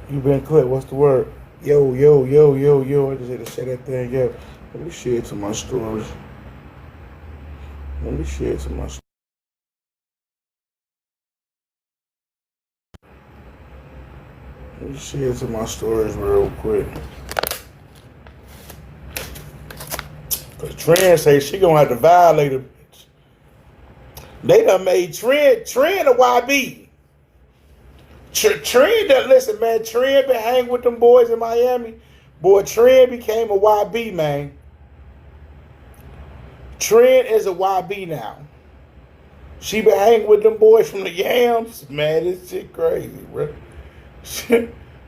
You been cut. What's the word? Yo, yo, yo, yo, yo. I just had to say that thing. Yo, let me share it to my stories. Let me share it to my. Let me share it to my stories real quick. Cause Trent say she gonna have to violate a bitch. They done made Trent a YB. Trent, listen, man. Trent been hanging with them boys in Miami. Boy, Trent became a YB, man. Trent is a YB now. She been hanging with them boys from the Yams. Man, this shit crazy, bro.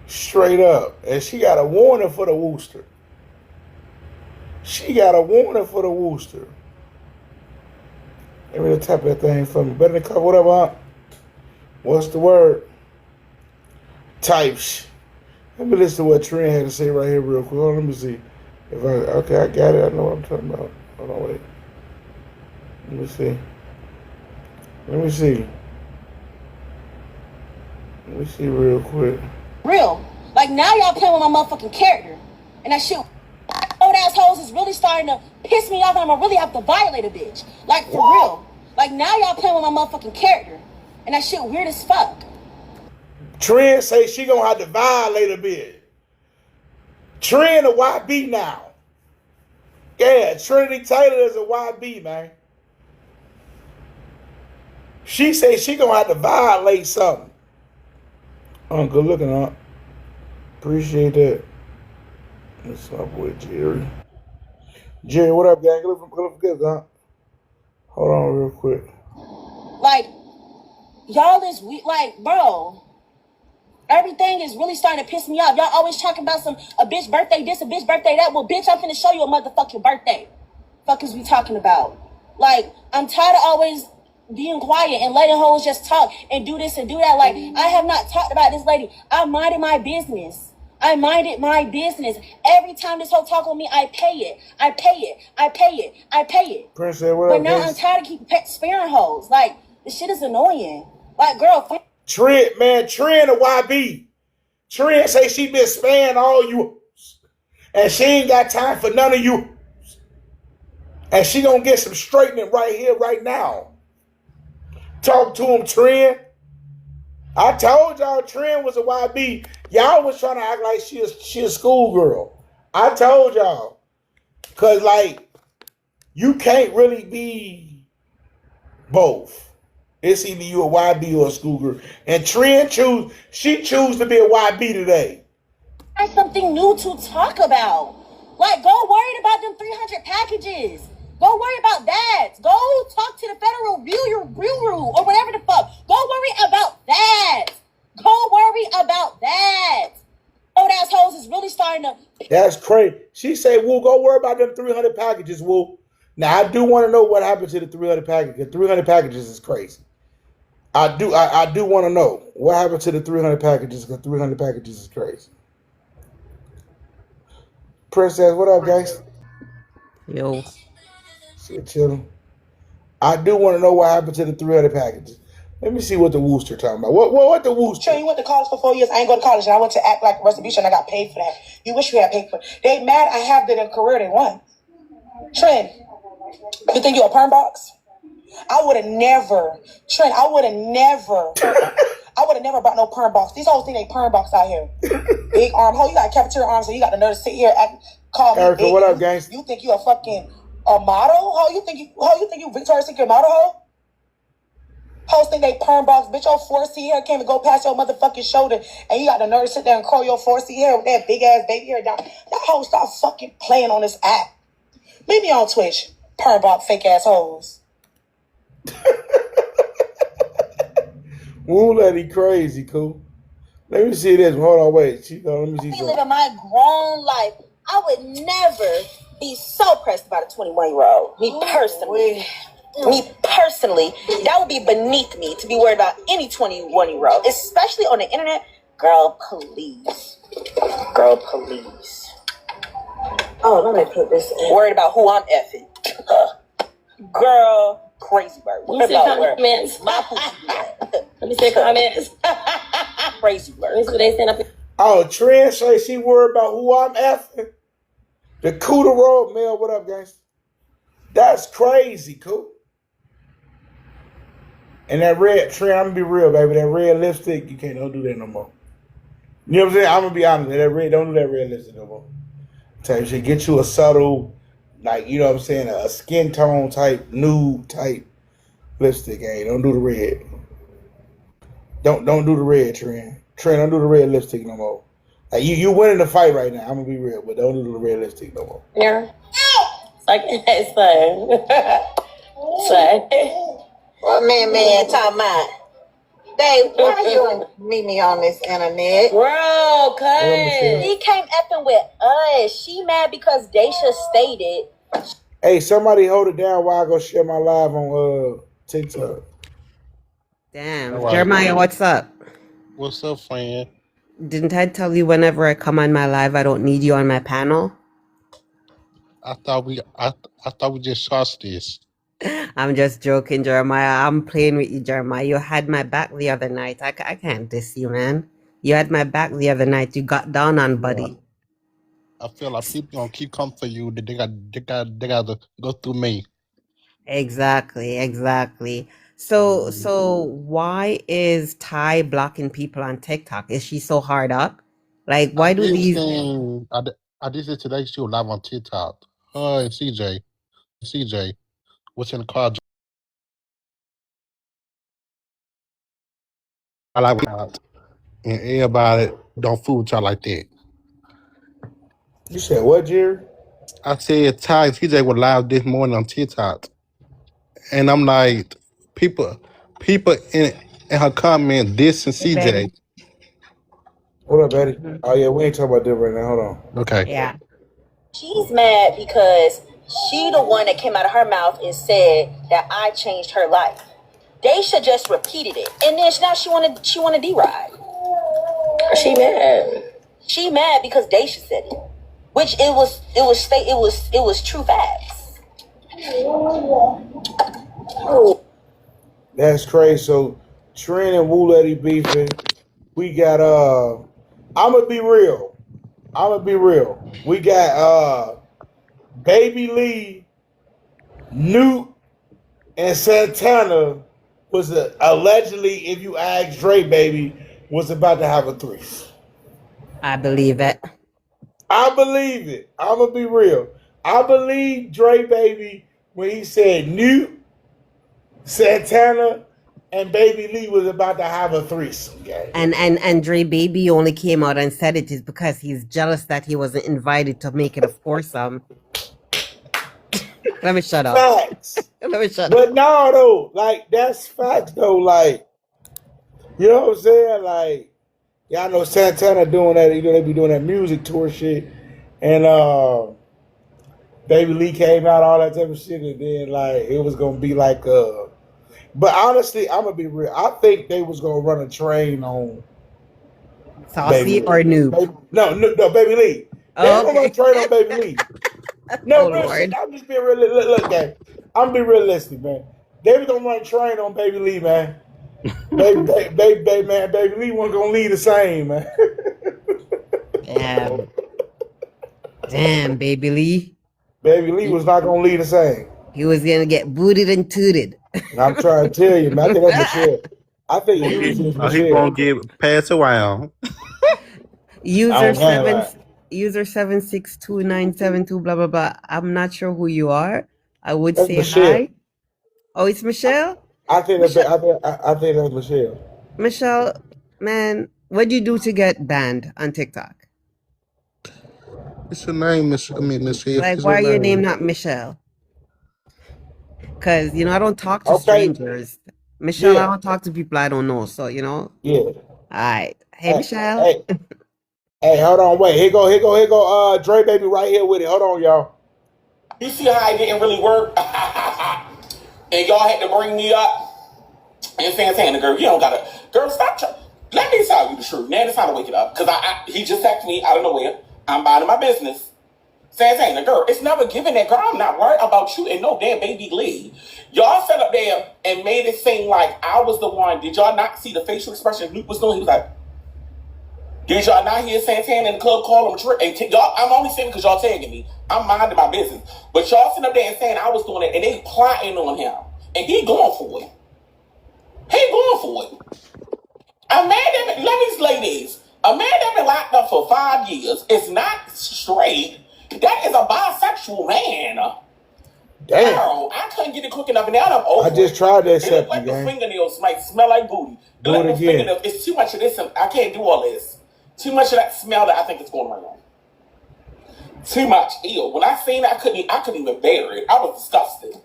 Straight up. And she got a warning for the Wooster. She got a warning for the Wooster. Let me tap that thing for me. Better than cover whatever. What's the word? Types. Let me listen to what Trent had to say right here real quick. Hold on, let me see. Okay, I got it. I know what I'm talking about. Hold on, wait. Let me see. Let me see real quick. Real. Like, now y'all playing with my motherfucking character. And that shit, old assholes is really starting to piss me off, and I'm gonna really have to violate a bitch. Like, for real. Like, now y'all playing with my motherfucking character. And that shit weird as fuck. Trent say she gonna have to violate a bitch. Trent a YB now. Yeah, Trinity Taylor is a YB, man. She say she gonna have to violate something. Good looking, huh? Appreciate that. What's up with Jerry? Jerry, what up, gang? Look good, huh? Hold on real quick. Like, y'all is like, bro. Everything is really starting to piss me off. Y'all always talking about a bitch birthday this, a bitch birthday that. Well, bitch, I'm finna show you a motherfucking birthday. Fuck is we talking about? Like, I'm tired of always being quiet and letting hoes just talk and do this and do that. Like, I have not talked about this lady. I minded my business. Every time this hoe talk on me, I pay it. Prince said, what but up, now guys? I'm tired of keep sparing hoes. Like, this shit is annoying. Like, girl, Trent, man, Trent a YB. Trent say she been sparing all you, and she ain't got time for none of you. And she gonna get some straightening right here, right now. Talk to him, Trent. I told y'all Trent was a YB. Y'all was trying to act like she a schoolgirl. I told y'all. Cause like, you can't really be both. It's either you a YB or a schoolgirl. And Trent choose to be a YB today. Find something new to talk about. Like, go worry about them 300 packages. Go worry about that. Go talk to the Federal Bureau or whatever the fuck. Go worry about that. Old assholes is really starting to... That's crazy. She said, "Woo, go worry about them 300 packages, Woo." Now, I do want to know what happened to the 300 packages. The 300 packages is crazy. I do want to know what happened to the 300 packages, because 300 packages is crazy. Princess, what up, guys? Yo. Shit, chilling. I do want to know what happened to the 300 packages. Let me see what the Wooster talking about. What the Wooster? Sure, you went to college for 4 years. I ain't go to college, and I went to act like retribution. I got paid for that. You wish you had paid for it. They mad I have their career they won. Trent, you think you a perm box? I would have never brought no perm box. These hoes think they perm box out here. Big arm. Ho, you got cafeteria arms, so you got the nerve to sit here and call me Erica, big. what up, guys? You think you a fucking model? Ho, you think you Victoria's Secret model, ho? Hoes think they perm box. Bitch, your 4C hair can't even go past your motherfucking shoulder, and you got the nerve to sit there and curl your 4C hair with that big ass baby hair down. That hoe stop fucking playing on this app. Meet me on Twitch. Perm box fake ass hoes. Woo, lady crazy, cool. Let me see this. Hold on, wait. Let me see something. Living my grown life. I would never be so pressed about a 21-year-old. Me personally, that would be beneath me to be worried about any 21-year-old, especially on the internet. Girl, please. Oh, let me put this in. Worried about who I'm effing. Girl, crazy bird. Let me see comments. My pussy. Let me see comments. Crazy bird. Let me see what they send up. Oh, Trent say she worried about who I'm after. The Cooter Road Mail, what up, guys? That's crazy, cool. And that red Trent, I'm gonna be real, baby. That red lipstick, you can't don't do that no more. You know what I'm saying? I'm gonna be honest. That red, don't do that red lipstick no more. Tell you shit, get you a subtle, like you know what I'm saying, a skin tone type, nude type lipstick. Hey, don't do the red. Don't do the red, Trent. Trent, don't do the red lipstick no more. Like you winning the fight right now. I'm gonna be real, but don't do the red lipstick no more. Yeah. Like it's fun. What man talking about? Dave, why you meet me on this internet? Bro, cuz he came effing with us. She mad because Daisha stated. Hey, somebody hold it down while I go share my live on TikTok. Damn. Jeremiah, what's up? What's up, friend? Didn't I tell you whenever I come on my live, I don't need you on my panel? I thought we just shot this. I'm just joking, Jeremiah. I'm playing with you, Jeremiah. You had my back the other night. I can't diss you, man. You had my back the other night. You got down on buddy. I feel like people gonna keep coming for you. They got to go through me. Exactly. So why is Ty blocking people on TikTok? Is she so hard up? Like, why do these? I did it today. She was live on TikTok. Hey, CJ, what's in the car? I like that. And everybody don't fool with y'all like that. You said what, Jerry? I said Ty and CJ were live this morning on TikTok, and I'm like, people in her comment dissing CJ. What up, Betty? Oh yeah, we ain't talking about that right now. Hold on. Okay. Yeah. She's mad because she the one that came out of her mouth and said that I changed her life. Daisha just repeated it, and then now she wanted D-Ride. She mad. She mad because Daisha said it, which it was true facts. That's crazy. So Trent and Wu Letty beefing. We got I'ma be real. We got Baby Lee, Newt, and Santana was allegedly, if you ask Dre, baby, was about to have a threesome. I believe it. I believe it. I'm gonna be real. I believe Dre, baby, when he said Newt, Santana, and Baby Lee was about to have a threesome. Okay? And Dre Baby only came out and said it is because he's jealous that he wasn't invited to make it a foursome. Let me shut up. Facts. Let me shut But up. no, though, like that's facts though. Like, you know what I'm saying? Like, y'all know Santana doing that. You know they be doing that music tour shit, and Baby Lee came out, all that type of shit, and then like it was gonna be like But honestly, I'm gonna be real. I think they was gonna run a train on Saucy or noob? No, Baby Lee. They Oh, gonna run a train on Baby Lee. No, real shit. I'm just being real. Look, gang. I'm be realistic, man. They was gonna run a train on Baby Lee, man. Baby, man. Baby Lee wasn't gonna leave the same, man. Damn, Baby Lee. Baby Lee was not gonna leave the same. He was gonna get booted and tooted. I'm trying to tell you, man. I think that's Michelle. I think He gonna get passed around. User 7622972 blah blah blah. I'm not sure who you are. I would that's say Michelle. hi. Oh, it's Michelle? I think that's Michelle. Michelle, man, what do you do to get banned on TikTok? What's your name, Michelle? Like, why your name not Michelle? Because, I don't talk to strangers. Michelle, I don't talk to people I don't know. So, Yeah. All right. Hey, Michelle. Hey, hold on. Wait. Here go. Dre Baby right here with it. Hold on, y'all. You see how it didn't really work? And y'all had to bring me up and Santana, girl, you don't gotta. Girl, stop. Let me tell you the truth. Now it's time to wake it up. Because he just texted me out of nowhere. I'm minding my business. Santana, girl, it's never given that. Girl, I'm not worried about you and no damn Baby Lee. Y'all sat up there and made it seem like I was the one. Did y'all not see the facial expression Luke was doing? He was like, Did y'all not hear Santana in the club call him trick? Y'all, I'm only saying because y'all tagging me. I'm minding my business. But y'all sitting up there and saying I was doing it, and they plotting on him. And he going for it. He going for it. A man that been, ladies, a man that been locked up for 5 years is not straight. That is a bisexual man. Damn. Girl, I couldn't get it quick enough, and now I'm over. I just tried to accept like you, the gang. fingernails might smell like booty. Do it again. It's too much of this. I can't do all this. Too much of that smell that I think is going around. Too much. Ew. When I seen it, I couldn't even bear it. I was disgusted.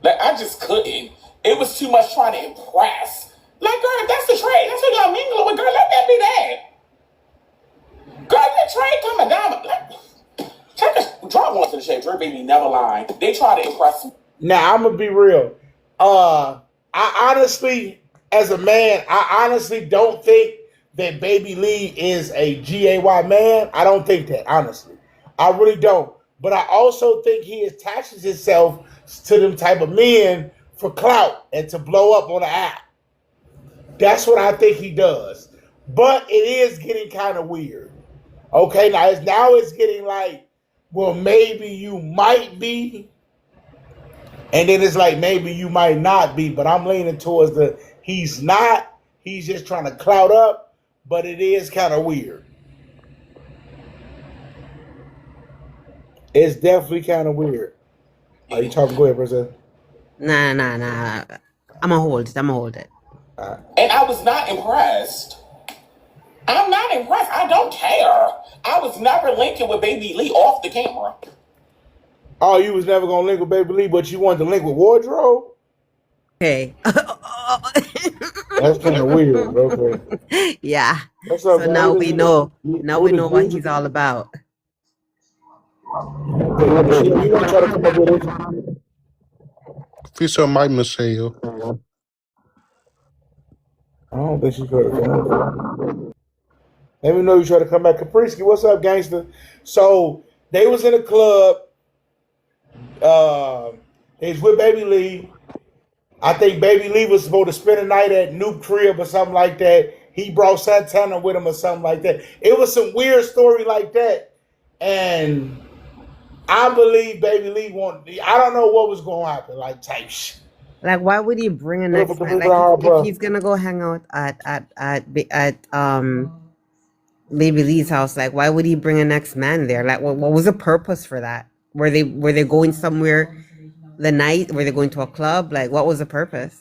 Like, I just couldn't. It was too much trying to impress. Like, girl, if that's the trade. That's what y'all mingling with. Girl, let that be that. Girl, that trade coming down. Like, drop one to the shade. Dre baby never lied. They try to impress me. Now, I'm going to be real. I honestly, as a man, I honestly don't think that Baby Lee is a GAY man. I don't think that, honestly. I really don't. But I also think he attaches himself to them type of men for clout and to blow up on the app. That's what I think he does. But it is getting kind of weird. Okay, now it's getting like, well, maybe you might be. And then it's like, maybe you might not be. But I'm leaning towards the he's not. He's just trying to clout up. But it is kind of weird. It's definitely kind of weird. Are you talking? Go ahead, Princess. Nah. I'ma hold it. And I was not impressed. I'm not impressed. I don't care. I was never linking with Baby Lee off the camera. Oh, you was never gonna link with Baby Lee, but you wanted to link with Wardrobe? Okay. That's kind of weird. Okay. Yeah. What's up, So man? now we know. Now we know what he's all about. You gonna try to come up with it? Fix your mic, Michelle. I don't think she could have. Let me know you try to come back. Kaprisky, what's up, gangster? So they was in a club. They was with Baby Lee. I think Baby Lee was supposed to spend the night at Nuke crib or something like that. He brought Santana with him or something like that. It was some weird story like that. And I believe Baby Lee wanted. I don't know what was going to happen, like type shit. Like, why would he bring a next man? Like, if he's gonna go hang out at Baby Lee's house, like, why would he bring a next man there? Like, what was the purpose for that? Were they going somewhere the night? Were they going to a club? Like, what was the purpose?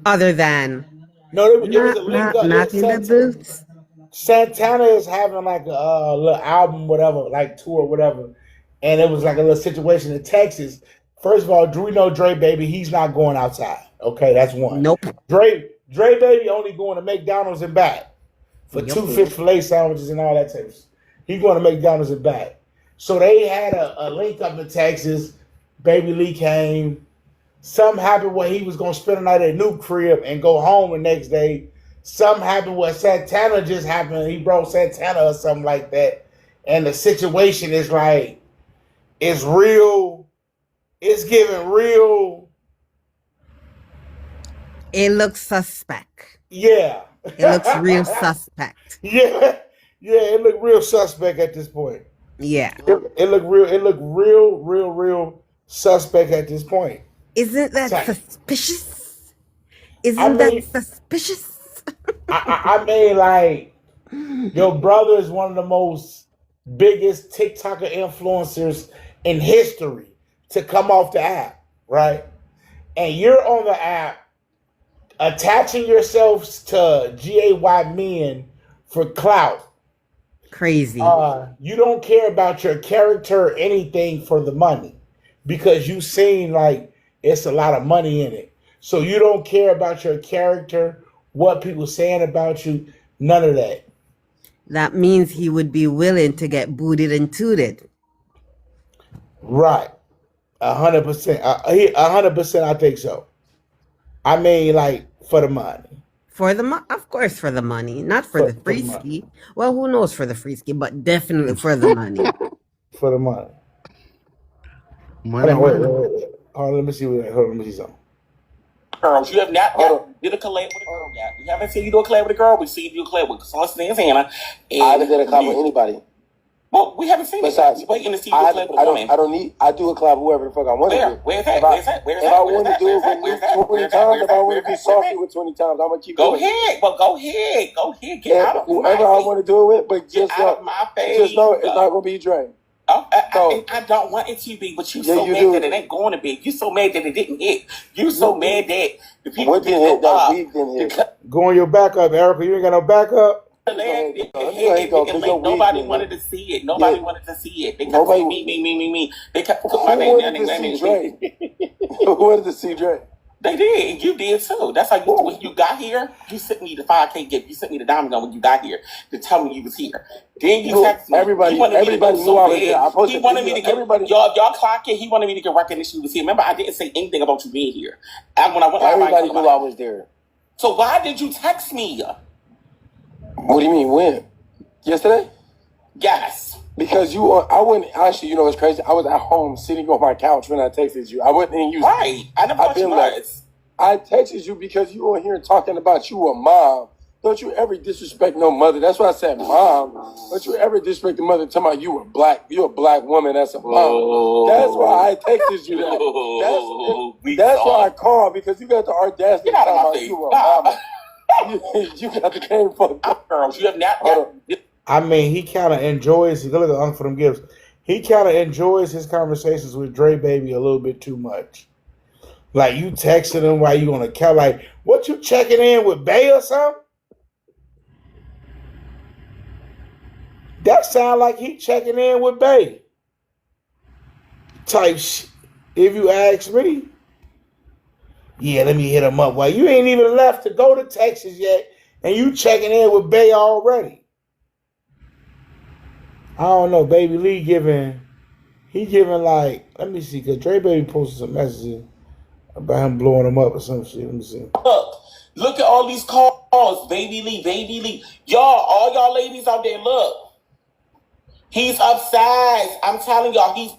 Other than no, it was a link up. Not in the boots. Santana is having like a little album, whatever, like tour, whatever, and it was like a little situation in Texas. First of all, we know Dre Baby, he's not going outside. Okay, that's one. Nope. Dre Baby only going to McDonald's and back for 2 fish fillet sandwiches and all that type of stuff. He's going to McDonald's and back. So they had a link up in Texas. Baby Lee came. Something happened where he was going to spend the night at Nuke crib and go home the next day. Something happened where Santana just happened. He brought Santana or something like that. And the situation is like, it's real. It's giving real. It looks suspect. Yeah. It looks real suspect. Yeah. Yeah, it looked real suspect at this point. Yeah. It looked real suspect at this point. Isn't that suspicious? That suspicious? I mean, like, your brother is one of the most biggest TikToker influencers in history to come off the app, right? And you're on the app attaching yourselves to GAY men for clout. Crazy. You don't care about your character or anything for the money because you seem like it's a lot of money in it. So you don't care about your character, what people saying about you, none of that. That means he would be willing to get booted and tooted. Right. 100%. 100% I think so. I mean, like, for the money. Of course, for the money, not for the free ski. Well, who knows for the free ski, but definitely for the money. For the money. Money. Wait. Hold on, let me see something. girls. You have not did a collab with a girl yet. We haven't seen you do a collab with a girl. We see you do a collab with Celeste and Hannah. I haven't done a collab with anybody. Well, we haven't seen Besides, it. We're waiting to see you do a collab with a woman. I do a collab with whoever the fuck I want to do. Where's that? If I want to do it with 20 times, if I want to be salty with 20 times, I'm going to keep Go doing it. ahead. Well, go ahead. Go ahead. Get out of my whoever I want to do it with, but Get out of my face. just know it's not going to be Dre. I don't want it to be, but you so mad that it ain't going to be. You so mad that it didn't hit. You so mad that the people didn't hit that week didn't hit. Go on your backup, Erica. You ain't got no backup. Nobody wanted to see it. Nobody wanted to see it. They kept saying me. They kept putting my name down. Who wanted to see Dre? They did. You did too. That's how you, when you got here, you sent me the 5K gift. You sent me the diamond gun when you got here to tell me you was here. Then you texted me. Everybody knew I was there. He wanted me to get y'all clock it. He wanted me to get recognition you was here. Remember, I didn't say anything about you being here. When I went, everybody knew I was there. So why did you text me? What do you mean when? Yesterday? Yes. Because I wouldn't actually. You know what's crazy? I was at home sitting on my couch when I texted you. I wasn't in you. Right. I never thought you was. I texted you because you were here talking about you a mom. Don't you ever disrespect no mother. That's why I said mom. Don't you ever disrespect the mother talking about you a black woman that's a mom. That's why I texted you that. That's why I called, because you got the audacity to talk about you a mama. You got the game fucked up. Girls, you have not. I mean, he kind of enjoys. Look at Uncle for them gifts. He kind of enjoys his conversations with Dre Baby a little bit too much. Like, you texting him while you on a couch. Like, what, you checking in with Bay or something? That sound like he checking in with Bay. Type shit. If you ask me. Yeah, let me hit him up. Well, you ain't even left to go to Texas yet, and you checking in with Bay already. I don't know, Baby Lee he giving like, let me see, because Dre Baby posted some messages about him blowing him up or some shit. Let me see. Look at all these calls, Baby Lee. All y'all ladies out there, look. He's upsized. I'm telling y'all, he's...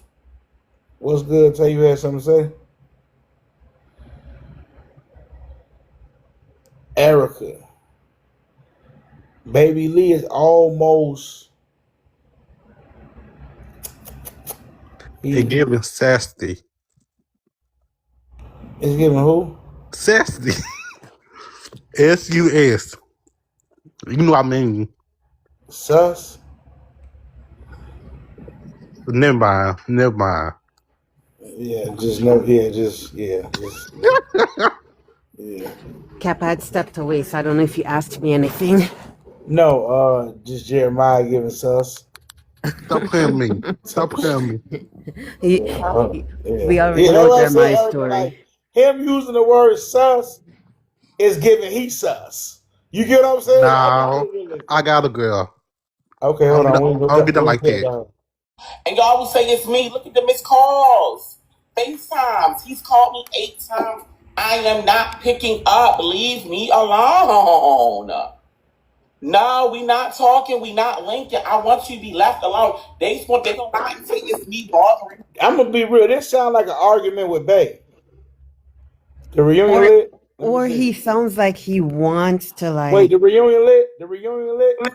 What's good? Tell you had something to say? Erica. Baby Lee is almost... He giving sassy. It's giving who? Sassy. S-U-S. You know what I mean. Sus? Never mind. Yeah, yeah. Cap had stepped away, so I don't know if you asked me anything. No, just Jeremiah giving sus. Stop playing me. We already know Jeremiah's story. Like, him using the word sus is giving he sus. You get what I'm saying? No, I got a girl. Okay, hold on. I don't get that like that. And y'all will say it's me. Look at the missed calls. FaceTimes. He's called me 8 times. I am not picking up. Leave me alone. No, we not talking. We not linking. I want you to be left alone. They gonna lie and say it's me bothering. I'm gonna be real. This sounds like an argument with Bay. The reunion lit? Or he sounds like he wants to like... Wait, the reunion lit?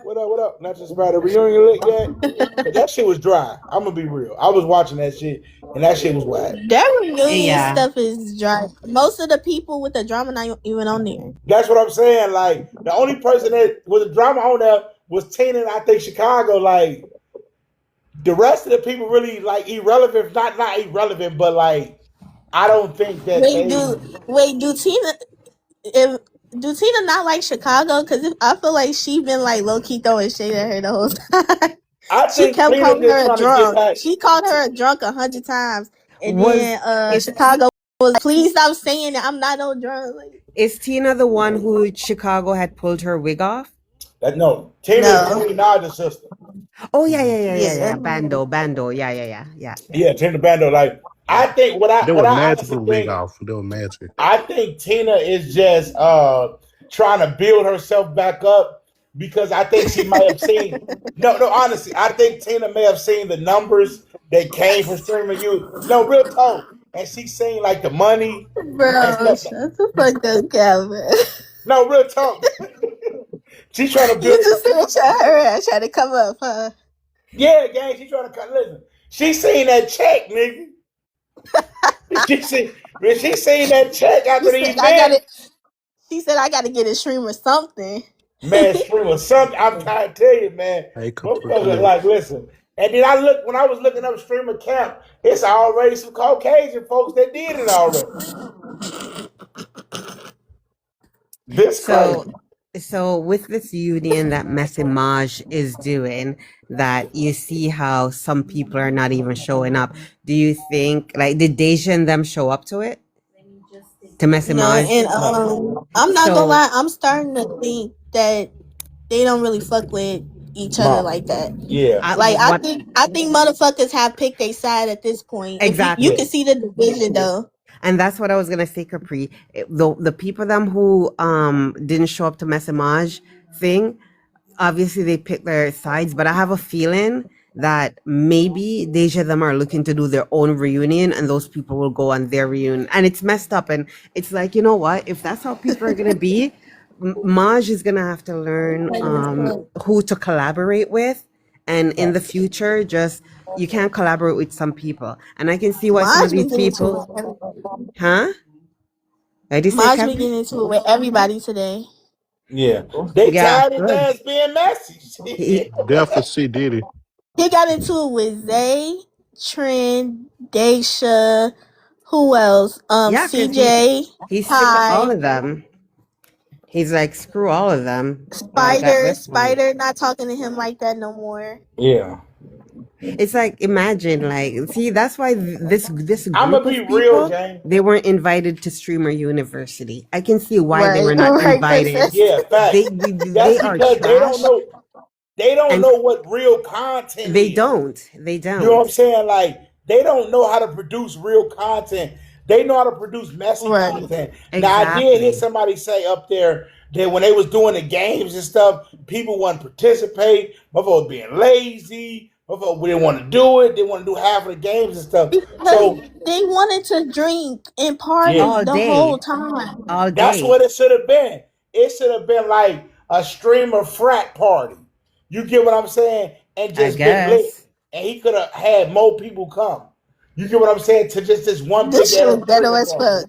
What up? Not just about the reunion lit yet? That shit was dry. I'm gonna be real. I was watching that shit, and that shit was whack. That reunion stuff is dry. Most of the people with the drama not even on there. That's what I'm saying. Like, the only person that was the drama on there was Tina and I think Chicago. Like, the rest of the people really like irrelevant. Not irrelevant, but like, I don't think that do Tina not like Chicago? Because I feel like she been like low key throwing shade at her the whole time. She kept calling her a drunk. She called her a drunk 100 times, and then Chicago was, please stop saying that. I'm not no drunk. Like, is Tina the one who Chicago had pulled her wig off? No, Tina is Nicki Minaj's sister. Oh yeah. Bando. Yeah, Tina Bando. Like, I think they were magical wig off. They were magic. I think Tina is just trying to build herself back up, because I think she might have seen. No, honestly, I think Tina may have seen the numbers that came from streaming you. No, real talk. and she seen like the money and Bro, stuff. shut the fuck up, Calvin. No, real talk. She's trying to You build. just said her ass trying to come up, huh? Yeah, gang. She's trying to cut. Listen, she seen that check, nigga. she seen that check after the event. She said I gotta get a stream or something. Man, stream or something. I'm trying to tell you, man. Hey, Motherfucker, like, listen. And then when I was looking up streamer camp, it's already some Caucasian folks that did it already. This crazy. So with this union that Messimage is doing, that you see how some people are not even showing up. Do you think, like, did Deja and them show up to it? To Messimage? No, and I'm not gonna lie, I'm starting to think that they don't really fuck with each other like that. Yeah. I think motherfuckers have picked a side at this point. Exactly. You can see the division though. And that's what I was gonna say, Capri. The people them who didn't show up to Messimage thing, obviously they picked their sides, but I have a feeling that maybe Deja them are looking to do their own reunion and those people will go on their reunion. And it's messed up. And it's like, you know what? If that's how people are going to be, Maj is going to have to learn who to collaborate with. And in the future, just, you can't collaborate with some people. And I can see why some of these people... Huh? I did say Maj been getting into it with everybody today. Yeah. They tired of us being messy. Definitely C. Diddy. He got into it with Zay, Trent, Daisha, who else? CJ. He's sick of all of them. He's like, screw all of them. Spider not talking to him like that no more. Yeah. It's like, imagine, like, see, that's why this group I'm gonna be real, Jane. They weren't invited to Streamer University. I can see why they were not invited. Yeah, fact. They are trash. They don't know what real content They is. don't. You know what I'm saying? Like, they don't know how to produce real content. They know how to produce messy content. Exactly. Now, I did hear somebody say up there that when they was doing the games and stuff, people wouldn't participate. Motherfuckers was being lazy. Motherfuckers didn't want to do it. They want to do half of the games and stuff. So they wanted to drink and party the whole time. All day. That's what it should have been. It should have been like a streamer frat party. You get what I'm saying? And just been lit. And he could have had more people come. You get what I'm saying? To just this one big ass ghetto as fuck.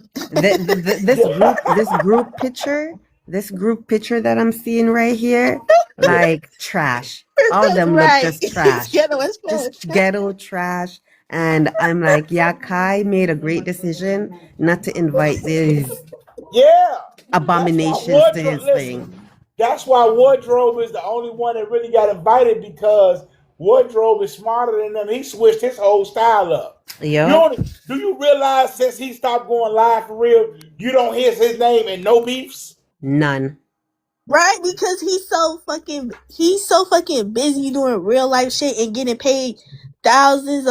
This group picture that I'm seeing right here, like trash. All of them look just trash. Just ghetto trash. And I'm like, yeah, Kai made a great decision not to invite these abominations to his thing. That's why Wardrobe is the only one that really got invited, because Wardrobe is smarter than them. He switched his whole style up. Yeah. Do you realize since he stopped going live for real, you don't hear his name in no beefs? None. Right? Because he's so fucking busy doing real life shit and getting paid thousands,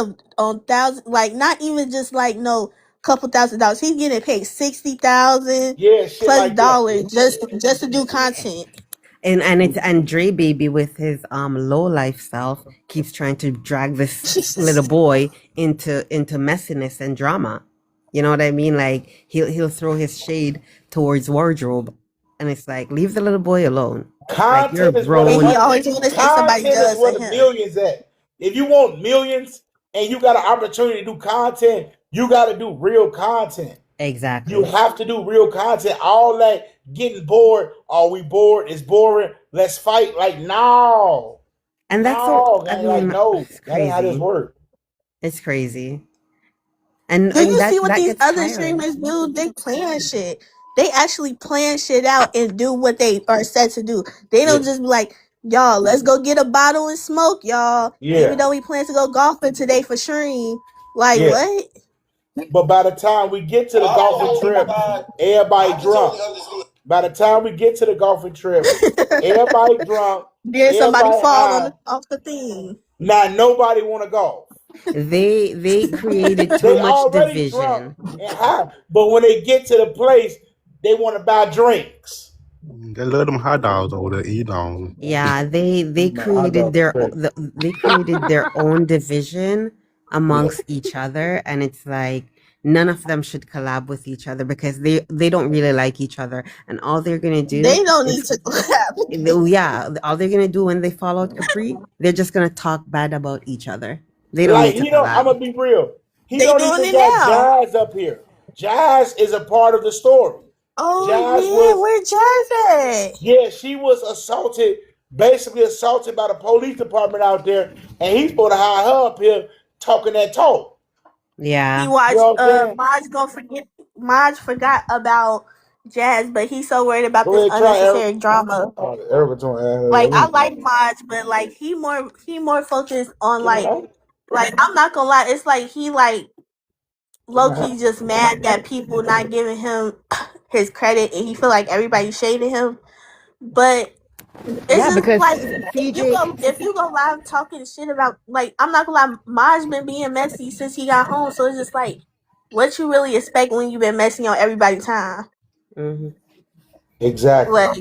like not even just like no couple $1,000s. He's getting paid $60,000 plus like dollars just to do content. And Dre Baby with his low lifestyle keeps trying to drag this little boy into messiness and drama. You know what I mean? Like he'll throw his shade towards Wardrobe, and it's like, leave the little boy alone. Content like, you're is where he always want to say somebody does where the millions at. If you want millions and you got an opportunity to do content, you got to do real content. Exactly. You have to do real content. All that getting bored. Are we bored? It's boring. Let's fight. Like, no. And that's no. That ain't how this works. It's crazy. And do you see what these other streamers do? They plan shit. They actually plan shit out and do what they are set to do. They don't just be like, y'all, let's go get a bottle and smoke, y'all. Yeah. Even though we plan to go golfing today for stream. Like, what? But by the time we get to the golfing trip, everybody drunk. By the time we get to the golfing trip, everybody drunk. Then somebody fall off the thing. Now nobody want to golf. They created too much division. But when they get to the place, they want to buy drinks. They let them hot dogs over there, eat on. Yeah, they created their own division amongst each other, and it's like none of them should collab with each other because they don't really like each other, and all they're gonna do They don't need to collab. yeah, all they're gonna do when they fall out Capri, they're just gonna talk bad about each other. They don't Like need to he don't. I'm collab. gonna be real. He They don't doing even it got now. Jazz up here. Jazz is a part of the story. Oh Jazz yeah, was, where Jazz at? yeah, she was assaulted, basically assaulted by the police department out there, and he's supposed to hire her up here talking that talk. Yeah. He You watched know what I'm saying? Maj forgot about Jazz, but he's so worried about Go this ahead, try Eric. unnecessary drama. Erica doing. Like I like Maj, but like he more focused on like I'm not gonna lie, it's like he like low key just mad that people not giving him his credit and he feel like everybody shading him. But it's Yeah, just because like CJ if you go live talking shit about like I'm not gonna lie, Maj been being messy since he got home, so it's just like what you really expect when you been messy on everybody's time. Mhm. Exactly. Like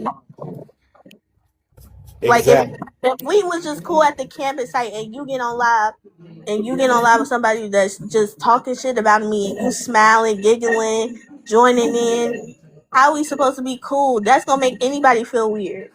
Exactly. if we was just cool at the campus site and you get on live with somebody that's just talking shit about me and you smiling, giggling, joining in, how we supposed to be cool? That's gonna make anybody feel weird.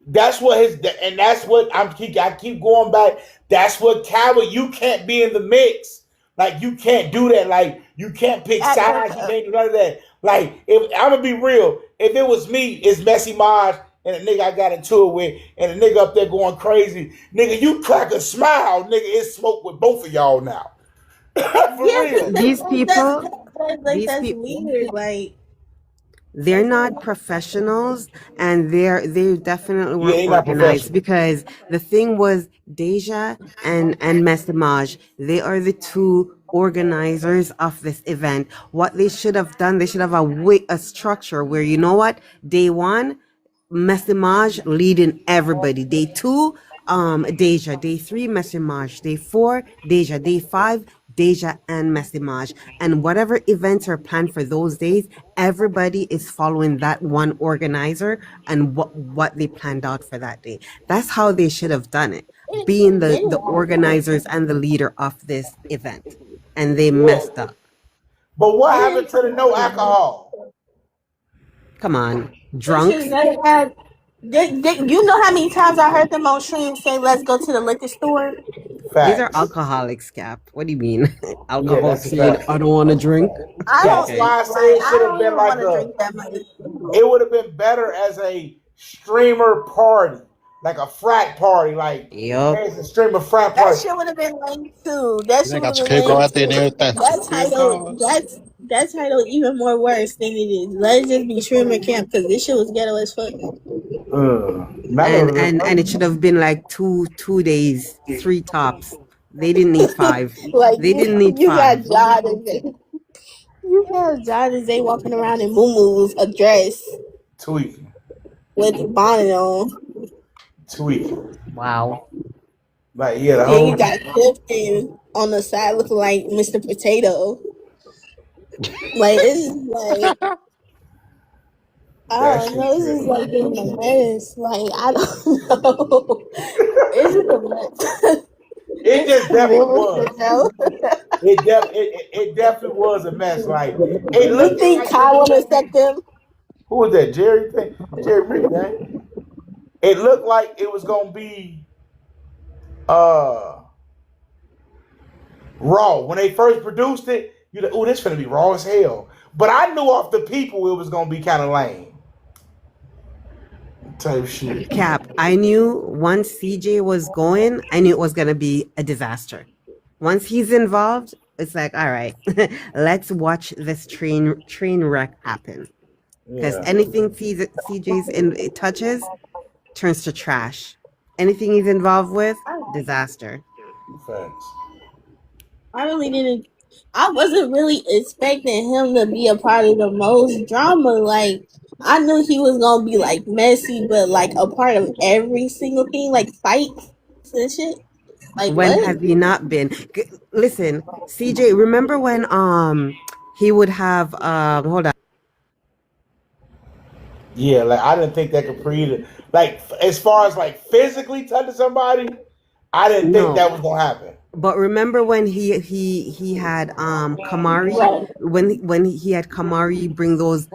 That's what and that's what I keep going back. That's what coward. You can't be in the mix. Like you can't do that. Like you can't pick At sides. You Erica. can't do none of that. Like if I'm gonna be real, if it was me, it's Messy Maj and a nigga I got into it with, and a nigga up there going crazy. Nigga, you crack a smile, nigga. It's smoke with both of y'all now. For real. These people, these That's people, weird. Like they're not professionals, and they definitely Yeah, weren't they not organized professional. because the thing was Deja and Messamaj, they are the two organizers of this event. What they should have done, they should have a structure where, you know what, day one, Messamaj leading everybody. Day two, Deja. Day three, Messamaj. Day four, Deja. Day five, Deja and Messamaj. And whatever events are planned for those days, everybody is following that one organizer and what they planned out for that day. That's how they should have done it, being the organizers and the leader of this event. And they Yeah. messed up. But what happened to the no alcohol? Come on, they should have drunks. never had. You know how many times I heard them on stream say, "Let's go to the liquor store." These are Facts. alcoholics, Cap. What do you mean? Yeah, Alcohol that's a saying, fact. I don't want to drink? I That's don't Okay. why I say like. it I should have don't been even like want to drink that much. it would have been better as a streamer party, like a frat party. Like, Yup. hey, it's a streamer frat That party. shit would have been lame too. That They shit would got have been Chicago lame out there and too. everything. That title, Chicago. that title even more worse than it is. Let's just be streamer camp because this shit was ghetto as fuck. And it should have been like two days, three tops. They didn't need five. Like They didn't need you got five. John and Zay. You have John and Zay walking around in muumuus, a dress Tweaking, with a bonnet on. tweaking. Wow. Like, yeah, the Then whole you got Clifton on the side looking like Mr. Potato. Like it's just like I that don't shit know. This is crazy. like being a mess. Like I don't know. It's just a mess. It It's just a definitely real was. shit, though. It definitely was a mess. Like it You looked think like Kai wanna accept them? who was that? Jerry thing? Jerry Reed, right? It looked like it was gonna be uh raw. When they first produced it, you like, oh, this gonna be raw as hell. But I knew off the people it was gonna be kind of lame. Type shit. Cap, I knew once CJ was going, I knew it was going to be a disaster. Once he's involved, it's like, all right, let's watch this train wreck happen. Because Yeah. anything CJ's it touches turns to trash. Anything he's involved with, disaster. Facts. I really didn't. I wasn't really expecting him to be a part of the most drama. Like I knew he was gonna be like messy, but like a part of every single thing, like fights and shit. Like When what? have you not been? Listen, CJ, remember when he would have hold on. Yeah, like I didn't think that could pre like as far as like physically touching somebody, I didn't think No. that was gonna happen. But remember when he had Kamari, Right. when he had Kamari bring those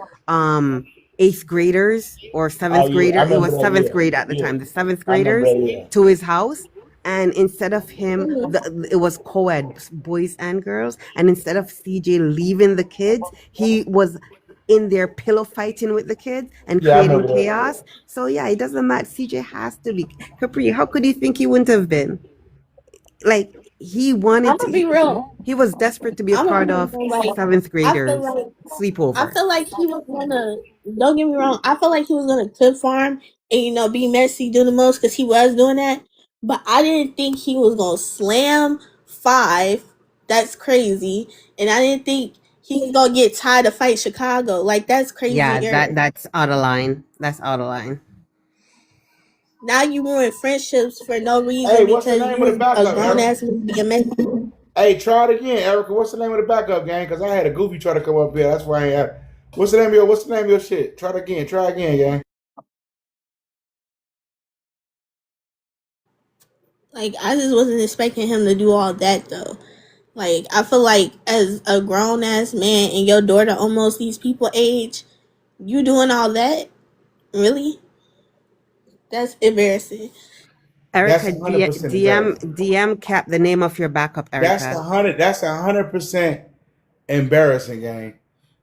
eighth graders or Oh seventh yeah, I grader, it remember was that. seventh Yeah, grade at the yeah, time, the seventh I remember graders that. Yeah. to his house, and instead of him, Mhm. it was co-ed, boys and girls, and instead of CJ leaving the kids, he was in there pillow fighting with the kids and Yeah, I creating remember that. chaos. So yeah, it doesn't matter. CJ has to be Capri. How could you think he wouldn't have been? Like he I'm wanted gonna to. be real. He was desperate to be a I'm gonna part be of real. Like, seventh I feel graders like I sleepover. feel like he was gonna. Don't get me wrong. I feel like he was gonna clip farm and be messy, do the most because he was doing that. But I didn't think he was gonna slam five. That's crazy. And I didn't think he was gonna get tired to fight Chicago. Like that's Yeah, crazier. that's out of line. That's out of line. Now you ruin friendships for no Hey, reason what's the because name of the you a backup, grown Erica? ass man being messy. Hey, try it again, Erica. What's the name of the backup, gang? Because I had a goofy try to come up here. That's why I ain't have. What's the name of your shit? Try it again. Try again, gang. Like I just wasn't expecting him to do all that though. Like I feel like as a grown ass man and your daughter almost these people age, you doing all that? Really? That's embarrassing. That's Erica, 100% embarrassing. DM cap the name of your backup, Erica. That's 100% embarrassing, gang.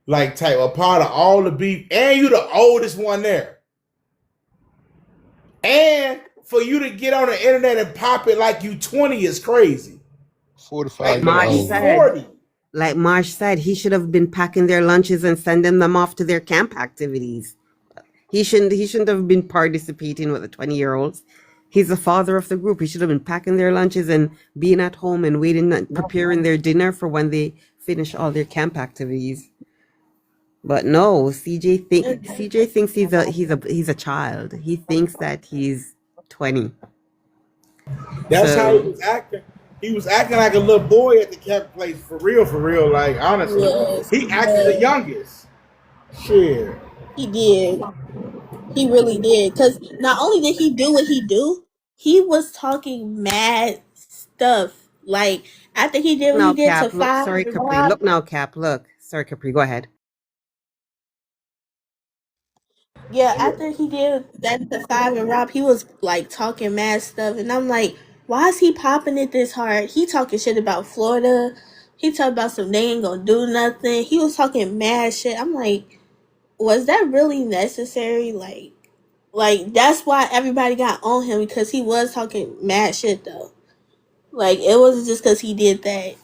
Like type a part of all the beef, and you the oldest one there, and for you to get on the internet and pop it like you 20 is crazy. 45 Like year nigga, Marsh he old. said, 40. like Marsh said, he should have been packing their lunches and sending them off to their camp activities. He shouldn't have been participating with the 20-year-olds. He's the father of the group. He should have been packing their lunches and being at home and waiting and preparing their dinner for when they finish all their camp activities. But no, CJ thinks he's a child. He thinks that he's 20. That's how he So was acting. He was acting like a little boy at the camp place for real, for real. Like honestly, Yes, he acted the youngest. Shit. he did. He really did. Cause not only did he do what he do, he was talking mad stuff. Like after he did what he now, did to Cap, look, Five sorry, and Capri. Rob, Look now, Cap, look. Sorry, Capri, go ahead. yeah, after he did that to Five and Rob, he was like talking mad stuff, and I'm like, why is he popping it this hard? He talking shit about Florida. He talking about some they ain't gonna do nothing. He was talking mad shit. I'm like, was that really necessary? Like that's why everybody got on him because he was talking mad shit though. Like it wasn't just because he did that.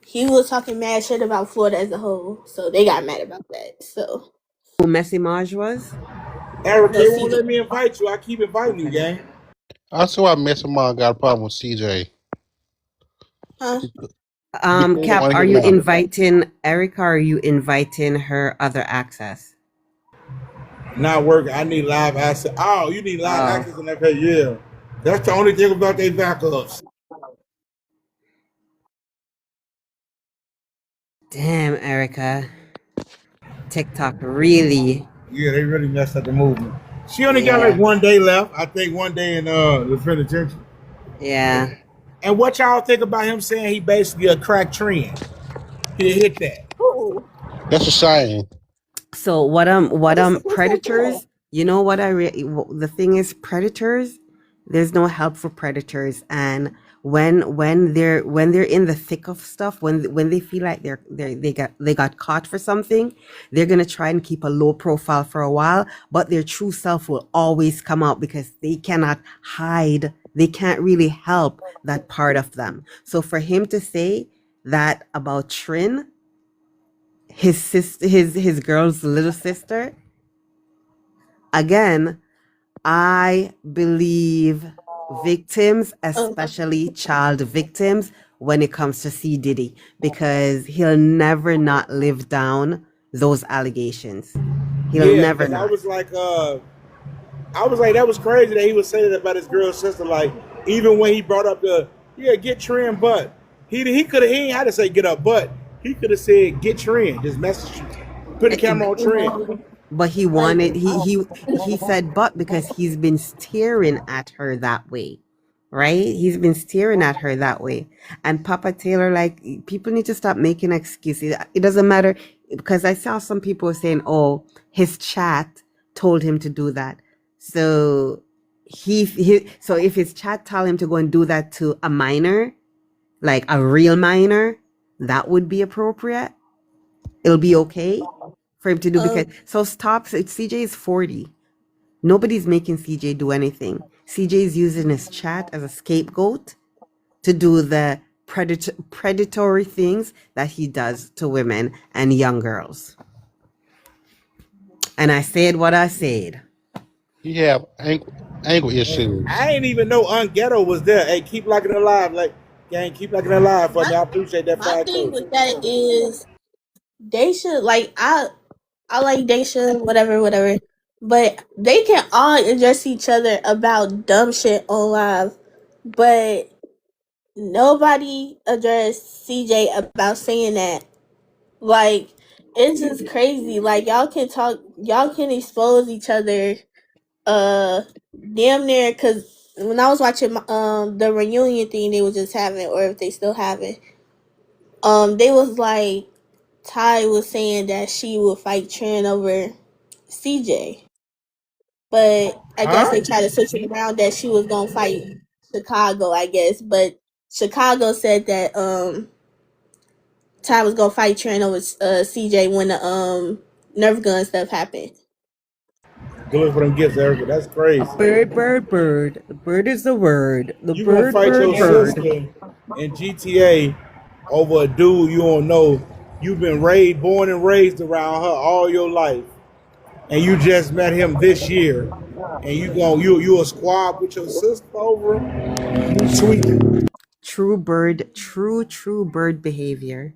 He was talking mad shit about Florida as a whole, so they got mad about that. So Who Messy Maj was? Eric, no they won't CJ, let me invite you. I keep inviting you, gang. I saw why Messy Mom got a problem with CJ. huh? Because they don't Cap, want to are hear you mom. inviting Erica or are you inviting her other access? Not working. I need live access. Oh, you need live Oh, access in that page. Yeah. That's the only thing about their backups. damn, Erica. TikTok really. Yeah, they really messed up the movement. She only got like Yeah. 1 day left. I think 1 day in the penitentiary. Yeah. And what y'all think about him saying he basically a crack trend? He hit that. Ooh, That's a shame. So who said that? predators, the thing is predators, there's no help for predators, and when they're in the thick of stuff, when they feel like they got caught for something, they're going to try and keep a low profile for a while, but their true self will always come out because they cannot hide. They can't really help that part of them. So for him to say that about Trin, his sister, his girl's little sister, again, I believe victims, Oh, especially child victims, when it comes to C Diddy, because he'll never not live down those allegations. He'll Yeah, never because not. I was like, that was crazy that he was saying that about his girl's sister. Like, even when he brought up get Trin butt. He ain't had to say get up butt. He could have said get Trin. Just message you. Put the camera on Trin. But he like wanted he said but because he's been staring at her that way. right? He's been staring at her that way. And Papa Taylor, like, people need to stop making excuses. It doesn't matter, because I saw some people saying, oh, his chat told him to do that. So so if his chat told him to go and do that to a minor, like a real minor, that would be appropriate. It'll be okay for him to do, because so stop. CJ is 40. Nobody's making CJ do anything. CJ is using his chat as a scapegoat to do the predatory things that he does to women and young girls. And I said what I said. He have ankle issues. I ain't even know Ghetto was there. Hey, keep locking it alive. Like, gang, keep locking it alive for me. I appreciate that. My thing with that is they should, like, I like they should, whatever. But they can all address each other about dumb shit on live. But nobody addressed CJ about saying that. Like, it's just crazy. Like, y'all can expose each other damn near, because when I was watching the reunion thing they was just having, or if they still have it, they was like, Ty was saying that she would fight Trin over CJ, but I guess they tried to switch it around that she was gonna fight Chicago, I guess, but Chicago said that Ty was gonna fight Trin over CJ when the Nerf gun stuff happened. Good for them gifts, Erica. That's crazy. Bird. Bird is the word. You gonna fight your sister in GTA over a dude you don't know. You've been born and raised around her all your life, and you just met him this year, and you a squab with your sister over him? You tweaking. True bird behavior.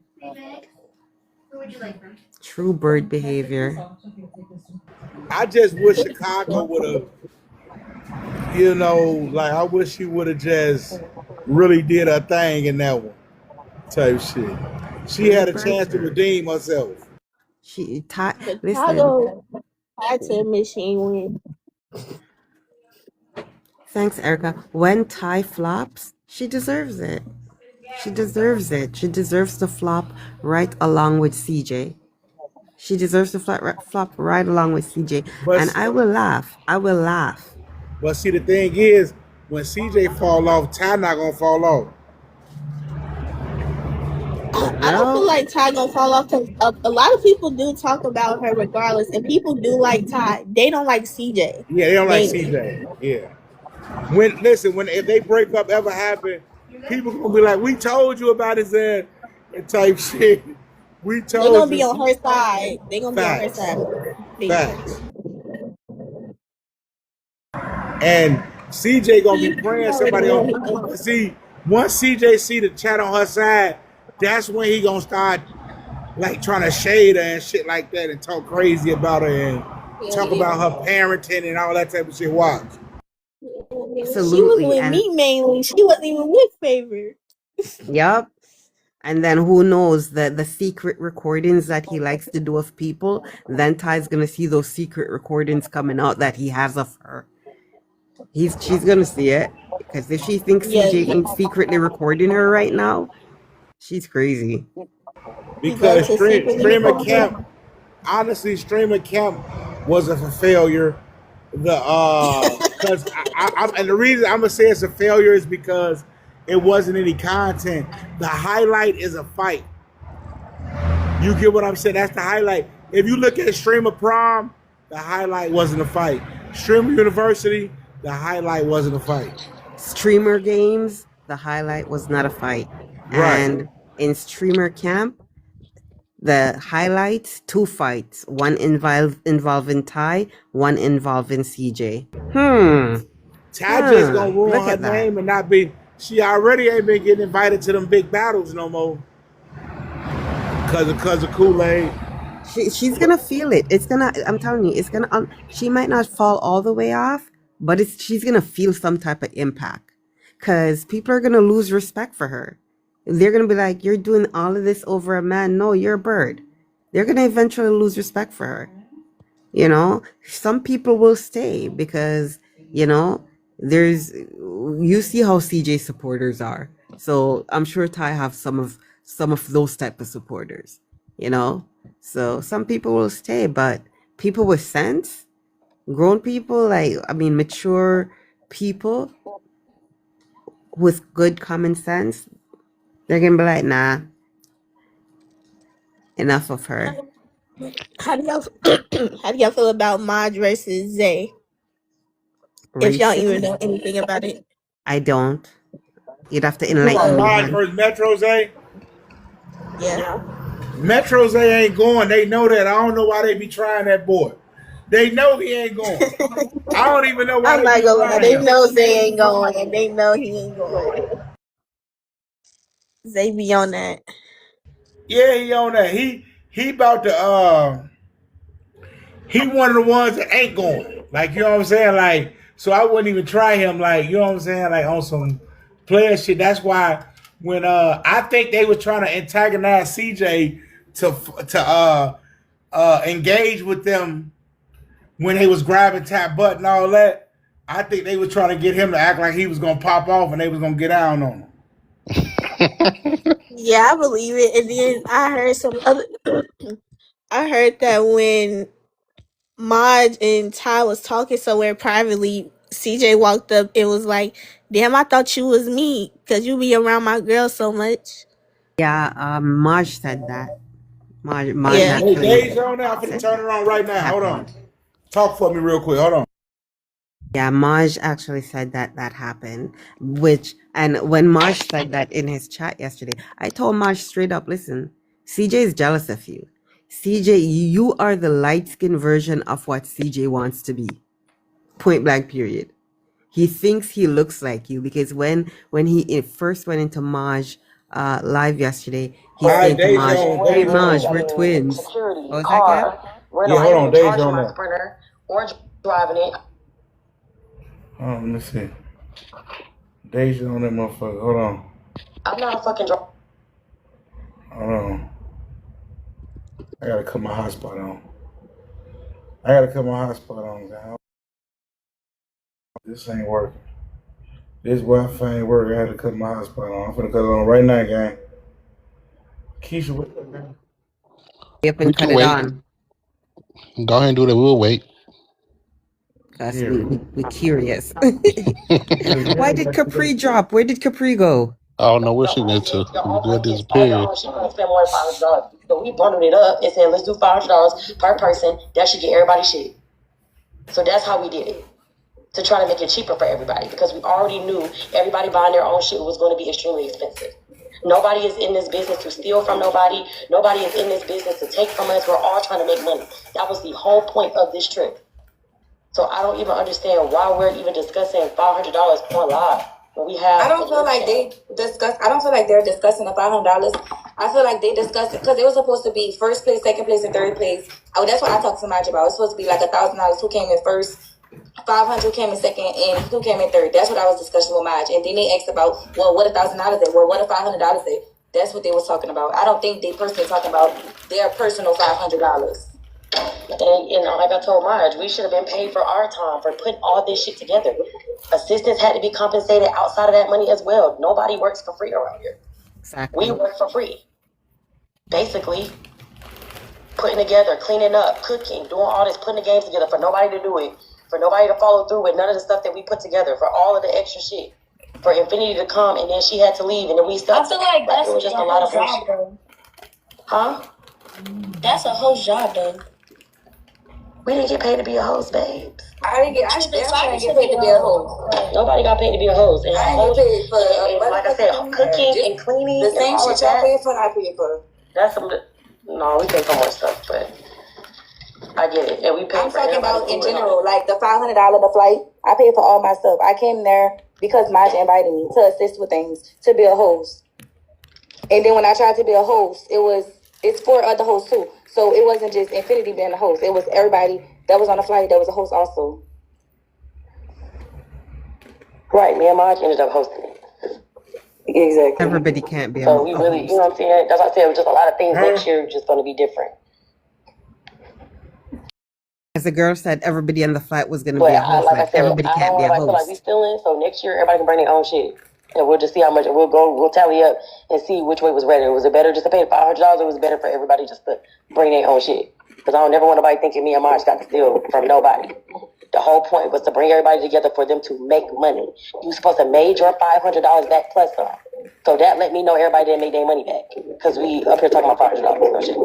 True bird behavior. I just wish Chicago would have, like, I wish he would have just really did her thing in that one type shit. She had a chance to redeem herself. Chicago had to admit she ain't win. Thanks, Erica. When Ty flops, she deserves it. She deserves it. She deserves to flop right along with CJ. She deserves to flop right along with CJ. And I will laugh. But see, the thing is, when CJ fall off, Ty not gonna fall off. I don't feel like Ty gonna fall off, because a lot of people do talk about her regardless, and people do like Ty. They don't like CJ. Yeah, they don't like CJ. Yeah. If they break up ever happen, people gonna be like, "We told you about his ass," and type shit. We told you. They're gonna be on her side. They're gonna be on her side. Facts. And CJ gonna be praying somebody on. See, once CJ see the chat on her side, that's when he gonna start like trying to shade her and shit like that, and talk crazy about her and talk about her parenting and all that type of shit. Watch. Absolutely. She was with me mainly. She wasn't even with Favor. Yup. And then who knows the secret recordings that he likes to do of people, then Ty's gonna see those secret recordings coming out that he has of her. She's gonna see it, because if she thinks CJ ain't secretly recording her right now, she's crazy. Because Streamer Camp, honestly, Streamer Camp was a failure. Because and the reason I'm gonna say it's a failure is because it wasn't any content. The highlight is a fight. You get what I'm saying? That's the highlight. If you look at Streamer Prom, the highlight wasn't a fight. Streamer University, the highlight wasn't a fight. Streamer Games, the highlight was not a fight. Right. And in Streamer Camp, the highlights, 2 fights. One involving Ty, one involving CJ. Ty just gonna ruin her name and not be. She already ain't been getting invited to them big battles no more. Cause of Kool-Aid. She's gonna feel it. I'm telling you, it's gonna. She might not fall all the way off, but she's gonna feel some type of impact. Cause people are gonna lose respect for her. They're gonna be like, "You're doing all of this over a man. No, you're a bird." They're gonna eventually lose respect for her. Some people will stay because you see how CJ supporters are. So I'm sure Ty have some of those type of supporters, you know? So some people will stay, but people with sense, grown people, mature people with good common sense, they're gonna be like, nah, enough of her. How do y'all feel about Maj versus Zay? If y'all even know Racism? anything about it. I don't. You'd have to You enlighten want me, Maj hon. versus Metro Zay? Yeah. Metro Zay ain't going. They know that. I don't know why they be trying that boy. They know he ain't going. I don't even know why I'm they not be gonna lie. trying They him. know Zay ain't going, and they know he ain't going. Zay be on that. Yeah, he on that. He about to he one of the ones that ain't going. Like, you know what I'm saying? Like, so I wouldn't even try him, like, you know what I'm saying? Like on some player shit. That's why when I think they were trying to antagonize CJ to engage with them when they was grabbing tap butt and all that. I think they was trying to get him to act like he was gonna pop off and they was gonna get down on him. Yeah, I believe it. And then I heard some other. I heard that when Maj and Ty was talking somewhere privately, CJ walked up and was like, "Damn, I thought you was me because you be around my girl so much." Yeah, Maj said that. Maj Yeah. Hey, actually Days on there. I'm finna said turn around right now. Hold on. happened. Talk for me real quick. Hold on. Yeah, Maj actually said that happened. And when Maj said that in his chat yesterday, I told Maj straight up, listen, CJ is jealous of you. CJ, you are the light skinned version of what CJ wants to be. Point blank, period. He thinks he looks like you because when he first went into Maj live yesterday, he All right, said to Maj, Deja on. "Hey Deja Maj, on. we're twins." Security, What was that, Cap? car, rental. Yeah, I hold ain't on. even charged Deja for on my there. Sprinter or driving it. Let me see. Deja on that motherfucker. Hold on. I'm not a fucking driver. Hold on. I gotta cut my hotspot on. Guys. This ain't working. This Wi-Fi ain't working. I had to cut my hotspot on. I'm finna cut it on right now, gang. Keisha, what the hell? Yep, We and cut can it wait. on. Go ahead and do that. We'll wait. Cause Yeah. we curious. Why I did Capri drop? Where did Capri go? I don't know what Your she own went shit, to. your The own girl place is all your disappeared. own. She couldn't spend more than $500. So we bundled it up and said, let's do $500 per person. That should get everybody shit. So that's how we did it. To try to make it cheaper for everybody because we already knew everybody buying their own shit was going to be extremely expensive. Nobody is in this business to steal from nobody. Nobody is in this business to take from us. We're all trying to make money. That was the whole point of this trip. So I don't even understand why we're even discussing $500 on live when we have. I don't feel like they discuss. I don't feel like they're discussing the $500. I feel like they discussed it because it was supposed to be first place, second place, and third place. Oh, that's what I talked to Maj about. It was supposed to be like $1,000 who came in first, 500 came in second, and who came in third. That's what I was discussing with Maj. And then they asked about, well, what $1,000 is? Well, what $500 is? That's what they was talking about. I don't think they personally talking about their personal $500. And, like I told Marge, we should have been paid for our time for putting all this shit together. Assistants had to be compensated outside of that money as well. Nobody works for free around here. Exactly. We work for free. Basically, putting together, cleaning up, cooking, doing all this, putting the games together for nobody to do it, for nobody to follow through with none of the stuff that we put together, for all of the extra shit. For Infinity to come and then she had to leave and then we stopped. I feel like that's it was just a lot of bullshit. though. Huh? That's a whole job, though. We didn't get paid to be a host, babes. I didn't get paid to be a host. Nobody got paid to be a host. And I didn't get paid for like I said, cooking and cleaning. The same shit y'all paid for, I paid for. That's some. No, we paid for more stuff, but I get it. And we paid. I'm talking about in general, like the $500 the flight. I paid for all my stuff. I came there because Maj invited me to assist with things, to be a host. And then when I tried to be a host, it's 4 other hosts too. So it wasn't just Infinity being a host. It was everybody that was on the flight that was a host also. Right, me and Maj ended up hosting it. Exactly. Everybody can't be So we really, you know what I'm saying? That's what I said. It was just a lot of things next year just going to be different. the girl said, everybody on the flight was going to be a host. Like I said, everybody can't be a host. I feel like we still in. So next year, everybody can bring their own shit. And we'll just see how much, we'll tally up and see which way was better. Was it better just to pay $500 or was it better for everybody just to bring their own shit? Because I don't never want nobody thinking me and Marge got to steal from nobody. The whole point was to bring everybody together for them to make money. You were supposed to made your $500 back plus some. So that let me know everybody didn't make their money back. Because we up here talking about $500. No shit.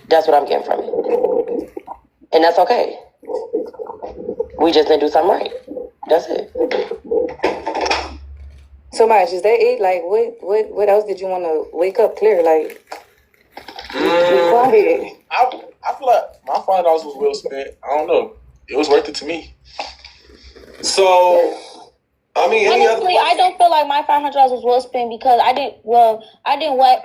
That's what I'm getting from it. And that's okay. We just didn't do something right. That's it. So much, is that it? Like, what else did you want to wake up clear? Like, I feel like my $5 was well spent. I don't know. It was worth it to me. So, I mean, honestly, I don't feel like my $500 was well spent because I didn't want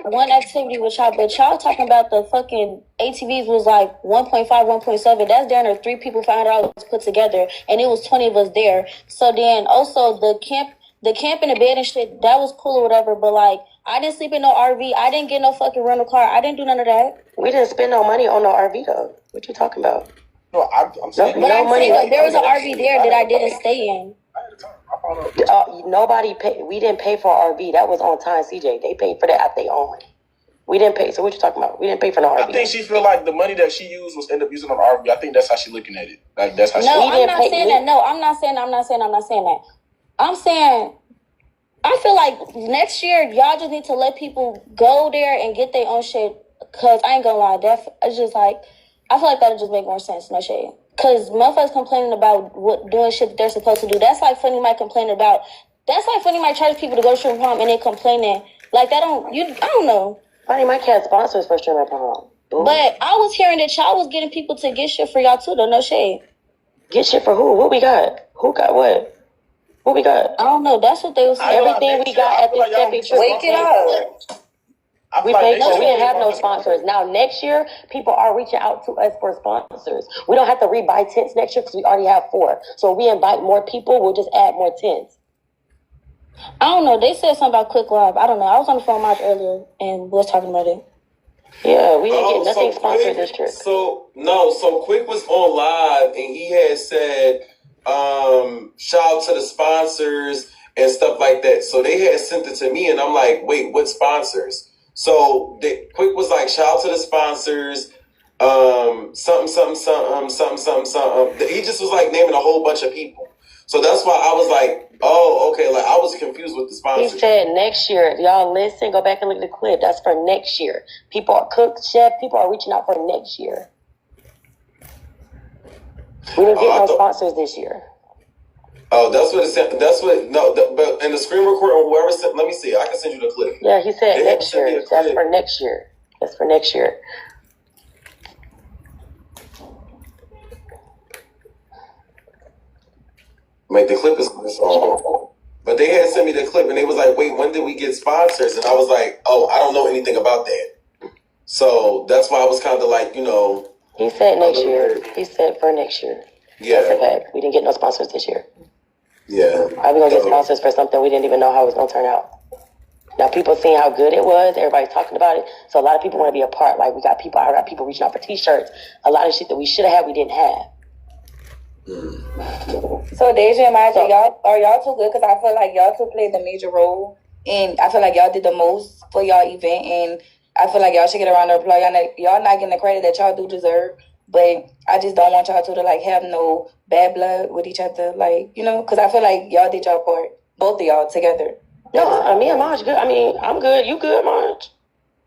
one activity with y'all, but y'all talking about the fucking ATVs was like 1.5, 1.7. That's down there 3 people $500 put together, and it was 20 of us there. So then also the camp and the bed and shit, that was cool or whatever, but like I didn't sleep in no RV. I didn't get no fucking rental car. I didn't do none of that. We didn't spend no money on no RV though. What you talking about? No, I'm saying no money. There was an RV there that I didn't stay in. Nobody paid. We didn't pay for our RV. That was on time, CJ. They paid for that out their own money. We didn't pay. So what you talking about? We didn't pay for no RV. I think she feel like the money that she used was end up using on the RV. I think that's how she looking at it. Like that's how. No, I'm not saying that. No, I'm not saying that. I'm saying I feel like next year y'all just need to let people go there and get their own shit. Cause I ain't gonna lie, it's just like I feel like that'll just make more sense. No shade. Cause motherfuckers complaining about doing shit that they're supposed to do. That's like Funny Mike complaining about. That's like Funny Mike charge people to go to Shrimp Prom and they complaining like that. I don't know. Funny Mike had sponsors for Shrimp Prom. But I was hearing that y'all was getting people to get shit for y'all too. Though no shade. Get shit for who? What we got? Who got what? What we got? I don't know. That's what they was saying. Everything we got at this camping trip. Wake it up. We paid for. We didn't have no sponsors. Now next year, people are reaching out to us for sponsors. We don't have to rebuy tents next year because we already have 4. So if we invite more people, we'll just add more tents. I don't know. They said something about Quick Live. I don't know. I was on the phone with Mark earlier and was talking about it. Yeah, we didn't get nothing sponsored this trip. So Quick was on live and he had said, shout out to the sponsors and stuff like that. So they had sent it to me and I'm like, wait, what sponsors? So Quick was like, shout out to the sponsors, something. He just was like naming a whole bunch of people. So that's why I was like, oh, okay. Like I was confused with the sponsors. He said next year, if y'all listen, go back and look at the clip. That's for next year. People are cooks, chef. People are reaching out for next year. We didn't get no sponsors this year. Oh, that's what it said. But in the screen recording, whoever said, let me see. I can send you the clip. Yeah, he said next year. That's for next year. That's for next year. Like the clip is but they had sent me the clip and they was like, wait, when did we get sponsors? And I was like, oh, I don't know anything about that. So that's why I was kind of like, He said next year. He said for next year. Yeah. That's okay. We didn't get no sponsors this year. Yeah. Are we going to get sponsors for something we didn't even know how it was going to turn out? Now people seeing how good it was. Everybody's talking about it. So a lot of people want to be a part. Like I got people reaching out for t-shirts. A lot of shit that we should have had, we didn't have. So Deja and Margie, are y'all too good? Because I feel like y'all two played the major role. And I feel like y'all did the most for y'all event. And I feel like y'all should get around the applause. Y'all not getting the credit that y'all do deserve. But I just don't want y'all to like have no bad blood with each other, like, because I feel like y'all did y'all part, both of y'all together. No, me and Marge good. I mean, I'm good. You good, Marge?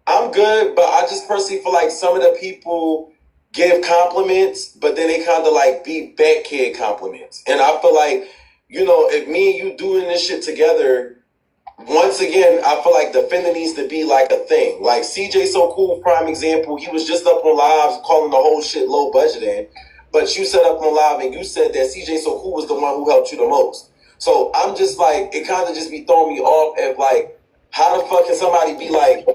I'm good, but I just personally feel like some of the people give compliments, but then they kind of like be backhand compliments. And I feel like, if me and you doing this shit together, once again, I feel like defending needs to be like a thing. Like Cjsocool, prime example, he was just up on live calling the whole shit low budgeting. But you set up on live and you said that Cjsocool was the one who helped you the most. So I'm just like, it kind of just be throwing me off at like, how the fuck can somebody be like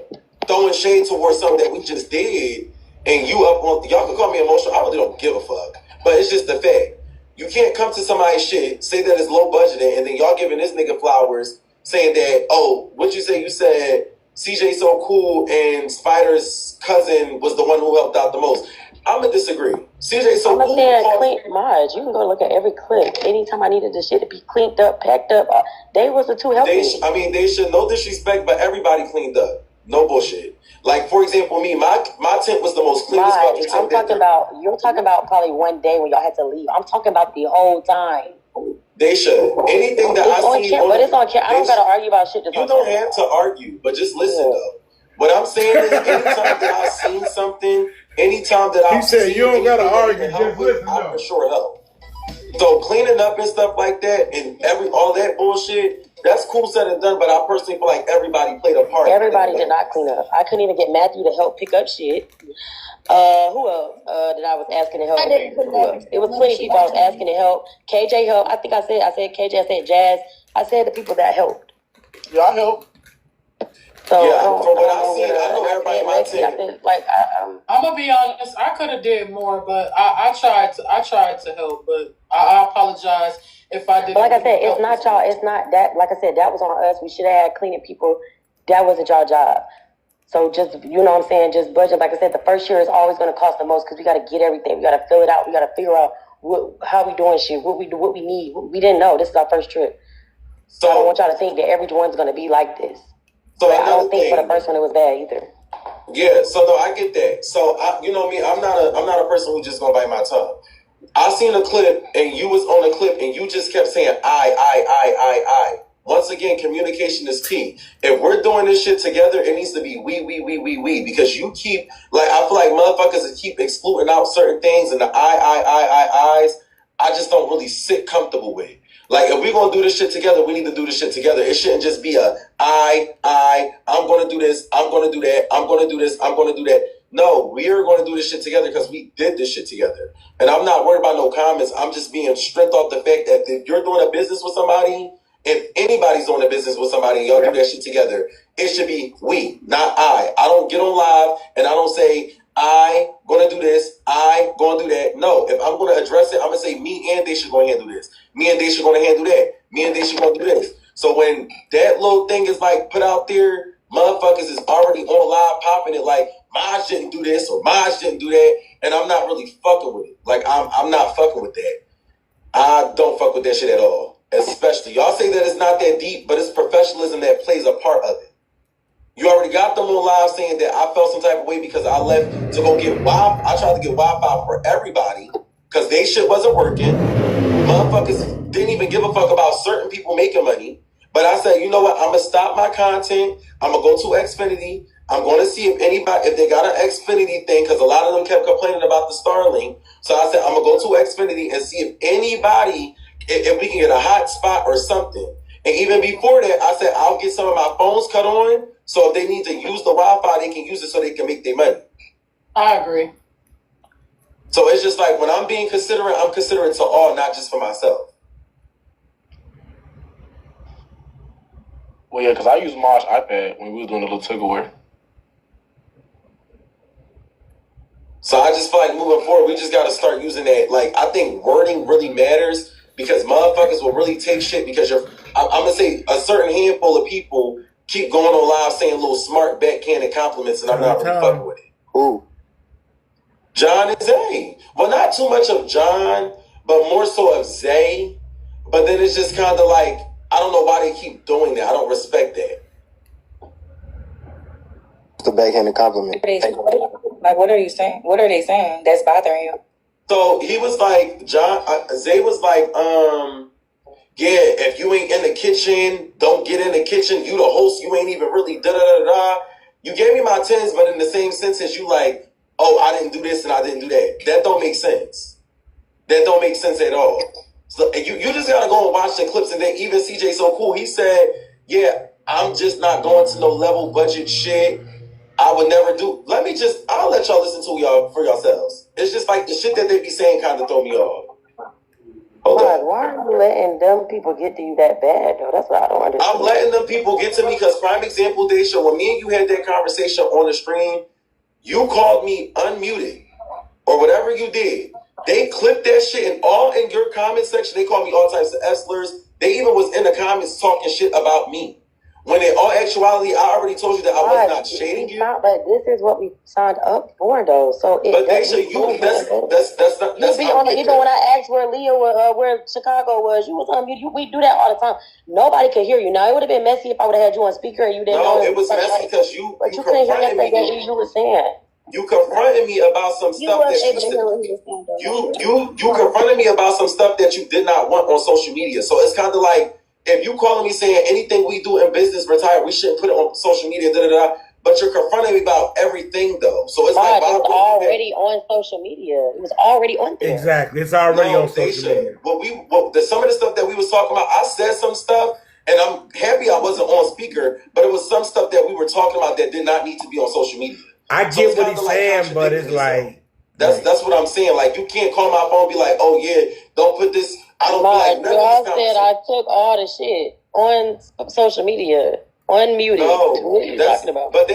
throwing shade towards something that we just did and you up on, y'all can call me emotional, I really don't give a fuck. But it's just the fact. You can't come to somebody's shit, say that it's low budgeting, and then y'all giving this nigga flowers saying that, oh, what you say? You said Cjsocool and Spider's cousin was the one who helped out the most. I'm gonna disagree. Cjsocool. I'm saying clean Marge. You can go look at every clip. Anytime I needed the shit to be cleaned up, packed up, they was the two helping. They should, no disrespect, but everybody cleaned up. No bullshit. Like, for example, me, my tent was the most cleanest fucking tent. I'm talking about, you're talking about probably one day when y'all had to leave. I'm talking about the whole time. They should. Anything that I see, but it's on camera. I don't gotta argue about shit. You don't have to argue, but just listen though. What I'm saying is, anytime that I've seen something, anytime that I've seen, you don't gotta argue, just listen though. I for sure help. So cleaning up and stuff like that, and all that bullshit. That's cool said and done, but I personally feel like everybody played a part. Everybody did not clean up. I couldn't even get Matthew to help pick up shit. Who else that I was asking to help? It was plenty of people I was asking to help. KJ helped. I think I said KJ, I said Jazz. I said the people that helped. Yeah, I helped. So yeah, from what I've seen, I know everybody in my team. I'm gonna be honest. I could have did more, but I tried to help, but I apologize if I didn't. Like I said, it's not y'all. It's not that. Like I said, that was on us. We should have had cleaning people. That wasn't y'all job. So just, you know what I'm saying, just budget. Like I said, the first year is always going to cost the most because we got to get everything. We got to fill it out. We got to figure out how we doing shit, what we need. We didn't know. This is our first trip. So I don't want y'all to think that everyone's going to be like this. So I don't think for the first one it was bad either. Yeah, so no, I get that. So you know me, I'm not a person who's just gonna bite my tongue. I seen a clip and you was on a clip and you just kept saying I. Once again, communication is key. If we're doing this shit together, it needs to be we, because you keep, like, I feel like motherfuckers keep excluding out certain things and the I's, I just don't really sit comfortable with. Like, if we're going to do this shit together, we need to do this shit together. It shouldn't just be a I'm going to do this, I'm going to do that, I'm going to do this, I'm going to do that. No, we are going to do this shit together because we did this shit together. And I'm not worried about no comments. I'm just being strength off the fact that if you're doing a business with somebody, if anybody's doing a business with somebody and y'all do that shit together, it should be we, not I. I don't get on live and I don't say, I gonna do this, I gonna do that. No, if I'm gonna address it, I'm gonna say me and they should go handle this. Me and they should gonna handle that. Me and they should gonna do this. So when that little thing is like put out there, motherfuckers is already on live popping it like Maj didn't do this or Maj didn't do that, and I'm not really fucking with it. Like I'm not fucking with that. I don't fuck with that shit at all. Especially y'all say that it's not that deep, but it's professionalism that plays a part of it. You already got them on live saying that I felt some type of way because I left to go get Wi-Fi. I tried to get Wi-Fi for everybody because they shit wasn't working. Motherfuckers didn't even give a fuck about certain people making money. But I said, you know what? I'm going to stop my content. I'm going to go to Xfinity. I'm going to see if they got an Xfinity thing because a lot of them kept complaining about the Starlink. So I said, I'm going to go to Xfinity and see if anybody, if we can get a hot spot or something. And even before that, I said, I'll get some of my phones cut on. So if they need to use the Wi-Fi, they can use it so they can make their money. I agree. So it's just like when I'm being considerate, I'm considerate to all, not just for myself. Well, yeah, because I used Marsh's iPad when we was doing the little takeaway. So I just feel like moving forward, we just got to start using that. Like, I think wording really matters because motherfuckers will really take shit because I'm going to say a certain handful of people keep going on live saying little smart backhanded compliments and I'm not really fucking with it. Who? John and Zay. Well, not too much of John, but more so of Zay. But then it's just kind of like, I don't know why they keep doing that. I don't respect that. It's a backhanded compliment. Like, what are you saying? What are they saying that's bothering you? So he was like, Zay was like, yeah, if you ain't in the kitchen, don't get in the kitchen. You the host, you ain't even really da-da-da-da. You gave me my 10s, but in the same sense as you like, oh, I didn't do this and I didn't do that. That don't make sense. That don't make sense at all. So you just got to go and watch the clips. And then even Cjsocool, he said, yeah, I'm just not going to no level budget shit. I would never do. I'll let y'all listen to y'all for yourselves. It's just like the shit that they be saying kind of throw me off. Why are you letting them people get to you that bad, though? That's what I don't understand. I'm letting them people get to me because prime example, Daisha, when me and you had that conversation on the stream, you called me unmuted or whatever you did. They clipped that shit and all in your comment section. They called me all types of S-slurs. They even was in the comments talking shit about me. When in all actuality, I already told you that I was not shading you. But this is what we signed up for, though. So it. But Daisha, that's not. You be on it. Even when I asked where Leo, where Chicago was, you was on mute. We do that all the time. Nobody could hear you. Now it would have been messy if I would have had you on speaker and you didn't know. No, it was messy because you. But you couldn't hear anything you were saying. You confronted me about some stuff that you confronted me about some stuff that you did not want on social media. So it's kind of like if you calling me saying anything we do in business retire, we shouldn't put it on social media. But you're confronting me about everything though. So it's like it was already on social media. It was already on there. Exactly, it's already on social media. Some of the stuff that we was talking about, I said some stuff. And I'm happy I wasn't on speaker, but it was some stuff that we were talking about that did not need to be on social media. I get what he's saying, but it's like that's what I'm saying. Like you can't call my phone and be like, "Oh yeah, don't put this." I don't like nothing. I said I took all the shit on social media, unmuted. No, what are you talking about? But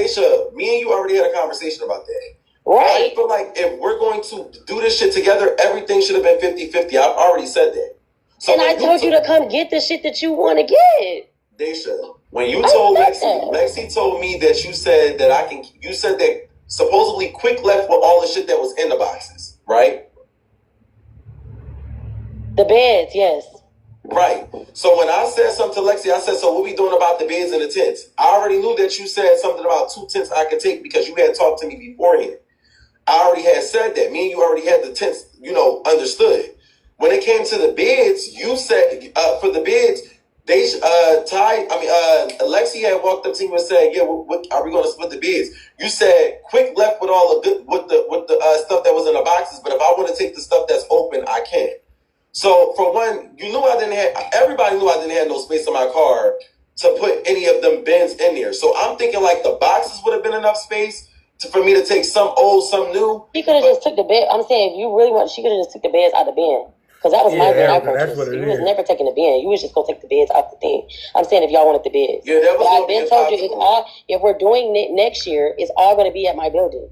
me and you already had a conversation about that. Right. I feel like if we're going to do this shit together, everything should have been 50-50. I've already said that. So and I told you to come get the shit that you want to get. Daisha, when you told Lexi told me that you said that supposedly Quick left with all the shit that was in the boxes, right? The beds, yes. Right. So when I said something to Lexi, I said, so what we doing about the beds and the tents? I already knew that you said something about 2 tents I could take because you had talked to me beforehand. I already had said that. Me and you already had the tents, understood. When it came to the beds, you said for the beds, Alexi had walked up to you and said, "Yeah, what are we going to split the beds?" You said, "Quick left with all the with the stuff that was in the boxes, but if I want to take the stuff that's open, I can." So for one, everybody knew I didn't have no space in my car to put any of them bins in there. So I'm thinking like the boxes would have been enough space for me to take some old, some new. She could have just took the bed. I'm saying if you really want, she could have just took the beds out of the bin. Because that was my bed I purchased. You was never taking the bin. You was just going to take the beds out the thing. I'm saying if y'all wanted the beds. Yeah, that was I've been told you, if we're doing it next year, it's all going to be at my building.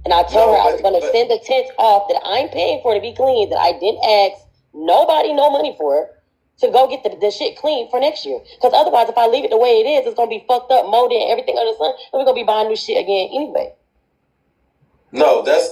And I told her I was going to send the tents off that I'm paying for to be clean, that I didn't ask nobody no money for, to go get the shit clean for next year. Because otherwise, if I leave it the way it is, it's going to be fucked up, molded, and everything under the sun. And we're going to be buying new shit again anyway. No, that's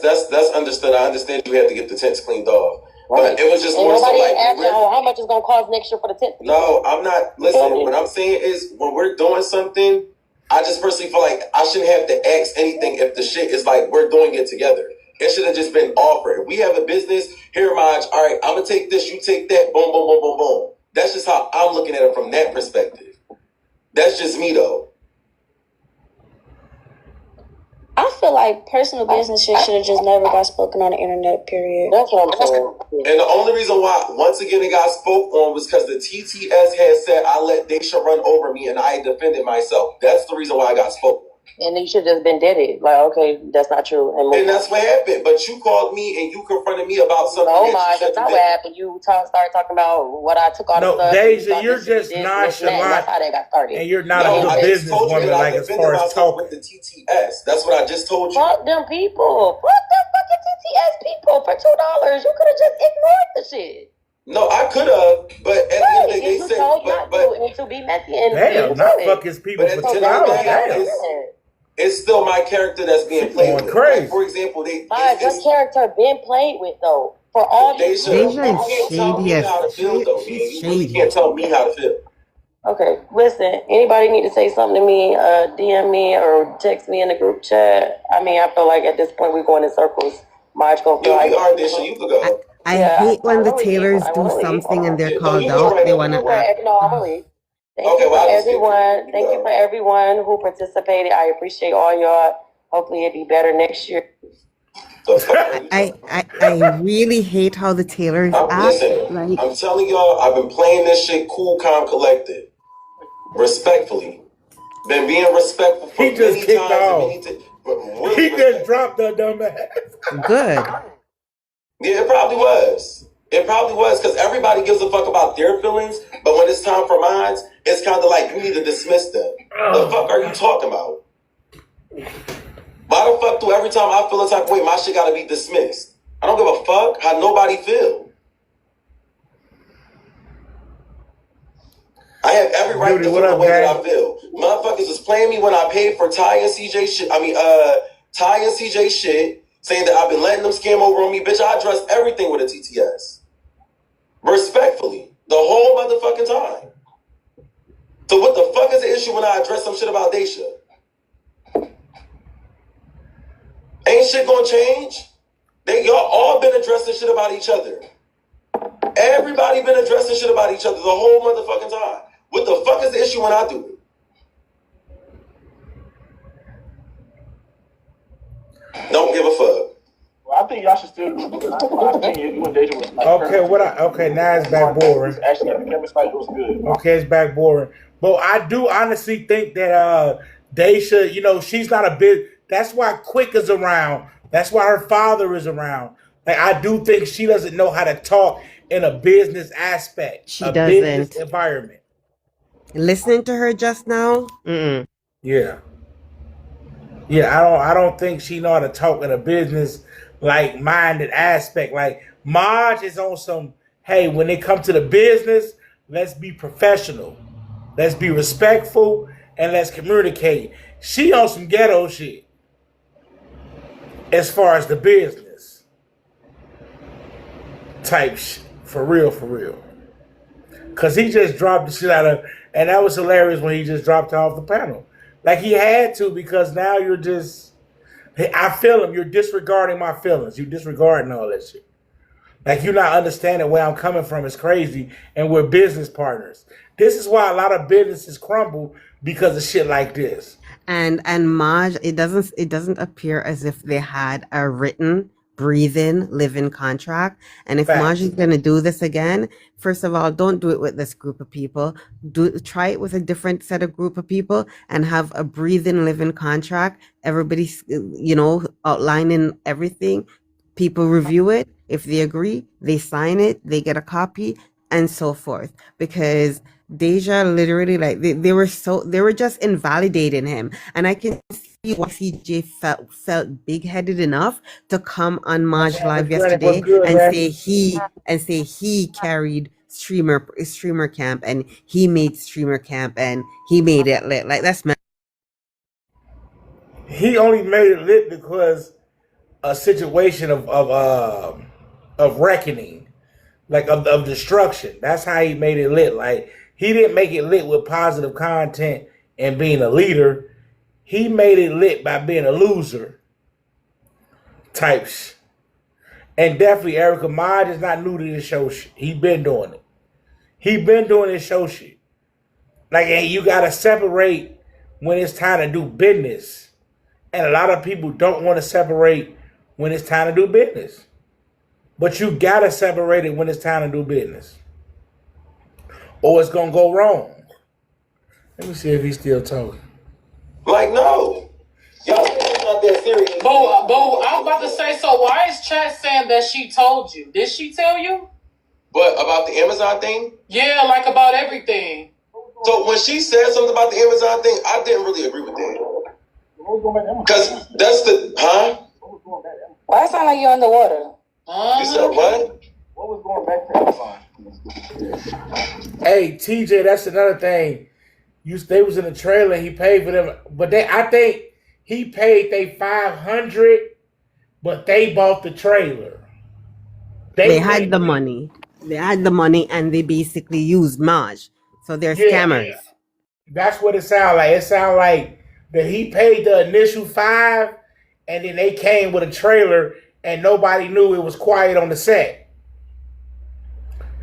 understood. I understand you had to get the tents cleaned off. Right. But it was just more so like how much it's gonna cost next year for the tent. No, I'm not. Listen, what I'm saying is when we're doing something, I just personally feel like I shouldn't have to ask anything if the shit is like we're doing it together. It should have just been offered. If we have a business, here, Maj, all right, I'm gonna take this, you take that, boom, boom, boom, boom, boom. That's just how I'm looking at it from that perspective. That's just me though. I feel like personal business shit should have just never got spoken on the internet, period. That's what I'm saying. And the only reason why, once again, it got spoke on was because the TTS had said I let Daisha run over me and I defended myself. That's the reason why I got spoke on. And you should have just been dead. Like, okay, that's not true. And that's what happened. But you called me and you confronted me about something. Oh my, that's not what happened. You started talking about what I took all the stuff. No, Deja, you're just nonchalant. That's how that got started. And you're not a good businesswoman, like as far as talking. With the TTS. That's what I just told you. Fuck them people. Fuck them fucking TTS people for $2. You could have just ignored the shit. No, I could have, but at the end of the day, they said, but to be messy and damn, not fuck his people for $2. Damn. It's still my character that's being played with. Crazy. Like, for example, your character been played with though for all these years. You can't tell me how to feel. Okay, listen. Anybody need to say something to me? DM me or text me in the group chat. I mean, I feel like at this point we're going in circles. March go. You could go. I hate when the Taylors do something and they're called out. They want to act. No, I'm gonna leave. Thank you for everyone who participated. I appreciate all y'all. Hopefully it'll be better next year. I really hate how the Taylors act. Listen, I'm telling y'all, I've been playing this shit cool, calm, collected. Respectfully. Been being respectful for he just kicked off. He just dropped the dumbass. Good. Yeah, it probably was. It probably was because everybody gives a fuck about their feelings, but when it's time for mine, it's kind of like you need to dismiss them. The fuck are you talking about? Why the fuck do every time I feel a type of way, my shit gotta be dismissed? I don't give a fuck how nobody feel. I have every right to feel the way that I feel. Motherfuckers was playing me when I paid for Ty and CJ shit. Ty and CJ shit, saying that I've been letting them scam over on me. Bitch, I addressed everything with a TTS. Respectfully. The whole motherfucking time. So what the fuck is the issue when I address some shit about Daisha? Ain't shit gonna change? Y'all all been addressing shit about each other. Everybody been addressing shit about each other the whole motherfucking time. What the fuck is the issue when I do it? Don't give a fuck. Well, I think y'all should still do it. I think you and Deja was like, okay, now it's back boring. Actually, the chemistry was good. Okay, it's back boring. But I do honestly think that Daisha, you know, she's not a bit. That's why Quick is around. That's why her father is around. Like, I do think she doesn't know how to talk in a business aspect, She a doesn't. business environment. Listening to her just now, yeah, I don't think she know how to talk in a business like minded aspect. Like Maj is on some, hey, when it comes to the business, let's be professional, let's be respectful, and let's communicate. She on some ghetto shit as far as the business type shit. For real. Cause he just dropped the shit out of, and that was hilarious when he just dropped her off the panel. Like he had to, because now you're just, I feel him, you're disregarding my feelings. You're disregarding all that shit. Like you're not understanding where I'm coming from is crazy, and we're business partners. This is why a lot of businesses crumble, because of shit like this. And Maj, it doesn't appear as if they had a written, breathing, living contract. And if Maj is gonna do this again, first of all, don't do it with this group of people. Try it with a different set of group of people and have a breathing, living contract. Everybody's, you know, outlining everything. People review it. If they agree, they sign it, they get a copy, and so forth. Because Deja literally, like, they were just invalidating him. And I can see why CJ felt big-headed enough to come on Maj Live yesterday and say he carried streamer camp, and he made streamer camp, and he made it lit. Like, that's mad. He only made it lit because a situation of reckoning, like of destruction. That's how he made it lit. Like, he didn't make it lit with positive content and being a leader. He made it lit by being a loser type shit. And definitely Erica Maj is not new to this show shit. He been doing it. He been doing this show shit. Like, and you gotta separate when it's time to do business. And a lot of people don't want to separate when it's time to do business. But you gotta separate it when it's time to do business, or it's gonna go wrong. Let me see if he's still talking. Like, no. Y'all think it's not that serious. Bo, I was about to say, so why is Chat saying that she told you? Did she tell you? What, about the Amazon thing? Yeah, like about everything. So when she said something about the Amazon thing, I didn't really agree with that. Because that's the, huh? Why it sound like you're underwater? You said what? What was going back to Amazon? Hey, TJ, that's another thing. They was in the trailer. He paid for them, but I think he paid they $500, but they bought the trailer. They had the money. They had the money, and they basically used Maj. So they're scammers. Yeah. That's what it sounds like. It sounds like that he paid the initial $5, and then they came with a trailer, and nobody knew. It was quiet on the set.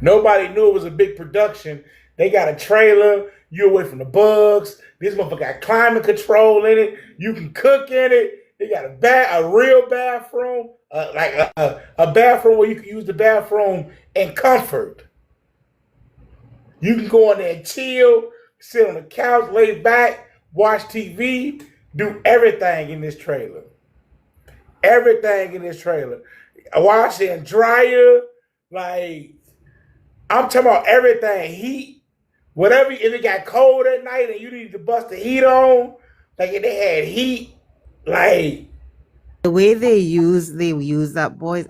Nobody knew it was a big production. They got a trailer. You're away from the bugs. This motherfucker got climate control in it. You can cook in it. They got a real bathroom, like a bathroom where you can use the bathroom in comfort. You can go in there and chill, sit on the couch, lay back, watch TV, do everything in this trailer. Everything in this trailer. A washer and dryer, like, I'm talking about everything. Heat, whatever. If it got cold at night and you need to bust the heat on, like if they had heat, like the way they use that boys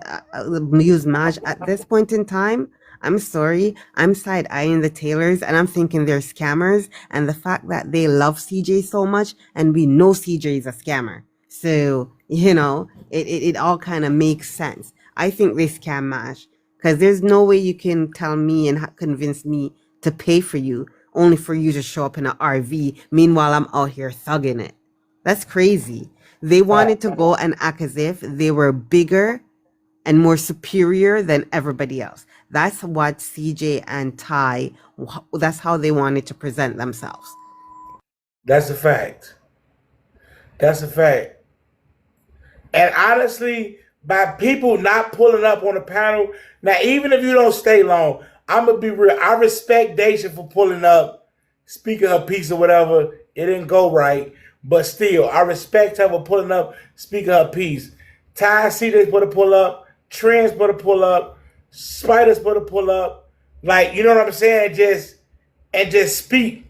use Maj at this point in time, I'm sorry. I'm side eyeing the Taylors and I'm thinking they're scammers. And the fact that they love CJ so much and we know CJ is a scammer. So, it all kind of makes sense. I think they scam Mash because there's no way you can tell me and convince me to pay for you only for you to show up in an RV. Meanwhile, I'm out here thugging it. That's crazy. They wanted to go and act as if they were bigger and more superior than everybody else. That's what CJ and Ty, that's how they wanted to present themselves. That's a fact. That's a fact. And honestly, by people not pulling up on the panel, now even if you don't stay long, I'm going to be real. I respect Deja for pulling up, speaking her piece or whatever. It didn't go right. But still, I respect her for pulling up, speaking her piece. Ty CJ's put a pull up. Trends put a pull up. Spiders put a pull up. Like, you know what I'm saying? Just speak.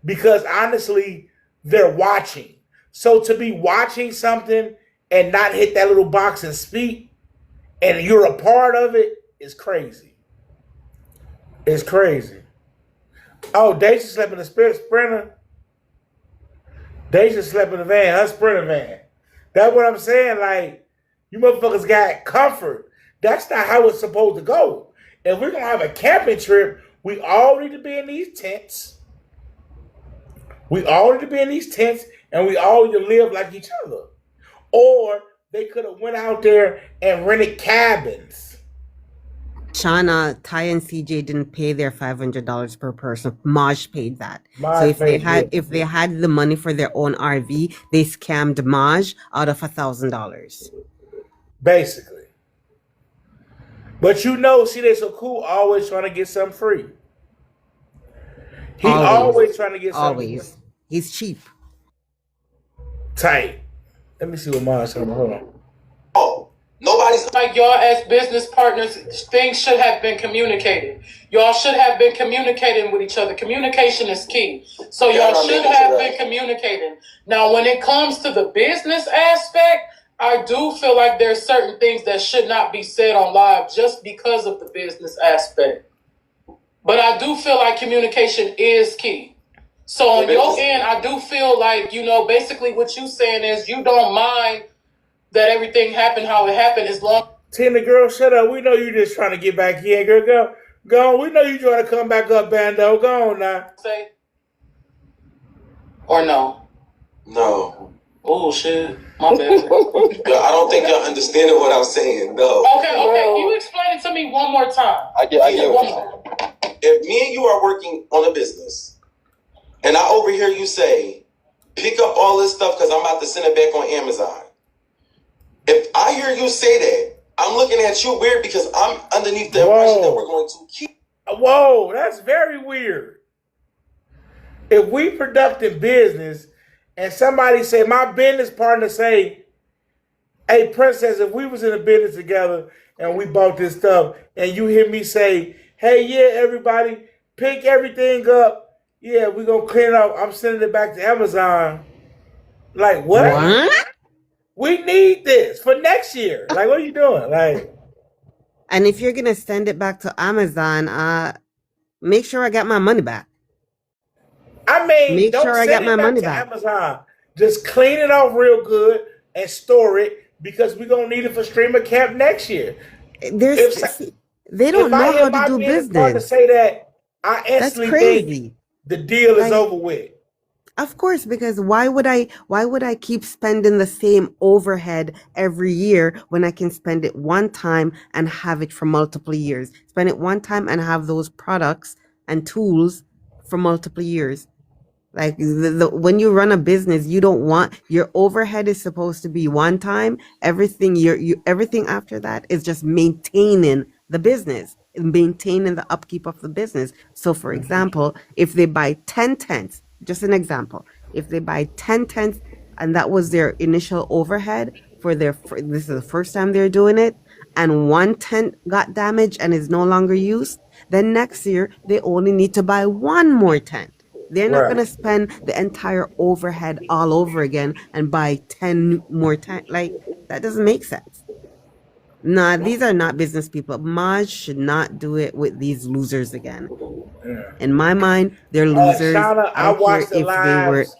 Because honestly, they're watching. So to be watching something and not hit that little box and speak, and you're a part of it, is crazy. It's crazy. Oh, Deja slept in the Sprinter. Deja slept in the van, her Sprinter van. That's what I'm saying. Like, you motherfuckers got comfort. That's not how it's supposed to go. If we're going to have a camping trip, we all need to be in these tents. We all need to be in these tents, and we all need to live like each other. Or they could have went out there and rented cabins. Shauna, Ty and CJ didn't pay their $500 per person. Maj paid that. Maj so if paid they had the money for their own RV, they scammed Maj out of $1,000. Basically. But Cjsocool always trying to get something free. He always trying to get something free. He's cheap. Tight. Let me see what Maj said. Hold on. Oh. Nobody's like y'all as business partners, things should have been communicated. Y'all should have been communicating with each other. Communication is key. So y'all should have been communicating. Now, when it comes to the business aspect, I do feel like there's certain things that should not be said on live just because of the business aspect. But I do feel like communication is key. So on your end, I do feel like, basically what you saying is you don't mind that everything happened how it happened as long. Tina, girl, shut up. We know you just trying to get back in, girl. Go on. We know you trying to come back up, Bando. Go on now. Say or no? No. Oh shit. My bad. I don't think y'all understanding what I'm saying. No. Okay. You explain it to me one more time. I get one more. If me and you are working on a business, and I overhear you say, pick up all this stuff because I'm about to send it back on Amazon. If I hear you say that, I'm looking at you weird because I'm underneath the impression that we're going to keep. Whoa, that's very weird. If we productive business and somebody say, my business partner say, hey, Princess, if we was in a business together and we bought this stuff and you hear me say, hey, yeah, everybody, pick everything up. Yeah, we're going to clean it up. I'm sending it back to Amazon. Like, what? We need this for next year. Like, what are you doing? Like, and if you're gonna send it back to Amazon, make sure I get my money back. I mean, don't send it back to Amazon. Just clean it off real good and store it because we're gonna need it for streamer camp next year. They don't know how to do business. To say that, I instantly think the deal is over with. Of course, because why would I keep spending the same overhead every year when I can spend it one time and have it for multiple years? Spend it one time and have those products and tools for multiple years. Like when you run a business, you don't want your overhead is supposed to be one time. Everything everything after that is just maintaining the business, maintaining the upkeep of the business. So, for example, if they buy 10 tents. Just an example. If they buy 10 tents and that was their initial overhead this is the first time they're doing it, and one tent got damaged and is no longer used, then next year they only need to buy one more tent. They're not going to spend the entire overhead all over again and buy 10 more tents. Like, that doesn't make sense. Nah, these are not business people. Maj should not do it with these losers again. Yeah. In my mind, they're losers. Shauna, I I don't care watched the if they were. lives,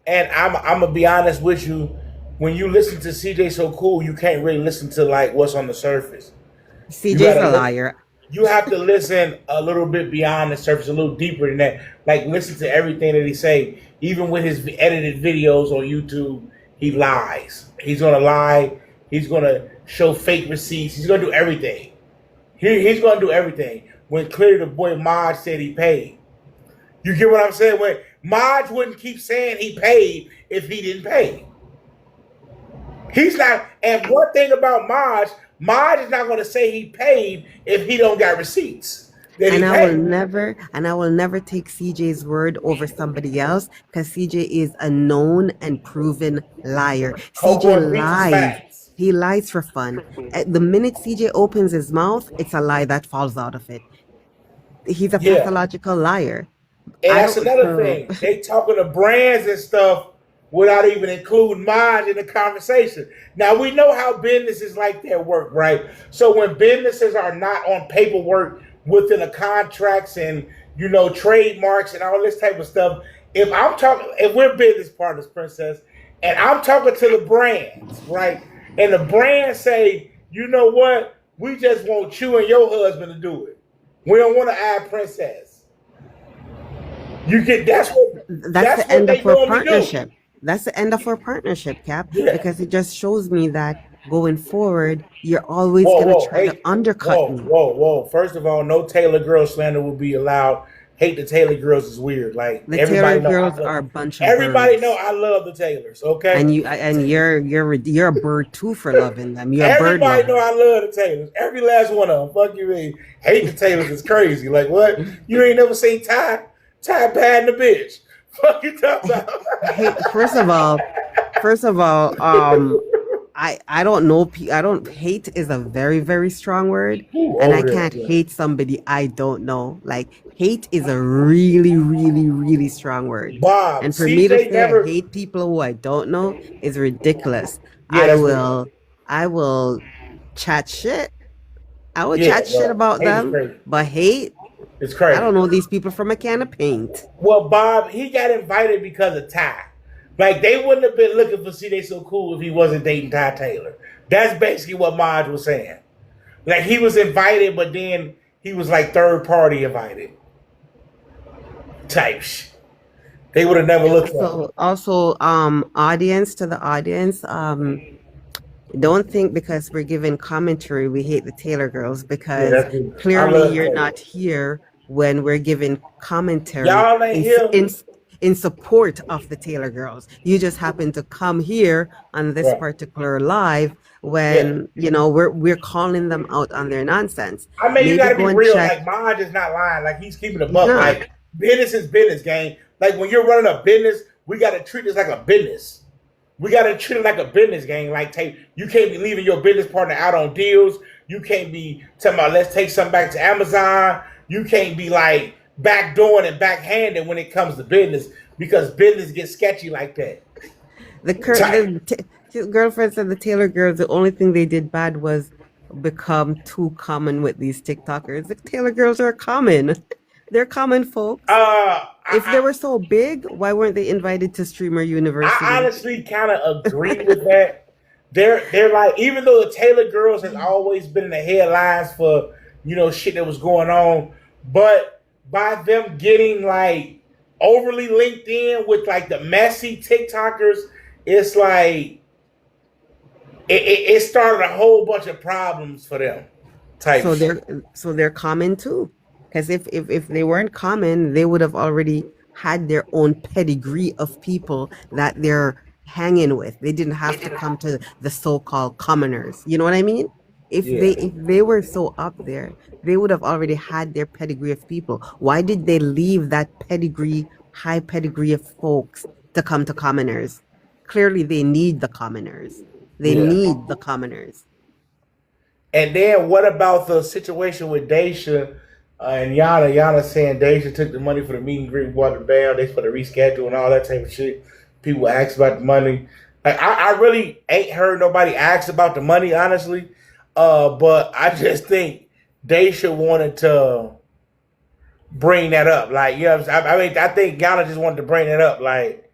and I'm gonna be honest with you. When you listen to Cjsocool, you can't really listen to like what's on the surface. You CJ's gotta a listen. liar. You have to listen a little bit beyond the surface, a little deeper than that. Like listen to everything that he say. Even with his edited videos on YouTube, he lies. He's gonna lie. He's gonna show fake receipts. He's gonna do everything. He's gonna do everything. When clearly the boy Maj said he paid. You get what I'm saying? When Maj wouldn't keep saying he paid if he didn't pay. He's not. And one thing about Maj is not going to say he paid if he don't got receipts that he And paid. I will never take CJ's word over somebody else because CJ is a known and proven liar. CJ Homeboy beats his lies. facts. He lies for fun. At the minute CJ opens his mouth, it's a lie that falls out of it. He's a Yeah. pathological liar. And I that's don't another so thing. They talking to brands and stuff without even including Maj in the conversation. Now we know how businesses like their work, right? So when businesses are not on paperwork within the contracts and trademarks and all this type of stuff, if we're business partners, Princess, and I'm talking to the brands, right? And the brands say, you know what? We just want you and your husband to do it. We don't want to add Princess. You get that's the what end they of our normally do. partnership. That's the end of our partnership, Cap, Yeah. because it just shows me that going forward, you're always Whoa, gonna whoa, try to hey, undercut me. whoa. First of all, no Taylor girl slander will be allowed. Hate the Taylor girls is weird. Like The everybody Taylor know, girls are a bunch of everybody know birds. I love the Taylors. Okay, And you're a bird too for loving them. You're a bird everybody know lover. I love the Taylors. Every last one of them. Fuck you, mean hate the Taylors is crazy. Like what? You ain't never seen Ty bad in the bitch. Fuck you talking about? Hey, first of all, I don't know. I don't hate is a very, very strong word, Ooh, and I over can't there. hate somebody I don't know. Like hate is a really, really, really strong word, Bob, and for me to CJ say I never. hate people who I don't know is ridiculous. Yeah, I that's weird. will, I will chat shit. I will Yeah, chat shit well, about hate is them, crazy. but hate, It's I crazy. don't know these people from a can of paint. Well, Bob, he got invited because of Ty. Like they wouldn't have been looking for Cjsocool if he wasn't dating Ty Taylor. That's basically what Maj was saying. Like he was invited, but then he was like third party invited. Type shit. They would have never looked for him. Also, audience to the audience, don't think because we're giving commentary we hate the Taylor girls Yeah, because that's good. I clearly love you're Taylor. not here when we're giving commentary Y'all ain't here. in support of the Taylor girls. You just happen to come here on this Right. particular live Yeah. when we're calling them out on their nonsense. I mean, you Maybe gotta go be and real. check. Like Maj is not lying. Like he's keeping a He's buck. not. Like business is business, gang. Like when you're running a business, we gotta treat this like a business. We gotta treat it like a business, gang. Like you can't be leaving your business partner out on deals. You can't be talking about let's take something back to Amazon. You can't be like backdooring and backhanding when it comes to business because business gets sketchy like that. The girlfriend said the Taylor girls, the only thing they did bad was become too common with these TikTokers. The Taylor girls are common. They're common folks. If they were so big, why weren't they invited to Streamer University? I honestly kind of agree with that. They're like, even though the Taylor girls has always been in the headlines for shit that was going on, but by them getting like overly linked in with like the messy TikTokers, it's like it started a whole bunch of problems for them. So they're common too. Because if they weren't common, they would have already had their own pedigree of people that they're hanging with. They didn't have to come to the so-called commoners. You know what I mean? If they were so up there, they would have already had their pedigree of people. Why did they leave that high pedigree of folks to come to commoners? Clearly they need the commoners. They need the commoners. And then what about the situation with Daisha and Yana? Yana saying Daisha took the money for the meet and greet, bought the band, they for the reschedule and all that type of shit. People ask about the money. Like I really ain't heard nobody ask about the money, honestly. But I just think Daisha wanted to bring that up. Like, you know what I'm saying? I mean, I think Ghana just wanted to bring that up. Like,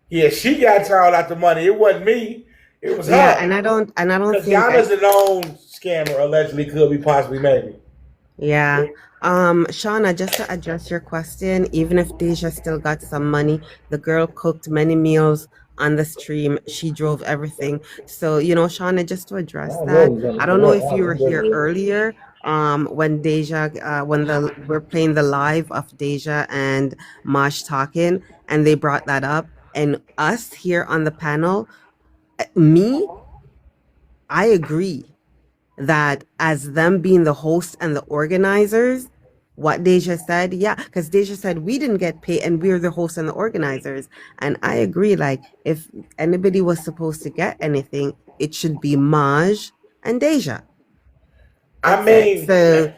yeah, she got all out the money. It wasn't me. It was Yeah, her. and I don't Because think Ghana's a known scammer, allegedly, could be possibly, maybe. Yeah. Shauna, just to address your question, even if Deja still got some money, the girl cooked many meals on the stream. She drove everything. So, Shauna, just to address that, I don't know if you were here earlier, when we're playing the live of Deja and Mosh talking, and they brought that up. And us here on the panel, me, I agree that as them being the hosts and the organizers, what Deja said, yeah, because Deja said we didn't get paid and we're the hosts and the organizers. And I agree, like, if anybody was supposed to get anything, it should be Maj and Deja. That's it. So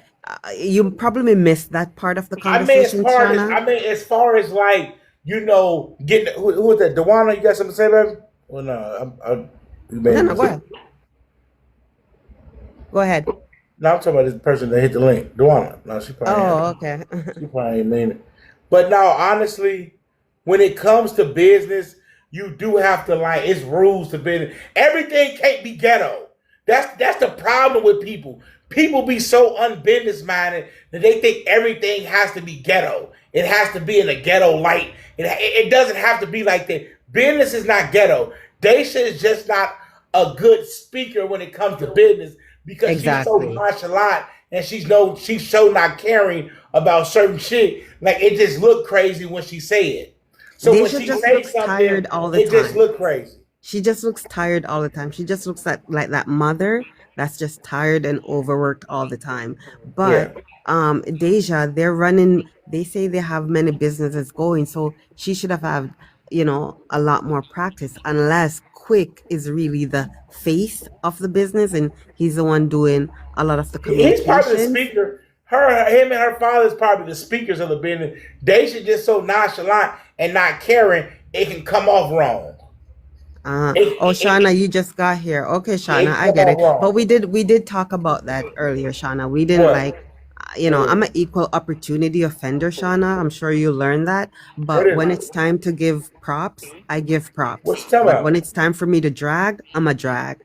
you probably missed that part of the conversation, Shana. As far as like, getting who was that? Dewana, you got something to say, baby? Well, no, No, go ahead. Go ahead. No, I'm talking about this person that hit the link. Dewana. No, she probably okay. She probably ain't mean it. But no, honestly, when it comes to business, you do have to it's rules to business. Everything can't be ghetto. That's the problem with people. People be so unbusiness minded that they think everything has to be ghetto. It has to be in a ghetto light. It doesn't have to be like that. Business is not ghetto. Daisha is just not a good speaker when it comes to business because she's so nonchalant and she's so not caring about certain shit. Like, it just looked crazy when she said it. So Deisha when she just says looks something, tired all the time. It just looked crazy. She just looks tired all the time. She just looks like that mother that's just tired and overworked all the time. But Deja, they say they have many businesses going, so she should have had, a lot more practice, unless Quick is really the face of the business and he's the one doing a lot of the communication. He's probably the speaker. Him and her father is probably the speakers of the business. Deja just so nonchalant and not caring, it can come off wrong. Shauna, you just got here. Okay, Shauna, I get it. But we did talk about that earlier, Shauna. We didn't I'm an equal opportunity offender, Shauna. I'm sure you learned that. But when it's time to give props, I give props. But when it's time for me to drag, I'm a drag.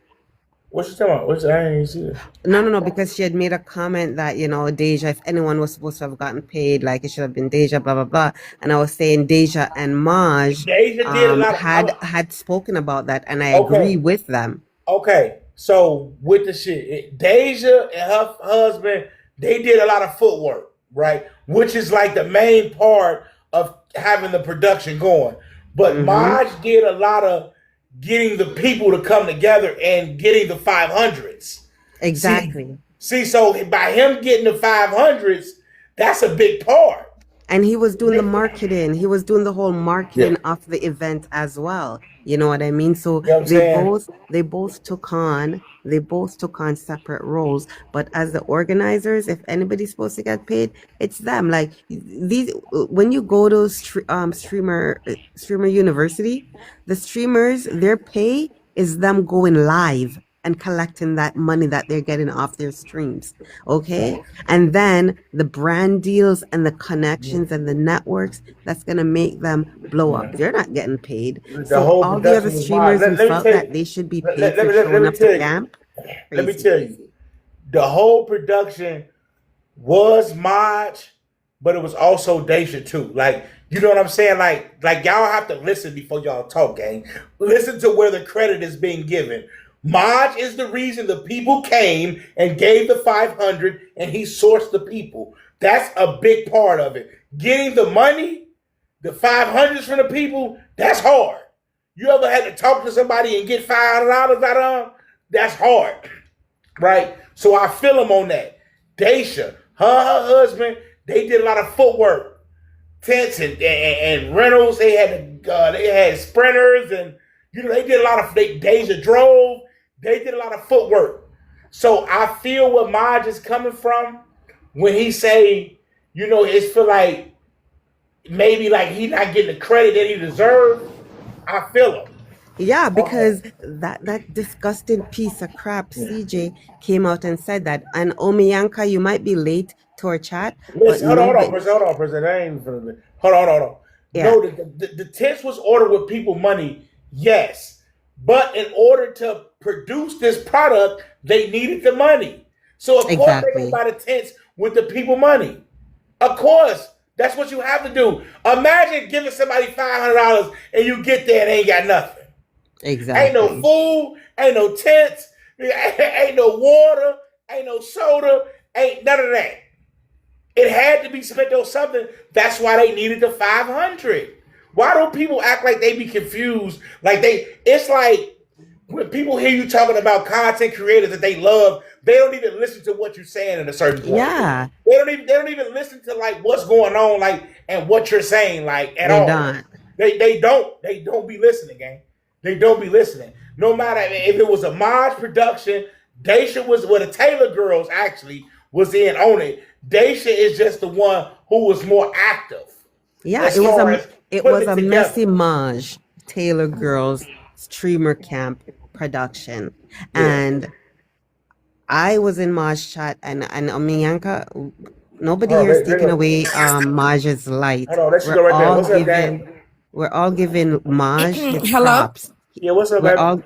What's she talking about? I didn't see it. No, because she had made a comment that, Deja, if anyone was supposed to have gotten paid, like, it should have been Deja, blah, blah, blah. And I was saying Deja and Maj had spoken about that, and I agree with them. Okay, so with the shit, Deja and her husband, they did a lot of footwork, right? Which is like the main part of having the production going. But Maj did a lot of getting the people to come together and getting the 500s. Exactly. See, so by him getting the 500s, that's a big part. And he was doing the marketing. He was doing the whole marketing of the event as well. You know what I mean? So they both took on separate roles. But as the organizers, if anybody's supposed to get paid, it's them. Like, when you go to streamer university, the streamers, their pay is them going live and collecting that money that they're getting off their streams. Okay. And then the brand deals and the connections and the networks, that's going to make them blow up. They're not getting paid. So all the other streamers who felt that they should be paid for showing up to camp. Let me tell you, the whole production was Maj, but it was also Deja too. Like, you know what I'm saying? Like y'all have to listen before y'all talk, gang. Listen to where the credit is being given. Maj is the reason the people came and gave the 500 and he sourced the people. That's a big part of it. Getting the money, the 500s from the people, that's hard. You ever had to talk to somebody and get $500 out of them? That's hard, right? So I feel him on that. Daisha, her husband, they did a lot of footwork. Tents and rentals. They had sprinters and, they did a lot of, Deja drove. They did a lot of footwork. So I feel where Maj is coming from when he say, it's feel like maybe like he not getting the credit that he deserves. I feel him. Yeah, because that disgusting piece of crap, CJ, came out and said that. And Omiyanka, you might be late to our chat, but Listen, nobody. hold on, President. I ain't finna. Hold on. Yeah, No, the tents was ordered with people money, yes. But in order to produce this product, they needed the money. So of course they gonna exactly, buy the tents with the people money. Of course. That's what you have to do. Imagine giving somebody $500 and you get there and they ain't got nothing. Ain't no exactly. food, ain't no tents, ain't no water, ain't no soda, ain't none of that. It had to be spent on something. That's why they needed the 500. Why don't people act like they be confused? It's like when people hear you talking about content creators that they love, they don't even listen to what you're saying at a certain point. Yeah, They don't even listen to like what's going on, like, and what you're saying, like, at they all. don't. They don't be listening, gang. They don't be listening. No matter if it was a Maj production, Daisha was where the Taylor girls actually was in on it. Daisha is just the one who was more active Yeah, as far as it putting was it a together. messy Maj Taylor Girls streamer camp production, Yeah. and I was in Maj chat, and Omiyanka, nobody Hold here on, is they taking go. away Maj's light. Hold on, let's go right there. What's up, gang? We're all giving Maj his Hello. props. Yeah, what's up, We're baby? all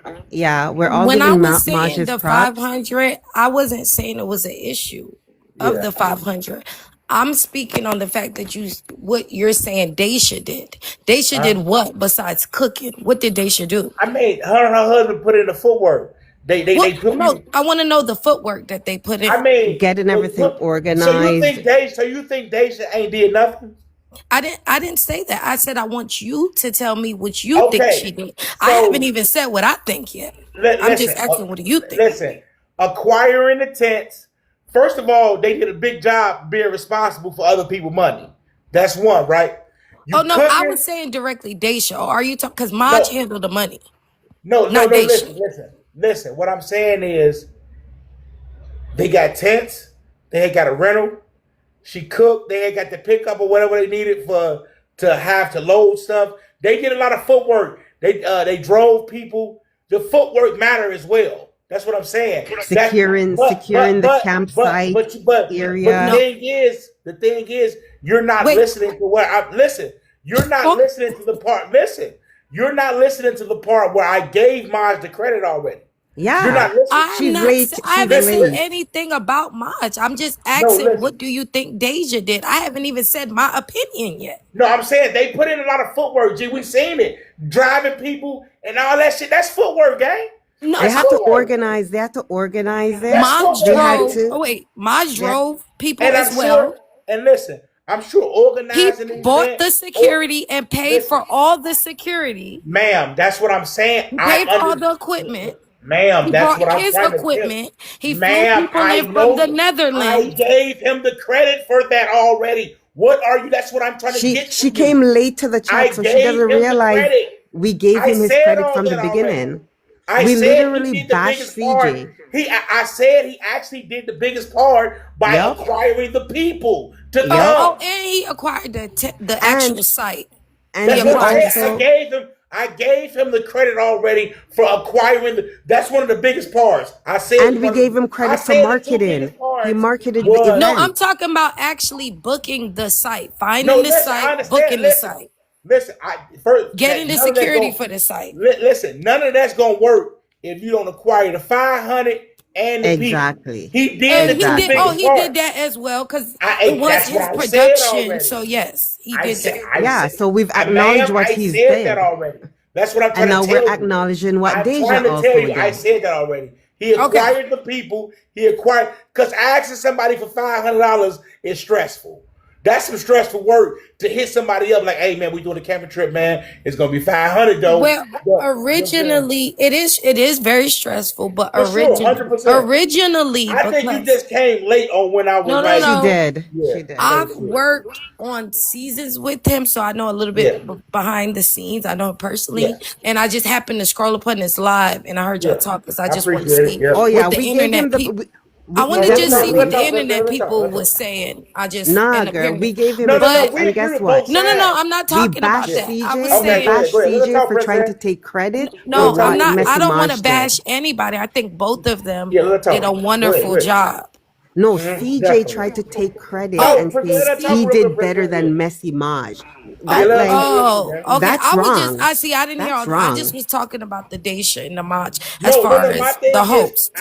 we're all When I giving was Maj saying his the props. 500, I wasn't saying it was an issue of Yeah. the 500. I'm speaking on the fact that what you're saying Daisha did. Daisha did what besides cooking? What did Daisha do? I mean, her and her husband put in the footwork. They What? put No, people. I want to know the footwork that they put I in. mean, Getting they everything put. organized. So you think Daisha ain't did nothing? I didn't say that. I said I want you to tell me what you think she Okay. did. I haven't So even said what I think yet. I'm just listen, asking, what do you think? listen. Acquiring the tents. First of all, they did a big job being responsible for other people's money. That's one, right? Oh You no, I cooking? was saying directly Daisha. Or are you talking? Because Maj No, handled the money, no. not Daisha. Listen. What I'm saying is, they got tents. They had got a rental. She cooked. They had got the pickup or whatever they needed for to have to load stuff. They did a lot of footwork. They drove people. The footwork matter as well. That's what I'm saying. That's Securing the campsite but area. the thing is, you're not Wait. listening to what I listen. You're not Oh. listening to the part. Listen, you're not listening to the part where I gave Maj the credit already. You're Yeah, not listening. I'm she's not. late. I She's haven't said late. anything about Maj. I'm just No, asking, listen. what do you think Deja did? I haven't even said my opinion yet. No, I'm saying they put in a lot of footwork. G, we seen it. Driving people and all that shit. That's footwork, gang. No, They That's had to footwork. organize. They had to organize it. That's Maj They footwork, had drove. G. to. Oh wait, Maj They had, drove people And as I'm sure, well. and listen, I'm sure He organizing the bought event. the Or security and paid listen, for all the security. ma'am, that's what I'm saying. He paid for all the equipment. Ma'am, He that's brought what I'm his trying to tell. equipment. He flew Ma'am, people I in from the know I Netherlands. gave him the credit for that already. What are you? That's what I'm trying to get she from you. came late to the I chat, so she gave doesn't him the realize credit. we gave I him his said credit all from the that already. beginning. I We said he literally did the bashed biggest part. CJ. I said he actually did the biggest part by Yep. acquiring the people to Yep. Oh, come. and he acquired the And actual site. and He That's he what I'm acquired saying. the site. also I gave him the credit already for acquiring that's one of the biggest parts. and we gave him I credit for said the two marketing. biggest He parts marketed the was No, I'm event. talking about actually booking the site, no, finding the listen, I site, understand. booking the site, Listen, I first getting that the none of that's security going for the site. listen, none of that's gonna work if you don't acquire the 500 and the people. Exactly. He did And the he two did. Oh, biggest Exactly. he did parts. that as well because it was That's what his I said production. already. So yes, he did that. Yeah, so we've Ma'am, acknowledged what I he's said that did. already. That's what I'm And trying now to we're tell you. acknowledging what I'm Deja trying to tell also you, I did. said that already. He Okay. acquired the people. He acquired because asking somebody for $500 is stressful. That's some stressful work to hit somebody up like, "Hey man, we doing a camping trip, man. It's gonna be 500 though." Well, But, you know what I'm saying? originally it is very stressful, but For sure, 100%. originally I think you because just came late on when I was no like, She no. did. yeah, She did. yeah, I've yeah, worked on seasons with him, so I know a little yeah, bit behind the scenes. I know him yeah, personally, and I just happened to scroll upon this live, and I heard y'all yeah. talk because I I just want to appreciate it. see Yeah. Oh yeah, what the we gave him internet the people. I we wanted to just see what definitely the internet people was saying. I just nah, end up girl. hearing We it. gave him No, a no, no. chance, But We and agree guess with both what? no, sides. I'm not We talking about bashed Yeah. that. I was CJ. We Okay, saying go ahead. bashed Go ahead. Let her CJ talk, for trying to Princess. take credit for no, Let her I'm what talk. not. Yeah. I Messy don't want to Maj bash did. anybody. I think both of them Yeah, let her did talk. a Go ahead. Go wonderful ahead. job. No, CJ Definitely. tried to take credit Oh, and No, say let her talk he real quick, did better Princess. Yeah. than Messy Maj. Yeah, That let her like talk real quick, man. okay. that's wrong. I see. I didn't hear all That's that. I just wrong. was talking about the Daisha and the Maj as No, no, far no. My as thing the is, host.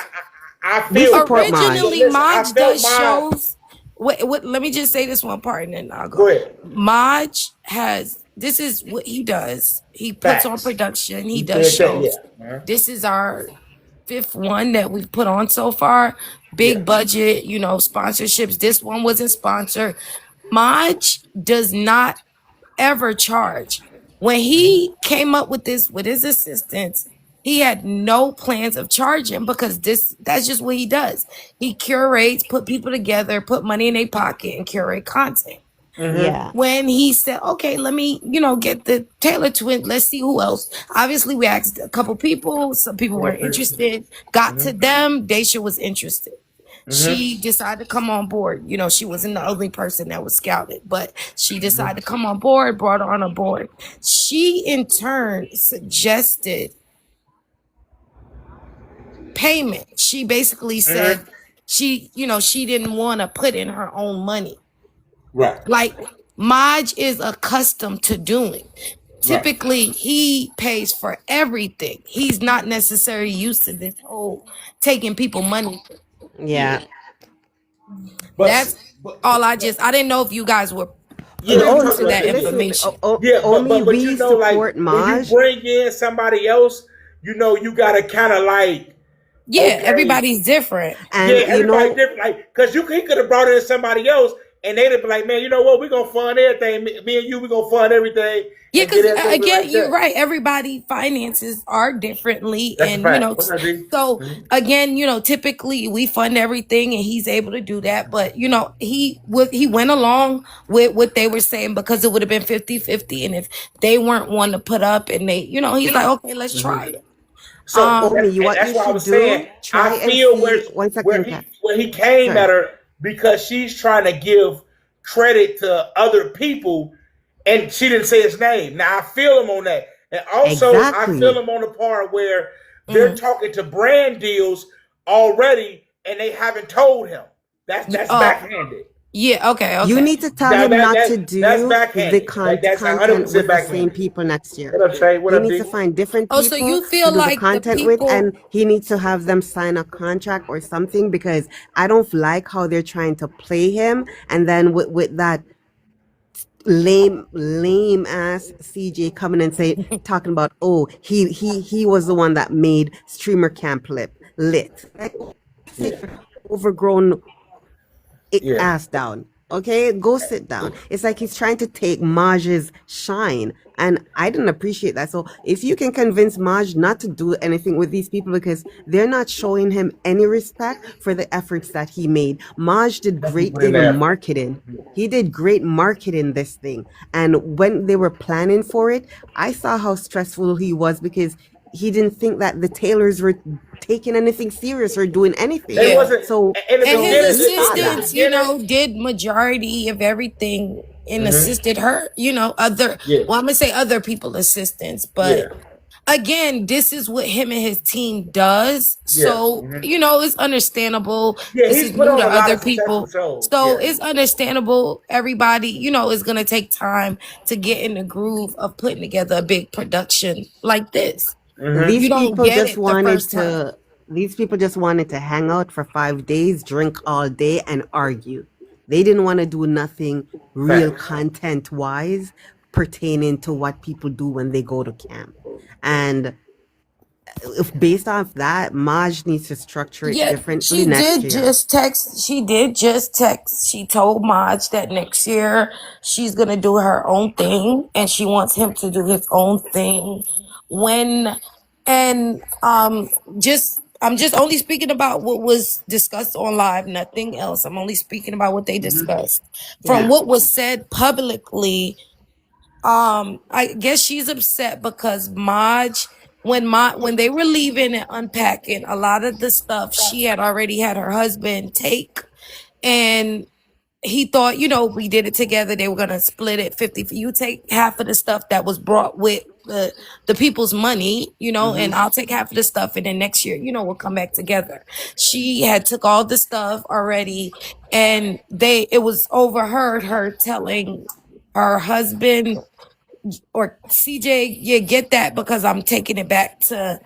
I We feel. support Originally, Maj. Listen, I Maj felt does my. shows. Let me just say this one part and then I'll Go go. ahead. Maj has, this is what he does. He puts on Facts. production. He He does said that. shows. Yeah. Uh-huh. This is our fifth one that we've put on so far. Yeah. Big budget, sponsorships. This one wasn't sponsored. Maj does not ever charge. When he came up with this with his assistants, he had no plans of charging because that's just what he does. He curates, put people together, put money in their pocket and curate content. Mm-hmm. Yeah. When he said, okay, let me, get the Taylor twin, let's see who else. Obviously, we asked a couple people. Some people weren't interested. Got to them, Daisha was interested. Mm-hmm. She decided to come on board. She wasn't the only person that was scouted, but she decided to come on board, brought her on board. She, in turn, suggested payment. She basically said she didn't want to put in her own money. Right. Like Maj is accustomed to doing. Right. Typically, he pays for everything. He's not necessarily used to this whole taking people money. Yeah. But, That's all I didn't know if you guys were yeah, let me privy talk to about that this. Listen, information. Yeah, only but we like support when you Maj. bring in somebody else, you gotta kind of like, Yeah, okay, everybody's different. yeah, And everybody different. Like, cause he could have brought in somebody else, and they'd have been like, man, you know what? We're gonna fund everything. Me and you, we're gonna fund everything. Yeah, And get because everything again, like you're that. right. Everybody finances are differently, That's a and fact. What's that, D? so again, typically we fund everything, and he's able to do that. But he went along with what they were saying because it would have been 50-50, and if they weren't one to put up, and they, he's like, okay, let's try it. So what that's you why I should was saying do, I try and feel see 1 second, Kat. where he came Sorry. at her because she's trying to give credit to other people, and she didn't say his name. Now I feel him on that, and also I feel him on the part where they're talking to brand deals already, and they haven't told him. That's backhanded. Yeah. Okay. You need to tell him not to That's do the backhanded. That's content 100% with the same backhanded. people next year. What up, Shay? What He up, needs D? to find different Oh, so people you to feel do the like the content with, people? and he needs to have them sign a contract or something, because I don't like how they're trying to play him, and then with that lame ass CJ coming and talking about, oh, he was the one that made streamer camp lit. Like, overgrown ass down. Okay, go sit down. It's like he's trying to take Maj's shine, and I didn't appreciate that. So if you can convince Maj not to do anything with these people because they're not showing him any respect for the efforts that he made. Maj did great in marketing. He did great marketing this thing, and when they were planning for it, I saw how stressful he was because he didn't think that the Taylors were taking anything serious or doing anything. They wasn't. So And his he saw that. assistants, did majority of everything and assisted her. Other. Well, I'm gonna say other people assistants, but again, this is what him and his team does. So it's understandable. Yeah, This he's is put new on to a lot other of successful people. shows. So it's understandable. Everybody, is gonna take time to get in the groove of putting together a big production like this. These You don't people get just it the wanted first time. to. These people just wanted to hang out for 5 days, drink all day, and argue. They didn't want to do nothing real content wise pertaining to what people do when they go to camp. And if based off that, Maj needs to structure it Yeah, differently next year. She did just text. She told Maj that next year she's gonna do her own thing, and she wants him to do his own thing. I'm just only speaking about what was discussed on live, nothing else. I'm only speaking about what they discussed. From what was said publicly, I guess she's upset because Maj when they were leaving and unpacking, a lot of the stuff she had already had her husband take, and he thought, we did it together. They were gonna split it 50. You take half of the stuff that was brought with the people's money, and I'll take half of the stuff, and then next year, we'll come back together. She had took all the stuff already, and it was overheard her telling her husband or CJ, you get that because I'm taking it back to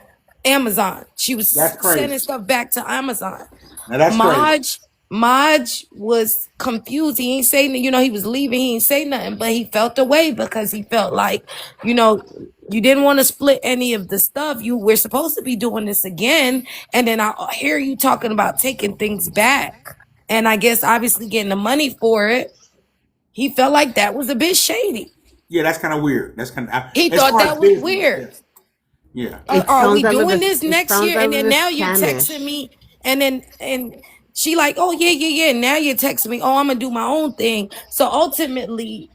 Amazon. She was sending stuff back to Amazon. Now that's crazy. Maj was confused. He ain't say, he was leaving. He ain't say nothing, but he felt the way because he felt like, you didn't want to split any of the stuff. We're supposed to be doing this again. And then I hear you talking about taking things back. And I guess obviously getting the money for it. He felt like that was a bit shady. Yeah, that's kind of weird. He thought that was weird. Yeah. Are we doing this next year? And then now you're texting me, and she like, oh yeah. Now you're texting me, oh, I'm gonna do my own thing. So ultimately,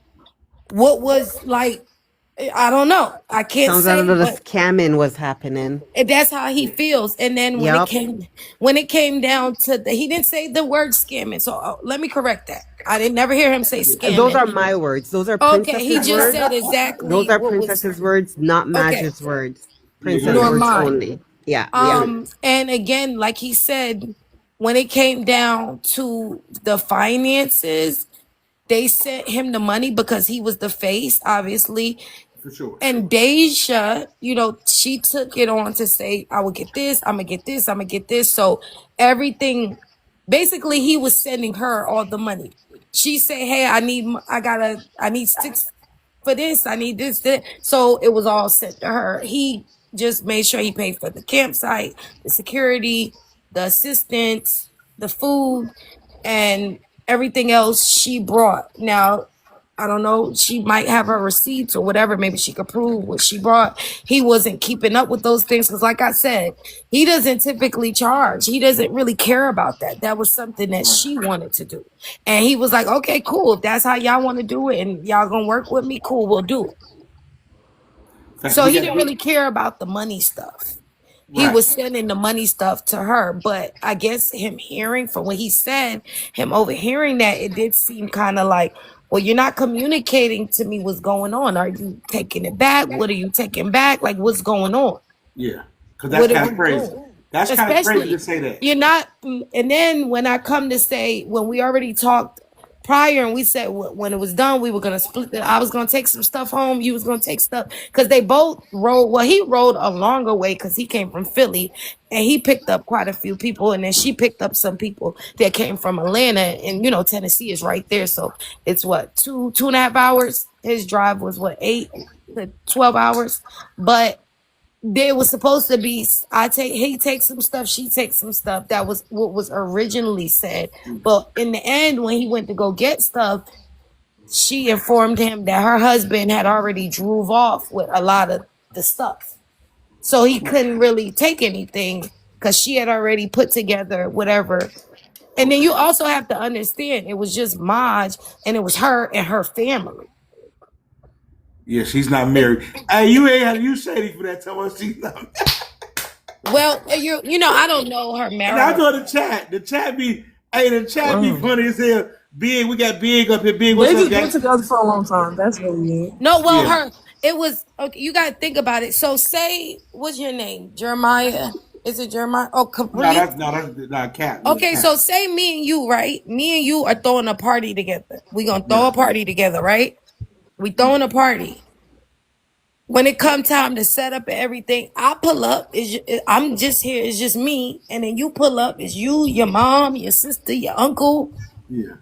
what was like, I don't know. I can't sounds say. Sounds like a little scamming was happening. That's how he feels. And then when it came down to he didn't say the word scamming. So let me correct that. I didn't never hear him say scamming. Those are my words. Those are Princess's he just words. said exactly. Those are Princess's words, not Maj's words. Princess words only. Yeah. And again, like he said, when it came down to the finances, they sent him the money because he was the face, obviously. For sure. And Deja, she took it on to say, I will get this, I'm going to get this, I'm going to get this. So everything, basically he was sending her all the money. She said, hey, I need sticks for this, I need this. So it was all sent to her. He just made sure he paid for the campsite, the security, the assistants, the food, and everything else she brought. Now, I don't know, she might have her receipts or whatever. Maybe she could prove what she brought. He wasn't keeping up with those things because, like I said, he doesn't typically charge. He doesn't really care about that. That was something that she wanted to do. And he was like, okay, cool. If that's how y'all want to do it and y'all gonna work with me, cool, we'll do it. So he didn't really care about the money stuff. He was sending the money stuff to her, but I guess him hearing from what he said, him overhearing that, it did seem kind of like, well, you're not communicating to me what's going on. Are you taking it back? What are you taking back? Like, what's going on? Yeah, because that's kind of crazy. That's kind of crazy to say that. You're not, and then when I come to say, when we already talked prior and we said when it was done, we were going to split it. I was going to take some stuff home. You was going to take stuff because they both rode. Well, he rode a longer way because he came from Philly and he picked up quite a few people. And then she picked up some people that came from Atlanta, and Tennessee is right there. So it's 2.5 hours. His drive was 8 to 12 hours, but there was supposed to be he takes some stuff, she takes some stuff. That was what was originally said. But in the end, when he went to go get stuff, she informed him that her husband had already drove off with a lot of the stuff. So he couldn't really take anything because she had already put together whatever. And then you also have to understand, it was just Maj and it was her and her family. Yeah, she's not married. Hey, you ain't had you shady for that. Tell us she's not married. Well, I don't know her marriage. I know the chat. The chat be funny as hell. Big, we got Big up here. Big, what's up, guys? They've been together for a long time. That's really it. No, well, it was okay. You got to think about it. So, say, what's your name? Jeremiah? Is it Jeremiah? Oh, that's not Cat. Okay, Cat. So say me and you, right? Me and you are throwing a party together. We gonna throw a party together, right? We throwing a party. When it come time to set up and everything, I pull up. I'm just here. It's just me. And then you pull up. It's you, your mom, your sister, your uncle. Yeah.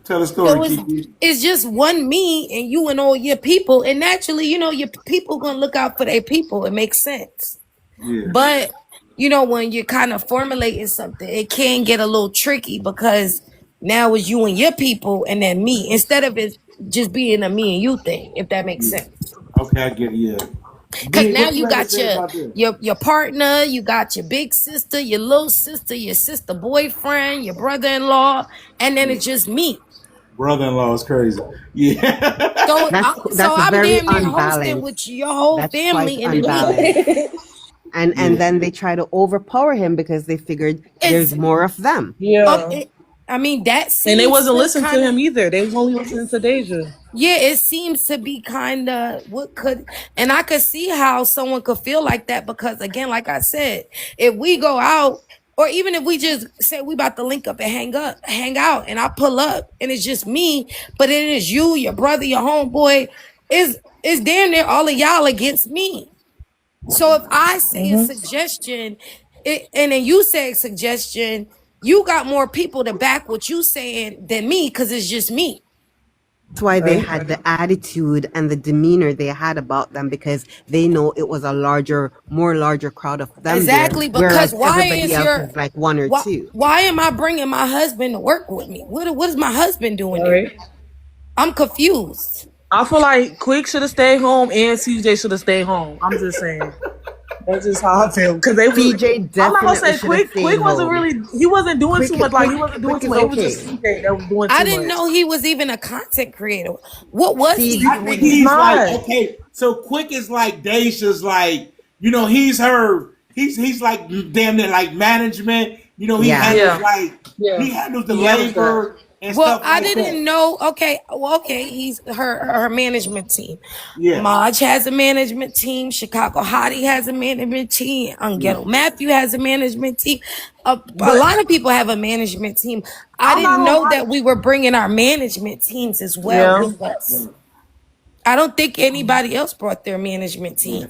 Tell the story, Kiki. It's just one me and you and all your people. And naturally, your people going to look out for their people. It makes sense. Yeah. But, when you're kind of formulating something, it can get a little tricky because now it's you and your people and then me. Instead of it just being a me and you thing, if that makes sense. Okay, I get it, yeah. Because now you got your partner, you got your big sister, your little sister, your sister boyfriend, your brother-in-law, and then it's just me. Brother-in-law is crazy. Yeah. So I'm very damn near hosting unbalanced. with your whole That's quite family in unbalanced. And Yeah. then they try to overpower him because they figured there's more of them. Yeah. I mean, that And they seems wasn't to listening to kind of. him either. They was only listening to Deja. Yeah, it seems to be kind of what could, and I could see how someone could feel like that because, again, like I said, if we go out, or even if we just say we about to link up and hang out, and I pull up and it's just me, but it is you, your brother, your homeboy, is damn near all of y'all against me. So if I say a suggestion, and then you say a suggestion, you got more people to back what you saying than me because it's just me. That's why they had the attitude and the demeanor they had about them because they know it was a more larger crowd of them Exactly, there, because whereas everybody else is like one or two. why am I bringing my husband to work with me? What is my husband doing there? Right. I'm confused. I feel like Quick should have stayed home and CJ should have stayed home. I'm just saying. That's just how I feel. Because CJ definitely I'm not gonna say Quick. Quick wasn't home. really. He wasn't doing too much. Like he wasn't doing Quick too much. okay. It was just CJ that was doing too much. I didn't know he was even a content creator. What was he? I think he's like, okay, so Quick is like Dacia's like, you know, he's like damn near like management. You know, he handles he handles the labor and stuff like that. I didn't know. Okay, he's her management team. Yeah. Maj has a management team. Chicago Hottie has a management team. Ghetto Matthew has a management team. A lot of people have a management team. I didn't know that we were bringing our management teams as well with us. I don't think anybody else brought their management team.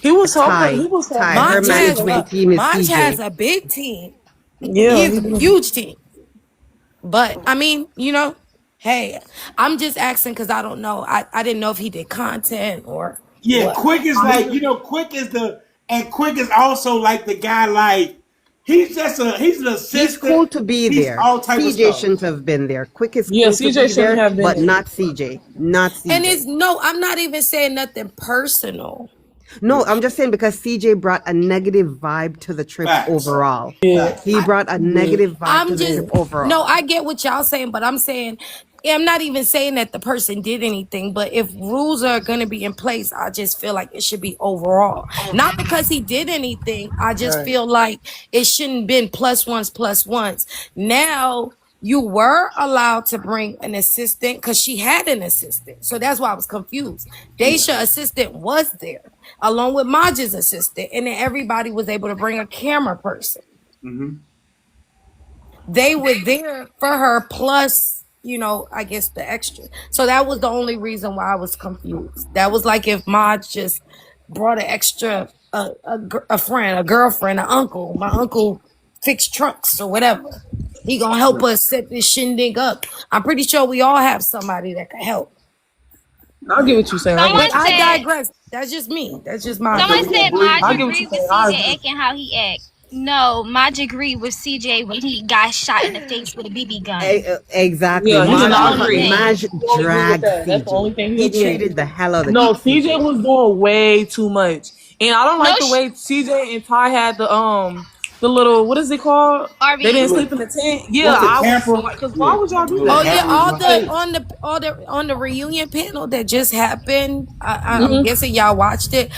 He was talking. He was talking. Her management team is Maj CJ. has a big team. Yeah, he has a huge team. But I mean, you know, hey, I'm just asking because I don't know. I didn't know if he did content or what. Quick is like, you know, Quick is also like the guy like he's an assistant. He's cool to be there. All type of CJ stuff. shouldn't have been there. Quick is Yeah, cool CJ to be shouldn't there, have been but there. not CJ. Not CJ. And I'm not even saying nothing personal. No, I'm just saying because CJ brought a negative vibe to the trip overall. Yeah. He brought a negative vibe to the trip overall. No, I get what y'all saying, but I'm saying, I'm not even saying that the person did anything, but if rules are going to be in place, I just feel like it should be overall. Not because he did anything. I just feel like it shouldn't been plus ones. Now, you were allowed to bring an assistant because she had an assistant. So that's why I was confused. Dacia's assistant was there along with Maj's assistant. And then everybody was able to bring a camera person. Mm-hmm. They were there for her plus, you know, I guess the extra. So that was the only reason why I was confused. That was like if Maj just brought an extra, a friend, a girlfriend, an uncle. My uncle fixed trucks or whatever. He gonna help us set this shindig up. I'm pretty sure we all have somebody that can help. I'll get what you're saying. I digress. That's just me. That's just my. Someone said Maj I get what agreed you're with saying. CJ acting how he act. No, Maj agreed with CJ when he got shot in the face with a BB gun. Exactly. Yeah, he did not Maj agree. dragged That's the only CJ. thing He agreed. treated the hell out of No, CJ. CJ was doing way too much, and I don't like the way CJ and Ty had the little, what is it called? RV. They didn't sleep in the tent. Yeah, I was like, because why would y'all do that? Oh yeah, on the reunion panel that just happened. I'm guessing y'all watched it.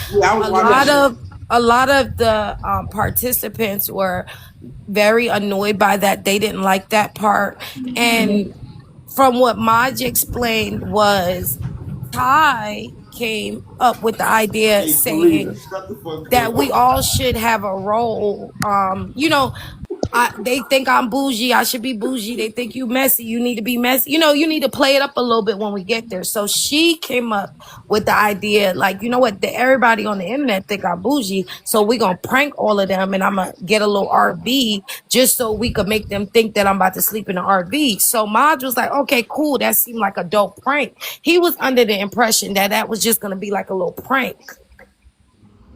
A lot of the participants were very annoyed by that. They didn't like that part. And from what Maj explained was Ty came up with the idea saying that we all should have a role. You know, they think I'm bougie. I should be bougie. They think you messy. You need to be messy. You know, you need to play it up a little bit when we get there. So she came up with the idea, like, you know what? Everybody on the internet think I'm bougie. So we going to prank all of them and I'm going to get a little RV just so we could make them think that I'm about to sleep in the RV. So Maj was like, okay, cool. That seemed like a dope prank. He was under the impression that was just going to be like a little prank.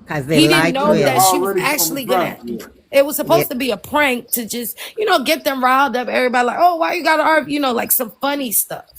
He didn't know that she was actually going to. It was supposed to be a prank to just, you know, get them riled up. Everybody like, oh, why you got to argue? You know, like some funny stuff.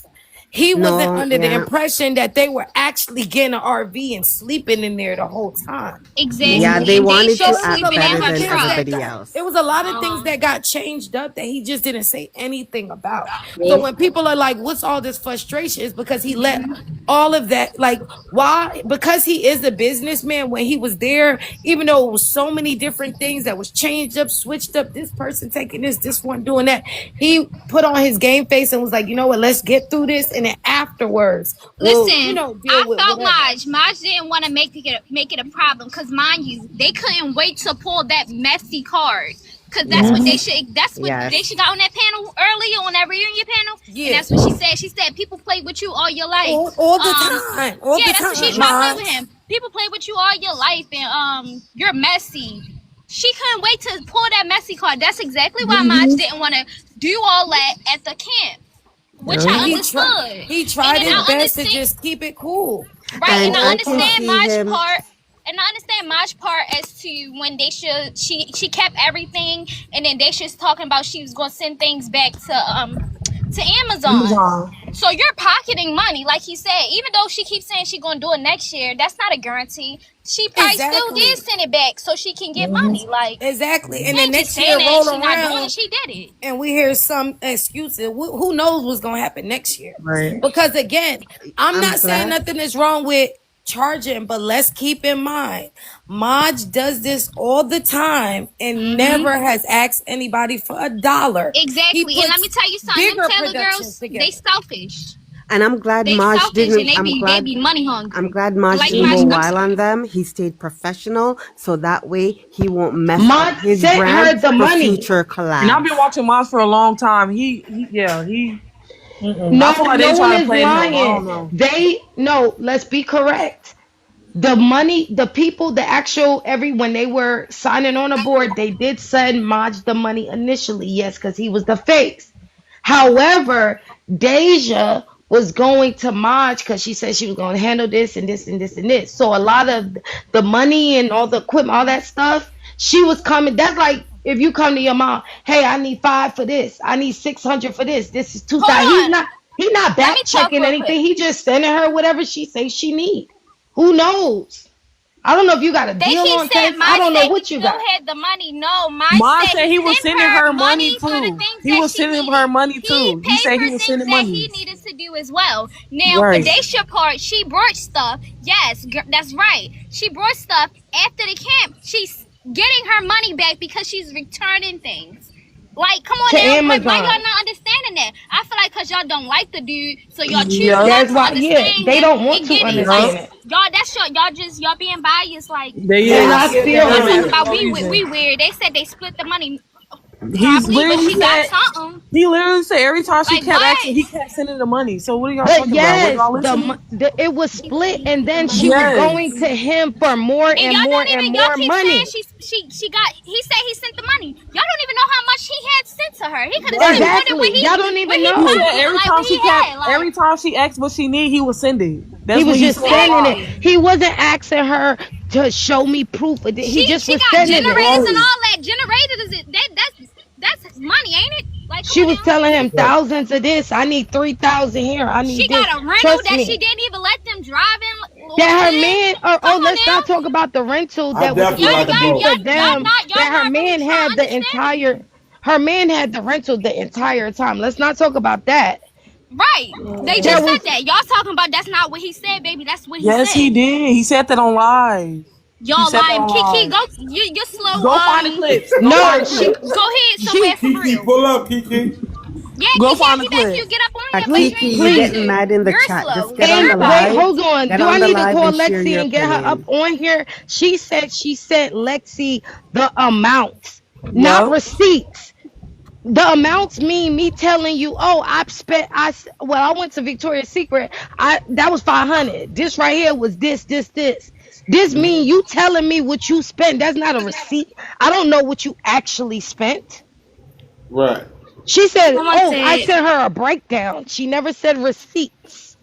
He wasn't No, under the yeah. impression that they were actually getting an RV and sleeping in there the whole time. Yeah, Exactly. they And wanted So to Deja it was act a sleeping lot in better of her than things truck. that everybody got else. it was a lot of things that got changed up that he just didn't say anything about. So when people are like, what's all this frustration? Is because he let all of that, like, why? Because he is a businessman. When he was there, even though it was so many different things that was changed up, switched up, this person taking this one doing that, he put on his game face and was like, you know what, let's get through this, and then afterwards we'll, Listen, deal I with felt whatever. Maj didn't want to make it a problem because, mind you, they couldn't wait to pull that messy card. Cause that's what they Yes. should. That's what they Yes. should got on that panel earlier on that reunion panel, and Yeah, that's what she said. She said people play with you all your life. all the time, all Yeah, the that's what she time, tried to play with Maj. him. People play with you all your life, and you're messy. She couldn't wait to pull that messy card. That's exactly why Maj didn't want to do all that at the camp, which And I understood. he And tried then his I best to understand. just keep it cool Right, the and And I whole I can time. understand see Maj's him. part. And I understand Maj's part as to when they should she kept everything, and then they just talking about she was gonna send things back to Amazon. So you're pocketing money, like he said. Even though she keeps saying she's gonna do it next year, that's not a guarantee. She probably still did Exactly. send it back so she can get money. Like, Exactly. And you then ain't just next year saying that roll she not doing it. around She did it. and we hear some excuses. Who knows what's going to happen next year? Right. Because again, I'm I'm not saying glad. nothing is wrong with charging, but let's keep in mind, Maj does this all the time and never has asked anybody for $1. He Exactly. And let me puts tell you something. Them bigger Taylor productions girls, they together. selfish. And I'm glad They Maj selfish, and didn't. they be money I'm hungry. glad Maj Like didn't Maj, go I'm wild sorry. on them. He stayed professional, so that way he won't mess up Mud his sent her brand the for money. future And I've collabs. been watching Moss for a long time. I feel like No they one trying to is play him. I don't lying. know. Let's be correct. The money, the people, the actual when they were signing on a board, they did send Maj the money initially, yes, because he was the face. However, Deja was going to Maj because she said she was going to handle this and this and this and this. So a lot of the money and all the equipment, all that stuff, she was coming. That's like if you come to your mom, hey, I need 5 for this, I need 600 for this. This is 2,000. Hold on. He's not Let me back talk checking real quick. anything. He just sending her whatever she says she need. Who knows? I don't know if you got a They deal keep on saying tapes. I Maj don't know said he what you still got. had the money. No, Maj Maj said said he he was sent sending her her money money for the too. things He that was she sending her needed. money He too. He paid said for he was things sending that money. he needed to do as well. Now, for Right. Daisha part, she brought stuff. Yes, that's right. She brought stuff after the camp. She's getting her money back because she's returning things. Like, come on To now. Why y'all Amazon. not understanding that? I feel like because y'all don't like the dude, so y'all choose Yep. not That's to why, yeah, understand they him don't want and to get it. Like, understand Yep. it. y'all being biased. Like, They And is. I feel y'all talking like, about No reason. we weird. They said they split the money He's probably, but literally she got said something. he literally said every time she Like kept asking, what? he kept sending the money. So what are y'all but talking about? Was yes, y'all listening? it was split, and then she was Yes. going to him for more And and y'all more don't and even y'all more keep saying money. she got. He said he sent the money. Y'all don't even know how much he had sent to her. He could have sent Right. more than Exactly. Y'all don't what even he He know. said pocketed, like what he had. Like every time she asked what she need, he would send it. He That's what was he just said sending it. online. exactly. He wasn't asking her to show me proof of it. He just She was got sending it. generators and Right. all that. Generators that's money, ain't it? Like come She on was now. telling him thousands of this. I need 3,000 here. I She need this. got a rental Trust that she me. didn't even let them drive in That on her man, in. Come on let's not now. talk about the rental I that was definitely supposed like to them be both. for them. Y'all That her not really man trying to had the understand it. her man had the rental the entire time. Let's not talk about that. Right. They just That said was that. Y'all talking about that's not what he said, baby. That's what he Yes, he said. did. He said that on live. He Y'all said that lying. on Kiki, live. go you're slow. Go find the clips. Go no, find the clips. Go ahead somewhere she for Kiki, real. pull up, Kiki. Yeah, Go yeah, find the he back you clips. get up on here, but you Kiki, ain't you trying please. getting to. mad in the You're chat. Just slow. get on And the You're wait, lying. live. hold on. Get Do I on the need to live call and share Lexi your and get her up opinion. on here? She said she sent Lexi the amounts, not Yep. receipts. The amounts mean me telling you, oh, I went to Victoria's Secret. That was 500. This right here was this. This mean you telling me what you spent. That's not a receipt. I don't know what you actually spent. Right. She said, Someone oh, I said sent her a breakdown. She never said receipts.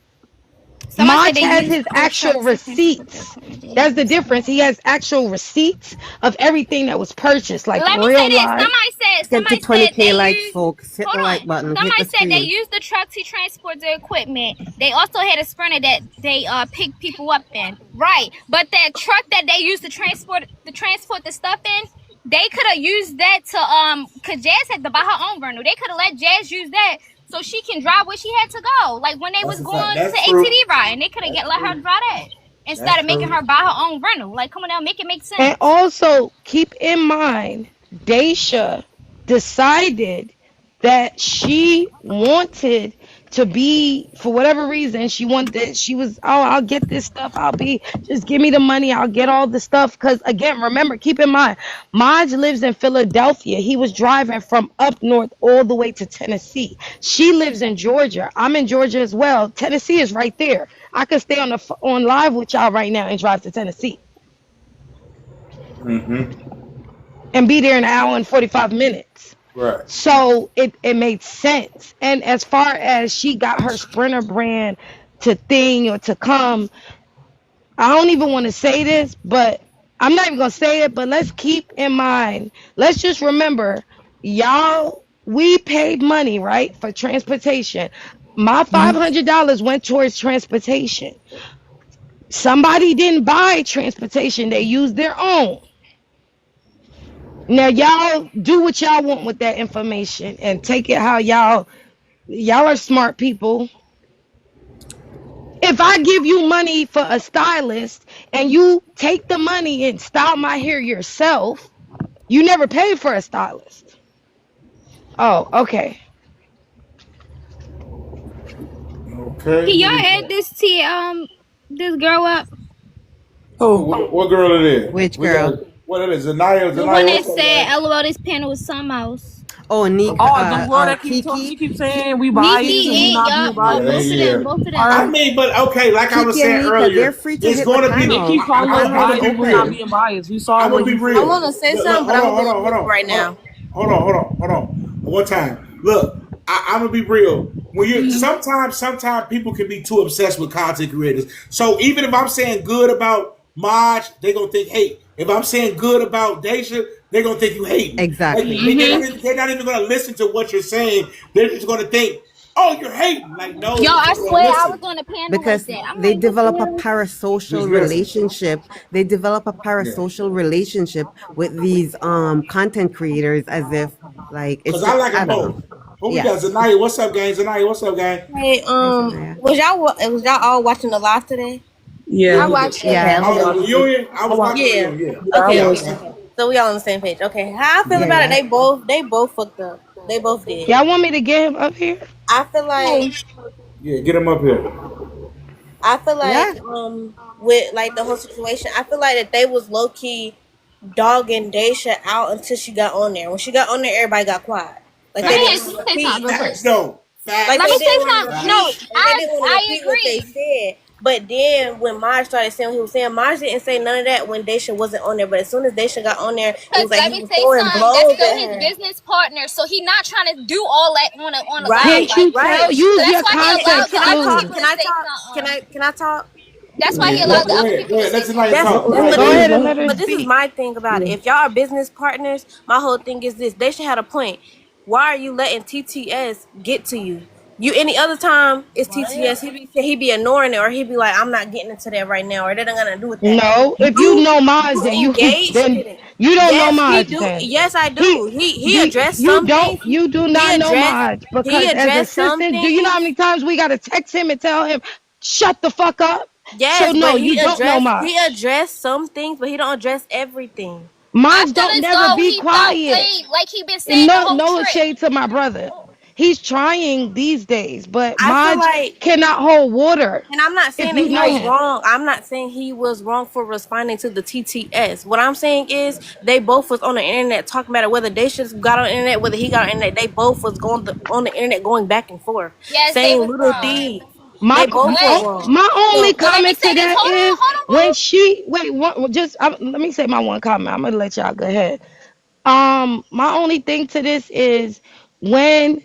Someone said Maj they has used his the actual truck to transport the receipts. equipment. That's the difference. He has actual receipts of everything that was purchased, like Let me say real this. life. Let's get to Somebody said 20K they likes, used. folks. Hit Hold the like on. button. Hit Somebody the said they screen. used the truck to transport the equipment. They also had a sprinter that they picked people up in. Right. But that truck that they used to transport the stuff in, they could have used that to cause Jazz had to buy her own rental. They could have let Jazz use that so she can drive where she had to go. Like when they That's was a fact. going to That's true. ATV ride, and they could have That's let her true. drive that instead That's of making true. her buy her own rental. Like, come on now, make it make And sense. also keep in mind, Daisha decided that she wanted to be, for whatever reason, she was, oh, I'll get this stuff. Just give me the money. I'll get all the stuff. Because again, remember, keep in mind, Maj lives in Philadelphia. He was driving from up north all the way to Tennessee. She lives in Georgia. I'm in Georgia as well. Tennessee is right there. I could stay on live with y'all right now and drive to Tennessee and be there in an hour and 45 minutes. Right. So it made sense. And as far as she got her Sprinter brand to thing or to come, I don't even want to say this, but I'm not even going to say it, but let's keep in mind, let's just remember, y'all, we paid money, right, for transportation. My $500 went towards transportation. Somebody didn't buy transportation, they used their own. Now y'all do what y'all want with that information and take it how y'all are smart people. If I give you money for a stylist and you take the money and style my hair yourself, you never paid for a stylist. Oh, okay. Okay. Can y'all Let me add this girl up? What girl it is? Which We got girl? what it is? Zanaya. The one Zanaya. that What's up, said guys? LOL this panel was something else. Oh, Nika, Oh, the girl that keep talking, she Kiki. keeps saying we biased and we Nikki, not being yup, Yeah, both biased. of yeah. them, both of All them. I right. mean, but okay, like I was Kiki and saying Nika, they're earlier, free to it's hit the going to be. They panel. keep The calling us panel is I'm gonna biased. be We're not real. open. being biased. We saw I'm what gonna be you I real. said. want to say Look, something, but hold I'm on, gonna be hold on on, hold mute on, right now. hold on. One time. Look, I'm gonna be real. When you sometimes people can be too obsessed with content creators. So even if I'm saying good about Maj, they gonna think hate. If I'm saying good about Daisha, they're gonna think you hating. Like Exactly. they're not even gonna listen to what you're saying. They're just gonna think, oh, you're hating. Like no, Y'all, I just swear I was listen. on a panel like Because that. I'm they like, what the develop a hell? parasocial Just listen. relationship. They develop a Yeah. parasocial relationship with these content creators as if like it's Cause I just like I them don't know. both. Who we Yeah. got? Zanaya, what's up, gang? Zanaya, what's up, gang? Hey, Hi Sanaya. was y'all all watching the live today? Yeah, Yeah. I we watched it. did. Okay, Yeah. Oh, okay, the okay. reunion? I I was watched. watching the Yeah. reunion, yeah. Okay, Yeah, I Yeah, okay, watched okay. it. okay. So we all on the same page. Okay. How I feel Yeah, about it, yeah. they both fucked up. They both did. Y'all want me to get him up here? I feel like Yeah, get him up here. I feel Yeah. like with like the whole situation, I feel like that they was low key dogging Daisha out until she got on there. When she got on there, everybody got quiet. Like they didn't Facts. want to Say something real repeat. quick. Facts, though. Like Let they me Facts. say didn't want to something. No, repeat. Facts. Like they didn't want to I repeat what they agree. said. But then when Maj started saying what he was saying, Maj didn't say none of that when Daisha wasn't on there. But as soon as Daisha got on there, it Cause was like let he me was say throwing something. That's blows still at his her. business partner, so he not trying to do all that on a live. Right, Like, Can't you right. tell? so Use that's your why he Can, allowed context the can I other talk? clues. people Can to I say talk? something. Can I talk? That's why he Yeah, allowed the go other ahead. people Go to ahead. say Let Zanaya That's talk. something. Go ahead, but Go this ahead Zanaya. and let her but this is speak. my thing about it. If y'all are business partners, my whole thing is this: they should have a point. Why are you letting TTS get to you? You any other time it's TTS, he be ignoring it or he be like, I'm not getting into that right now, or they're not gonna do with that. No, if you You know Maj, you then you engaged then in it. you don't know Yes, he Maj. do. Then Yes, I he do. He do addressed you some don't things. you do He not know addressed Maj he because as addressed some assistant, do you know how things. many times we gotta text him and tell him shut the fuck up? So Yes, no, but you don't know he Maj. addressed some things, but he don't address everything. I Maj feel don't as never though be he felt quiet. played, like he been And saying the no, whole no trip. shade to my brother. He's trying these days, but I feel Maj like cannot hold water. And I'm not If saying that you he know was him. wrong. I'm not saying he was wrong for responding to the TTS. What I'm saying is they both was on the internet talking about it. Whether they should got on the internet, whether he got on the internet, they both was on the internet going back and forth, Yes, they saying was little wrong. things. My They both were Wait, wrong. my only So but let me comment say to this. that is Hold on, when boo. she wait just let me say my one comment. I'm gonna let y'all go ahead. My only thing to this is when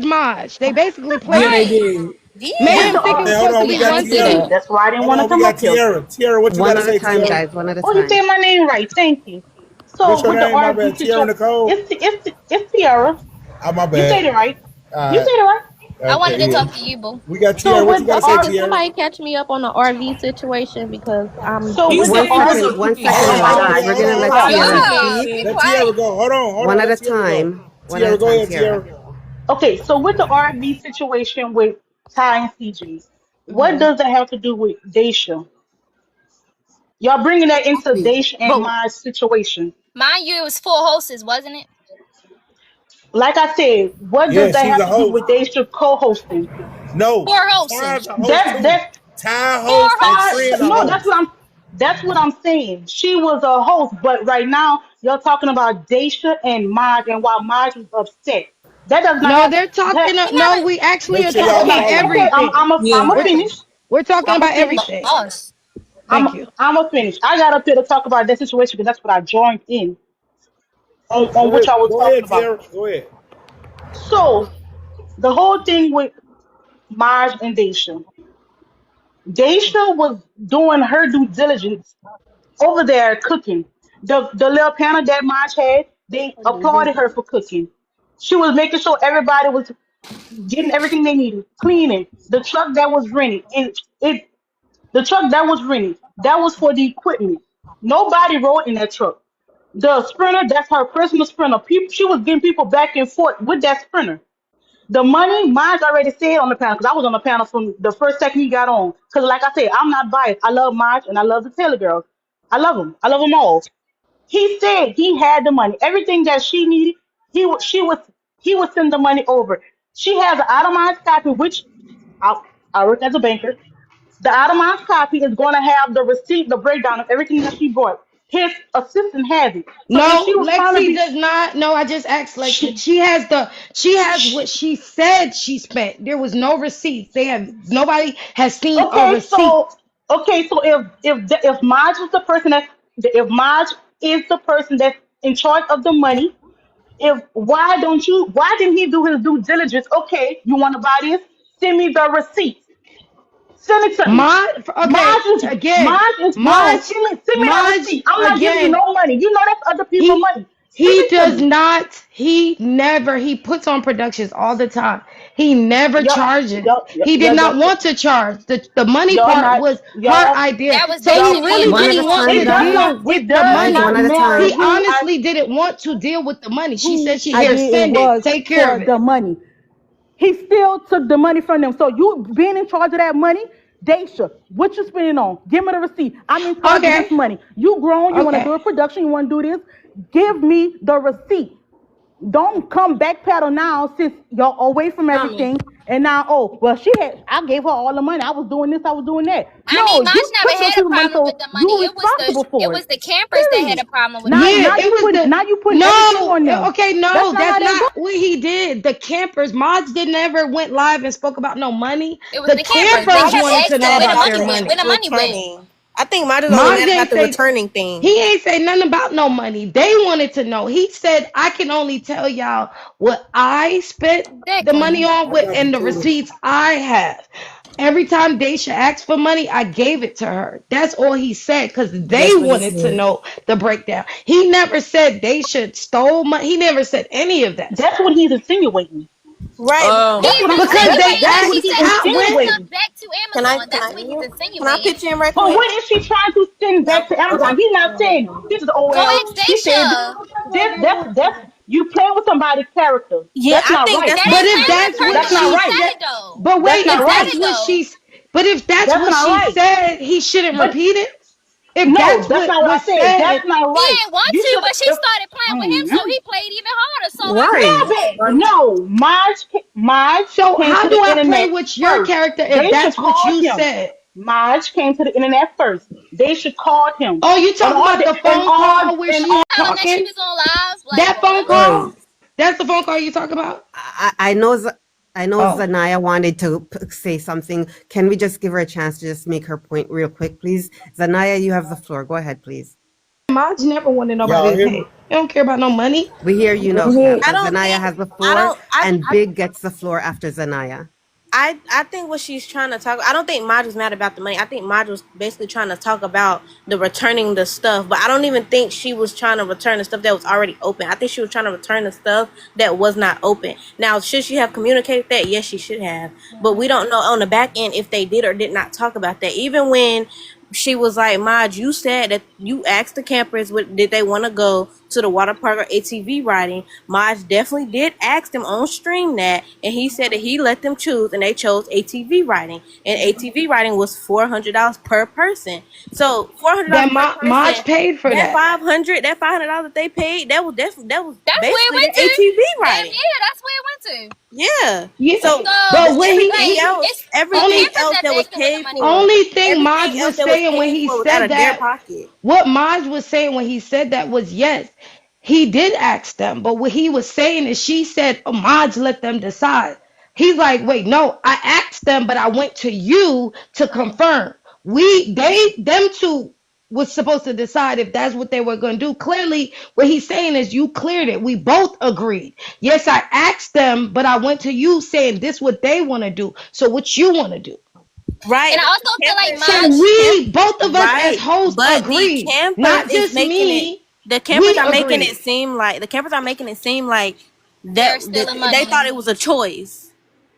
played Maj. They basically Yeah, played they him. Right. did. Made Yeah. him think it Okay, was hold supposed to on. We be got one Tiara. scene. That's why I didn't Hold want to on. We come got up here. Tiara. Tiara, what you One got to at a say, time, Tiara? guys. One at a Oh, you time. said my name right. Thank you. What's So your with the name, my RV bad? Tiara situation, Nicole? it's Tiara. Oh, my You bad. said it right. You said Uh, it right. I wanted okay, to yeah. talk to you, boo. We got So Tierra. What you with got the to say, R, Can Tierra? somebody catch me up on the RV situation because I'm so He with said the he was R, a One queen. second, Hold oh on, my hold on, Alexis. God, We're hold gonna on, hold let on, stop. hold Tiara on. Girl, speak. be Let Tierra quiet. go. Hold on, hold One on. at a Let Tierra go. time. One at Tierra, a go time, ahead, Tiara. Tierra. Okay, so with the R&B situation with Ty and CJ, what Mhm. does that have to do with Daisha? Y'all bringing that into Daisha and But my situation. Mind you, it was full hostess, wasn't it? Like I said, what does Yeah, that she's have a to do host. with Daisha co-hosting? No, Four Ty's hostess. a host That too. that Ty Four host and Ty, Trend a hostess. no, host. that's what I'm saying. She was a host, but right now you're talking about Daisha and Maj, and while Maj was upset, that does not No, have they're that. talking. We No, never. we actually Make are sure talking y'all about Okay, follow. okay, everything. Yeah. I'm a We're finish. we're talking I'm a about finish. everything. Us. Thank you. I'm a finish. I got up there to talk about that situation because that's what I joined in on Go which ahead, I was go talking ahead, about. Tierra. Go ahead. So the whole thing with Maj and Daisha. Daisha was doing her due diligence over there cooking. The little panel that Maj had, they applauded her for cooking. She was making sure everybody was getting everything they needed, cleaning. The truck that was rented, and it the truck that was rented, that was for the equipment. Nobody rode in that truck. The sprinter, that's her personal sprinter. People, she was getting people back and forth with that sprinter. The money, mine's already said on the panel because I was on the panel from the first second he got on. Because, like I said, I'm not biased. I love Marge and I love the Taylor girls. I love them. I love them all. He said he had the money. Everything that she needed, he would send the money over. She has an itemized copy, which I, I work as a banker. The itemized copy is going to have the receipt, the breakdown of everything that she bought. His assistant has it. So if she No, was trying to Lexi be, does not. No, I just asked Lexi. she, She has what she said she spent. There was no receipts. Nobody has seen a okay, receipt. so if Marge is the person that if Marge is the person that's in charge of the money, if why didn't he do his due diligence? Okay, you want to buy this? Send me the receipt. Send it to me. Okay, again, Marge is grown. Marge, Send me that Marge, receipt. I'm not giving you again, no money. You know that's other people's he money. Send he it to does me. not, he never, he puts on productions all the time. He never Yup, charges. yup, yup, He did yup, not yup. want to charge. The money Y'all part not was her y'all idea. That was So he Daisha y'all being really One at a didn't want time, to it does guys. not deal with it the does Guys, money. not one at a matter He time. honestly didn't want to deal with the money. She who said, I here, did it send it. was Take care for of it. the money. He still took the money from them. So you being in charge of that money, Daisha, what you spending on? Give me the receipt. I'm in charge of this Okay. money. You grown, you want to Okay. do a production, you want to do this. Give me the receipt. Don't come backpedal now since y'all away from coming. everything. And now, oh, well, I gave her all the money. I was doing this, I was doing that. I No, mean, Maj you never took those had a people's money, problem with so the money. you're responsible It for it. was the campers that had Period. a problem with the Now, Yeah, money. now it you was put the now you putting everything no. on them. Okay, That's no, not that's how that not goes. what he did. The campers, Mods did never went live and spoke about no money. It was The the campers. They campers Maj kept said wanted to asking know mad where the about about their money the went. Where money. the money went. returning. I think Maj is only Mods mad about ain't the say returning thing. he ain't say nothing about no money. They wanted to know. He said, I can only tell y'all what I spent the money Exactly. on I with got you, and the Tudor. receipts I have. Every time Daisha asked for money, I gave it to her. That's all he said because they That's what he wanted to said. know the breakdown. He never said Daisha stole money. He never said any of that That's stuff. what he's insinuating. Right. He That's is what I'm Because they insinuating that's because what she asked he's said she how sent when stuff insinuating. back to Can I Amazon. can That's I what he's can I insinuating. pitch in right But quick? what is she trying to send back to Amazon? He's not saying this is Go OL. ask He said Daisha. that's you playing with somebody's character. Yeah, That's I not think right. that's That but what ain't if playing Maj with is that's her what That's though. not She she right. said said, it though. but That's wait, not She if said right. that's it what though. but if that's That's what not she right. said, he shouldn't But repeat it. If no, that's that's what not what I was said. That's said, not He right. ain't want You to, should but she if started playing with him, so Mhm. he played even harder. So I No, Right. mean, but no. Marge so came how to do the I play internet with your first. character if They should that's what call you him. said? Marge came to the internet first. They should call him. Oh, you And talking all about the the and phone all call where and she all was telling that she talking? was on live, like That phone what? Right. call? That's the phone call you talking about? I know. I know Oh. Zanaya wanted to say something. Can we just give her a chance to just make her point real quick, please? Zanaya, you have the floor. Go ahead, please. Marge never wanted nobody Y'all to hear me? pay. They don't care about no money. We hear you go now, ahead. I don't Zanaya think has the I floor, don't I and Big gets the floor after Zanaya. I think what she's trying to talk. I don't think Maj was mad about the money. I think Maj was basically trying to talk about the returning the stuff. But I don't even think she was trying to return the stuff that was already open. I think she was trying to return the stuff that was not open. Now, should she have communicated that? Yes, she should have. But we don't know on the back end if they did or did not talk about that. Even when she was like, Maj, you said that you asked the campers did they want to go to the water park or ATV riding. Maj definitely did ask them on stream that, and he said that he let them choose, and they chose ATV riding. And ATV riding was $400 per person. So $400 per person. Maj paid for that. $500 that they paid, that was that's basically where it went the to. ATV riding. Yeah, that's where it went to. Yeah. So but when everything else that was paid for. Only thing Maj was saying when he said that, what Maj was saying when he said that was yes, he did ask them. But what he was saying is she said, oh, Maj let them decide. He's like, wait, no, I asked them, but I went to you to confirm. Them two was supposed to decide if that's what they were going to do. Clearly, what he's saying is you cleared it. We both agreed. Yes, I asked them, but I went to you saying this what they want to do. So what you want to do? Right. And I also feel like so we both of us as hosts but agreed. The campers not just me. The campers are making it seem like that they thought it was a choice.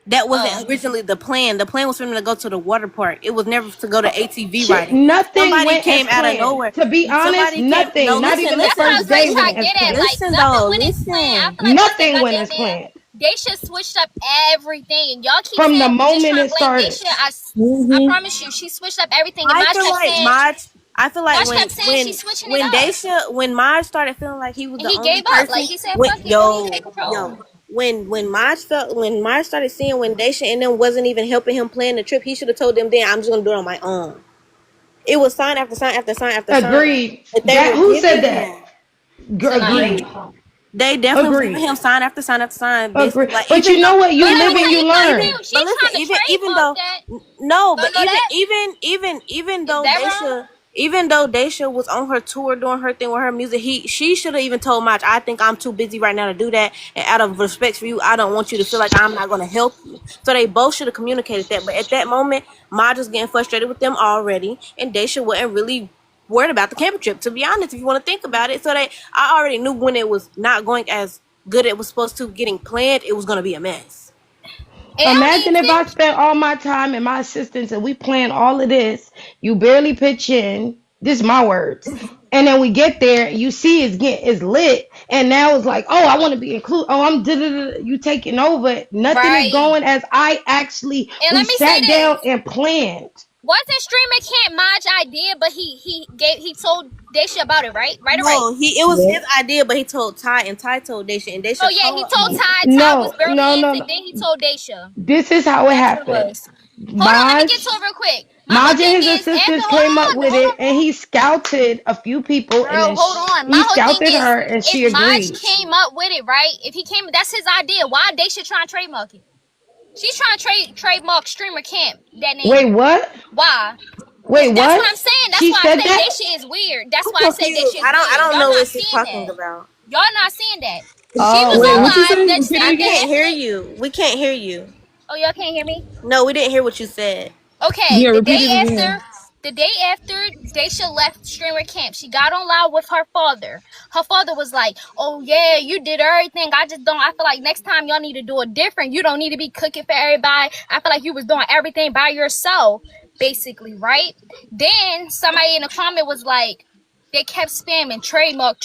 That wasn't originally the plan. The plan was for them to go to the water park. It was never to go to ATV riding. Nothing Somebody went came as out of planned. nowhere. To be honest, nothing. Not even the first day went as planned. Nothing went as planned. Daisha switched up everything, and y'all keep from saying, the moment it blame started. Daisha. I promise you, she switched up everything. And I feel like when Maj started feeling like he was the only person, like he said, fuck it, when Maj started seeing when Daisha and them wasn't even helping him plan the trip, he should have told them, then I'm just gonna do it on my own. It was sign after sign after sign after sign. Agreed. Who said that? Agreed. They definitely was giving him sign after sign after sign. Like, but you know what? You live and you learn. But listen, even though Daisha was on her tour doing her thing with her music, she should have even told Maj, I think I'm too busy right now to do that, and out of respect for you, I don't want you to feel like I'm not going to help you. So they both should have communicated that. But at that moment, Maj was getting frustrated with them already, and Daisha wasn't really worried about the camping trip, to be honest, if you want to think about it. So I already knew when it was not going as good it was supposed to getting planned, it was going to be a mess. Imagine if I spent all my time and my assistants and we plan all of this, you barely pitch in, this is my words, and then we get there, you see it's lit, and now it's like, oh, I want to be included, oh, I'm you taking over, nothing is going as I actually, we sat down and planned. Wasn't Streamer Camp Maj's idea, but he told Daisha about it, right? Right? It was his idea, but he told Ty, and Ty told Daisha, and Daisha. Oh yeah, he told Ty. Ty was barely and then he told Daisha. This is how it happened. Hold on, let me get to it real quick. Maj and his assistants came up with it, and he scouted a few people, and then hold on. He scouted her, and she agreed. Maj came up with it, right? If he came, that's his idea. Why Daisha trying to trademark it? She's trying to trademark Streamer Camp. That name. Wait, what? Why? Wait, that's what? What I'm saying. That's she why said I say that? Daisha is weird. That's why I say Daisha is weird. I don't know what she's talking about. Y'all not seeing that. Oh, she was alive. I can't hear you. We can't hear you. Oh, y'all can't hear me? No, we didn't hear what you said. Okay, yeah, the day after Daisha left Streamer Camp, she got on live with her father. Her father was like, oh yeah, you did everything. I feel like next time y'all need to do it different. You don't need to be cooking for everybody. I feel like you was doing everything by yourself, basically, right? Then somebody in the comment was like, they kept spamming trademark.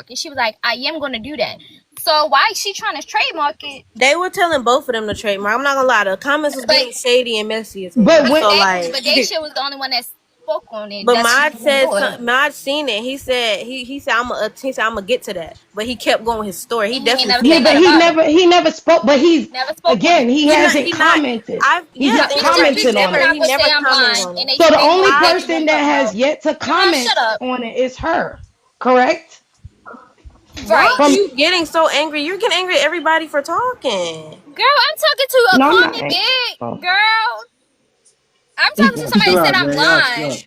And she was like, I am going to do that. So why is she trying to trademark it? They were telling both of them to trademark. I'm not gonna lie, the comments was getting shady and messy as well. But Daisha was the only one that spoke on it. But Maj seen it. He said I'm gonna get to that. But he kept going with his story. He definitely he never spoke. But he hasn't commented. He just commented on it. He never commented on it. So the only person that has yet to comment on it is her. Correct? Right. Why are you getting so angry? You're getting angry at everybody for talking. Girl, I'm talking to a call me big. Girl. I'm talking to somebody that said I'm blind.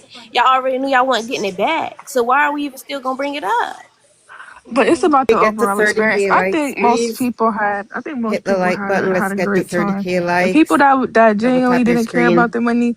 spent, y'all already knew y'all wasn't getting it back. So why are we even still gonna bring it up? But it's about We the get to overall experience. 30K I likes, think most please. people had. Hit the like button. had Let's a get to great time. 30K The people likes. that Double genuinely tap your didn't care about screen. the money,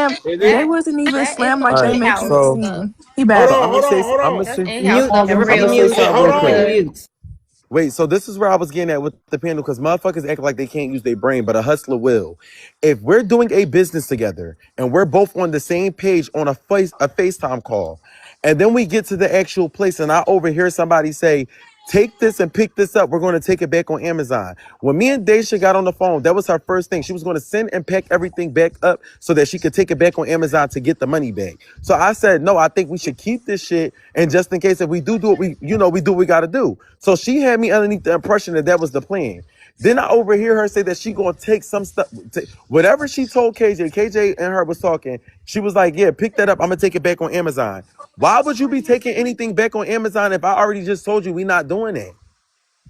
slam. They That wasn't even that is slammed some like All they right, make it in-house so stuff. seem. He back. I'm gonna say I'm gonna That's say in-house Mute. stuff. Everybody I'm gonna say mute. Hey, something hold real on. Everybody quick. mute. Wait, so this is where I was getting at with the panel because motherfuckers act like they can't use their brain, but a hustler will. If we're doing a business together and we're both on the same page on a FaceTime call, and then we get to the actual place and I overhear somebody say, take this and pick this up. We're going to take it back on Amazon. When me and Daisha got on the phone, that was her first thing. She was going to send and pack everything back up so that she could take it back on Amazon to get the money back. So I said, no, I think we should keep this shit. And just in case if we do it, we do what we got to do. So she had me underneath the impression that that was the plan. Then I overhear her say that she going to take some stuff, whatever she told KJ and her was talking. She was like, yeah, pick that up. I'm going to take it back on Amazon. Why would you be taking anything back on Amazon if I already just told you we not doing that?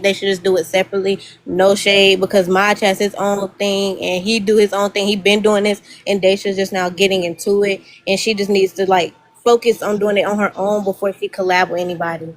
think they should just do it separately. No shade, because Maj has his own thing and he do his own thing. He been doing this, and Daisha's just now getting into it, and she just needs to like focus on doing it on her own before she collab with anybody.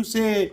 you said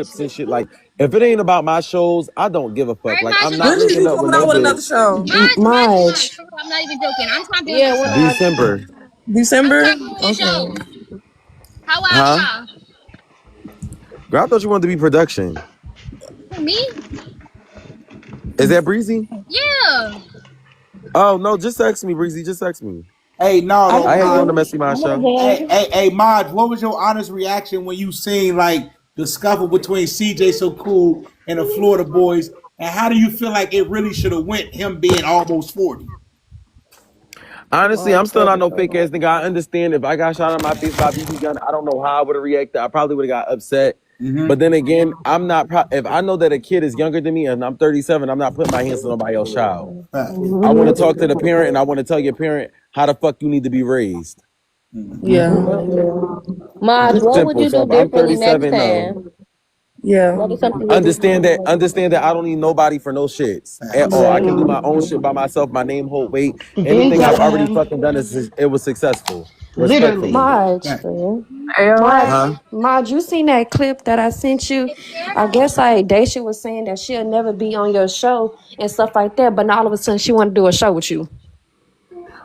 trips and shit. Like, if it ain't about my shows, I don't give a All fuck. right, Like, Maj, I'm when not you When is linking you up with coming no out with another bitch. show? Maj, Marge. for real, I'm not even joking. I'm trying to be on Yeah, your when side. I December. December? How cool is Okay. y'all? How wild Huh? y'all? Girl, I thought you wanted to be production. Who, me? Is that Breezy? Yeah. Oh no, just text me, Breezy. Just text me. Hey, no, I though, I got had you on Mod. the you. Messy Mind I'm show. Hey, available. hey, hey, Mod. What was your honest reaction when you seen like the scuffle between Cjsocool and the Florida boys? And how do you feel like it really should have went? Him being almost 40. Honestly, I'm Almost still not no 33. fake ass nigga. I understand if I got shot in my face by a BB gun, I don't know how I would have reacted. I probably would have got upset. But then again, I'm not. If I know that a kid is younger than me and I'm 37, I'm not putting my hands on nobody else's child. I want to talk to the parent and I want to tell your parent how the fuck you need to be raised. Yeah. Maj, what would Simple. you So do if I'm differently next 37, no. time? Yeah. What is something you do Understand that. differently? Understand that I don't need nobody for no shits at all. I can do my own shit by myself. My name hold weight. Anything I've already Benjamin. fucking done is it was successful. Literally. Respectfully. Marge, AOI. Huh? Marge, you seen that clip that I sent you? I guess like Daisha was saying that she'll never be on your show and stuff like that, but now all of a sudden she want to do a show with you.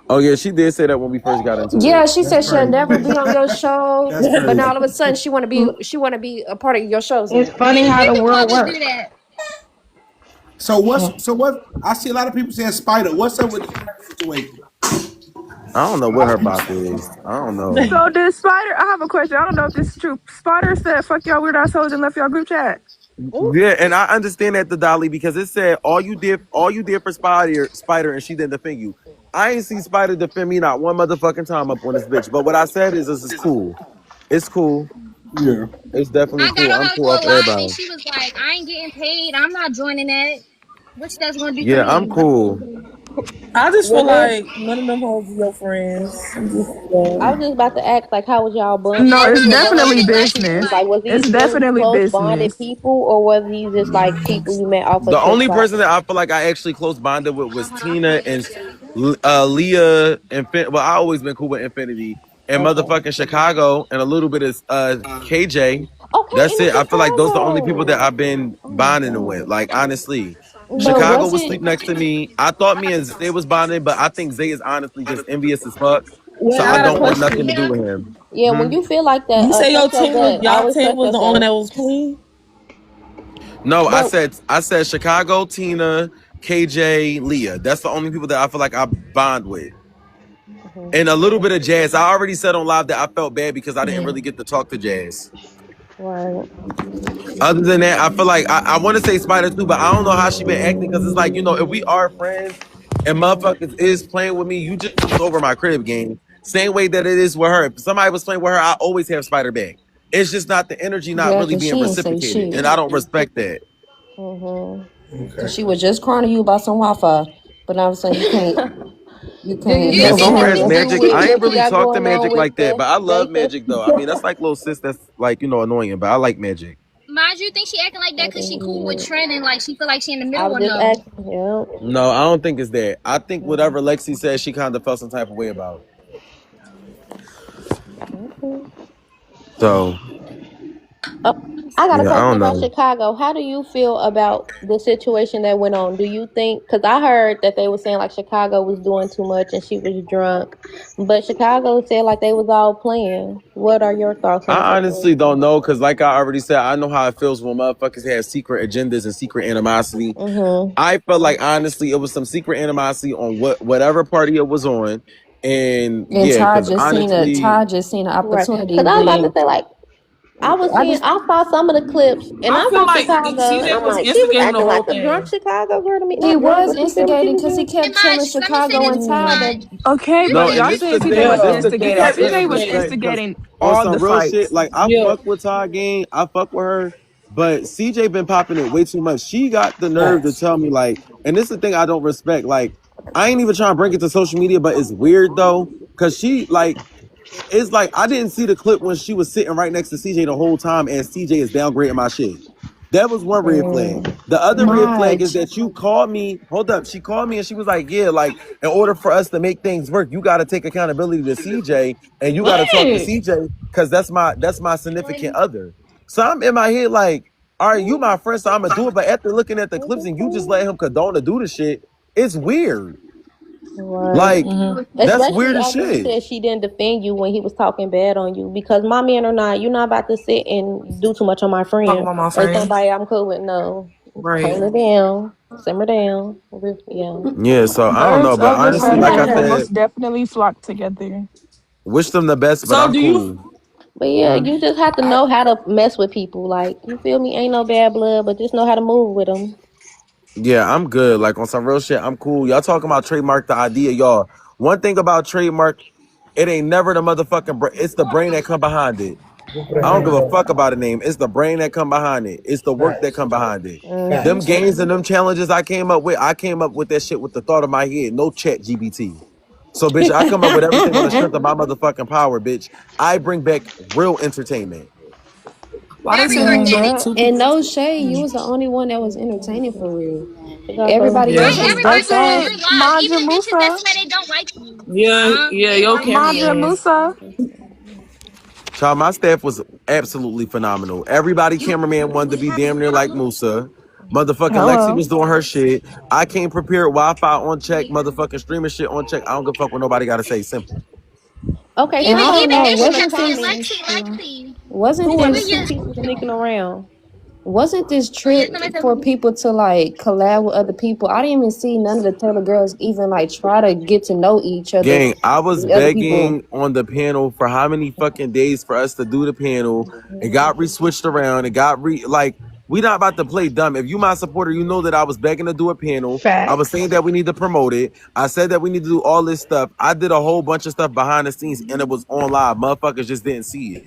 Oh yeah, she did say that when we first got into Yeah, it. she said she'll never be on your show, That's but now crazy. all of a sudden she want to be a part of your shows It's now. funny Maybe how the Big world Mother do works. that. So what? I see a lot of people saying Spider. What's up with the Spider situation? I don't know what her bop is. I don't know. So did Spider? I have a question. I don't know if this is true. Spider said, "Fuck y'all weird assholes" and left y'all group chat. Yeah, and I understand that the Dolly because it said all you did for Spider, and she didn't defend you. I ain't see Spider defend me not one motherfucking time up on this bitch. But what I said is this is cool. It's cool. Yeah. It's definitely I got cool. on I'm her cool for up a lie, and everybody. she was like, "I ain't getting paid. I'm not joining that. What's that's gonna do for Yeah, I'm me?" cool. I just feel Was it? like none of them hoes are your friends. I'm just, I was just about to ask, like, how was y'all bond? No, How was it's your That's what definitely it bonding looked with like. these She was people? business. like, Like, was these It's really definitely close bonded business. people, or was these just like people you met off of The only TikTok? person that I feel like I actually close bonded with was Tina and Leah. Well, I always been cool with Infinity and Okay. motherfucking Chicago and a little bit of KJ. Okay, That's in it. I feel like those are the only people that Chicago. I've been Oh my bonding with. god. Like honestly, But Chicago was wasn't sleep next to me. I thought me and Zay was bonding, but I think Zay is honestly just envious as fuck. wait, So I I got a don't want Yeah. nothing to question. do with him. Yeah, when you feel like that, You say your trust your team was gut. y'all Always team trust was the only yourself. that was clean. No, But I said Chicago, Tina, KJ, Leah. That's the only people that I feel like I bond with. And a little bit of Jazz. I already said on live that I felt bad because I didn't really get to talk to Jazz. right. Other than that, I feel like I want to say Spider too, but I don't know how she been acting because it's like, if we are friends and motherfuckers is playing with me, you just over my crib game. Same way that it is with her. If somebody was playing with her, I always have Spider back. It's just not the energy not yeah, really cause being she ain't say reciprocated. shit. And I don't respect that. Cause she was just crying to you about some Wi-Fi, but all of a sudden you Do you can't "You feel As never any far type have as of way nothing. Magic, with I ain't what you really got talked to going on Magic with like that, but I love Dacia? Magic though. I mean, that's like little sis that's like, annoying, but I like Magic. Mind you think she acting like that because she cool with Trent and like she feel like she in the I middle was or just no?" asking. Yeah. No, I don't think it's that. I think whatever Lexi said, she kind of felt some type of way about. Okay. So, Oh, I got a yeah, I question don't about know. Chicago. How do you feel about the situation that went on? Do you think? Because I heard that they were saying like Chicago was doing too much and she was drunk, but Chicago said like they was all playing. What are your thoughts on the I honestly situation? don't know because, like I already said, I know how it feels when motherfuckers have secret agendas and secret animosity. Mhm. I felt like honestly it was some secret animosity on whatever party it was on, and And yeah, because honestly, Ty just seen an Right. opportunity Because I was about to when say like I just I saw some of the clips, and I I'm feel from like Chicago, and CJ I'm was like, she was instigating the acting whole like a drunk thing. Chicago girl to me. he Not drunk, was but you feel what she instigating was because he doing. Hey, kept telling Maj, let me say Chicago this and to you, Ty that Maj. Okay, You're no, but and y'all this saying the CJ thing. was This Yeah. the He instigating. thing. kept This CJ the was instigating. thing. Because instigating on all some the real shit, fights. like I Yeah. fuck with Todd Game, I fuck with her, but CJ been popping it way too much. She got the nerve to tell me like, and this is the thing I don't respect. Like, I ain't even trying to bring it to social media, but it's weird though, because she like. It's like I didn't see the clip when she was sitting right next to CJ the whole time, and CJ is downgrading my shit. That was one red flag. The other red flag is Marge. that you called me. Hold up, she called me and she was like, "Yeah, like in order for us to make things work, you got to take accountability to CJ, and you got to talk to What? CJ because that's my significant other." So I'm in my head like, "All right, you my friend, so I'm gonna do it." But after looking at the clips and you just let him condone to do the shit, it's weird. Right. Like, that's weird Especially as after you shit. said she didn't defend you when he was talking bad on you. Because my man or not, you're not about to sit and do too much on my Talk friend about my or friend. somebody I'm cool with. No. Right. Tone it down. Simmer down. Yeah. Yeah, so I don't know, Birds but of a honestly, feather like I will said, most definitely flock together. wish them the best, but So I'm do you? cool. But yeah, Hmm? you just have to know how to mess with people. Like, you feel me? Ain't no bad blood, but just know how to move with them. Yeah, I'm good. Like on some real shit, I'm cool. Y'all talking about trademark the idea, y'all. One thing about trademark, it ain't never the motherfucking brain. It's the brain that come behind it. I don't give a fuck about a name. It's the brain that come behind it. It's the work that come behind it. Them Mm-hmm. games and them challenges I came up with that shit with the thought of my head. No chat GBT. So bitch, I come up with everything on the strength of my motherfucking power, bitch. I bring back real entertainment. Why they say Everyone you did. let two And people? no shade, you was the only one that was entertaining for real. Chicago. Everybody else Yeah. Right, was I everybody ducked else. off. said You're live. Even Madra the bitches that Musa. swear they don't like you. Yeah, yeah, They your like you. Madra cameraman. Musa. Child, my staff was absolutely phenomenal. Everybody, cameraman wanted to be damn near like Musa. Motherfucking Lexi Hello. was doing her shit. I came prepared, Wi-Fi on check, motherfucking streaming shit on check. I don't give a fuck what nobody gotta say. Simple. Okay, so And I Even don't somebody know, even asked in Ish the wasn't Lexi, this comments, Lexi. wasn't who were the Even this two you. people sneaking around? wasn't this Yes, trip for people to like collab with other people? I didn't even see none of the Taylor girls even like try to get to know each other, Gang, I was the other people. begging on the panel for how many fucking days for us to do the panel. It got re-switched around. It got like we not about to play dumb. If you my supporter, you know that I was begging to do a panel. I was Facts. saying that we need to promote it. I said that we need to do all this stuff. I did a whole bunch of stuff behind the scenes and it was on live. Motherfuckers just didn't see it.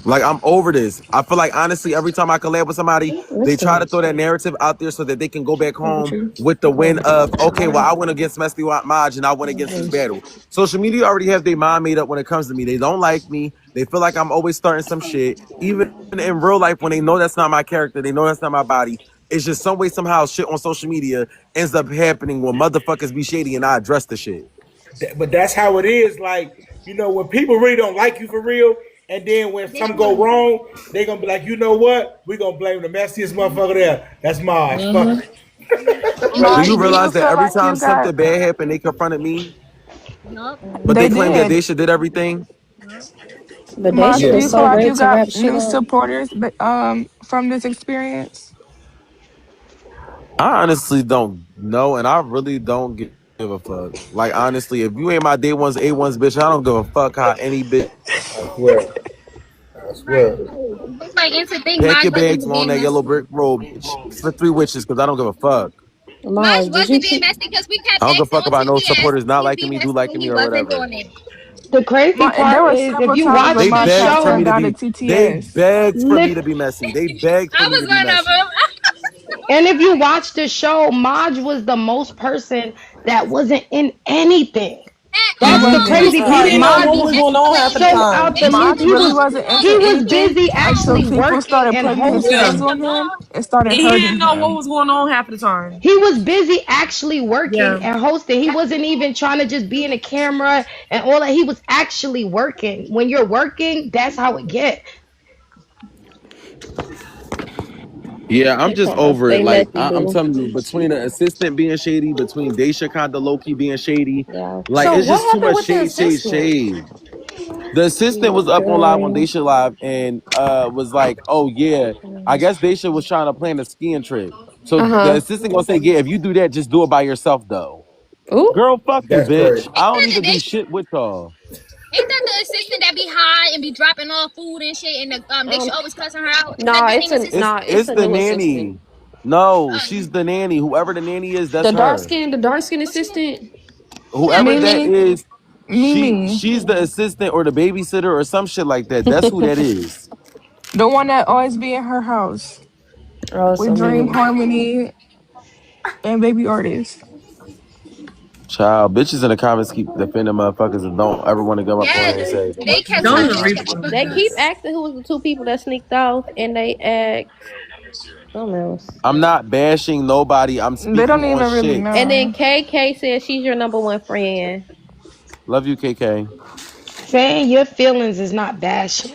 Like I'm over this. I feel like honestly, every time I collab with somebody, they try Listen, to throw that narrative out there so that they can go back fuck with home you. with the win Oh, of okay, well, I oh, went against Mesty Maj and I went against this please. battle. Social media already have their mind made up when it comes to me. They don't like me. They feel like I'm always starting some shit. Even in real life, when they know that's not my character, they know that's not my body. It's just some way, somehow, shit on social media ends up happening when motherfuckers be shady and I address the shit. But that's how it is. Like, when people really don't like you for real, and then when something go wrong, they gonna be like, you know what? We gonna blame the messiest motherfucker there. That's Mars. Fuck Mm-hmm. it. Do Maj, you do you realize that feel every like time you got? something bad happened, they confronted me, Yup. but They they claim that did. they should did everything? Yup. But Maj, Daisha do Yeah. was you feel so like ready you to got wrap shit new up. supporters, but from this experience? I honestly don't know, and I really don't give a fuck. Like honestly, if you ain't my day ones, A1s, bitch, I don't give a fuck how any bitch I swear. I Right. swear. Just like into think pack Maj your wasn't bags the along being that yellow messy. brick road, bitch. It's for three witches, because I don't give a fuck. Maj Maj, did you wasn't being keep? messy because we I kept don't give a asking fuck on about no TV as supporters not he's liking being me, do messy when liking me, he or wasn't whatever. doing it. The crazy And there part were is if several you times where watch They the Maj had begged for show, turned me to down the be. They TTS. begged for me lit to be messy. They begged for I me was to be one of messy. them. and if you watch the show, Maj was the most person that wasn't in anything. And He That's I the ain't gonna wasn't. lie, crazy he He part. didn't really know don't Maj what be was was going on half of the escalating. so time. out the They be loop. Maj He really was wasn't he into escalating. was anything busy until actually people working started and putting his Yeah. hands hosting. on him and started And he didn't hurting know what him. was going on half of the time. He was busy actually working Yeah. and hosting. He wasn't even trying to just be in the camera and all that. He was actually working. When you're working, that's how it get. Yeah, I'm They just talking about over it. stay Like messy, I'm boo. telling you, between the assistant being shady, between Daisha kind of low key being shady, Yeah. like So it's what just too happened much with the shade, shade, assistant? shade. The assistant was up on live on Girl. Daisha Live and was like, "Oh yeah, I guess Daisha was trying to plan a skiing trip." So Uh the huh. assistant gonna say, "Yeah, if you do that, just do it by yourself, though." Ooh. Girl, fuck you, That's bitch. crazy. I Ain't don't that need the to do they, shit with y'all. ain't that the assistant that be high and be dropping off food and shit and they should always cussing her out? Is that Nah, the it's same a assistant? nah, it's It's a the new assistant. nanny. No, Um, she's the nanny. Whoever the nanny is, that's her. The dark skin assistant. Whoever that Mimi, is, Mimi, she's the assistant or the babysitter or some shit like that. That's who that is. the one that always be in her house Oh, with so Dream Mimi. Harmony and Baby Artist. Child, bitches in the comments keep defending motherfuckers and don't ever want to come up on yeah, here and say, they kept Don't telling even me read. They keep asking who was the two people that sneaked off and they asked something else. I'm not bashing nobody. I'm They speaking don't on even really shit. And then know. KK says she's your number one friend. Love you, KK. Saying your feelings is not bashing.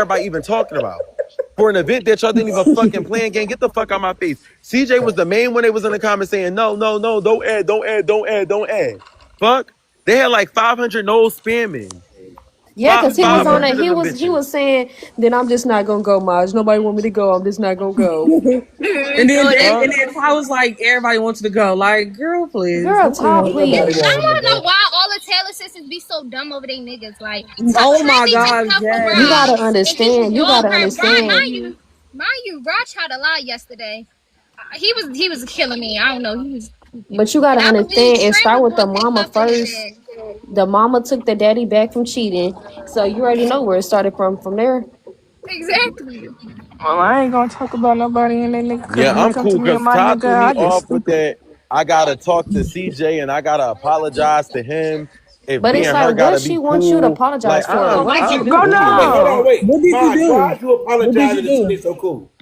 everybody even talking about? for an event that y'all didn't even fucking plan. Gang, get the fuck out my face. CJ was the main one. They was in the comments saying no, no, no, don't add, don't add, don't add, don't add. Fuck. They had like 500 no spamming. Yeah, because he was on it. 500 of He them was he bitches. was saying, then I'm just not gonna go, Maj. Nobody want me to go. I'm just not gonna go. And then I was like, everybody wants to go. Like, girl, please, Girl, what's going Ty, on? Nobody please. I want him to want to know go. why all the Taylor sisters be so dumb over they niggas. Like, Oh my Brandy just god, left a You yes. gotta Rod and just understand. You dog gotta her. understand. Mind you, Rod tried to lie yesterday. He was killing me. I don't know. But you And gotta I believe understand and Trent start was with the gonna take mama up for his first. ass. The mama took the daddy back from cheating. So you already know where it started from there. Exactly. Well, I ain't gonna talk about nobody and they nigga because Yeah, when it I'm come to cool me and because my Ty nigga, threw me I get off with stupid. that. I gotta talk to CJ and I gotta apologize to him. If But me it's and like, her what gotta she be wants you to cool, like apologize for? I'm What did you I'm Go do? Wait, hold cool. on, no. wait. What did you Maj, why do? is you What did you apologizing to do? CJ so cool?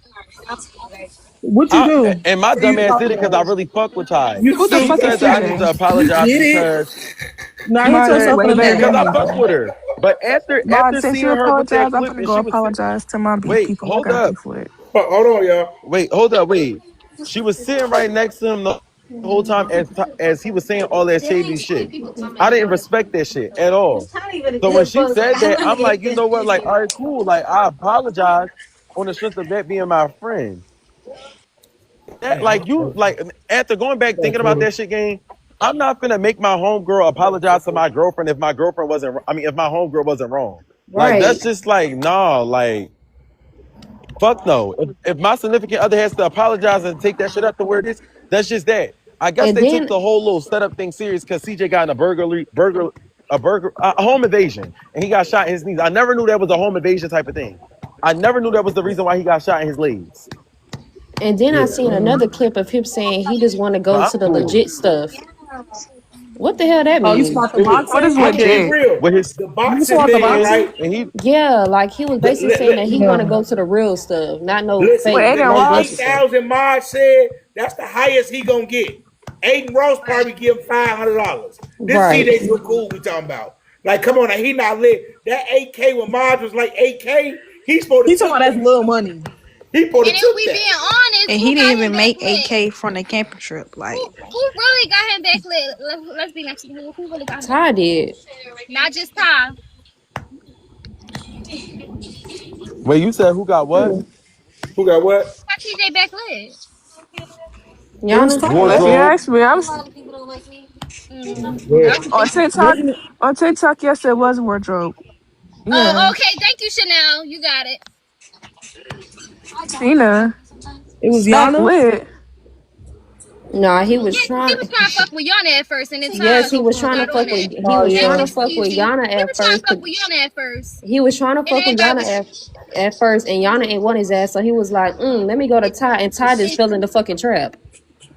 What you do? And my So you dumb ass did it because I apologize. really fuck with Ty. You Who the She sued fuck is said that I need somebody. to CJ? apologize Get it? because Nah, she hit Maj, it's yourself said in way the back better because of than I the fuck anything. with her. But Maj, after since seeing you her with that apologize, I'm clip finna and go she was apologize to my beef wait, people I hold got up. beef with. Hold on, y'all. Wait, hold up, wait. She was sitting right next to him the whole time as he was saying all that shady shit. I didn't respect that shit at all. So when she said that, I'm like, you know what? Like, all right, cool. Like, I apologize on the strength of that being my friend. That Man, like you like after going back I'm thinking about that shit game, I'm not gonna make my homegirl apologize to my girlfriend if my girlfriend wasn't. I mean, if my homegirl wasn't wrong. Like Right. that's just like nah. Like fuck no. If my significant other has to apologize and take that shit up to where it is, that's just that. I guess And they took then the whole little setup thing serious because CJ got in a home invasion, and he got shot in his knees. I never knew that was a home invasion type of thing. I never knew that was the reason why he got shot in his legs. I Yeah. seen another clip of him saying he just want to But go I'm to the cool. legit stuff. What the hell that Oh, you talking mean? about the It was, What is boxing? I'm gonna be legit? real. With his The You boxing talking about the thing, kids, boxing? right? and he Yeah, like he was basically saying that he want to Yeah. go to the real stuff, not no Listen, With fake, the, Aiden no the bullshit Ross? stuff. 8,000 Mod said that's the highest he gonna get. Aiden Ross probably give him $500. This Right. CJ so cool we talking about. Like, come on, now, he not lit. That 8K when Mod was like 8K, he's supposed He to talking took about that's that. little money. He supposed And to if took we that. being honest, And who he didn't got him even back make lit? 8K from the camping trip. Like, Who really got him back lit? Let's be honest. Who really got him back Ty lit? did. Not just Ty. wait, you said who got what? Who got what? Got TJ back lit. It was Yana. If Tyler. you Wardrobe. ask me, Yeah. on TikTok. Wasn't it? On TikTok, yes, it was wardrobe. Oh, Yeah, okay. Thank you, Chanel. You got it. Tina It was back Yana? lit. Nah, he was Yeah, he trying. was trying to fuck with Yana at first, and then Yes, Ty he was trying to got on fuck that. with. He Oh was That's trying yeah. to just fuck with easy. Yana He at was trying first. to fuck with Yana at first, He was trying to and fuck with everybody Yana was. at first, and Yana ain't want his ass, so he was like, "Let me go to Ty," and Ty just fell in the fucking trap.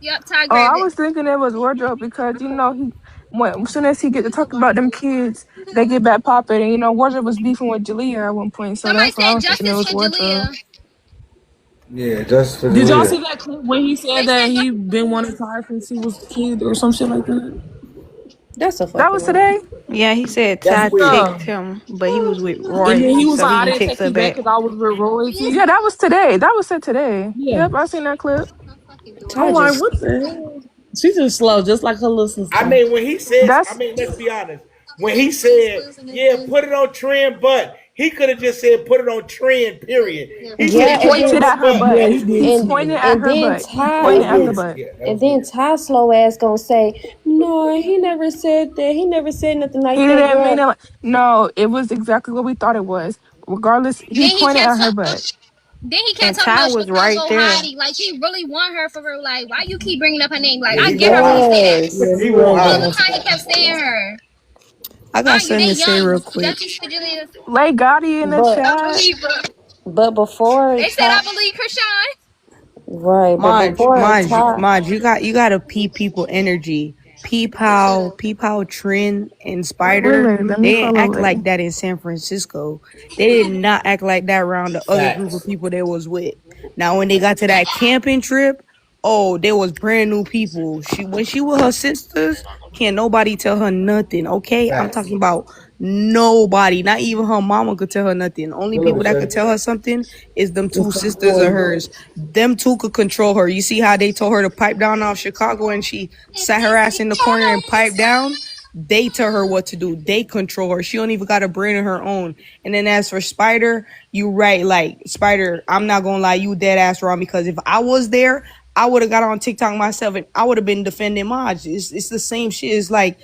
Yep, Ty Oh, I grabbed it. was thinking it was wardrobe because he when as soon as he get to talk about them kids, they get back popping. And wardrobe was beefing with Jalea at one point, so Somebody that's why I said was thinking it justice was for wardrobe. Jalea. Yeah, just for Did y'all Jalea. see that clip when he They said that said he justice. been wanting Ty since he was a kid or some shit like that? That's a That fucking was lie. today. yeah, he said That's Ty weird. texted Yeah. him, but he was with And then royalty, he was so like, he I didn't didn't text text her you back back. because I was with royalty. Yeah, that was today. That was said today. Yeah. Yep, I seen that clip. Ty I'm like, just what the hell? She's just slow, just like her little I sister. mean, when he says, I That's mean, let's be honest. When he said, yeah, put it on trend, but he could have just said, put it on trend, period. He he yeah, said, put it on pointed her at her butt. Yeah, butt. he He did. and pointed at and her then butt. He That pointed was at her weird. butt. Yeah, that And was then weird. Ty slow ass gonna say, "No, he never said that. He never said nothing He like that, didn't mean girl." it. No, it was exactly what we thought it was. Regardless, he Then he pointed kept. at her butt. Then he kept And talking Ty about was right Chicago there. Heidi, like he really want her for real. Like, why you keep bringing up her name? Like, Yeah, I he get want her when he high. say that. Yeah, Yes. he He want was All high. the going time he to. kept saying her. I got Mind you, something they to say real young. quick. Justice for Julius. Lay Gotti in the But I chat. believe her. before They said Ty, I believe Krishan. right? But before Ty, You gotta peep people energy. Peep how Trend and Spider, Really, let me they didn't follow act Lay. like that in San Francisco. They did not act like that around the other group of Facts. people they was with. Now when they got to that camping trip, oh, there was brand new people. She when she with her sisters, Can't nobody tell her nothing, okay? I'm Facts. talking about nobody. Not even her mama could tell her nothing. Only What people was that could that? tell her something is them two sisters of hers. Them two could control her. You see how they told her to pipe down off Chicago and she sat her ass in the corner and piped down? They tell her what to do. They control her. She don't even got a brain of her own. And then as for Spider, you right. Like Spider, I'm not gonna lie, you dead ass wrong because if I was there, I would have got on TikTok myself and I would have been defending Maj. It's the same shit. It's like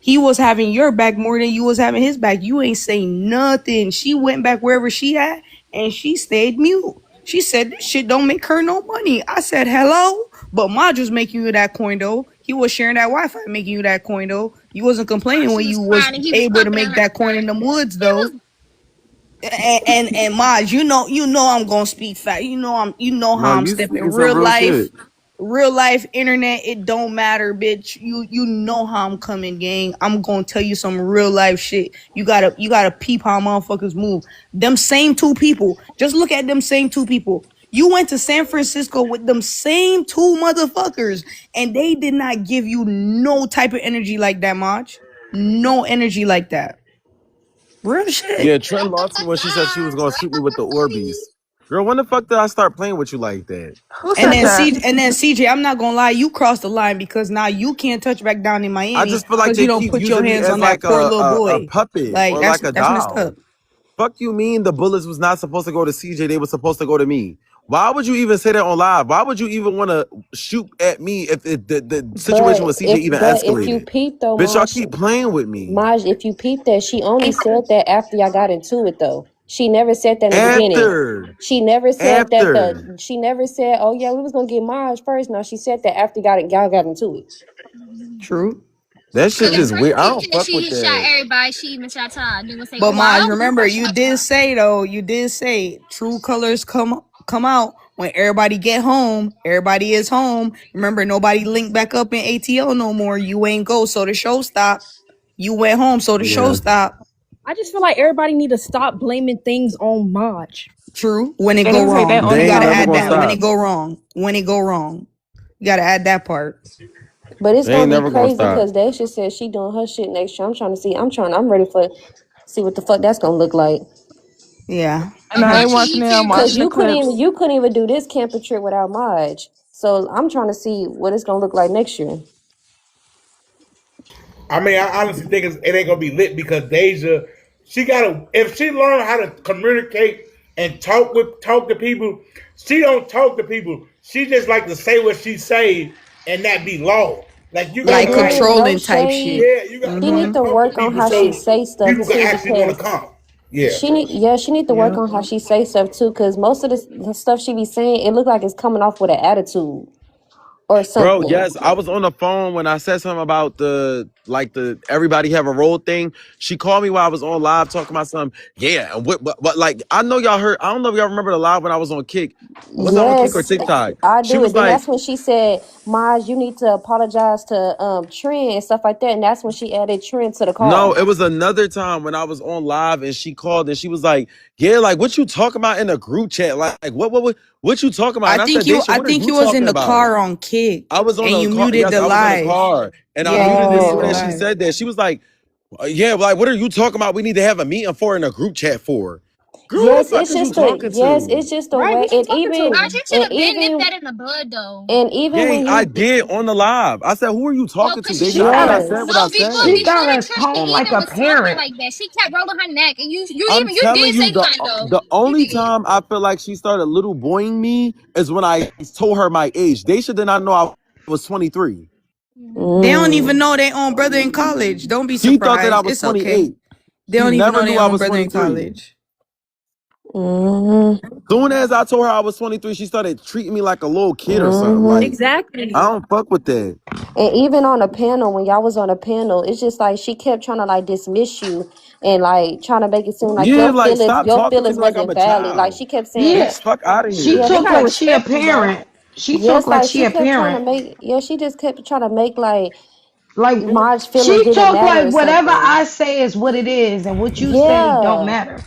he was having your back more than you was having his back. You ain't saying nothing. She went back wherever she at and she stayed mute. She said this shit don't make her no money. I said hello, but Maj was making you that coin though. He was sharing that Wi-Fi, making you that coin though. You wasn't complaining when She was you was crying and he was able to pumping make on her. that coin in the woods He though. was And Maj, you know I'm gonna speak fast. You know No, how I'm you stepping. speaking some real shit. Real life internet, it don't matter, bitch. You know how I'm coming, gang. I'm gonna tell you some real life shit. You gotta peep how motherfuckers move. Them same two people. Just look at them same two people. You went to San Francisco with them same two motherfuckers, and they did not give you no type of energy like that, Maj. No energy like that. Real shit. Yeah, Trent lost me when she said she was gonna shoot me with the Orbeez. Girl, when the fuck did I start playing with you like that? Who said that? And then CJ, I'm not gonna lie, you crossed the line because now you can't touch back down in I Miami just feel like because you they don't keep put your using me hands as on like that poor little a boy. puppet Like or like a that's messed doll. up. Fuck you mean the bullets was not supposed to go to CJ, they were supposed to go to me. Why would you even say that on live? Why would you even want to shoot at me if the situation with CJ even But if you escalated? peep though, Bitch, y'all Maj, keep playing with me. Maj, if you peep that, she only said that after y'all got into it though. She never said that in the beginning. After. She never said that After. she never said, oh yeah, we was gonna get Maj first. No, she said that after y'all got into it. True. That shit and the just first weird. I don't picture that fuck with she shot that. everybody, she even shot Todd. They gonna say, But "Oh, well, I Maj, don't think remember I you shot did Todd." say though, you did say true colors come out when everybody get home. Everybody is home. Remember, nobody linked back up in ATL no more. You ain't go, so the show stopped. You went home, so the show Yeah. stopped. I just feel like everybody need to stop blaming things on Maj. True. When it They go need to take that wrong, They you onus ain't gotta off never add gonna that. When somebody. it stop. go wrong, when it go wrong, you gotta add that part. But it's They ain't gonna be never gonna crazy stop. because Daisha said she doing her shit next year. I'm ready for see what the fuck that's gonna look like. Yeah. And I ain't Eventually, watching you it. two I'm Cause watching the could. clips. you couldn't even do this camping trip without Maj. So I'm trying to see what it's gonna look like next year. I mean, I honestly think it ain't gonna be lit because Deja, she gotta if she learn how to communicate and talk to people, she don't talk to people. She just like to say what she say and that be law. Like you And Like gotta like then no controlling type shade. shit. yeah, She gotta need to talk to work on people how she so say stuff people can too actually want to because come. Yeah. she need to work Yeah. on how she say stuff too because most of the stuff she be saying it look like it's coming off with an attitude or Bro, something. yes, I was on the phone when I said something about the everybody have a role thing. She called me while I was on live talking about something. Yeah, and but like I know y'all heard. I don't know if y'all remember the live when I was on Kick. Was I on Kick or Yes, TikTok? I She do it. was Then like, that's when she said, Maj, you need to apologize to Trent and stuff like that. And that's when she added Trent to the no, call. it was another time when I was on live and she called and she was like, yeah, like what you talking about in the group chat? Like what you talking about? And I said, Daisha, I what are think you you was in talking the about? car on Kick I was on and a you car. muted Yes, the I was on a live. car and I Yeah, you muted it as muted soon the as Oh. she live. said that. She was like, yeah, like what are you talking about? We need to have a meeting for in a group chat for. Girl, who the Yes, fuck it's is you just a talking to? Right? way Who she talking Raj, to? you should have been nipped that in the bud, though. and even Gang, when I he did on the live. I said, who are you No, talking to, cause she Deja? She I got thought I us. said yes. what I before She said. got that, us Tristan home like even a was talking parent. like that. She kept rolling her neck, and I'm you telling did you, say something though. the You only did. time I feel like she started little boying me is when I told her my age. Deja did not know I was 23. They don't even Mm. know their own brother in college. Don't be She thought that I surprised. was It's okay. 28. They She don't even never know knew their I own was brother in 23. college. Mm-hmm. Soon as I told her I was 23, she started treating me like a little kid or something. Mm-hmm. Like, I Exactly. don't fuck with that. And even on a panel, when y'all was on a panel, it's just like she kept trying to like dismiss you and like trying to make it seem like Yeah, like stop your talking to feelings me like I'm wasn't a valid. Like child. she kept saying, Yeah. Bitch, fuck out of She yeah, here. They talk gotta like she a respect you, bro. parent. She talk yes, like like she she a kept trying to parent. make, yeah, she just kept trying to make like Like Marge's feelings she didn't talk matter like or whatever something. I say is what it is, and what you say don't Yeah, matter.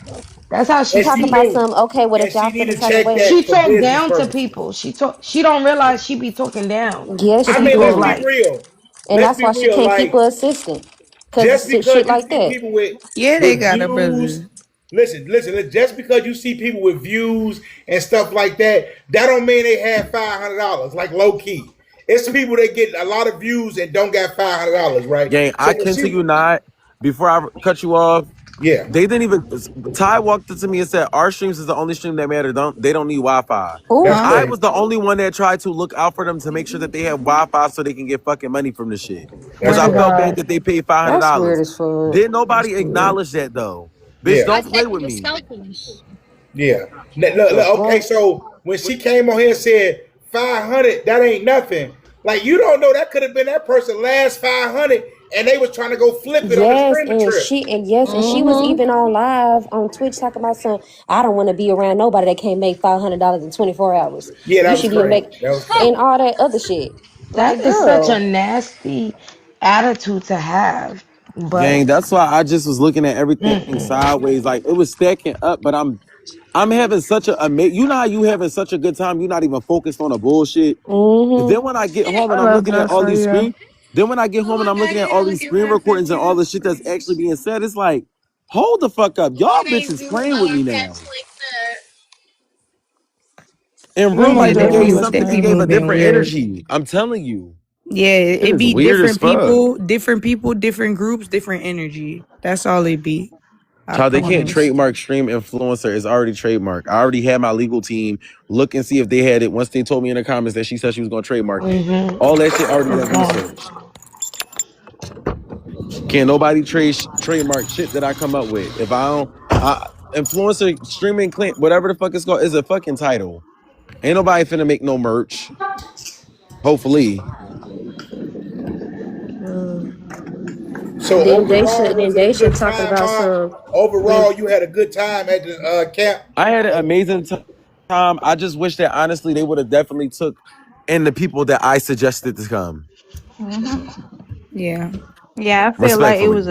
That's how she And talking she about speak. know some. Okay, what and if y'all she feel need the to type of check way? She that for talk business down to purposes. people. She don't realize she be talking down Yeah, to I she mean, people. let's do. be Like real. And let's that's be why she real. can't keep Like, her assistant. just Cause of because shit you like see that. people with Yeah, they with got a views, brother. listen. Just because you see people with views and stuff like that, that don't mean they have $500. Like low key, it's people that get a lot of views and don't got $500, right? Gang, So I when can to she, you not. Before I cut you off, yeah, they didn't even. Ty walked up to me and said, "Our streams is the only stream that matter. They don't need Wi-Fi." that's Who? Huh? I crazy. was the only one that tried to look out for them to make sure that they have Wi-Fi so they can get fucking money from the shit. Because That's Swear I to crazy. felt bad God. that they paid $500. That's weird as fuck. Did That's nobody weird. acknowledge that though? Bitch, Yeah, I don't play think with you're me. selfish. yeah. The Okay, fuck, so when she came on here and said 500, that ain't nothing. Like you don't know that could have been that person last 500, and they was trying to go flip it on the Yes, screaming and trip. she was even on live on Twitch talking about some. I don't want to be around nobody that can't make $500 in 24 hours. Yeah, You that was should be a crazy. make That was and crazy. all that other shit. That Like, is such a girl, nasty attitude to have. gang? But That's why I just was looking at everything mm-mm. sideways. Like it was stacking up, but I'm having such a you know how you having such a good time. You're not even focused on the bullshit. And then when I get home and I I'm love looking at that all for these you. screen, then when I get home and I'm looking at all these screen recordings and all the shit that's actually being said, it's like, hold the fuck up. Y'all bitches playing with me now. In real Yeah, life, it they gave be something, the it gave people a been different weird. energy. I'm telling you. Yeah, It it is be weird as fuck. different people, different groups, different energy. That's all it be. I Child, they can't promise. trademark stream influencer. It's already trademarked. I already had my legal team look and see if they had it. Once they told me in the comments that she said she was going to trademark it. All that shit already It's been gone. researched. Can't nobody trademark shit that I come up with. If I don't, influencer streaming client, whatever the fuck it's called, is a fucking title. Ain't nobody finna make no merch. Hopefully, So overall, was it a They good should talk time, about Mark? some when Overall, you had a good time at the camp. I had an amazing time. I just wish that honestly they would have definitely took in the people that I suggested to come. Yeah. Yeah, I feel like it Respectfully, was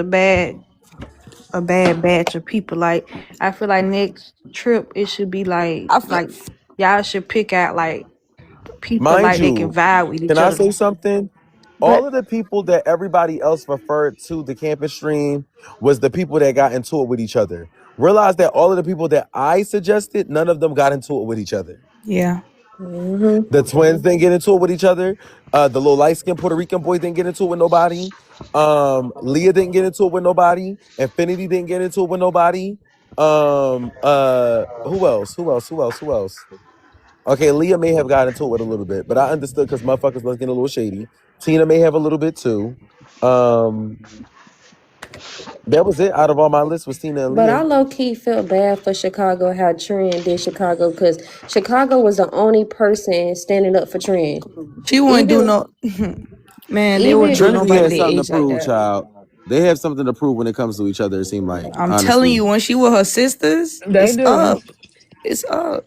a bad batch of people. Like I feel like next trip it should be I feel, like y'all should pick out like people mind like they can you, vibe with can each I other. say something? All but of the people that everybody else referred to the campus stream was the people that got into it with each other. Realize that all of the people that I suggested, none of them got into it with each other. Yeah. The twins didn't get into it with each other. The little light skinned Puerto Rican boy didn't get into it with nobody. Leah didn't get into it with nobody. Infinity didn't get into it with nobody. Who else? Who else? Who else? Who else? Okay, Leah may have got into it with a little bit, but I understood because motherfuckers was getting a little shady. Tina may have a little bit too. Um, that was it. Out of all my list was Tina and but I Leah. low key felt bad for Chicago how Trent did Chicago because Chicago was the only person standing up for Trent. She wouldn't do Even no man, they wouldn't do even Trinity nobody has their something to age like prove, that. child. They have something to prove when it comes to each other. It seemed like, I'm telling honestly. you, when she with her sisters, They it's do. up. It's up.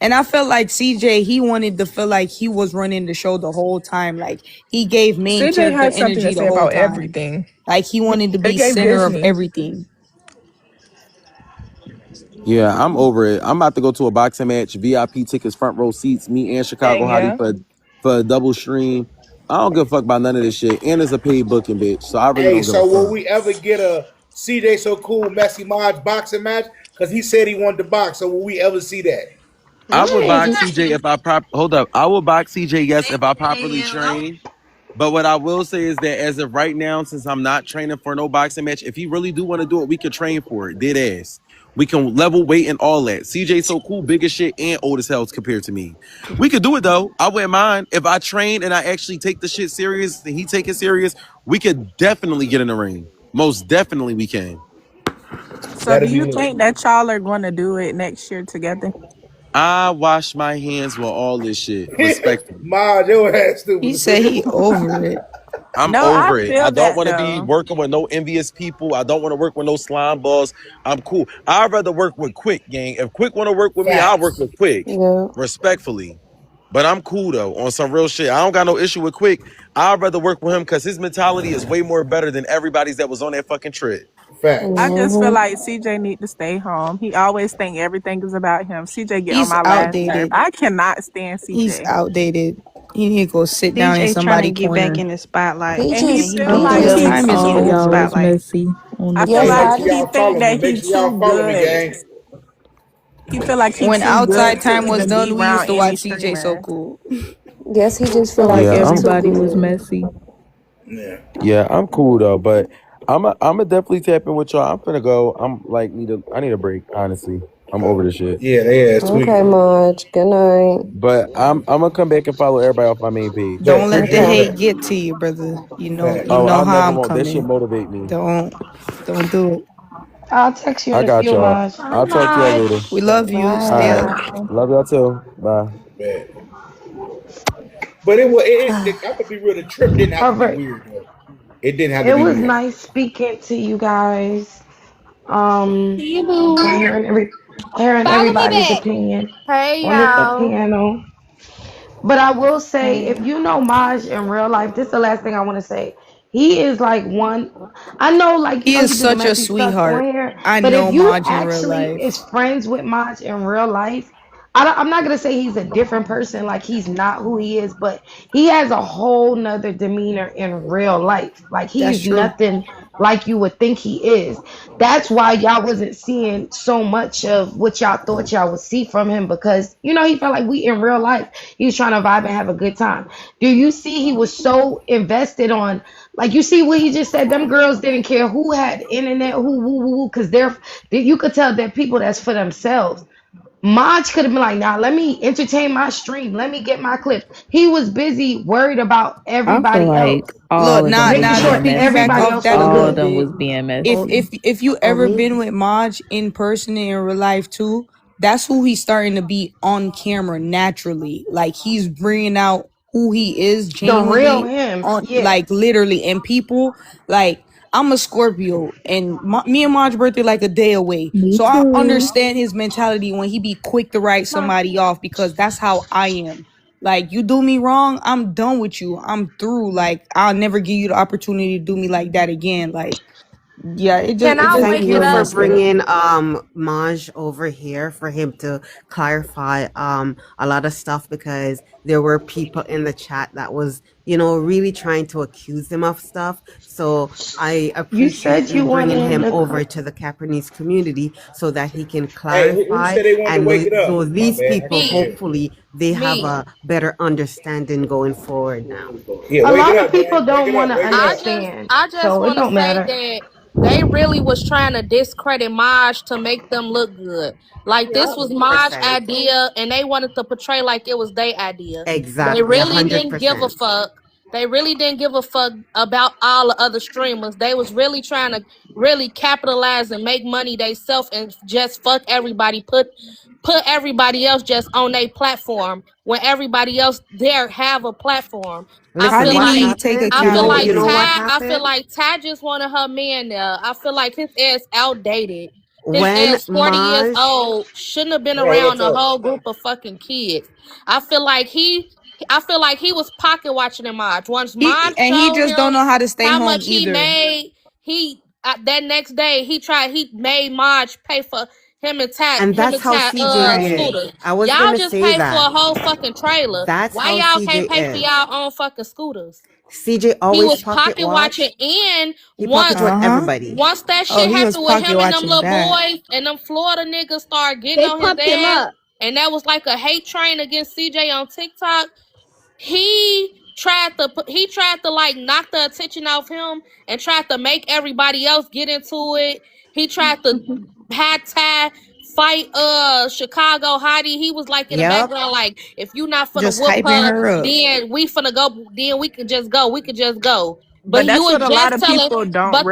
And I felt like CJ, he wanted to feel like he was running the show the whole time. Like he gave main CJ character has something to energy the say whole about time. everything. Like he wanted to They be gave center of Disney. everything. Yeah, I'm over it. I'm about to go to a boxing match, VIP tickets, front row seats, me and Chicago Dang, Hottie yeah. for a double stream. I don't give a fuck about none of this shit. And it's a paid booking, bitch. So I really Hey, don't give a so will fuck. we ever get a CJ Messy Mod's boxing match? Because he said he wanted to box. So will we ever see that? I would when box CJ if I hold up. I will box CJ, yes, if I properly train. But what I will say is that as of right now, since I'm not training for no boxing match, if he really do want to do it, we could train for it. Dead ass. We can level weight and all that. CJ so cool, big as shit, and old as hell compared to me. We could do it though. I wouldn't mind. If I train and I actually take the shit serious and he take it serious, we could definitely get in the ring. Most definitely we can. So do That'd be you lit. think that y'all are going to do it next year together? I wash my hands with all this shit. Respectfully. Mod, your ass He stupid as said he hell. over it. I'm No, I over it. I feel don't that want to be though. working with no envious people. I don't want to work with no slime balls. I'm cool. I'd rather work with Quick, gang. If Quick want to work with me, I'll work Facts. with Quick. yeah. Respectfully. But I'm cool though, on some real shit. I don't got no issue with Quick. I'd rather work with him because his mentality is way more better than everybody's that was on that fucking trip. I Facts. just feel hmm like CJ need to stay home. He always think everything is about him. CJ get on He's my last nerve. outdated. I cannot stand He's CJ. outdated. He need to go sit down in CJ trying to somebody's get back corner. in the spotlight, He And he just and he feel don't he feel like his just he time is too on the good. Y'all was spotlight. messy on I the feel Hey, chat. make like sure he y'all think follow me. that Make he sure y'all too follow me, good. gang. He feel like he When too outside good to time was even be done, we used around to any watch CJ So streamer. Cool. Yes, he just feel Feel like like Yeah, it's too everybody was good. messy. Yeah. yeah, I'm cool though, but I'm a definitely tap in with y'all. I'm gonna go. I need a break. Honestly, I'm over the shit. Yeah, they ass Okay, tweaking. Marge. Good night. But I'm gonna come back and follow everybody off my main page. Don't Bet, let the appreciate Okay. hate that. get to you, brother. You Fact. Oh, know I how never I'm won't. That shit coming. motivate me. Don't do it. I'll text you I in a got few, y'all. Maj. Hi, I'll talk to y'all later. We March. love you All still. right. Bye. Love y'all too. Bye. Bet. But I'm gonna be real. The trip didn't have All to be right. weird though. It didn't have to It be was weird. nice speaking to you guys. See you, boo. And hearing Follow me everybody's back. opinion Hey, on the y'all. piano. But I will say, if Hey. you know Maj in real life, this is the last thing I want to say. He is like one. I know, like He he is do the such a messy stuff on sweetheart. here. I But if know you Maj in real actually is life. friends with Maj in real life, I'm not gonna say he's a different person. Like he's not who he is, but he has a whole nother demeanor in real life. Like That's he's true. nothing like you would think he is. That's why y'all wasn't seeing so much of what y'all thought y'all would see from him, because he felt like we in real life. He was trying to vibe and have a good time. Do you see he was so invested on, like, you see what he just said? Them girls didn't care who had internet, who, because you could tell they're people that's for themselves. Maj could have been like, nah, let me entertain my stream. Let me get my clips. He was busy worried about I feel everybody else, like Look, all of them was making now to sure being piggyback everybody messy. off else that a was All little of good. them bit, was being if messy. if if you Oh, ever me? been with Maj in person and in real life too, that's who he's starting to be on camera naturally. Like he's bringing out who he is The real genuinely him, on, yeah. like literally, and people like. I'm a Scorpio, and me and Maj's birthday like a day away, Me so I too. understand his mentality when he be quick to write somebody off because that's how I am. Like you do me wrong, I'm done with you. I'm through. Like I'll never give you the opportunity to do me like that again. Like yeah, Can it I just Thank wake be it you him. for up? That's it. bringing Maj over here for him to clarify a lot of stuff, because there were people in the chat that was really trying to accuse him of stuff. So I You appreciate said you you bringing wanted him him to. over to the Capanese community so that he can Hey, who clarify, said they wanted to and wake it up? so My these bad. I people, couldn't Me. hear. hopefully they have Me. a better understanding going forward now. Yeah, A wake it lot of up, people gang. Wake don't it want up. to Wake it I up. just understand, I just so it want to don't say matter. that they really was trying to discredit Maj to make them look good. Like Yep. this was Maj 100%. idea, and they wanted to portray like it was their idea. They Exactly, really didn't give a 100%. fuck. They really didn't give a fuck about all the other streamers. They was really trying to really capitalize and make money themselves and just fuck everybody. Put everybody else just on their platform when everybody else there have a platform. I How Listen, feel did what he like take happened? I feel like You know what accountability? Ty. I feel happened? like Ty just wanted her man there. I feel like his ass outdated. His When ass 40 years Maj, old. Shouldn't have been Bro, around what's a up? whole group of fucking kids. I feel like he. I feel like he was pocket watching in March. Once March He showed just don't him know how to stay how home much he either. made, he that next day he made March pay for and him that's and how Ty CJ is. scooters. I was Y'all gonna just say pay for a that. whole fucking trailer. That's Why how y'all can't CJ pay for is. y'all own fucking scooters? CJ He always was pocket pocket watching, watch. and He pockets with Uh-huh. everybody. once that Oh, shit he was happened with pocket him and them watching little bad. boys and them Florida niggas started getting They on his pumped him ass, up. and that was like a hate train against CJ on TikTok. He tried to like knock the attention off him and tried to make everybody else get into it. He tried to have Ty fight Chicago Hottie. He was like in the Yep. background, like, if you not finna Just whoop hyping her, her up. then we finna go, then we can just go. We could just go. But But you that's was what a lot just of telling, people don't but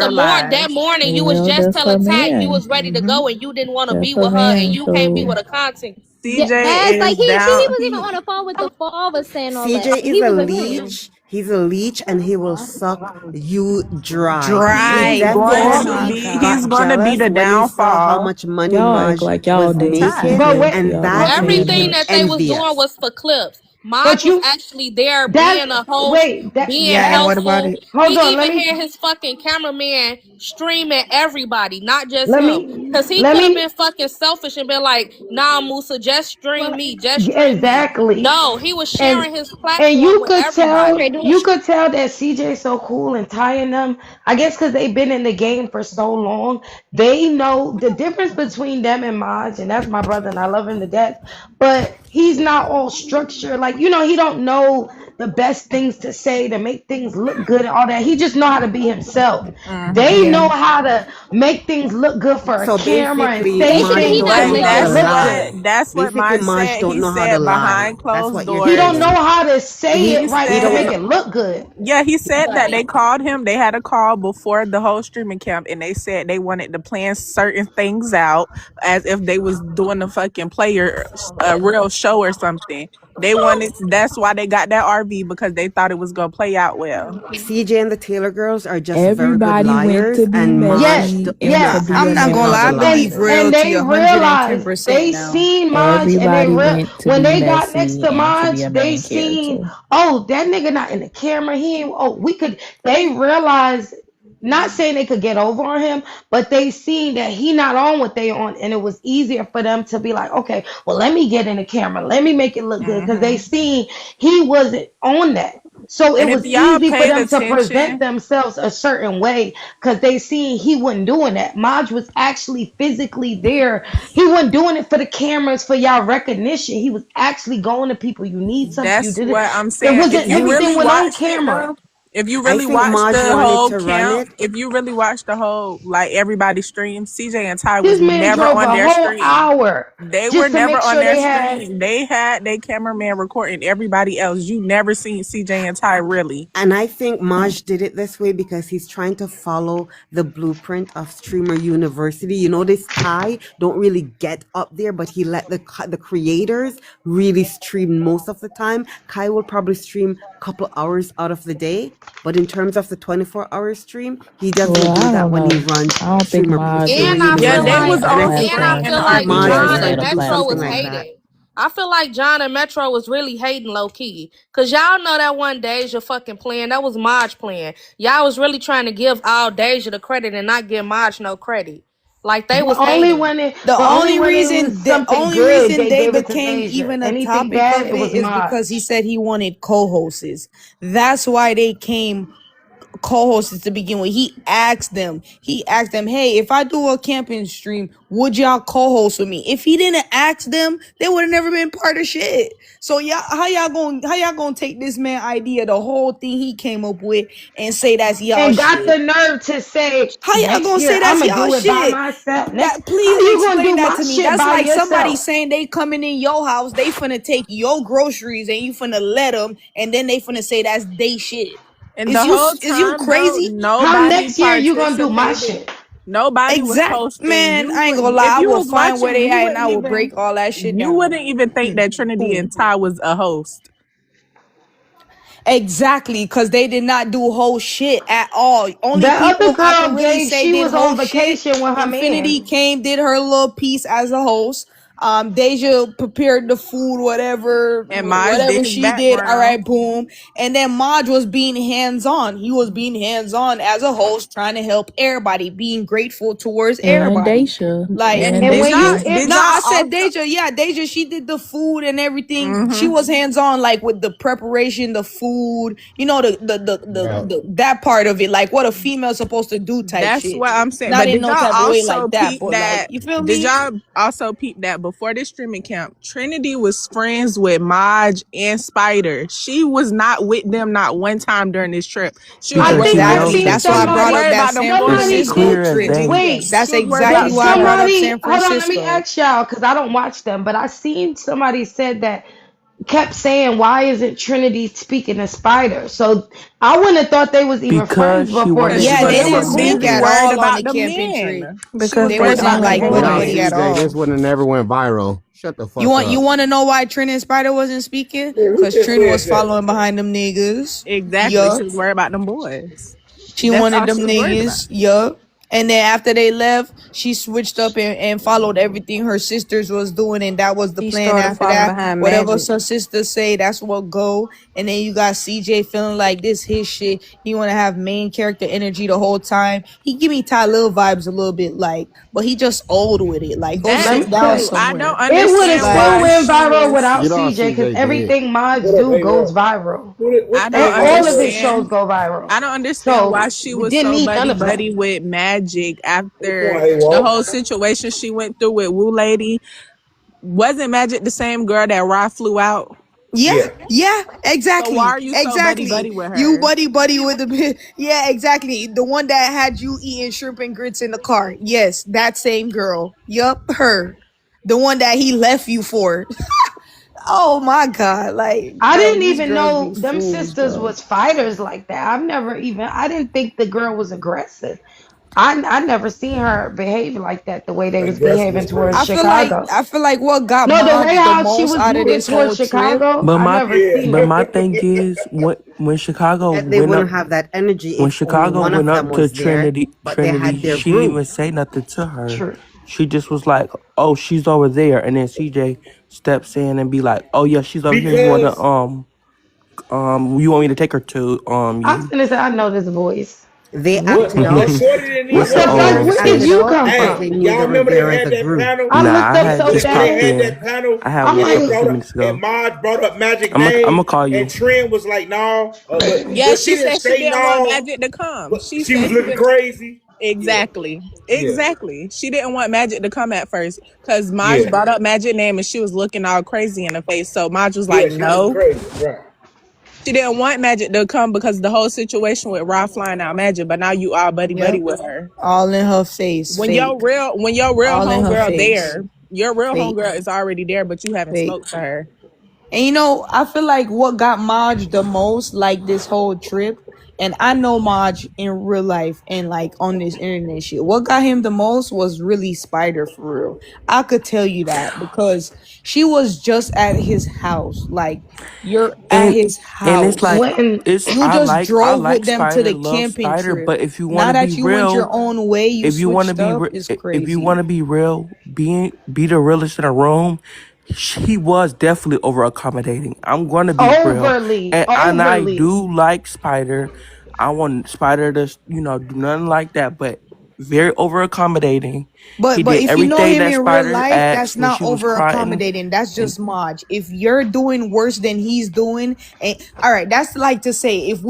that realize. morning you was Well, just that's her telling Ty you man. was ready to Hmm. go and you didn't want to be That's her with her and man. you can't be So with a content. Yes, CJ like is he down. was even He on the phone with the father saying all that. CJ is He a was agreeing. leech. He's a leech, and he will suck you dry. He He's Dry. going Oh to my definitely be. god. He's got going to be jealous the when he saw how downfall much money y'all act Maj like y'all was dating too making, But close. wait, and Y'all that not Everything made dating. him that they was doing envious. was for clips. Maj But was you actually there being a that host, wait, that being Yeah, and what about helpful. it? He hold on, even had his fucking cameraman streaming everybody, not just let him. me Cause he let could have me been fucking selfish and been like, nah, Musa, just stream me, just stream me. exactly. No, he was And sharing his and platform with everybody. you could tell that CJ so cool and tying them. I guess because they've been in the game for so long, they know the difference between them and Maj, and that's my brother, and I love him to death. But he's not all structured, like he don't know the best things to say to make things look good and all that. He just know how to be himself. They Yeah. know how to make things look good for a So camera and basically, say Daisha, Marge he things don't to not know Like make how it to doing look that's lie. good. what that's what Basically, Maj Marge said. don't He know how to said lie. behind That's closed what you're He don't doors. know saying. how to say He it right He to don't make said, know. it look good. yeah, he said that right. they called him. They had a call before the whole streaming camp, and they said they wanted to plan certain things out as if they was doing a fucking player, a real show or something. They wanted. That's why they got that RV because they thought it was gonna play out well. CJ and the Taylor girls are just very good Everybody went liars, to be and Marge Yes, messy is and to not yes. be a I'm not actually gonna how lie. to I lie. believe And real to they you realized 110% they now. seen Maj and they everybody went to when be they got next messy to and to Maj, be a they main seen, character. oh, that nigga not in the camera. He ain't, oh, we could, they realized, not saying they could get over on him, but they seen that he not on what they on, and it was easier for them to be like, okay, well, let me get in the camera, let me make it look good, because they seen he wasn't on that. So it And if was y'all easy for paid them to present attention, themselves a certain way because they seen he wasn't doing that. Maj was actually physically there. He wasn't doing it for the cameras, for y'all recognition. He was actually going to people. You need something. You that's did it. what I'm There saying. If wasn't you everything really went on watched it camera. though, if you I really think watched Marge the wanted whole to run camp, it. if you really watched the whole like everybody stream, CJ and Ty was This man never drove on a their whole stream. hour They were just to never make on sure their they had. stream. They had their cameraman recording everybody else. You never seen CJ and Ty really. And I think Maj did it this way because he's trying to follow the blueprint of Streamer University. You know, this Ty don't really get up there, but he let the creators really stream most of the time. Kai will probably stream a couple hours out of the day, but in terms of the 24-hour stream, he doesn't Well, do I that don't when he know. runs I don't think Maj Streamer And was I Yeah, feel they University. was like, had a also and I playing plan. the feel I like think Maj they was just John RV. trying had and a to do Metro plan. something was like that. hating. I feel like John and Metro was really hating low key. Cause y'all know that one Deja fucking plan. That was Maj plan. Y'all was really trying to give all Deja the credit and not give Maj no credit. Like they was hating. But The something only good, reason they they gave it to became Deja. even a Anything topic bad, of it it was is because he March. said he wanted co-hosts. That's why they came co-hosts to begin with. He asked them, hey, if I do a camping stream, would y'all co-host with me? If he didn't ask them, they would have never been part of shit. So y'all, how y'all gonna take this man idea, the whole thing he came up with, and say that's y'all And got shit? the nerve to say, How y'all next gonna year say that's I'ma y'all do it by shit? myself. That How please you gonna explain do that my to me. shit That's by like somebody yourself? saying they coming in your house, they finna take your groceries and you finna let them, and then they finna say that's they shit. And Is the you whole is you time though, crazy? How nobody next year you gonna do my participated. shit? Nobody was Exact hosting. man. You I ain't would gonna if lie. I you will was find where watching, they at and I will break all that shit you down. wouldn't even think that Trinity Cool. and Ty was a host. Exactly, because they did not do whole shit at all. Only That other people I can girl really gave, say she did was whole on shit. vacation with her Infinity man. came, did her little piece as a host. Deja prepared the food, And Maj did whatever his she did. All background. right, boom. And then Maj was being hands on. He was being hands on as a host, trying to help everybody, being grateful towards And everybody. Daisha. Like, And And Did when y'all you Daisha. if did no, y'all I said also Deja. Yeah, Deja, she did the food and everything. She mm-hmm. was hands on, like with the preparation, the food, that part of it, like what a female's supposed to do type That's shit. what I'm saying. Not But in did no y'all type of way also like that, peep but like, that? you feel Did me? y'all also peep that before this streaming camp, Trinity was friends with Maj and Spider. She was not with them not one time during this trip. She was I Because worried she think I about knows seen the somebody, That's why I she was brought up worried that about them San it's boys. Francisco clear as trip. day. wait, That's She was worried exactly about why I Spider. brought up somebody, San hold on, let me Francisco. ask y'all, because I don't watch them, but I seen somebody said that kept saying, why isn't Trinity speaking to Spider? So I wouldn't have thought they was even Because friends she before wanted this to Yeah, Because they get she trip. didn't was some speak busy at movies. worried all on about the the camping trip. men. She Because was They worried if wasn't about John the like and buddy Metro boys. buddy at CJ, this all. would have never went viral. Shut the You fuck want you up. want to know why Trin and Spider wasn't speaking? Yeah, who Cause just Trin said was that? following behind them niggas. Exactly. Yup. She was worried about them boys. She That's wanted all them she was worried about. niggas. Yup. And then after they left, she switched up and followed everything her sisters was doing, and that was the He plan started after falling that. behind Whatever Magic. her sisters say, that's what go. And then you got CJ feeling like this his shit. He wanna have main character energy the whole time. He give me Ty Lil vibes a little bit like, but he just old with it. Like go That sit Let me down tell you, I don't somewhere. it would have understand still Like why went she viral was. without Get on CJ because CJ dick. everything mods What up, do hey, goes Rock? viral. I don't And Hey, all of Rock. his shows understand. go viral. I don't understand why So she we was didn't so need none buddy of buddy them. with Magic What you doing, after hey, the Rock? whole situation she went through with Woo Lady. Wasn't Magic the same girl that Ra flew out? yeah, Yeah. yeah, So why exactly, are you so buddy exactly. buddy with You her? buddy with the yeah, exactly. The one that had you eating shrimp and grits in the car. Yes, that same girl. Yup, her. The one that he left you for. Oh my god, like I bro, didn't these even girls know be them fools, sisters bro. was fighters like that. I didn't think the girl was aggressive. I never seen her behave like that the way they was Aggressive behaving is towards crazy. Chicago. I feel like what got No, the way Maj the how she most was out of moving this towards whole trip. Chicago, But I my never Yeah. seen but that. my thing is when Chicago That they went wouldn't up have that energy when if only Chicago one went of them up to was there, but they Trinity, had their she didn't group. even say nothing to her. True. She just was like, "Oh, she's over there," and then CJ steps in and be like, "Oh yeah, she's over here. Because You want me to take her to I was you?" gonna say I know this voice. They what acted what out. Shorty didn't The What even the fuck? sisters know. Where Hey, did acted you out come because hey, they from? knew they y'all were remember they there as had a that group. panel? I Nah, looked I up had so just Remember they popped had fast. that in. panel I had I'm and woke they up a like, few brought up minutes and ago. Maj brought up Magic I'm name gonna call and you. Trent was like, no, Yeah, but she she didn't said she say didn't want no, Magic to come. but She she was said she looking didn't. crazy. Yeah, Exactly. yeah, Exactly. She didn't want Magic to come at first because Maj yeah, brought up Magic name and she was looking all crazy in the face. So Maj was yeah. like, She looking no. crazy, right? She didn't want Magic to come because of the whole situation with Ra flying out Magic, but now you all buddy buddy Yep. with her. All in her face. Fake. When your real All in her homegirl face. there, your real Fake. homegirl is already there, but you haven't Fake. smoked to her. And you know, I feel like what got Maj the most, like this whole trip, and I know Maj in real life and like on this internet shit. What got him the most was really Spider for real. I could tell you that because she was just at his house. Like you're at And his it's house. like when You just I drove with like them to Spider, the love camping Spider, trip. but if you want Now to be that you went your real, own way, you if you want to switched be up. It's if you want crazy. to be real, be the realest in a room. He was definitely over accommodating. I'm gonna be real, overly, and I overly. do like Spider. I want Spider to do nothing like that, but very over accommodating. He But did if you know everything him that in real Spider life, that's asked when not she was over crying, accommodating. That's and just Maj. If you're doing worse than he's doing, and all right, that's like to say if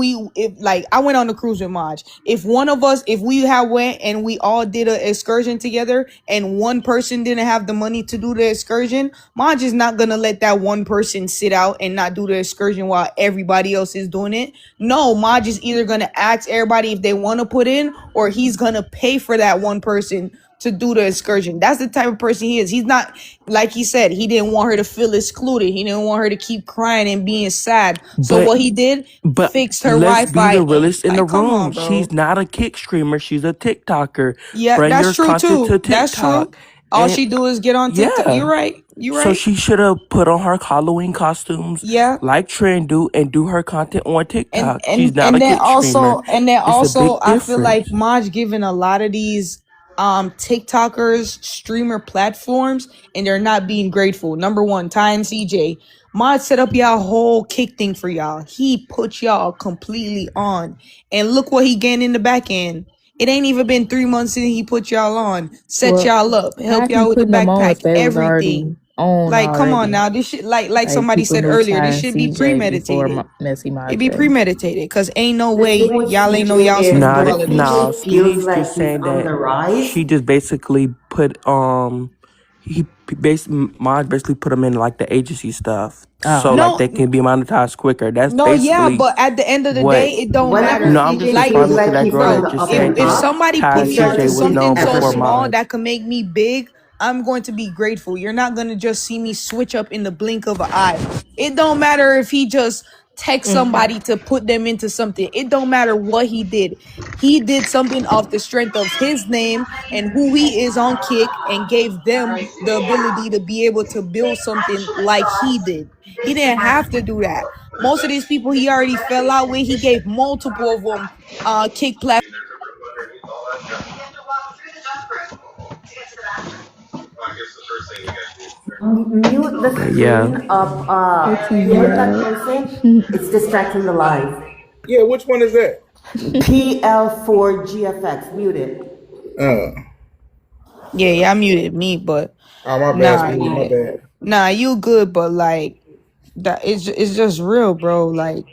like I went on the cruise with Maj. If one of us, if we had went and we all did an excursion together, and one person didn't have the money to do the excursion, Maj is not gonna let that one person sit out and not do the excursion while everybody else is doing it. No, Maj is either gonna ask everybody if they want to put in, or he's gonna pay for that one person to do the excursion. That's the type of person he is. He's not, like he said, he didn't want her to feel excluded. He didn't want her to keep crying and being sad. So but what he did, But fixed her let's be Wi-Fi. the And, realest in the like, come room. on, She's bro. not a kick streamer. She's a TikToker. Yeah, Bring that's your true content to too. That's true. TikTok. All And she do is get on TikTok. You're yeah. right. You're So right. she should have put on her Halloween costumes Yeah. like Trend do and do her content on and TikTok. She's and not a and then kick streamer. also and then It's a also big I feel like difference. Maj giving a lot of these TikTokers streamer platforms and they're not being grateful. Number one, Ty and CJ. Maj set up y'all whole kick thing for y'all. He put y'all completely on. And look what he gained in the back end. It ain't even been 3 months since he put y'all on, set Well, y'all up, how help he y'all with the putting them on if backpack, they was everything. already on Like, come on already? now. This shit like Like somebody people said knew earlier, Ty this and should be CJ before premeditated. Messy It be Madre. premeditated because ain't no The thing way with y'all ain't know CJ y'all was is finna do that all of this. CJ Skinny's feels like just he's saying on that the rise. she just basically put Mod basically put them in like the agency stuff, so Oh. like No, they can be monetized quicker. That's no, yeah, basically but at the end of the what. day, it don't Whenever No, matter. I'm just CJ Like, feels responding to like that he's girl on that the just up if and said if that up, somebody Ty he and put me starts into CJ to was lose something known so before everything. small that Mod. could make me big, I'm going to be grateful. You're not gonna just see me switch up in the blink of an eye. It don't matter if he just text somebody to put them into something. It don't matter what he did. He did something off the strength of his name and who he is on Kick and gave them the ability to be able to build something like he did. He didn't have to do that. Most of these people he already fell out with. He gave multiple of them Kick platforms. Mute the Yeah. screen of It's mute that mad. person. It's distracting the live. Yeah, which one is that? PL4GFX. Mute it. Yeah, I muted me, but Oh, my bad, nah, Smooth. My yeah, bad. nah, you good, but like that it's just real, bro. Like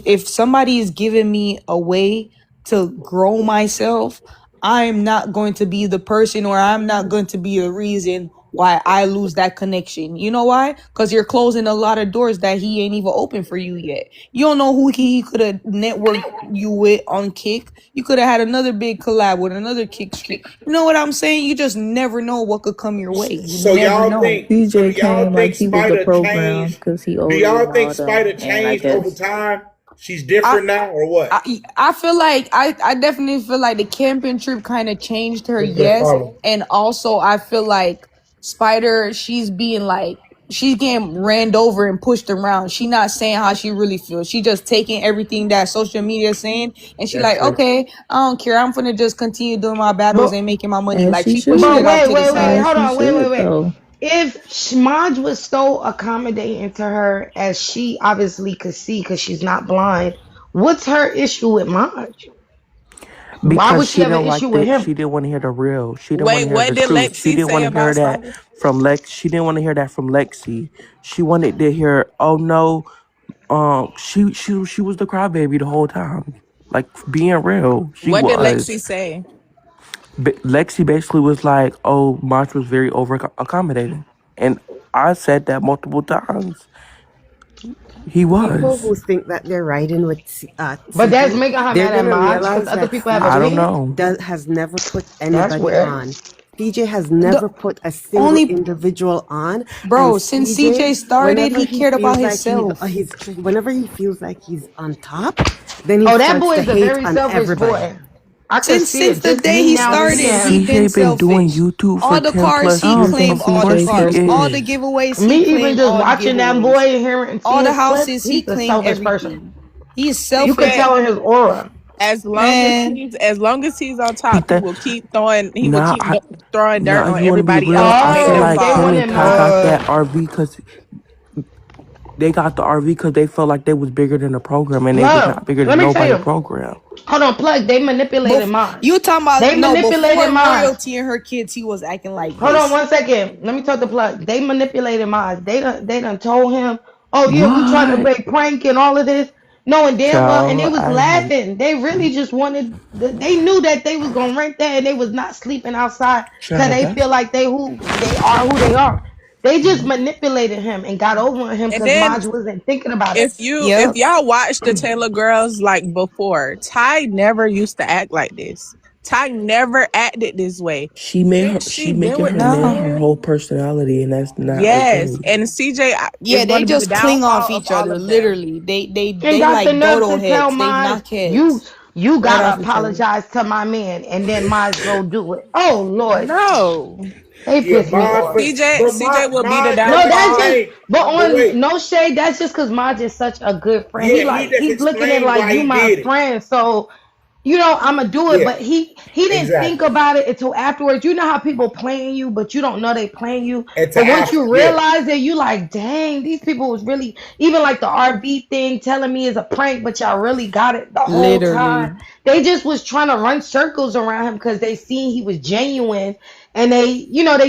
if somebody is giving me a way to grow myself, I'm not going to be the person, or I'm not going to be the reason why I lose that connection. You know why? Because you're closing a lot of doors that he ain't even open for you yet. You don't know who he could have networked you with on Kick. You could have had another big collab with another Kick street. You know what I'm saying? You just never know what could come your way. You So never y'all know. think? So do CJ y'all came like think he was a Spider program changed? because he Do older y'all and think all that. Spider And I changed over guess time? She's I different now, or what? I feel like I definitely feel like the camping trip kind of changed her, What's that yes. follow? And also I feel like Spider, she's being like she's getting ran over and pushed around. She not saying how she really feels. She just taking everything that social media is saying and she That's like, true. okay, I don't care. I'm gonna just continue doing my battles But and making my money. as Like she she pushing but it should. off wait, to the wait, wait, side. As hold she on, wait, wait, should wait. though. If Smudge was so accommodating to her as she obviously could see because she's not blind, what's her issue with Marge? Why Because would she she have an didn't like issue with the him? she didn't want to hear the real. She didn't want Wait, to hear what the did truth. She Lexi didn't say want to hear about that Spider? from Lex. She didn't want to hear that from Lexi. She wanted to hear, oh no, she was the crybaby the whole time. Like being real. She What did was. Lexi say? Lexi basically was like, oh, March was very over accommodating. And I said that multiple times. He People was. who think that they're riding with But that's CJ, making her they're mad at gonna Marge because realize other that people have I don't CJ opinions. know. has never put That's anybody weird. on. CJ has The never put a single only individual on, and bro, since CJ, CJ started, whenever he he cared about feels like himself. whenever he feels like he's on top, then he Oh, that starts boy to is a hate very on selfish everybody. boy. I could Since see since it. the Just day me he now seeing started, he him. been CJ been doing selfish. YouTube for All the 10 cars plus I he don't years, think claimed, all the plus CJ cars. All the selfish. years. giveaways he Me even claimed, just all the watching that giveaways. boy and hearing and All seeing the his clips, houses he he's a claimed selfish person. everything. He is You could selfish, tell in his aura. man. As long as he's on He top, th- he will now, keep throwing dirt now on you want to be everybody real? else to I make feel them Oh, like they him fall. wanted and Ty got Marge. that RV because they got the RV because they felt like they was bigger than the program, and they was Love, not bigger let than me tell nobody you. program. Hold on, plug. They manipulated Marge. You talking about They no, manipulated before Marge. royalty and her kids, he was acting like Hold on this. 1 second. Let me talk to plug. They manipulated Maj. They done told him, oh yeah, we trying to What? make prank and all of this. Knowing damn well, and they Child, was I hate laughing. They really just wanted. They knew that they was gonna rent that, and they was not sleeping outside because child. they That's feel like they are who they are. They just manipulated him and got over on him And because then Maj wasn't thinking about it. if Yep. y'all watch the Taylor girls like before, Ty never used to act like this. Ty never acted this way. Bitch, she she been making with her this man No. her man. whole personality, and that's not Yes, okay. and CJ Yeah, is going they to be the just cling off downfall of each all other. of them. Literally. They And got the like nerve dodo to tell heads. They Maj, knockheads you right gotta off each other. apologize to my man, and then Maj go do it. Oh Lord. No, They Yeah, piss me Maj, off. but CJ will be the No, doesn't that's just downfall. explain. but But on wait, no shade, that's just cause Maj is such a good friend. He yeah, he like just he's looking at it explained like why you he my did it. friend. So I'ma do it. Yeah, But he didn't think exactly. about it until afterwards. You know how people playing you, but you don't know they playing you. And to But once after, you yeah, realize it, you like, dang, these people was really even like the RV thing telling me is a prank, but y'all really got it the whole time. Literally. They just was trying to run circles around him because they seen he was genuine and they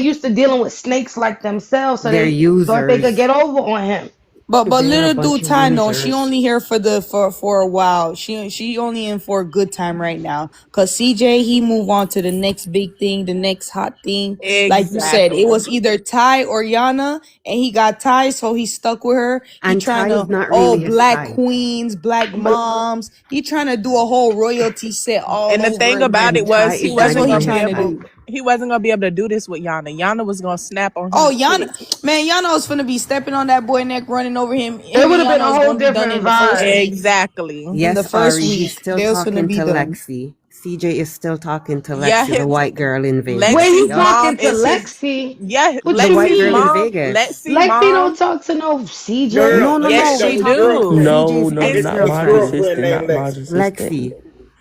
used to dealing with snakes like themselves, so They're they thought they could users. get over on him. But They're a little do bunch of Ty know she users. only here for a while. She only in for a good time right now. Cause CJ he move on to the next big thing, the next hot thing. Like you said, it Exactly. was either Ty or Yana, and he got Ty, so he stuck with her. He And trying Ty is to not really his black type. queens, black But moms. He trying to do a whole royalty set all And the over thing about again. it And Ty was is That's not what he even his trying to type. do. he wasn't gonna be able to do this with Yana. Yana was gonna snap on Oh, him quick. Yana, man, Yana was finna be stepping on that boy neck, running over him. it Him would and have been Yana a was whole gonna be done different in the first vibe. week. Exactly. In the Yes, first Ari, he's week, still they was finna talking be to done. Lexi. CJ is still talking to Yeah, Lexi, the his white girl in Wait, Vegas. he Lexi's Yup. mom talking to is his. Lexi? Yeah, What The you white Lexi's girl in mean? mom. Vegas. Lexi Lexi mom. don't talk to no no, no, CJ. no. No, no, They, no. Yes, no, She they his talking girl, to do. Mm. No, CJ's no, his not his ex-girlfriend, Marge's girlfriend sister, named not Lexi. Marge's sister. Lexi.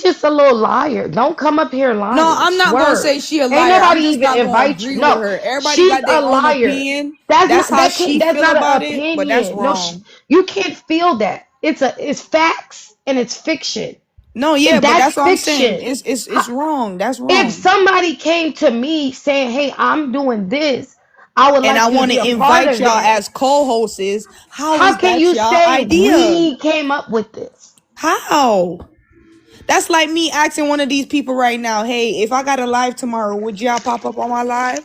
she's just a little liar. Don't come up here No, lying. I'm not gonna Swear. say she a Ain't liar. nobody I'm just even not gonna invite you. agree with No, her. Everybody she's got a their own liar. opinion. That's That's not how that can't. she That's feel not an about it, but that's opinion. No, wrong. you can't feel that. It's facts and it's fiction. No, yeah, And but that's that's what I'm saying. fiction. It's wrong. That's If wrong. somebody came to me saying, "Hey, I'm doing this," I would and like I you to want be a to part invite of y'all that. as co-hosts. How How is can that you y'all say idea? we came up with this? How? That's like me asking one of these people right now, hey, if I got a live tomorrow, would y'all pop up on my live?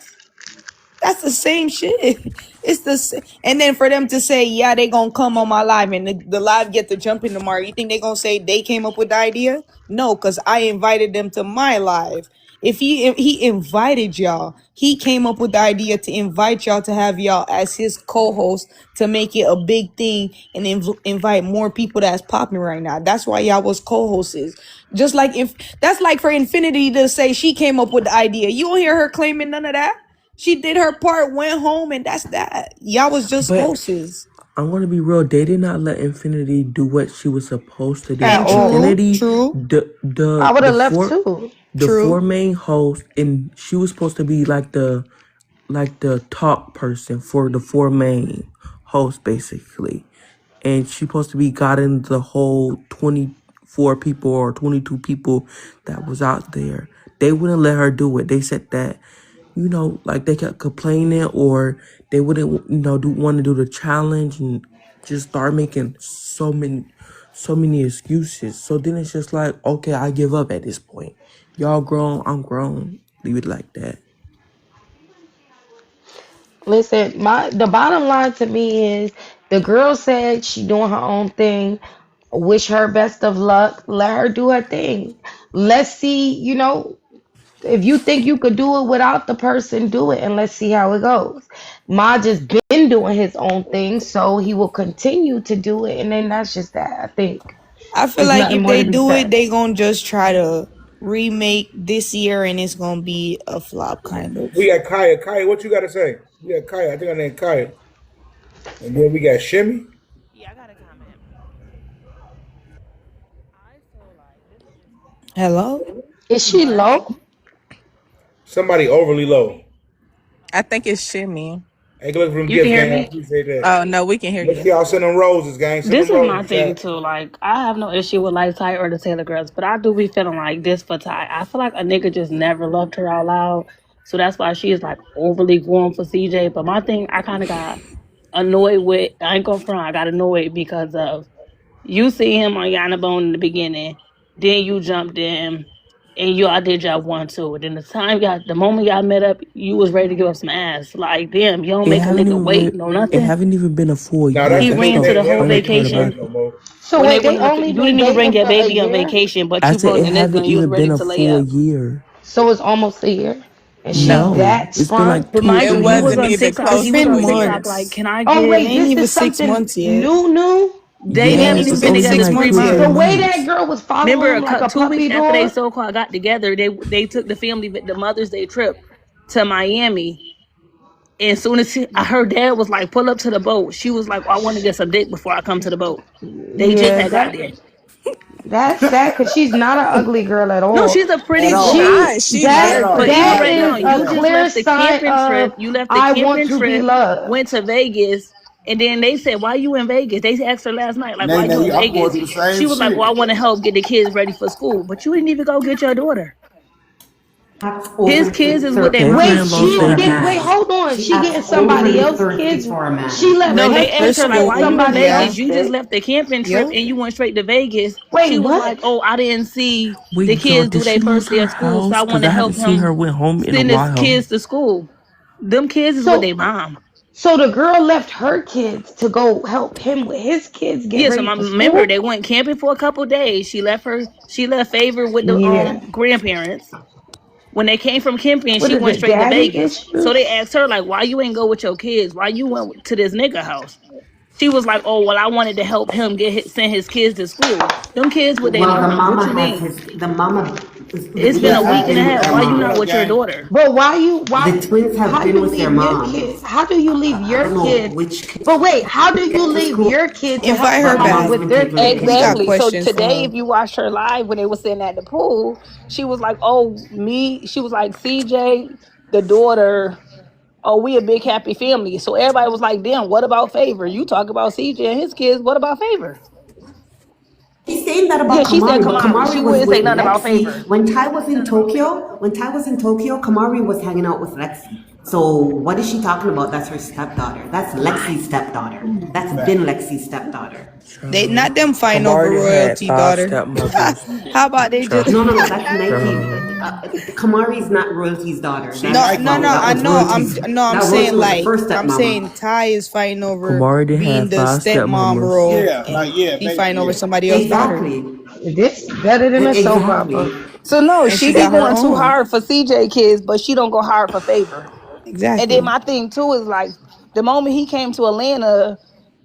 That's the same shit. It's and then for them to say, yeah, they gonna come on my live and the live get to jump in tomorrow. You think they gonna say they came up with the idea? No, because I invited them to my live. If he invited y'all, he came up with the idea to invite y'all to have y'all as his co-host to make it a big thing and invite more people that's popping right now. That's why y'all was co-hosts. Just like if that's like for Infinity to say she came up with the idea. You don't hear her claiming none of that. She did her part, went home, and that's that. Y'all was just But hosts. I'm gonna be real. They did not let Infinity do what she was supposed to do. At And true, all. Infinity, true, the I would the have left four too. the four true. main hosts, and she was supposed to be like the talk person for the four main hosts, basically. And she supposed to be guiding the whole 24 people or 22 people that was out there. They wouldn't let her do it. They said that, like they kept complaining, or they wouldn't, want to do the challenge and just start making so many excuses. So then it's just like, okay, I give up at this point. Y'all grown, I'm grown. Leave it like that. Listen, the bottom line to me is the girl said she doing her own thing. Wish her best of luck. Let her do her thing. Let's see, if you think you could do it without the person, do it and let's see how it goes. Ma just been doing his own thing, so he will continue to do it, and then that's just that. I think I feel there's like nothing if more they to be do it, said. they gonna just try to remake this year, and it's gonna be a flop, kind of. We got Kaya. Kaya, what you got to say? We got Kaya. I think her name Kaya. And then we got Shimmy. Yeah, I got a comment. I feel like this is just me. Hello. Is she low? Somebody overly low. I think it's Shimmy. Hey, look for them You can gifts, hear gang. I me? appreciate that. Oh no, we can hear Make you. sure y'all send them roses, gang. Send This them is my roses, thing chat. too. Like, I have no issue with like Ty or the Taylor girls, but I do be feeling like this for Ty. I feel like a nigga just never loved her out loud. So that's why she is like overly going for CJ. But my thing, I kind of got annoyed with, I ain't gonna front, I got annoyed because of you see him on Yana Bone in the beginning, then you jumped in and you all did y'all one too. Then the moment y'all met up, you was ready to give up some ass. Like, damn, you don't It make a haven't nigga even wait, been, no it nothing. haven't even been a full Now year. that's He a That's new ran the to thing. the They whole don't make it funny part a about year vacation it. no more. So when they wait, they went on only you didn't been even bring dating your for a baby on year? vacation, but I you said brought it the nigga and haven't you was even ready been a to lay full up. year. So it's almost a year. And she No, No, that it's been sprung? like But two or mind It you, three he was wasn't on months. even TikTok. it's He close was to been on a year. TikTok like, months. can I Oh get It wait, ain't this even is 6 months something yet. new. they Yeah, haven't Yes, even it's it's been been only been together six like 3 two months or The three yet. way months. that months. girl was Remember, following him like a 2 weeks puppy after they dog. so called got together, they took the family, the Mother's Day trip to Miami. And as soon as her dad was like, pull up to the boat, she was like, I want to get some dick before I come to the boat. They just Yeah, had got there. that's sad because she's not an ugly girl at No, all. she's a At pretty She's all. woman. not. She She Not at that all. But literally even that Not right at now, is all. a you Chat. just clear left the sign camping of trip. You left the I want camping to be trip, went loved. to Vegas, and then they said, why you in Vegas? They asked her last night, like, why you in Nay, I'm going Vegas? through the same She was like, well, shit. I want to help get the kids ready for school. But you didn't even go get your daughter. Acts His over kids to is with third their They Wait, mom. plan on she's before a get wait, staycations. man. hold on. She She acts getting somebody overly else thirsty kids. for a She man. left No, her they Her asked kids her to like, get "Why school, you in somebody yeah. Vegas? else You just dick. left the camping trip Yep. and you went straight to Vegas." She Wait, was what? like, "Oh, I didn't see the Wait, y'all, kids did do their she lose first day her of school, so I house? want Because to I haven't help seen him her went home in a send his while. kids to school. Them kids is with So their mom." so the girl left her kids to go help him with his kids get Yeah, so ready my for member they school. went camping for a couple days. She left Favor with the Yeah. grandparents. When they came from camping, What she is went it, straight to daddy Vegas. So they issues? asked her like, "Why you ain't go with your kids? Why you went to this nigga house?" She was like, "Oh, well, I wanted to help him send his kids to school. Them kids with their Well, the mom. What mama you has mean? the mama, the It's We been a kids got week have and a been Ashley. with half. their Why Ashley, you what not mom. up, with your gang? daughter?" But The twins have how do been you with their leave your moms. kid? How do you leave I your don't know kid? which But wait, how do you get to leave school, your kid to help Invite her but mama somebody back. has with been their taking the We kids? kids. got Exactly. So questions for today, her. if you watched her live when they were sitting at the pool, she was like, "Oh, me." She was like, "CJ, the daughter. Oh, we a big happy family." So everybody was like, "Damn, what about Favor? You talk about CJ and his kids. What about Favor?" He's saying that Yeah, about she said Kamari, but Kamari. She Kamari was wouldn't say with nothing about Lexi Favor. when Ty was in Tokyo. When Ty was in Tokyo, Kamari was hanging out with Lexi. So what is she talking about? That's her stepdaughter. That's Lexi's stepdaughter. That's been Lexi's stepdaughter. They not them fighting over Kamari had royalty, 5 daughter. stepmothers. How about they just? No. That's Nike. Child. Kamari's not royalty's daughter. No, That's no, no. that I was know. royalty's. I'm That royalty saying was the like first I'm saying stepmama. Ty is fighting over Kamari did being have the 5 stepmom stepmamas. role, Yeah, and like yeah, he fighting over yeah. somebody else's daughter, Exactly. This better than a soap opera. Exactly. So no, and she she be got her going too own. hard for CJ kids, but she don't go hard for Favor. And then Exactly. my thing too is like the moment he came to Atlanta,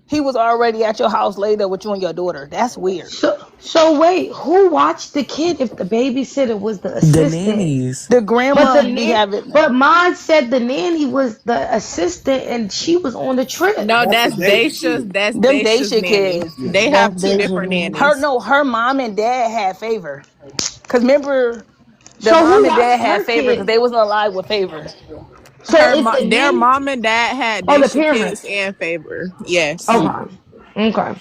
he was already at your house later with you and your daughter. That's weird. So wait, who watched the kid if the babysitter was the The assistant? nannies. The But grandma be having. but Maj said the nanny was the assistant and she was on the trip. No, That's a that's day Daisha's. shit. That's Them Daisha's Daisha nanny. kids. Yeah. They That's have two Deja different Vu. Her nannies. no, her mom and dad had Favor. Cause remember, the So mom who and dad watched had her Favor because kid? they wasn't alive with Favor. So it's the Their nanny. mom and dad had Oh, the Daisha kids parents. and Favor. Yes. Okay. Okay.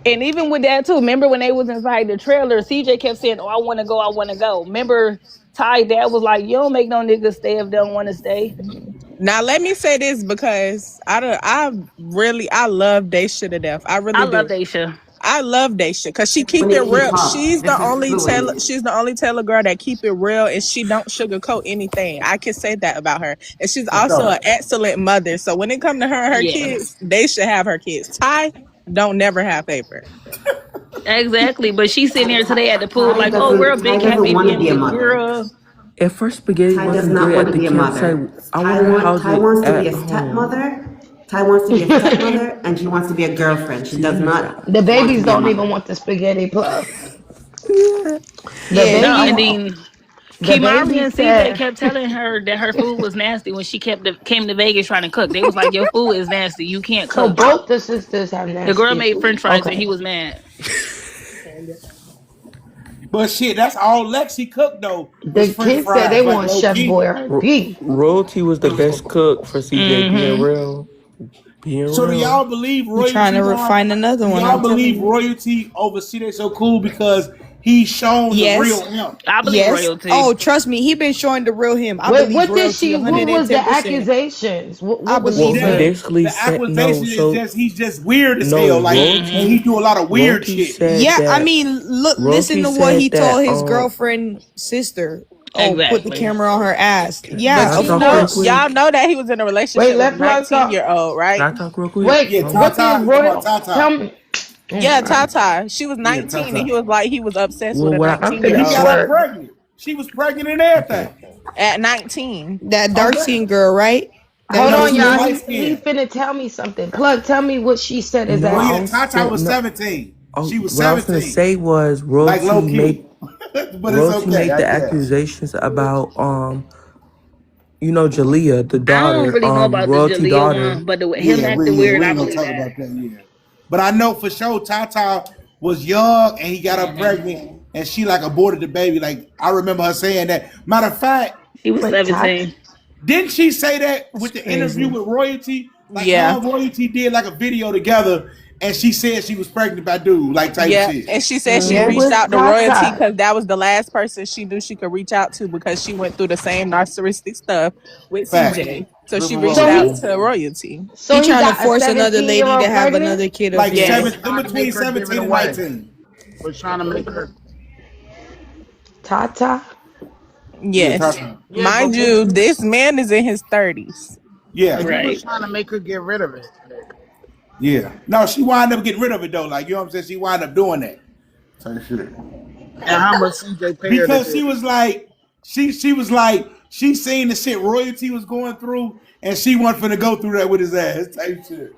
And even with that too, remember when they was inside the trailer, CJ kept saying, "Oh, I want to go, I want to go." Remember, Ty dad was like, "You don't make no niggas stay if they don't want to stay." Now let me say this because I love Daisha to death. I I really love do. Daisha. I love Daisha because she keep When it they keep real. up. This is fluid. She's the only Taylor girl that keep it real and she don't sugarcoat anything. I can say that about her. And she's For also sure. an excellent mother. So when it comes to her and her Yeah, kids, they should have her kids. Ty don't never have Favor. exactly. But she's sitting here today at the pool, Ty like, "Oh, we're a doesn't. Ty big doesn't happy want to be a family, mother. girl." At first, Spaghetti Ty does wasn't not great want at to the be a campsite. mother. I wonder how's Ty it wants to be at a home. stepmother. Ty wants to be a stepmother, and she wants to be a girlfriend. She See, does he's not out. The want to babies be a don't even mother. want the spaghetti plug. Yeah. The Yeah, No, babies and then the Kimari baby and CJ said kept telling her that her food was nasty when she came to Vegas trying to cook. They was like, "Your food is nasty. You can't so cook." both the sisters have The girl nasty made French food. fries and he Okay. was mad. But shit, that's all Lexi cooked though was The French kids said they fries, like want low Chef key. Boyardee. Royalty was the best cook for CJ. Being Mm-hmm. real, being So do real. y'all believe he trying royalty, to Mar? find another Do one. y'all I'm telling believe you. royalty over Cjsocool because he's shown the real Yes, him? I believe yes. royalty. Oh, trust me, he been showing the real him. I What believe what did royalty she what was the 110%. accusations? I What was she believe Well, he him. That saying? basically the said no. accusation is So just he's just weird as no, hell, like, and Mm-hmm. he do a lot of weird Royalty shit. said Yeah, I that. mean, look, listen Royalty to what he said that. told his girlfriend sister. Oh, put the Exactly. camera on her ass. Can Yeah, But I of you talk real know, course. y'all quick? know that he was in a Wait, relationship with a let plug talk. 19-year-old, Can right? I talk real quick? Wait, Yeah, what Tata, did you talking about Royal tell Tata? me? Oh Yeah, God. Tata. She was Yeah, 19 and Tata. he was obsessed with Well, a what I I'm 19 And year finna he got old her twerk. pregnant. She was pregnant and okay. everything. at 19. That Oh dark damn. skinned girl, right? That Hold No, on, she was y'all. 19-year-old. light He skinned. finna tell me something. Plug, tell me what she said Oh No, I yeah, exactly. was Tata saying was no. 17. Oh, She was what I was gonna 17. say was Like low royalty made key. But it's okay, I the guess. accusations about Jalea, the I don't daughter, really know about the royalty Jalea daughter. one, but him Yeah, acting weird, we I ain't gonna believe talk that. about that yet. But I know for sure Tata was young and he got her Mm-hmm. pregnant and she like aborted the baby. Like I remember her saying that. Matter of fact, She was Wait, Tot, 17. didn't she say that That's with the interview crazy. with Royalty? Like her Yeah. and Royalty did like a video together and she said she was pregnant by dude, like type Yeah. shit. And she said she who Yeah. reached was out to royalty Tata? because that was the last person she knew she could reach out to because she went through the same narcissistic stuff with Fact. CJ. So she River reached So Rose. out he to royalty. He so he trying to got a force another 17 year lady to old have pregnant? another kid of Like his. Yes. in between 17 and 19. Was trying to make her. Tata? Yeah, Yes. Tata. Yeah, but Mind was you, this man is in his 30s. Yeah. he was Right. trying to make her get rid of it. Yeah. No, she wound up getting rid of it though. Like, you know what I'm saying? She wound up doing that. Type shit. And how much CJ paid her to Because do she it. was like, she was like, she seen the shit Royalty was going through, and she wasn't finna go through that with his ass. Type shit.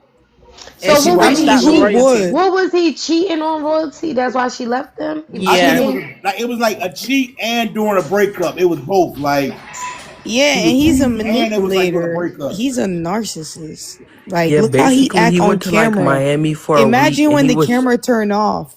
And So she what I was reached he mean, out to who cheating? royalty. would? What was he cheating on royalty? That's why she left him? He was I think Yeah. cheating? it was like a cheat and during a breakup. It was both. Like Yeah, he and was he's a cheating and it was like during a manipulator. breakup. He's a narcissist. Like, Yeah, look how he basically act he on went to like camera. Miami for a week, Imagine and when he the was camera turned off.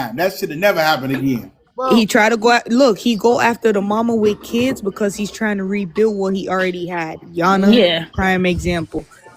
time. That should have never happened again. He tried to he go after the mama with kids because he's trying to rebuild what he already had. Yana, Yeah. prime example.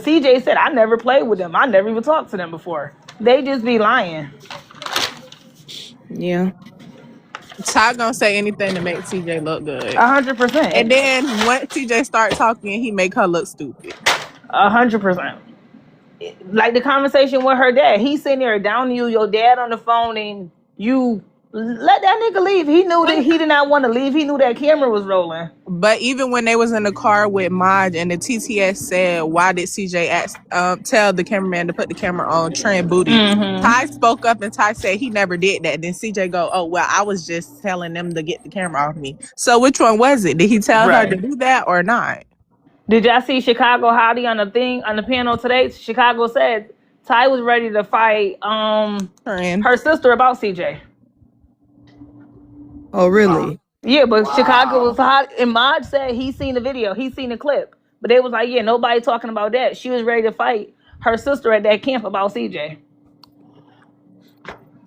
But CJ said, I never played with them. I never even talked to them before. They just be lying. Yeah. Ty gonna say anything to make CJ look good. 100%. And then once CJ start talking, he make her look stupid. 100%. Like the conversation with her dad. He's sitting there down to you, your dad on the phone, and you Let that nigga leave. He knew that he did not want to leave. He knew that camera was rolling. But even when they was in the car with Maj and the TTS said, why did CJ tell the cameraman to put the camera on Trend Booty? Ty spoke up and Ty said he never did that. Then CJ go, oh, well, I was just telling them to get the camera off me. So which one was it? Did he tell her to do that or not? Did y'all see Chicago Hottie on the panel today? Chicago said Ty was ready to fight her sister about CJ. Oh, really? Yeah, but Chicago was hot, and Maj said he seen the video, he seen the clip, but they was like, yeah, nobody talking about that. She was ready to fight her sister at that camp about CJ.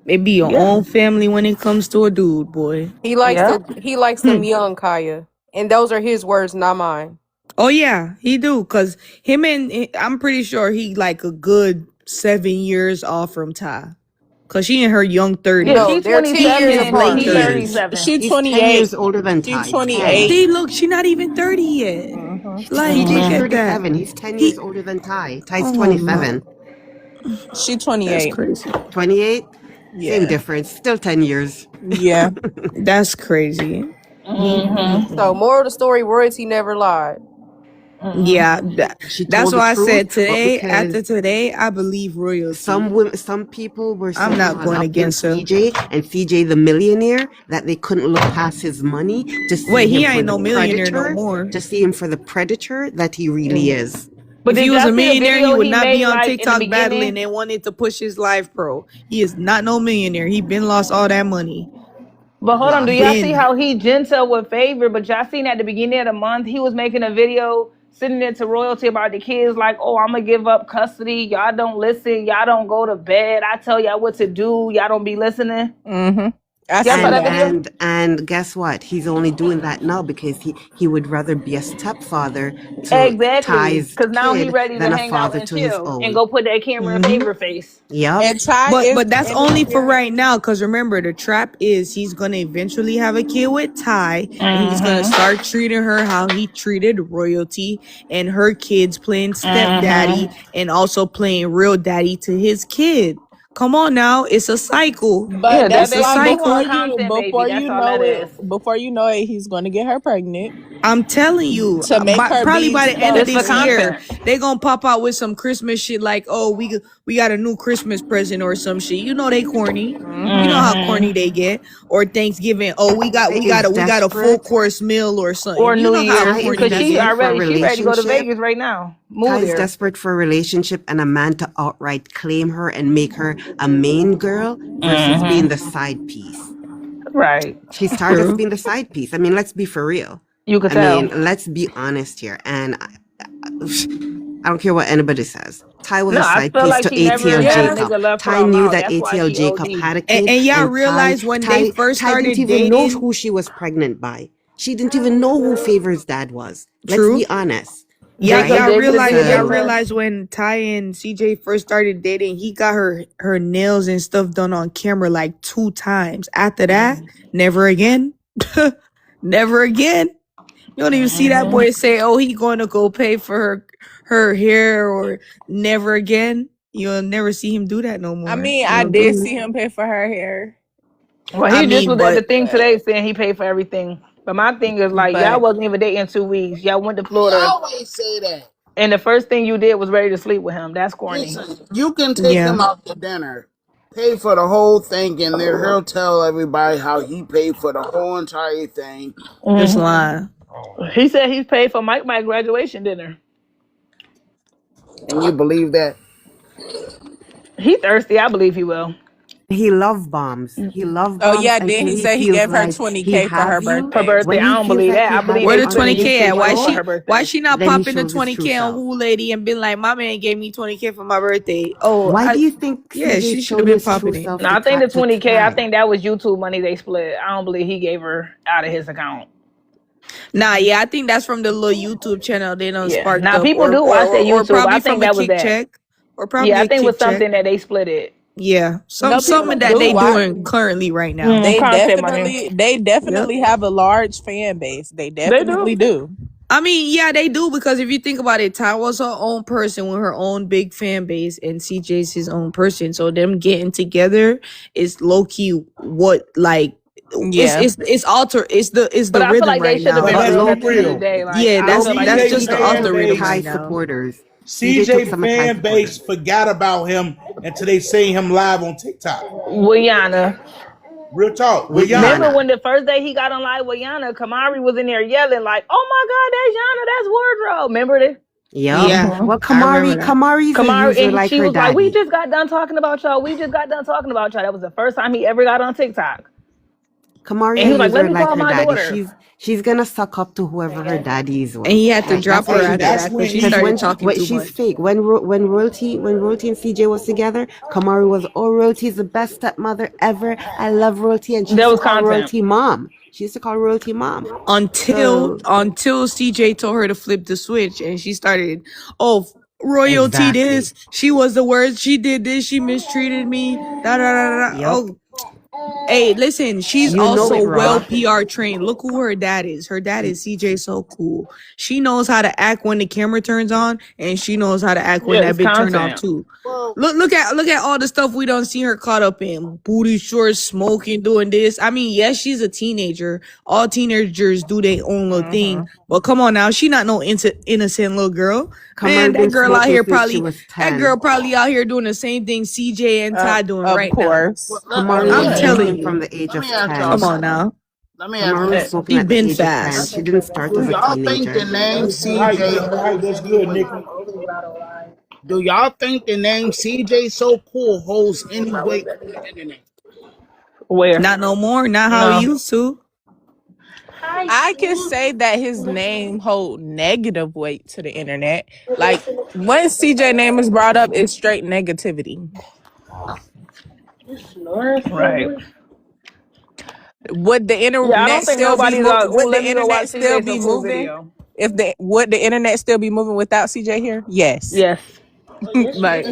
They be your own family when it comes to a dude, boy. He likes them young, Kaya, and those are his words, not mine. Oh yeah, he do. Cause I'm pretty sure he like a good 7 years off from Ty. Cause she in her young 30s. Yeah, she's 27 and he's 37. She's 28. 10 years older than Ty. She's 28. See, look, she not even 30 yet. Like, CJ's look at 37. that. He's 10 years older than Ty. Ty's 27. She's 28. That's crazy. 28? Yeah. Same difference. Still 10 years. Yeah. That's crazy. So, moral of the story, royalty never lied. Yeah, that's why I said today. because After today, I believe royalty. Some people were so I'm not caught going up against in her. CJ and CJ the millionaire that they couldn't look past his money to see Wait, him he for ain't the no millionaire predator, no more. to see him for the predator that he really is. But if he was a millionaire, he would not be on like, TikTok battling and wanted to push his life, bro. He is not no millionaire. He been lost all that money. But hold on, do y'all see how he gentle with Favor? But y'all seen at the beginning of the month, he was making a video sending it to royalty about the kids, like, oh, I'm gonna give up custody. Y'all don't listen. Y'all don't go to bed. I tell y'all what to do. Y'all don't be listening. And guess what? He's only doing that now because he would rather be a stepfather to Ty's because now he kid ready than to a hang out father and to his chill own. and go put that camera in Favor face. Yeah, but that's only for right now. Because remember, the trap is he's gonna eventually have a kid with Ty, and he's gonna start treating her how he treated royalty, and her kids playing stepdaddy and also playing real daddy to his kid. Come on now, it's a cycle. But that's a cycle. Before you know it, he's gonna get her pregnant. I'm telling you, to make her probably by the end of this year, they gonna pop out with some Christmas shit like, oh, we got a new Christmas present or some shit. You know they corny. You know how corny they get. Or Thanksgiving, oh, we got a full course meal or something. Or you New know how Year's, corny because she ready to go to Vegas right now. Ty's desperate for a relationship and a man to outright claim her and make her a main girl versus being the side piece. Right. She's tired of being the side piece. I mean, let's be for real. You could tell. I mean, let's be honest here. And I don't care what anybody says. Ty was a side piece to ATL Jacob. Ty knew that ATL Jacob had a kid. And y'all realize when they first started didn't even dating, know who she was pregnant by. She didn't even know who Favor's dad was. Let's be honest. Yeah, y'all realize when Ty and CJ first started dating, he got her nails and stuff done on camera like 2 times. After that, never again. Never again. You don't even see that boy say, oh, he going to go pay for her hair, or never again. You'll never see him do that no more. I mean, I did see him pay for her hair. Well, he just was at the thing today saying he paid for everything. But my thing is like, y'all wasn't even dating 2 weeks. Y'all went to Florida. I always say that. And the first thing you did was ready to sleep with him. That's corny. Listen, you can take him out to dinner, pay for the whole thing, and then he'll tell everybody how he paid for the whole entire thing. Just lying. He said he's paid for Mike graduation dinner. And you believe that? He thirsty. I believe he will. He love bombs. He love bombs. Oh yeah, then he said he gave her $20K for her birthday. Her birthday. I don't believe that. I believe where the $20K at? Why she not Then popping the $20K on Who Lady and been like, my man gave me $20K for my birthday? Oh, why do you think? Yeah, she should have been popping it. No, I think the $20K. I think that was YouTube money they split. I don't believe he gave her out of his account. Nah, yeah, I think that's from the little YouTube channel they don't spark. Now people do watch that YouTube. I think that was that. Check, or probably I think it was something that they split it. Yeah, something that they doing currently right now. They definitely have a large fan base. They definitely do. I mean, yeah, they do, because if you think about it, Ty was her own person with her own big fan base, and CJ's his own person. So them getting together is low key what like Yeah. it's the But I feel rhythm like they right should have now. But been let's friends be at the end of the real. day. Like Yeah, I that's feel like that's they CJ just the should off have fan the been rhythm base, right Thai now. supporters. CJ took CJ some of Thai fan base supporters. forgot about him until they seen him live on TikTok. Yana. Real talk. With With Yana. Remember Yana. when the first day he got on live with Yana, Kamari was in there yelling like, "Oh my God, that's Yana, that's Wardrobe." Remember this? Yep. Yeah, Mm-hmm. Well, I remember that. Kamari's a Kamari, user and like she her was like, "We daddy. just got done talking about y'all. We just got done talking about y'all." That was the first time he ever got on TikTok. Kamari And a he was like, "Let user me like call her my daddy. daughter." She's gonna suck up to whoever her daddy is And with. he had to Like drop that's her what she And after did. that's that because when she Because he started talking when too she's much. fake. When royalty and CJ was together, Kamari was, oh, royalty is the best stepmother ever. I love royalty, and she That used to was call content. royalty mom. She used to call royalty mom. until So until CJ told her to flip the switch, and she started, oh, royalty exactly. this, she was the worst, she did this, she mistreated me, da da da da. Yep. Oh, hey, listen, she's You know also it, well Raw. PR trained. Look who her dad is. Her dad is Cjsocool. She knows how to act when the camera turns on, and she knows how to act when Yeah, that it's bit turn off content. too. Well, Look at all the stuff we don't see her caught up in. Booty shorts, smoking, doing this. I mean, yes, she's a teenager. All teenagers do their own little thing. But come on now, she not no innocent little girl. Man, Kamari been smoking since she was that 10. girl probably out here doing the same thing CJ and Ty doing Of right now. well course. Kamari I'm was telling smoking you. from the age let of me ask y'all Come 10. on something. now. Let me ask Kamari y'all was something. smoking She at the been age of 10. fast. She didn't start Do as a y'all think the teenager. name what's good hype? What's CJ? good hype? What's good, Nikki? Do y'all think the name CJ So Cool holds any weight on the internet? Where? Not no more. Not how it No. used to. I can say that his name hold negative weight to the internet. Like once CJ name is brought up, it's straight negativity. Right. Would the Yeah, I don't internet think still be nobody's would let the me go watch internet still CJ be So Cool moving? video. If the would the internet still be moving without CJ here? Yes. Yes. Like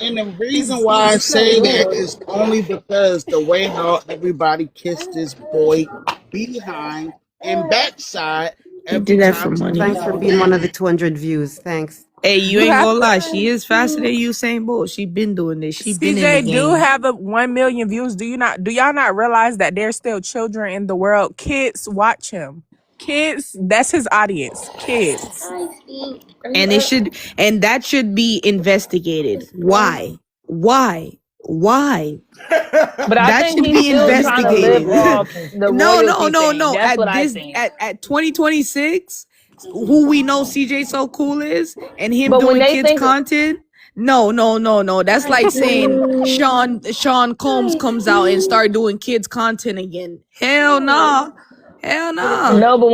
And the reason why I say that is only because the way how everybody kissed this boy behind and backside He every did that time for TJ money. Thanks for got being one of mad. the 200 views. Thanks. Hey, you you ain't have gonna lie. She is faster than Usain Bolt. She been doing this. She been in the CJ do game. have a 1 million views. Do y'all not realize that there's still children in the world? Kids watch him. Kids, that's his audience. Kids. And that should be investigated. Why? Why? Why? But I That think should he's be still trying to live investigated. off the No, no, royalty no, thing. no. That's what I think. At 2026, who we know CJ So Cool is, and him But when doing they kids think content. No, no, no, no. That's like saying Sean Combs comes out and start doing kids content again. Hell nah. Hell nah. no, but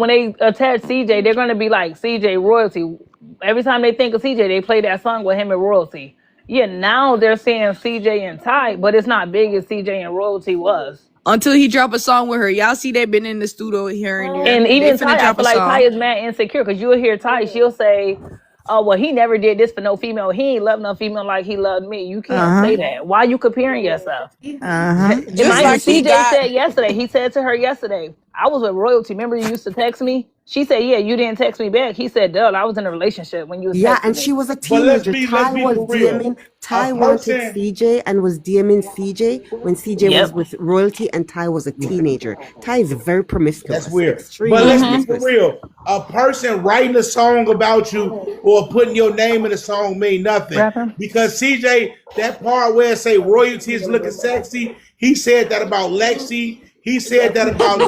when they attach CJ, they're gonna be like CJ royalty. Every time they think of CJ, they play that song with him and royalty. Yeah, now they're saying CJ and Ty, but it's not big as CJ and royalty was. Until he drop a song with her. Y'all see they been in the studio here and there. And They even finna Ty, I drop a feel like Ty song. is mad insecure because you'll hear Ty, she'll say, "Oh well, he never did this for no female. He ain't loved no female like he loved me." You can't Uh-huh. say that. Why you comparing yourself? Uh-huh. And Just mind you, like he CJ got said yesterday, he said to her yesterday, I was with royalty. Remember you used to text me? She said, yeah, you didn't text me back. He said, duh, I was in a relationship when you was Yeah, texting and me. she was a But teenager. let's Ty be was for real. DMing. A Ty wanted person, CJ and was DMing CJ when CJ was Yep. with royalty and Ty was a teenager. Ty is very that's promiscuous, weird. But extremely let's be for promiscuous. real. A person writing a song about you or putting your name in a song mean nothing. Rapper? Because CJ, that part where it say royalty is looking sexy, he said that about Lexi. He said that about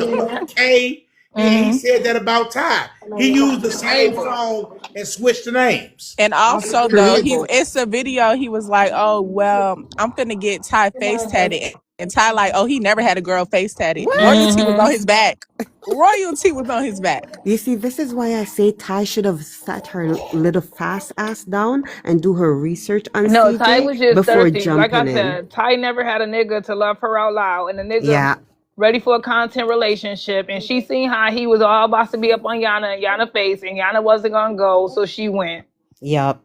Kay. And he said that about Ty. He used the same song and switched the names. and Also, also though True. it's a video. He was like, "Oh well, I'm finna get Ty face tatted," and Ty like, "Oh, he never had a girl face tatted." What? Royalty was on his back. Royalty was on his back. You see, this is why I say Ty should have sat her little fast ass down and do her research on No, Ty CJ was just before thirsty. Like jumping I in. said, Ty never had a nigga to love her out loud. And the nigga Yeah. ready for a content relationship. And she seen how he was all about to be up on Yana and Yana face. And Yana wasn't going to go. So she went. Yup.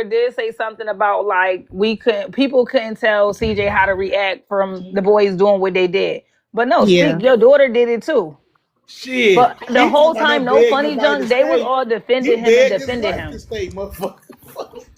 daughter did say something about like people couldn't tell CJ how to react from the boys doing what they did. But no, Yeah. speak, your daughter did it too. Shit. But the He talking whole about time, them no begging the funny wife to junk, they was stay. all He defending him and begged his defending wife to him. stay, motherfucker.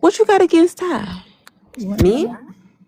What you got against Ty? Me?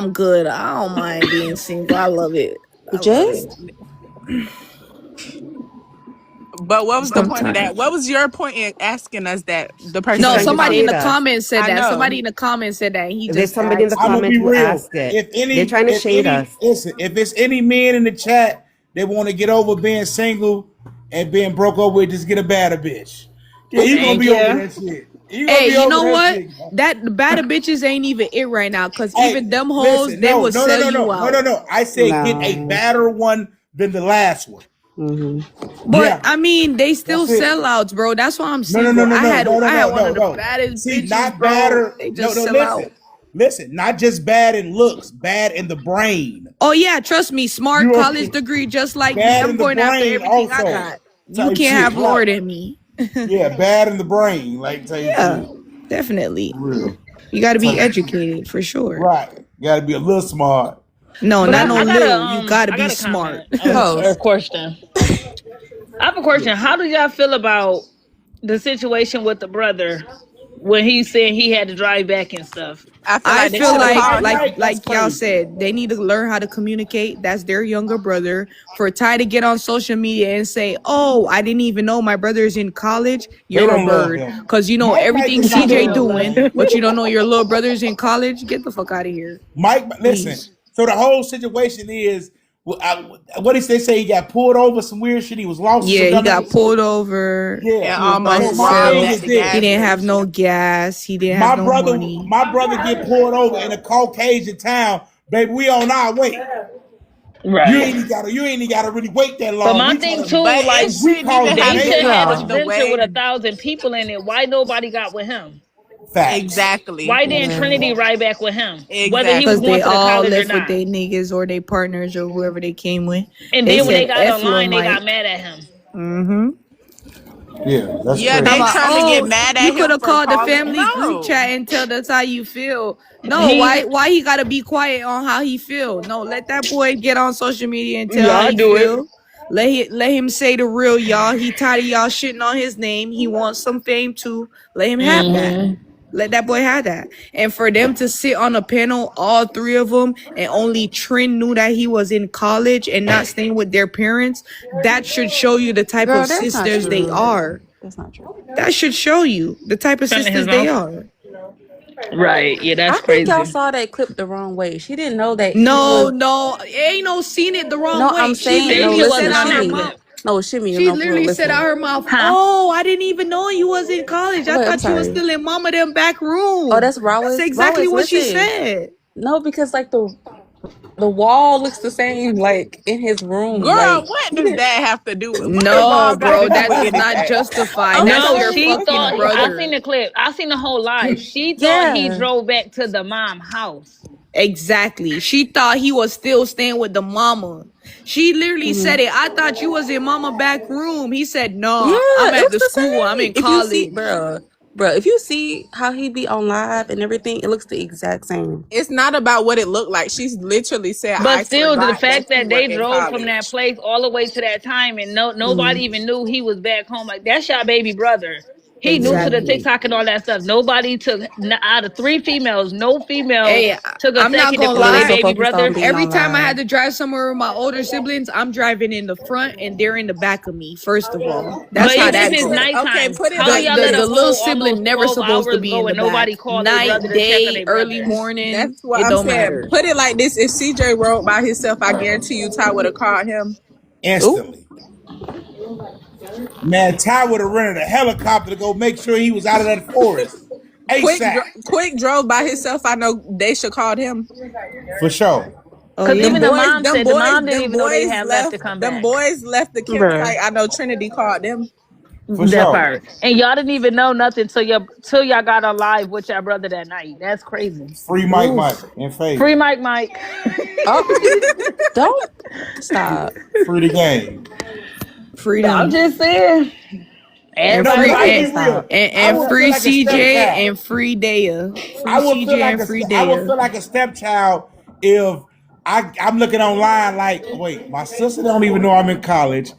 I'm good. I don't mind being single. I love it. I love it. Just But what was the point of that? Sometimes. What was your point in asking us that? The person He's No, that trying was to somebody in shade the talking. us. comments said I that. know. Somebody in the comments said that. He There's just somebody in the asked I'm gonna comments be who real. asked it. They're trying to shade us. If any men in the chat that want to get over being single and being broke up with, just get a better bitch. Yeah, you gonna Thank be over you. that shit. You gonna Hey, be you over know that what? shit. That the batter bitches ain't even it right now. Cause Hey, even them hoes, listen, they no, will no, no, sell no, you no, no, out. no, no. I said get a No. badder one than the last one. But Yeah, I mean, they still that's it. sellouts, bro. That's why I'm No, no, no, single. no, I no, had no, no, I had no, one no, of the no. baddest See, bitches, not bro. badder. They No, just no, sell out. listen. Not just bad in looks, bad in the brain. Oh yeah, trust me, smart You college degree just like me. bad I'm in the going after brain everything I also. got. You Type can't shit, have right? lower than me. Yeah, bad in the brain, like type Yeah, shit. definitely. Real. You got to be Type educated for sure. right. Got to be a little smart. No, But not no little. You got to I be got a smart. comment or a question. I have a question. How do y'all feel about the situation with the brother when he said he had to drive back and stuff? I feel I like they feel should have like called like him. like y'all said, they need to learn how to communicate. That's their younger brother. For Ty to get on social media and say, "Oh, I didn't even know my brother is in college." They You're a don't love bird him. because you know Mike everything is not CJ loved, doing, man. but you don't know your little brother's in college. Get the fuck out of here, Listen. please. So the whole situation is, what did they say? He got pulled over, some weird shit. He was lost or some Yeah, he got dumbass shit. pulled over. Yeah. And He was by So almost my robbed thing himself. at is the He this: gas didn't have no station. gas. He didn't have no money. my brother get pulled over in a Caucasian town, baby. We on our way. Right. You ain't even gotta really wait that But long. my We thing calling, too, But it like we shouldn't even calling the have to Daisha had a happen neighborhood. the Venture with way. 1,000 people in it. Why nobody got with him? Facts. Exactly. Why didn't Trinity ride back with him, whether he was Because Exactly. going they to the all college or left with not? their niggas or their partners or whoever they came with. And They then when they said got F Lil online, they got Mike. mad at him. Mm-hmm. Yeah, that's Yeah, Talking they crazy. about, trying to get oh, mad you at could him have for called the calling. family group No. chat and tell us how you feel. No, He, why he gotta be quiet on how he feel? No, let that boy get on social media and tell how y'all he do it. feel. Let him say the real y'all. He tired of y'all shitting on his name. He wants some fame too. Let him have that. Hmm. Let that boy have that. And for them to sit on a panel, all three of them, and only Trin knew that he was in college and not staying with their parents, that should show you the type Girl, of that's not sisters they true. are. That's not true. That should show you the type of Turning his sisters they mouth. are. Right. Yeah, that's I think y'all crazy. saw that clip the wrong way. She didn't know that he No, was. no, ain't no seen it the wrong No, I'm way. She saying no. literally Deja said Listen, wasn't out on her that shimmy. mouth. clip. No, shimmy. She No, for real. literally said out Listen. her mouth, Huh? "Oh, I didn't even know you was in college. I Wait, I'm thought you was sorry. still in mama them back Oh, room." that's That's Rawis. exactly Rawis, what she listen. said. No, because like the wall looks the same, like in his room. Girl, Like what he does didn't. that have to do with what the No, wall got bro, to do that with does not anything? justify. I'm That's No, your she sorry. fucking thought I seen brother. the clip. I seen the whole live. She thought he Yeah. drove back to the mom house. Exactly. She thought he was still staying with the mama. She literally Hmm. said it. I thought you was in mama back room. He said, Yeah, "No, I'm it at was the the school. I'm same. in If you see, college." bro, if you see how he be on live and everything, it looks the exact same. It's not about what it looked like. She's literally said, But I still, the forgot that fact you that were they in drove from that college. place all the way to that time and nobody even knew he was back home. Like that's your baby brother. He new to the Exactly. TikTok and all that stuff. Nobody took out of three females. No female Hey, took a I'm not second to gonna And call they their so lie. baby focused on brother. being Every on time I live. had to drive somewhere with my older siblings, I'm driving in the front and they're in the back of me. First of all, that's But how even if that it's go. Okay, nighttime, put it how do like y'all let a The this. little whole sibling almost never 12 supposed to hours be go in the and nobody back. call their brother Night, to check on day, their early brother? morning, That's what it I'm don't saying. matter. Put it like this. If CJ rode by himself, I guarantee you Ty would have called him. Ooh. Instantly. Man, Ty would have rented a helicopter to go make sure he was out of that forest. ASAP. Quick drove by himself. I know they should called him. For sure. Oh Because Them even yeah. the boys, mom them said the boys, mom didn't them even know they boys had left to left. come Them back. boys left the Bruh. campsite. I know Trinity called them. For That sure. part. And y'all didn't even know nothing till y'all got on live with your brother that night. That's crazy. Free Mike Mike Oof. in favor. Free Mike. Oh, don't stop. Free the game. I'm Freedom just saying. and No, Everybody because free I'm gonna right. be real. I and would feel free like a CJ stepchild. and free Daya. Free I would feel CJ like and free I would feel Daya. like a stepchild if I'm looking online like, wait, my sister don't even know I'm in college.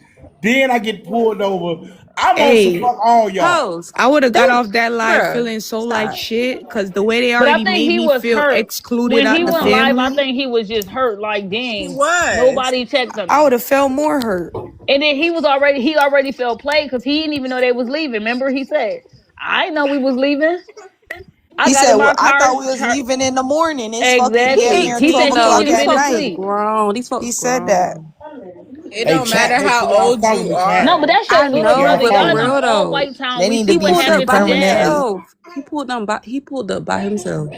Then I get pulled over. I want to Hey, fuck all y'all. Hoes. I would have got They, off that live bruh, feeling so like stop. shit because the way they But I already think made he me was feel hurt excluded when out he the went live. I family, think he was just hurt. Like, He dang, was. nobody checked on I would me. have felt more hurt. And then he already felt played because he didn't even know they was leaving. Remember, he said, "I didn't know we was leaving. I He got said, in "Well, my I car." thought we was leaving in the morning. It's fucking He damn Exactly. near He 12 said 18 he though. couldn't o'clock even These at been folks is night." asleep. grown. These He folks said that. grown. It Hey, don't matter chat, make how sure y'all old follow you me, No, chat. but are. that's I your little Make sure know, y'all brother. but Y'all for follow in me. an real all though, white town. They We need to see he what be pulled up happened by to permanently. Jazz. himself. He pulled up by himself.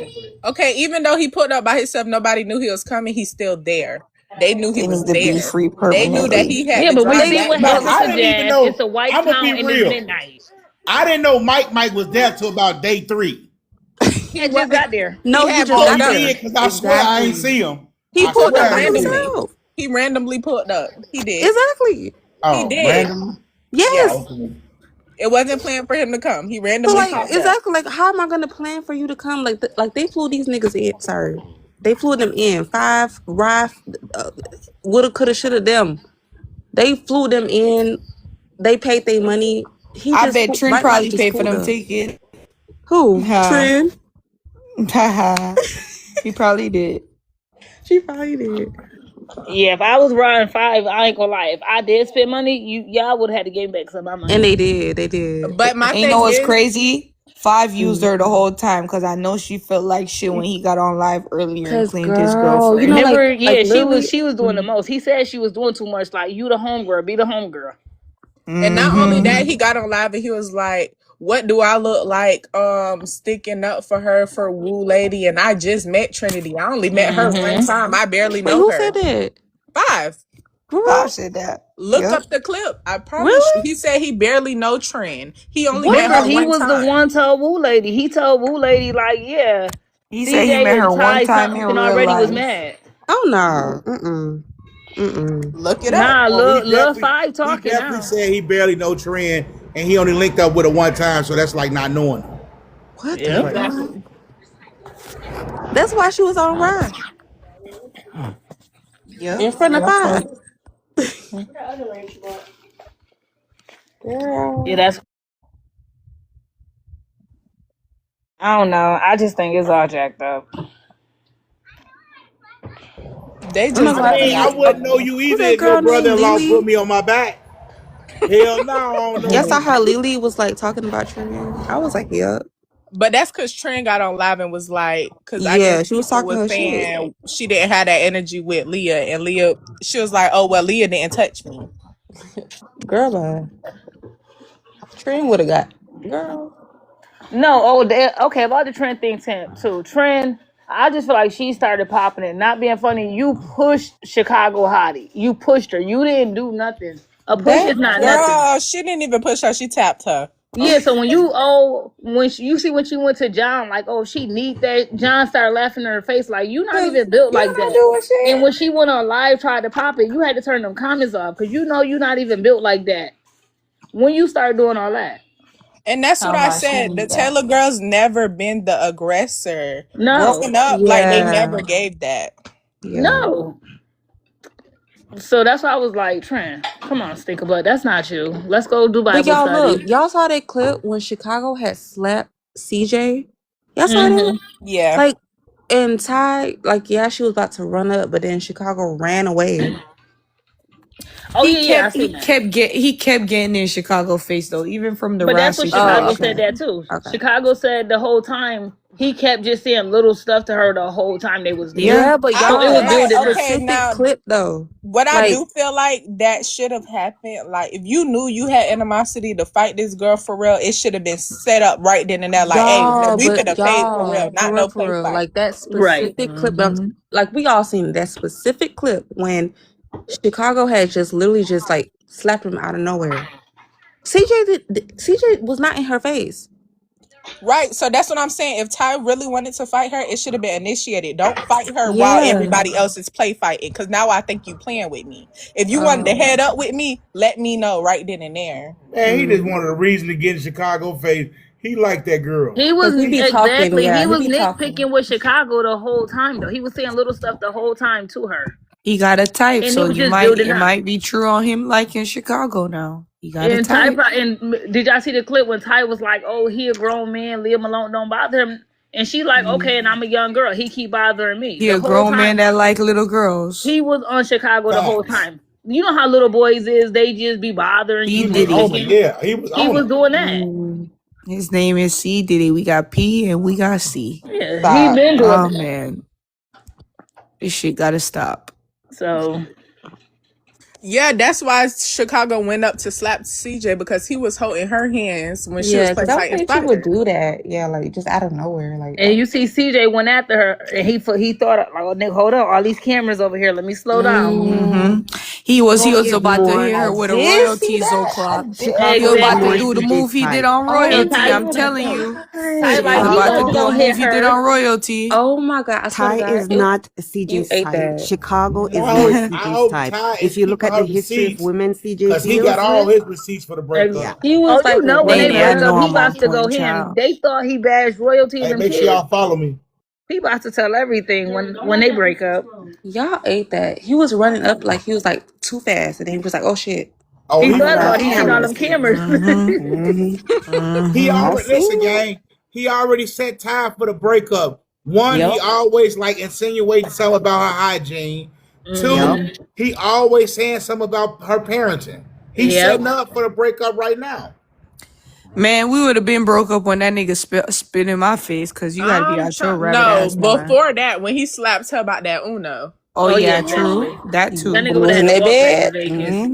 Okay, even though he pulled up by himself, nobody knew he was coming. He's still there. They knew he They was need to be there. free They knew that permanently. he had Yeah, to but we drive see They back what But happened I to home. didn't even Jazz. It's know. a white I'm gonna town be and it's real. midnight. I didn't know Mike was there till about day 3. He had just got there. He No, he had just Oh, pulled got he up. did? there. Because I swear I ain't Exactly. see him. He I pulled swear up I by ain't see him. Randomly. himself. He randomly pulled up. He did. Exactly. He Oh, did. random. Yeah. Yes. Oh, okay. It wasn't planned for him to come. He So randomly like popped up. exactly like how am I gonna plan for you to come? Like they flew these niggas in. Sorry, they flew them in. Five, Raf, woulda, coulda, shoulda, them. They flew them in. They paid their money. He I just bet Trent Mike probably just paid for pulled them up. tickets. Who? Ha. Trend? Ha. He probably did. She probably did. Yeah, if I was riding 5, I ain't gonna lie. If I did spend money, y'all would have had to give me back some of my And money. they did. They did. But my And you thing know what's is, crazy? Five used Mm. her the whole time because I know she felt like shit when he got on live earlier and Cause claimed his girl, you know, girlfriend. Remember, like yeah, literally. she was doing the Mm. most. He said she was doing too much. Like, you the homegirl, be the homegirl. and not only Mm-hmm. that, he got on live and he was like, "What do I look like sticking up for her for Woo Lady?" And I just met Trinity. I only met her one Mm-hmm. time. I barely Wait, know who her. said that? 5. For Bob real? said that. Look Yep. up the clip. I promise you. Really? He said he barely know Trend. He only met Remember, her What? he one was the time. one told Woo Lady. He told Woo Lady, like, yeah, He said he met CJ her and one Ty time in something real already was life. mad. Oh no. Mm-mm. Mm-mm. Look it up. Nah, Oh, Lil 5 he talking definitely now. said he barely know Trend, and he only linked up with her one time, so that's like not knowing him. What the That's like, fuck? Exactly. That's why she was on Ride Yep. in front of That's Five. why. Yeah, Girl. that's, I don't know. I just think it's all jacked up. They I'm not just gonna I lie to mean, being I you. wouldn't know you Who's either that if your girl named brother-in-law put Lily? me on my back. Hell no, I don't know Y'all saw him. how Lily was like talking about Trend? I was like, yep. But that's because Trent got on live and was like, because I guess Yeah, she was people talking were her shit. saying she didn't have that energy with Leah. And Leah, she was like, "Oh, well, Leah didn't touch me." Girl, bye. Trend would have got. Girl. No, okay, about the Trend thing too. Trend, I just feel like she started popping it. Not being funny, you pushed Chicago Hottie. You pushed her. You didn't do nothing. A push That is not nothing. Girl, she didn't even push her. She tapped her. Yeah, so when you see when she went to John, like, oh, she need that. John started laughing in her face, like, you not cause even built you're like not that. doing And shit. when she went on live, tried to pop it, you had to turn them comments off because you know you not even built like that. When you start doing all that, And that's what Talking I about she said. The need that. Taylor girls never been the aggressor. no, Growing up, like they Yeah. never gave that. Yeah. no. So that's why I was like, Trent, come on, Stinker Butt. That's not you. Let's go do But Bible y'all look, study. y'all saw that clip when Chicago had slapped CJ. Y'all saw that? Hmm. Yeah. Like, and Ty, like, yeah, she was about to run up, but then Chicago ran away. Oh yeah, yeah, I seen that. He kept getting in Chicago face though, even from the But Rod that's what Oh, Chicago said situation. okay. that too. Okay. Chicago said the whole time he kept just saying little stuff to her the whole time they was there. Yeah. Yeah, but I So it y'all, was feel that's like, building up. okay, specific now clip though. what I Like, do feel like that should have happened. Like, if you knew you had animosity to fight this girl for real, it should have been set up right then and there. Like, hey, y'all, we but finna pay for real, y'all, not no for play real, fight. like that Right. specific clip, Mm-hmm. like we all seen that specific clip when Chicago had just literally just like slapped him out of nowhere. CJ was not in her face. Right. So that's what I'm saying. If Ty really wanted to fight her, it should have been initiated. Don't fight her while Yeah. everybody else is play fighting. Because now I think you playing with me. If you wanted to Oh. head up with me, let me know right then and there. Man, he just Mm. wanted a reason to get in Chicago face. He liked that girl. He was Cause he be talking, exactly. yeah, He he was be talking. nitpicking with Chicago the whole time though. He was saying little stuff the whole time to her, He got a type, and so he was just building it up. might be true on him like in Chicago now. He got a And Ty, type. and did y'all see the clip when Ty was like, "Oh, he a grown man, leave him alone, don't bother him." And she like, "Okay," and I'm a young girl. He keep bothering me He the a whole grown man time. that like little girls. He was on Chicago the whole Facts. time. You know how little boys is? They just be bothering He you, He was did it. on it. nitpicking. Yeah, he was He on was it. doing that. His name is C Diddy. We got P and we got C. Yeah, he Stop. been doing Oh that. man, this shit gotta stop. So Yeah, that's why Chicago went up to slap CJ because he was holding her hands when she was Yeah, because playing I don't Titan think she would Spider. do that. Yeah, like just out of nowhere. Like, and you see CJ went after her and he thought like, oh nigga, hold on, all these cameras over here. Let me slow down. He was Chicago about to hit ignored her I with a did see royalties that. I o'clock. did. He Chicago was about to ignored Exactly. do the CJ's move he did type. on Oh And royalty. Ty my I'm telling you. Ty He god. was like, he about to wasn't do a gonna move hit he did on her. royalty. Oh my god. I swear to Ty God. is not You CJ's ate type. that. Chicago is I not hope, I CJ's hope type. Ty is If you look keeping at her the history of receipts women CJ because he got deals all with, his receipts for the yeah. breakup. He Oh, was you like know when They they running ain't break up. up, he normal, about to queen go ham. child. They thought he bashed royalty and Hey, them make sure kids. y'all follow me. He about to tell everything when they break up. Y'all ate that. He was running up like he was like too fast. And then he was like, oh shit. Oh, He he thought fast. about it. Fast He I seen all already them cameras. seen it. cameras. He I already seen listen, it. gang. He already set time for the breakup. One, he Yep. always like insinuating something about her hygiene. Yep. Two, he always saying something about her parenting. He's Yep. setting up for the breakup right now. Man, we would have been broke up when that nigga spit in my face because you got to be I'm out your trying. rabbit No, ass mind. before that, when he slapped her about that Uno, Oh, Oh yeah, yeah, true. definitely. That That too. nigga Who would was have in had to their walk back to bed? Vegas.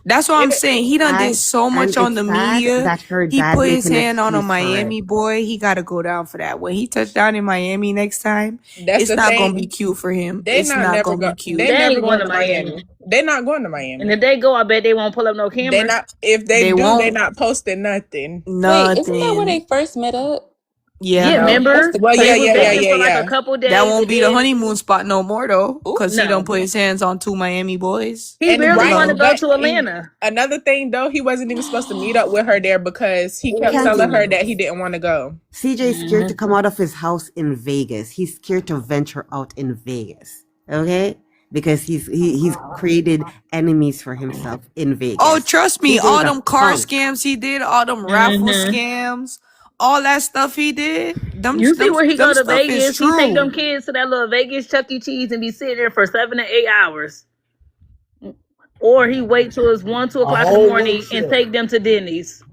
That's what I'm it saying. He done did so And much on it's the sad media. that her He dad put make his an hand on a excuse for it. Miami boy. He got to go down for that. When he touched down in Miami next time, that's it's the not going to be thing. cute for him. They It's not not never going to go. be They cute. They never ain't going going to to Miami. Miami. They not going to And Miami. if they go, I bet they won't pull up no They cameras. not. If they They do, they won't. not posting nothing. Wait, isn't that where Nothing. they first met up? Yeah. Yeah, No. That's remember? the Well, They yeah, was yeah, crazy yeah, dating part. yeah, for like a yeah. couple That days won't and be the then honeymoon spot no more, though. Ooh. Because he don't no. put his hands on two Miami boys. He And barely right, want to Hello. go but to Atlanta. another thing though, he wasn't even supposed to meet up with her there because he He kept can't telling her even. that he didn't want to go. CJ is scared to come out of his house in Vegas. He's scared to venture out in Vegas. Okay? Because he's created enemies for himself in Oh, Vegas. trust me, CJ is all a them car punk. scams he did, all them raffle Mm-hmm. scams, all that stuff he did, You see where he them go to stuff is Vegas? He take them true. kids to that little Vegas Chuck E. Cheese and be sitting there for 7 to 8 hours. Or he wait till it's 1, 2 A o'clock in the whole work morning and shift. take them to Denny's.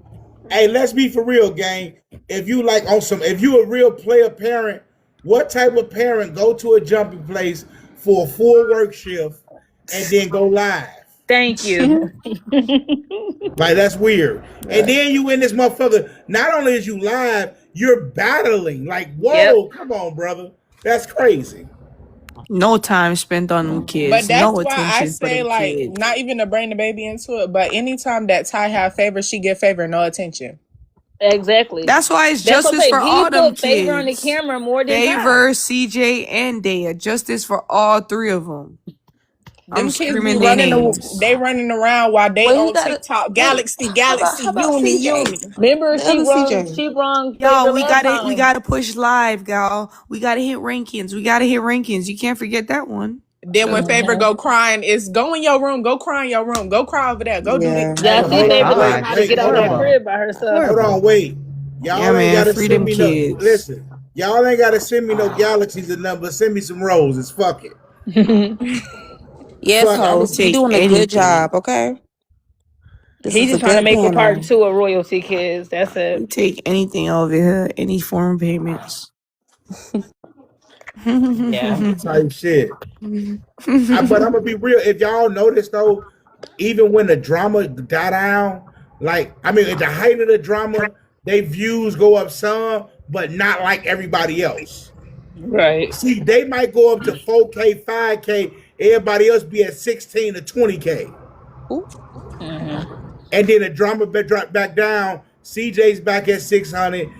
Hey, let's be for real, gang. If you like on some, if you a real player parent, what type of parent go to a jumping place for a full work shift and then go live? Thank you. Like that's weird. And then you in this motherfucker. Not only is you live, you're battling. Like, Yep. whoa, come on, brother. That's crazy. No time spent on them But kids, that's no why I attention for say, them like, kids. not even to bring the baby into it, but anytime that Ty have favor, she get favor, no attention. Exactly. That's why it's That's what I justice say. for He all them put favor on the kids. camera more than Ty. Favor, CJ, and Daya. Justice for all three of them. I'm Them kids be screaming their names. they running around while they Wait, he on got it. TikTok. Wait, Galaxy, how Galaxy, about Uni, CJ? Uni. Remember, The other CJ. she brung Y'all, favor we last we time. gotta push live, y'all. We gotta hit rankings. We gotta hit rankings. You can't forget that one. Then when favor go crying, it's go in your room, go cry in your room, go cry over there, go do this. Yeah. Hey, Yeah, I see hold My favor on, learning wait, God. how to wait, get out hold that on. crib by herself. Hold on, Horrible. wait. Yeah, Y'all ain't man. gotta Free send them me no kids. listen. Y'all ain't gotta send me no galaxies or nothing, but send me some roses. Fuck it. Yes, Fuck, I'm We a host. You take doing a good anything. job, okay? This He is a just trying to good make a part panel. 2 of Royalty Kids. That's it. We take anything over here. Any form of payments. Yeah. type shit. But I'm gonna be real. If y'all notice though, even when the drama die down, like I mean, at the height of the drama, they views go up some, but not like everybody else. Right. See, they might go up to 4K, 5K. Everybody else be at 16 to 20K. Ooh. Mm-hmm. And then the drama drop back down. CJ's back at 600.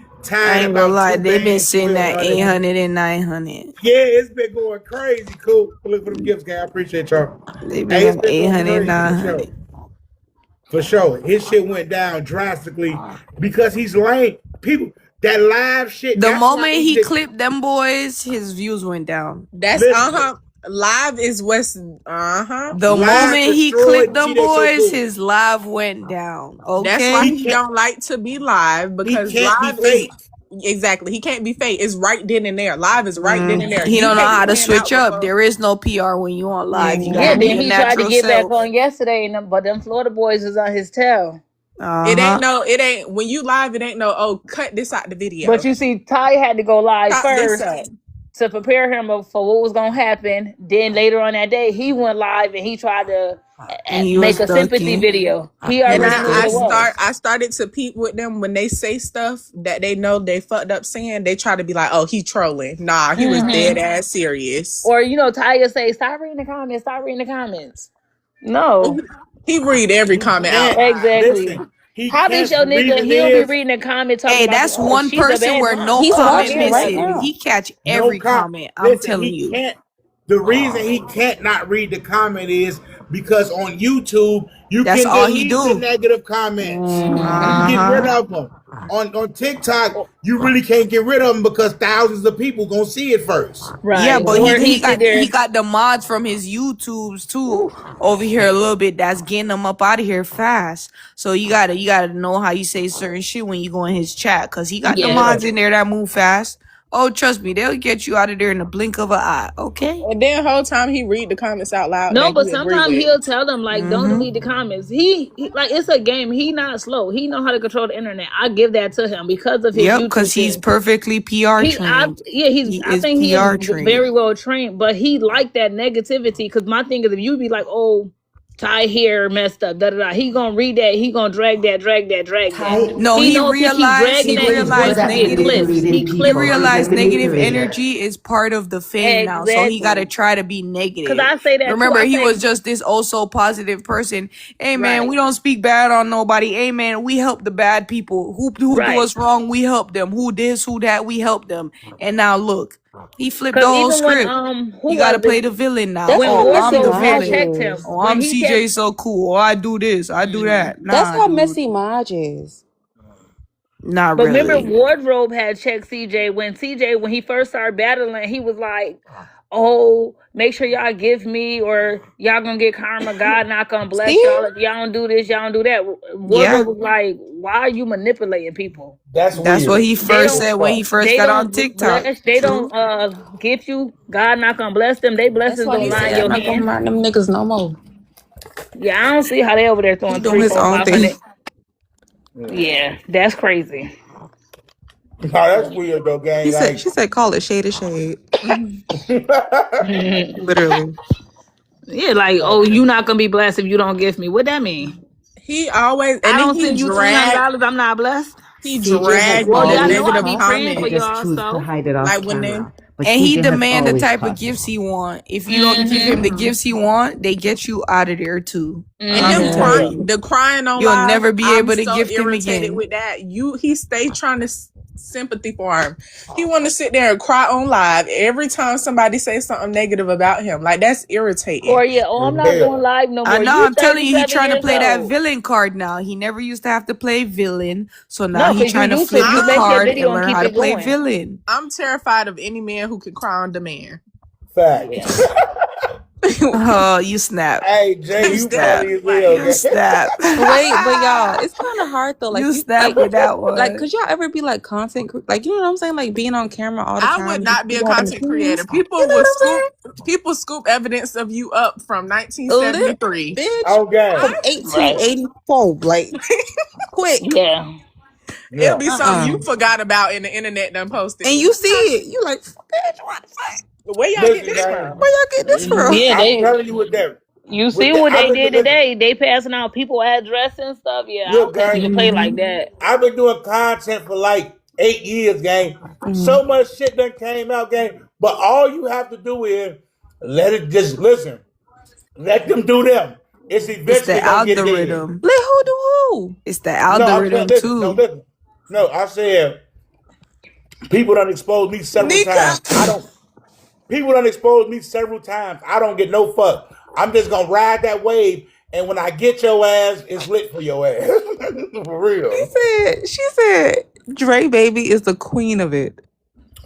I Tied ain't gonna about lie. two They've been bands, sitting at 1,200. 800 and 900. Yeah, it's been going crazy. Cool. Look for them gifts, guy. I appreciate y'all. They've been Hey, it's at been going 800, crazy for 900. sure. For sure. His shit went down drastically because he's lame. People, that live shit, The that's why moment he EJ. clipped them boys, his views went down. That's Listen, Live is what's The Live moment he destroyed clipped them boys, Cjsocool. his live went down. That's why Okay. he don't like to be live, He because can't be live is fake. exactly, he can't be fake. It's right then and there. Live is right then and there. He You don't know can't be how to playing switch out up. before. There is no PR when you on live. You Yeah, gotta be then your he tried to natural get back self. on yesterday, but them Florida boys was on his tail. It ain't when you live, it ain't no, oh, cut this out the But video. you see, Ty had to go live Chop this first up. to prepare him for what was gonna happen. Then later on that day, he went live and he tried to And he make was a sympathy ducking. video. He He And already was knew what it was. I started to peep with them when they say stuff that they know they fucked up saying. They try to be like, "Oh, he trolling." Nah, he was dead ass serious. Or Ty say, "Stop reading the comments. Stop reading the comments." No, He read every He comment out can't loud. listen. exactly. He How does can't. your The nigga? reason He don't be is reading the comment talking Hey, about that's oh, one she's a person bad where no mom. He's Oh, I'm comment watching being right missing. messy. now. He catch no every com. comment. I'm Listen, telling he you. can't. The reason he can't not read the comment is because on YouTube you That's can all he delete the do. negative comments. You can get rid Uh-huh. of them. On TikTok, you really can't get rid of them because thousands of people gonna see it first. Yeah, Right. but Or he he sit got there. the mods from his YouTubes too over here a little bit. That's getting him up out of here fast. So you gotta know how you say certain shit when you go in his chat, cause he got the Yes. mods in there that move fast. Oh, trust me, they'll get you out of there in the blink of an eye. Okay. And then the whole time he read the comments out loud No, that but he agree sometimes with. he'll tell them like, "Don't delete the comments." He like it's a game. He not slow. He know how to control the internet. I give that to him because of his Yep, YouTube cause he's thing. perfectly PR trained. He I is think he is PR trained. very well trained, but he like that negativity. Because my thing is, if you be like, "Oh, Ty here messed up," da da da, he gonna read that. He gonna drag that. No, He know if he keep dragging that, he's going to get clips. He he clips realized people. negative energy is part of the fame now. So he gotta Exactly. try to be Because negative. I say that too. Remember, I he say was just this also positive person. Hey man, right, we don't speak bad on nobody. Hey man, we help the bad people. Who do right. us wrong, we help them. Who this, who that, we help them. And now look, he flipped the Because whole even when script. who You gotta was play it? the villain now. That's When how Oh, I'm messy the Wardrobe had Maj villain. checked him, is. Oh, when I'm he kept CJ so cool. Oh, I do this, I do that. That's Nah, how dude. messy Maj is. Not But remember, really. Wardrobe had checked CJ when he first started battling. He was like, "Oh, make sure y'all give me, or y'all gonna get karma. God not gonna bless See? y'all if y'all don't do this, y'all don't do that." Yeah. Wardrobe was like, "Why are you manipulating people? That's That's what weird. he They first don't, said when he first they got on don't TikTok. bless, they True. don't gift you. God not gonna bless them. They That's blessings why gonna he lie in said I'm your not gonna hand." mind them niggas no more. Yeah, I don't see how they over there He throwing doing three, his four, own five thing. hundred. Yeah, that's crazy. No, that's weird though, gang. Like, She said, call it shade to shade. Yeah, Literally. like, oh, you not gonna be blessed if you don't gift me. What that mean? He always, I and then don't send you $300. I'm not blessed. he CJ has dragged Well, the y'all always know I negative be talked praying for and comments. just y'all. choose to So hide it off Like when they, camera. But And he CJ has demand the always type of talked. gifts he want. If you don't give him the gifts he want, they get you out of there too. and I'm him telling Yeah. you. the crying on You'll live, never be I'm able to so gift him irritated again. with that. He stay trying to sympathy for him. He want to sit there and cry on live every time somebody says something negative about him. Like, that's irritating. or yeah, oh, I'm not doing hell. live no I more. know, You I'm telling you, he 37 trying to years play that old. villain card now. He never used to have to play villain. So now No, he because you trying to used to. flip You the make that card and video and learn keep how to it play going. villain. I'm terrified of any man who can cry on demand. Facts. Yeah. Oh, you snap. Hey, Jay, You you snap. funny as hell, You gang. snap. Wait, but y'all, it's kind of hard though. Like You you, snap with that could one. y'all ever be like like you know what I'm saying? Like being on camera all the I time, would and just not be do a all them content creator. things. You know People scoop evidence of you up from what I'm saying? 1973. Bitch, Oh, gang. from Right. 1884, like quick. Yeah. It'll Yeah. be something you forgot about in the internet done posted. And you see it, you like, bitch, what the fuck? Where y'all get Listen, this gang. from? Where y'all get this from? Yeah, I'm telling you you see with that, what I've they been did listen, today. They passing out people address and stuff. Yeah, I look, don't think you gang. can play like that. I've been doing content for like 8 years, gang. So much shit done came out, gang. But all you have to do is let it just listen. Let them do them. It's It's the eventually gonna get dead. algorithm. Let who do who? It's the No, I'm saying, algorithm listen. No, too. listen. No, I said people done exposed me several Nika. times. People done exposed me several times. I don't get no fuck. I'm just gonna ride that wave, and when I get your ass, it's lit for your ass. For real. She said, Dre baby is the queen of it.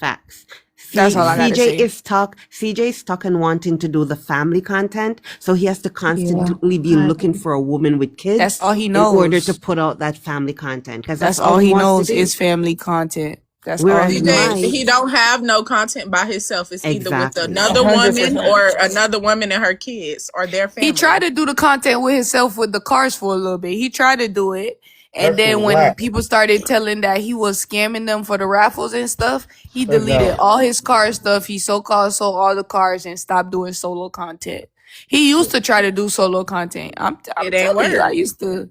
Facts. That's all I gotta CJ say. is stuck. CJ is stuck in wanting to do the family content, so he has to constantly be looking for a woman with kids. That's all he in order to knows. put out that family content, because That's that's all all he he wants to knows do. is family content. That's all Whereas he Mike, knows. He don't have no content by himself. It's either with exactly, another woman 100%. or another woman and her kids or their family. He tried to do the content with himself with the cars for a little bit. He tried to do it. And That then fool when whack. people started telling that he was scamming them for the raffles and stuff, he But deleted no. all his car stuff. He so-called sold all the cars and stopped doing solo content. He used to try to do solo content. I'm It ain't telling you, work. I used to.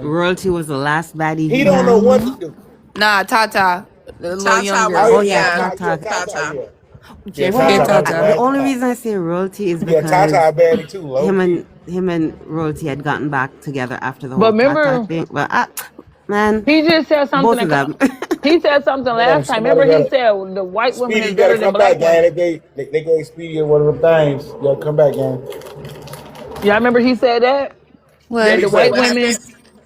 Royalty was the last baddie He he don't know had. what to do. Nah, Tata, the little Tata young was, Oh Oh girl. yeah, yeah, yeah, Tata, yeah, Tata. Tata, Tata. yeah. Yeah, Well, Yeah, Tata, that's a Tata. the bad only Tata. reason I say royalty is Yeah, Tata because a baddie too, low key. him and royalty had gotten back together after the But whole Tata remember, thing. But man, he just said something. both of them. He said something Man, last time. somebody Remember, he better. said the white women Speedy is better better than come black back, gang. women. They gave Speedy one of them things. You gotta come back, gang. Yeah, I remember he said that. What That What? the he say? white What happened? women,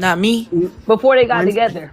Not me. before they got Once together.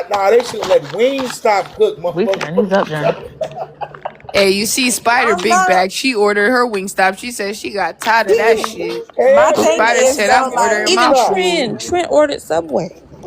Nah, they should have let Wingstop cook, We tearing these up, John. Hey, you see Spider I'm Big not. Bag, she ordered her Wingstop. She said she got tired of that shit. My thing Everybody Spider is said, though, I'm fucking ordering like, my Even Wingstop. food. Trent ordered Subway.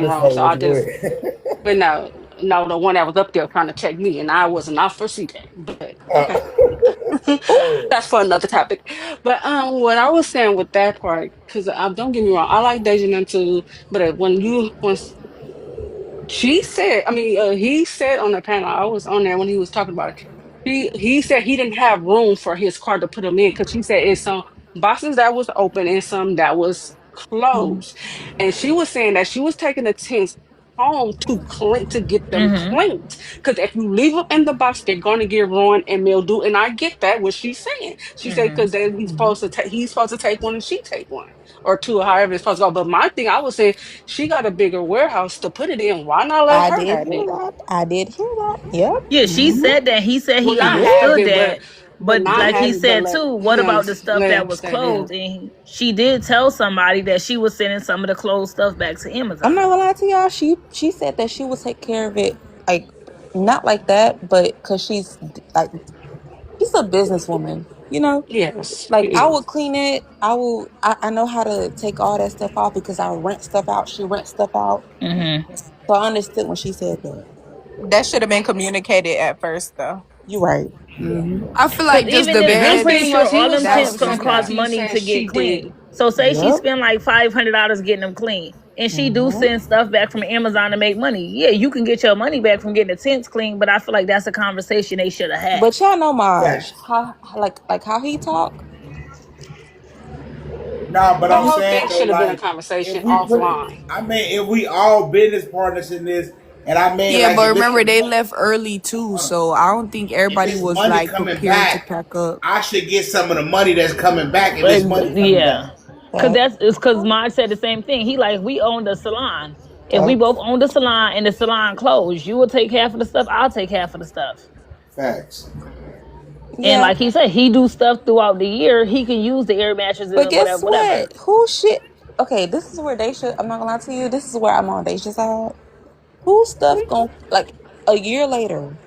came this home, hoe so was I just. weird. But no, No, the one that was up there trying to check me, and I was not for CJ. But okay, that's for another topic. But what I was saying with that part, because don't get me wrong, I like Deja Nam too. But when she said, I mean, he said on the panel, I was on there when he was talking about it. He said he didn't have room for his car to put him in because she said it's some boxes that was open and some that was closed. And she was saying that she was taking the tents home to get them cleaned. Because if you leave them in the box, they're gonna get ruined and mildew. And I get that what she's saying. She said because he's supposed to take one and she take one or two, however it's supposed to go. But my thing, I was saying. She got a bigger warehouse to put it in. Why not let I her did have hear it? that. I did hear that. Yep. Yeah, she Hmm. said that. He said Well, he not have understood it, that. but But not like have he it, but said too, what about the stuff let that him was stay in. closed? And she did tell somebody that she was sending some of the closed stuff back to I'm not Amazon. gonna lie to y'all. She said that she would take care of it, like not like that, but because like she's a businesswoman, you know. Yes, Like I yeah. would clean it. I know how to take all that stuff off because I rent stuff out. She rents stuff out. So I understood when she said that. That should have been communicated at first, though. You're right. Yeah. Hmm. I feel Because like just even the then, I'm His pretty thing beds. sure was he all was them like That's tents the gonna just package. cost that. He money said to get she clean. did. So say she Yep. spend like $500 getting them clean, and she do Hmm. send stuff back from Amazon to make money. Yeah, you can get your money back from getting the tents clean, but I feel like that's a conversation they should have had. But y'all know Maj, Facts. like how he talk. Nah, but The I'm whole saying thing though, should have been a like, if conversation we put, offline. I mean, if we all business partners in this, and I mean, Yeah, like, but if it's remember some they money, left early too, hold on. so I don't think If everybody it's was money like coming prepared to back, pack up. I should get some of the money that's coming back if it's money But coming back. yeah, because Fact. Maj said the same thing. He like we own the salon. If we both Facts. own the salon and the salon closed, you will take half of the stuff. I'll take half of the stuff. Facts. And Yeah. like he said, he do stuff throughout the year. He can use the air mattresses But or guess whatever, whatever. what? Who shit? Okay, this is where they should. I'm not gonna lie to you. This is where I'm on Dacia's side. Who stuff gonna like a year later?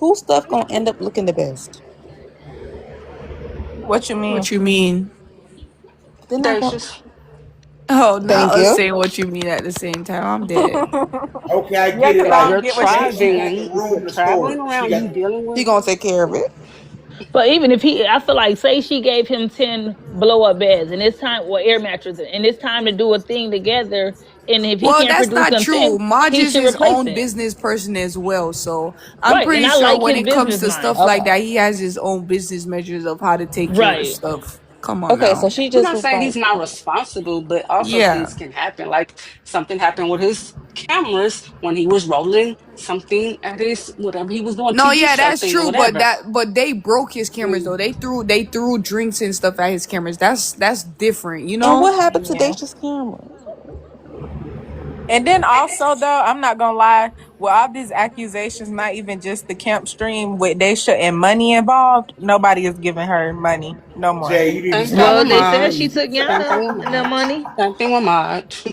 Who stuff gonna end up looking the best? What you mean? What you mean? They're not That's gonna. just Oh, Thank not us you. saying what you mean at the same time. I'm dead. Okay, I Yeah, get it. because I Like, don't you're get what she say she got saying. the traveling. You're room to store traveling it. She around. got You dealing He with. gonna take care of it. But even if he, I feel like, say she gave him 10 blow up beds and it's time, or air mattresses, and it's time to do a thing together. And if he Well, can't that's produce not them true. 10, Maj he is should his replace own it. business person as well. So I'm Right. And pretty I sure like when his it comes business to stuff mind. like Okay. that, he has his own business measures of how to take care of Right. stuff. Come on Okay. So now. she We're just not was saying like, he's not responsible, but also Yeah. things can happen. Like something happened with his cameras when he was rolling something at his whatever he was doing No, TV yeah, show that's thing or true, but whatever. they broke his cameras Mm. though. They threw drinks and stuff at his cameras. That's different, you and know? what happened to Yeah. Dacia's camera? And then also though, I'm not gonna lie, with all these accusations, not even just the camp stream with Daisha and money involved, nobody is giving her money no more. Jay. You need to Same thing stop. Well, with they You said Marge. she need to took Same stop. thing Yana with and their Marge. money. Same thing with Marge.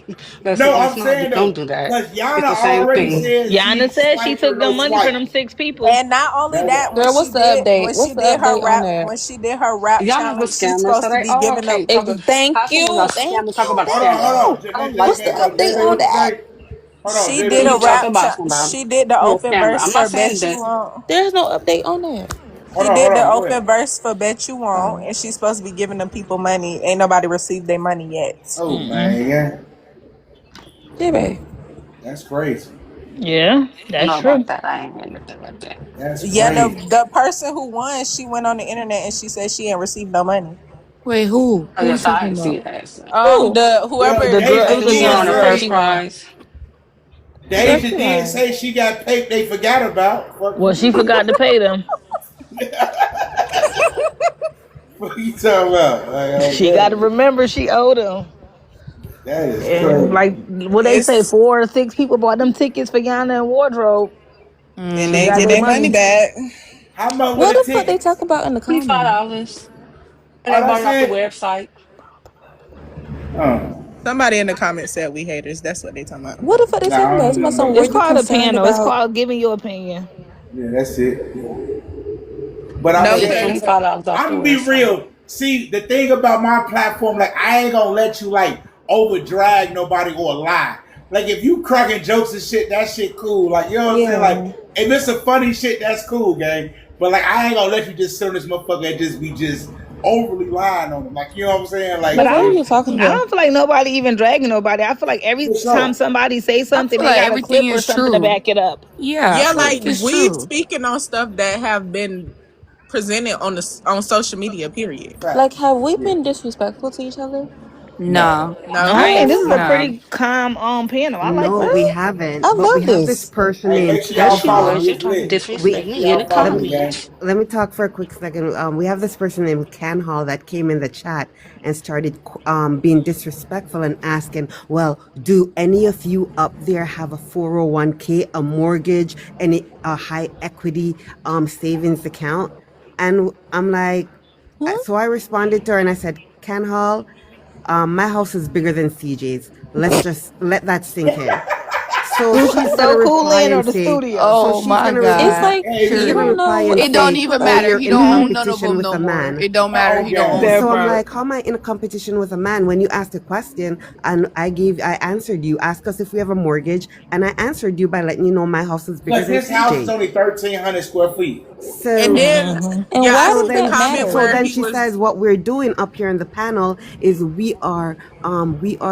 No, Let's I'm not saying don't though, do that. because Yana It's the same already thing. said Yana she said she swiped her took their no money for swipe. them 6 people. And not only That was that, Girl, what's the update? when What's she the did her update on rap that? when she did her rap Y'all was challenge, a she's scammer, so supposed to they be oh giving up. can't talk. Thank How someone a you. scammer Thank talk you. about a hold Thank on, scammer? hold you. on. I don't What's like the that. Jay, update what on you that? say? Hold on, She Jay, did what When a you you talk say? rap about she somebody did the you're a open scammer. verse I'm not for saying Bet You that. Won't. There's no update on that. Hold She on, did hold the on. Go open ahead. verse for Bet You Won't, Oh. and she's supposed to be giving them people money. Ain't nobody received their money yet. Oh Mm-mm. man, yeah, Yeah, babe. that's crazy. Yeah, I don't that's know about true. that. I ain't heard nothing about that. That's Yeah, crazy. the person who won, she went on the internet and she said she ain't received no money. Wait, who? Oh Who you yes, I talking didn't see about? that. So. Who? The Well, whoever The girl, it Deja was the a The did girl one on the named first girl. say, Tina. prize. Girl, Deja did right. say she got paid. They forgot about. Fuck Well, she you. forgot to pay them. What you talking about? Like, oh She got to god, remember she owed them. that is And crazy. like what they say, It's 4 or 6 people bought them tickets for Yana and wardrobe. and She they got get their their money money. back. How much were What the the fuck they tickets? talk about in the comments? $25. And All they I bought it off the said. website. Oh, Somebody in the comments said we haters. That's what they talking about. What the fuck they nah, I talking about? don't It's do about nothing some about It's were you that. called a concerned panel. It's about? called giving your opinion. Yeah, that's it. But I'm No, Yeah, saying, because $25 off I'm the gonna be website. real. See, the thing about my platform, like I ain't gonna let you like over drag nobody or lie. like if you cracking jokes and shit, that shit cool. Like you know what I'm saying? Yeah. Like if it's some funny shit, that's cool, gang. But like I ain't gonna let you just sit on this motherfucker and just be just overly lying on him. Like you know what I'm saying? Like Like, But what are you talking I about? don't feel like nobody even dragging nobody. I feel like every for time sure. somebody say I something, feel they like got a everything clip or is something to true. back it up. Yeah, I Yeah, feel like like it's we true. speaking on stuff that have been presented on social media. Period. Like, Facts. have we Yeah. been disrespectful to each other? No. Nah, No. I I think ain't. this is No. a Nah. pretty calm panel. I like No, this. we What? haven't. I But we love have this this. person Hey, named make sure Ken y'all She follow Hall. was. me. She It's trying to lit. disrespect We Make sure me in y'all the let follow me me, gang. comments. let me talk for a quick second. We have this person named Ken Hall that came in the chat and started being disrespectful and asking, "Well, do any of you up there have a 401k, a mortgage, any a high equity savings account?" And I'm like, Hmm? so I responded to her and I said, "Ken Hall, my house is bigger than CJ's. Let's just let that sink in." So she's gonna So cool reply in or and the say, studio. so Oh she's my gonna It's god. reply, like Hey, she's you look, gonna don't look. reply know. and It don't say, even "Oh, matter. you're He in don't own none of competition them with no a more. man." It don't My matter. old He don't gang. own That them. So I'm part. like, how am I in a competition with a man? When you asked a question and I answered you, ask us if we have a mortgage, and I answered you by letting you know my house is bigger Plus, than his house is CJ. only 1,300 square feet. And So then, Hmm. And yeah, I why so does seen the that then comment so matter? where then he she was. says what we're doing up here in the panel is we are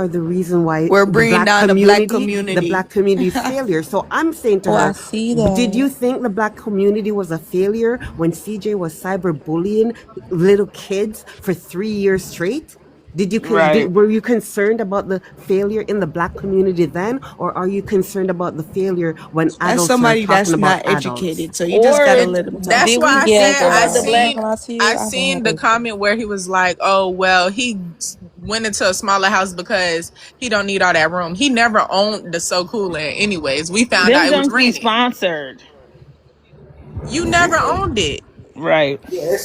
the reason why We're bringing down the community. black community's failure. So I'm saying to Oh, I her, see did that. you think the black community was a failure when CJ was cyberbullying little kids for 3 years straight? Right. Were you concerned about the failure in the black community then, or are you concerned about the failure when That's adults are somebody talking that's about not adults? educated. So you just gotta Or And let them talk. that's did why we I Yeah, said give I up the girl. I'm not black? seen gonna lie to you. I I haven't seen had the it. comment where he was like, "Oh well, he went into a smaller house because he don't need all that room. He never owned the So Cool Land. Anyways, we found Them out it was junks be rented. sponsored. You never owned it. Right. Yeah,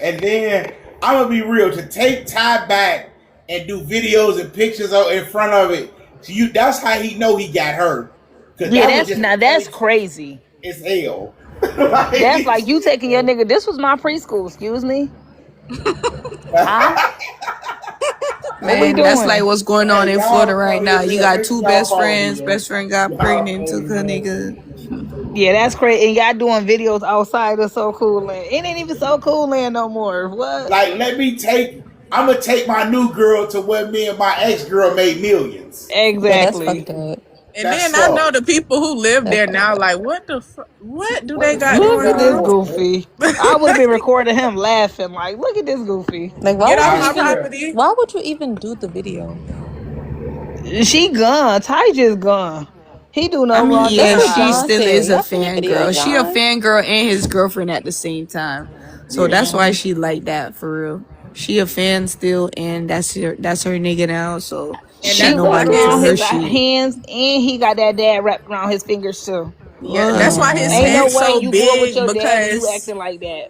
and then I'm gonna be real. To take Ty back and do videos and pictures in front of it, so that's how he know he got hurt. Cause Yeah, that was that's just now that's crazy crazy. as hell. That's like you taking your Like, nigga. This was my preschool. Excuse me. Huh? What we Man, that's like doing? what's going on hey, in Florida y'all right funny now. as You hell. got Make sure two y'all best follow me, friends. man. Best friend got Y'all pregnant, funny, took her man. nigga. Yeah, that's crazy. And y'all doing videos outside of So Cool Land. It ain't even So Cool Land no more. What? Like, I'm gonna take my new girl to where me and my ex girl made millions. Yeah, that's Exactly. fucked up. And That's then I know soft. the people who live That's there fucked now, up. like, what do What they the got fuck Look going at y'all this on? doing, man? goofy. I would have been recording him laughing. Like, look at this goofy. Like, why Get would off you I my even? swear. property. Why would you even do the video? She gone. Ty just gone. He do I no mean, wrong to That's yeah, what she her. John still said. is a Y'all seen the video, fangirl. She a John? fangirl and his girlfriend at the same time. So Yeah. that's why Mm. she like that for real. She a fan still, and that's her nigga now. So And She ain't that's wrapped nobody why tell around her his his shit. hands, and he got that dad wrapped around his fingers too. What? that's why his Ain't Mm. no head's way so you grew up with big your dad and you because acting like that.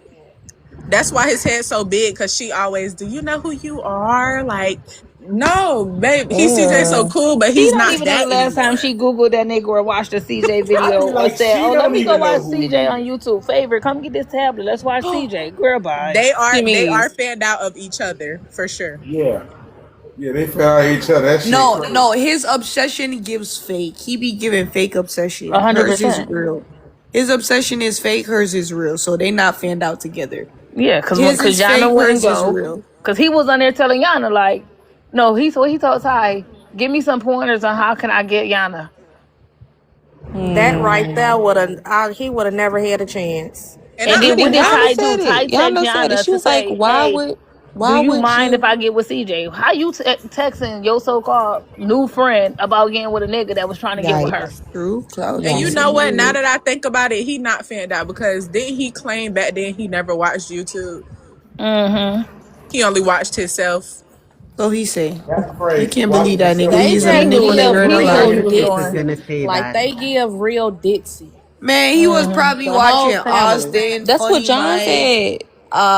that's why his head's so big because she always, do you know who you are? Like, no, babe, he's CJ so Ugh. cool, but She he's don't not even know the that last time anymore. she Googled that nigga or watched a CJ I video be or like, said, she "Oh, let don't me go even know watch who CJ he on is. YouTube. Favor, come get this tablet. Let's watch CJ." Girl, bye. They are Simmy's. fanned out of each other for sure. Yeah. Yeah, they found each other. That shit No, crazy. no, his obsession gives fake. He be giving fake obsession. Hers is 100%. real. His obsession is fake, hers is real. So they not fanned out together. Yeah, cause His is Yana fake, wouldn't hers is go. real. Cause he was on there telling Yana like, no, he told Ty, give me some pointers on how can I get Yana. That right there Hmm. would have he would have never had a chance. And And I then what Even did Yana Ty understand. do? said Ty it. text Yana said it. Yana She to was like, say, hey, do why you would mind if you? I get with CJ? How you texting your so-called new friend about getting with a nigga that was trying to get with her? Yikes. True. Cloud And you Yikes. know chasing what? Now real. that I think about it, he not fanned out because didn't he claim back then he never watched YouTube? Mm-hmm. He only watched himself. So he say. That's I crazy. can't Watching believe that nigga. yourself They is He's a just He knew what he, give manipulator and a he A knew what he real liar. was scientist is doing. ditzy. gonna say Like that. they give real ditzy. Man, he was Mm-hmm. probably The whole watching family. Austin, That's what Funny John Mike. said.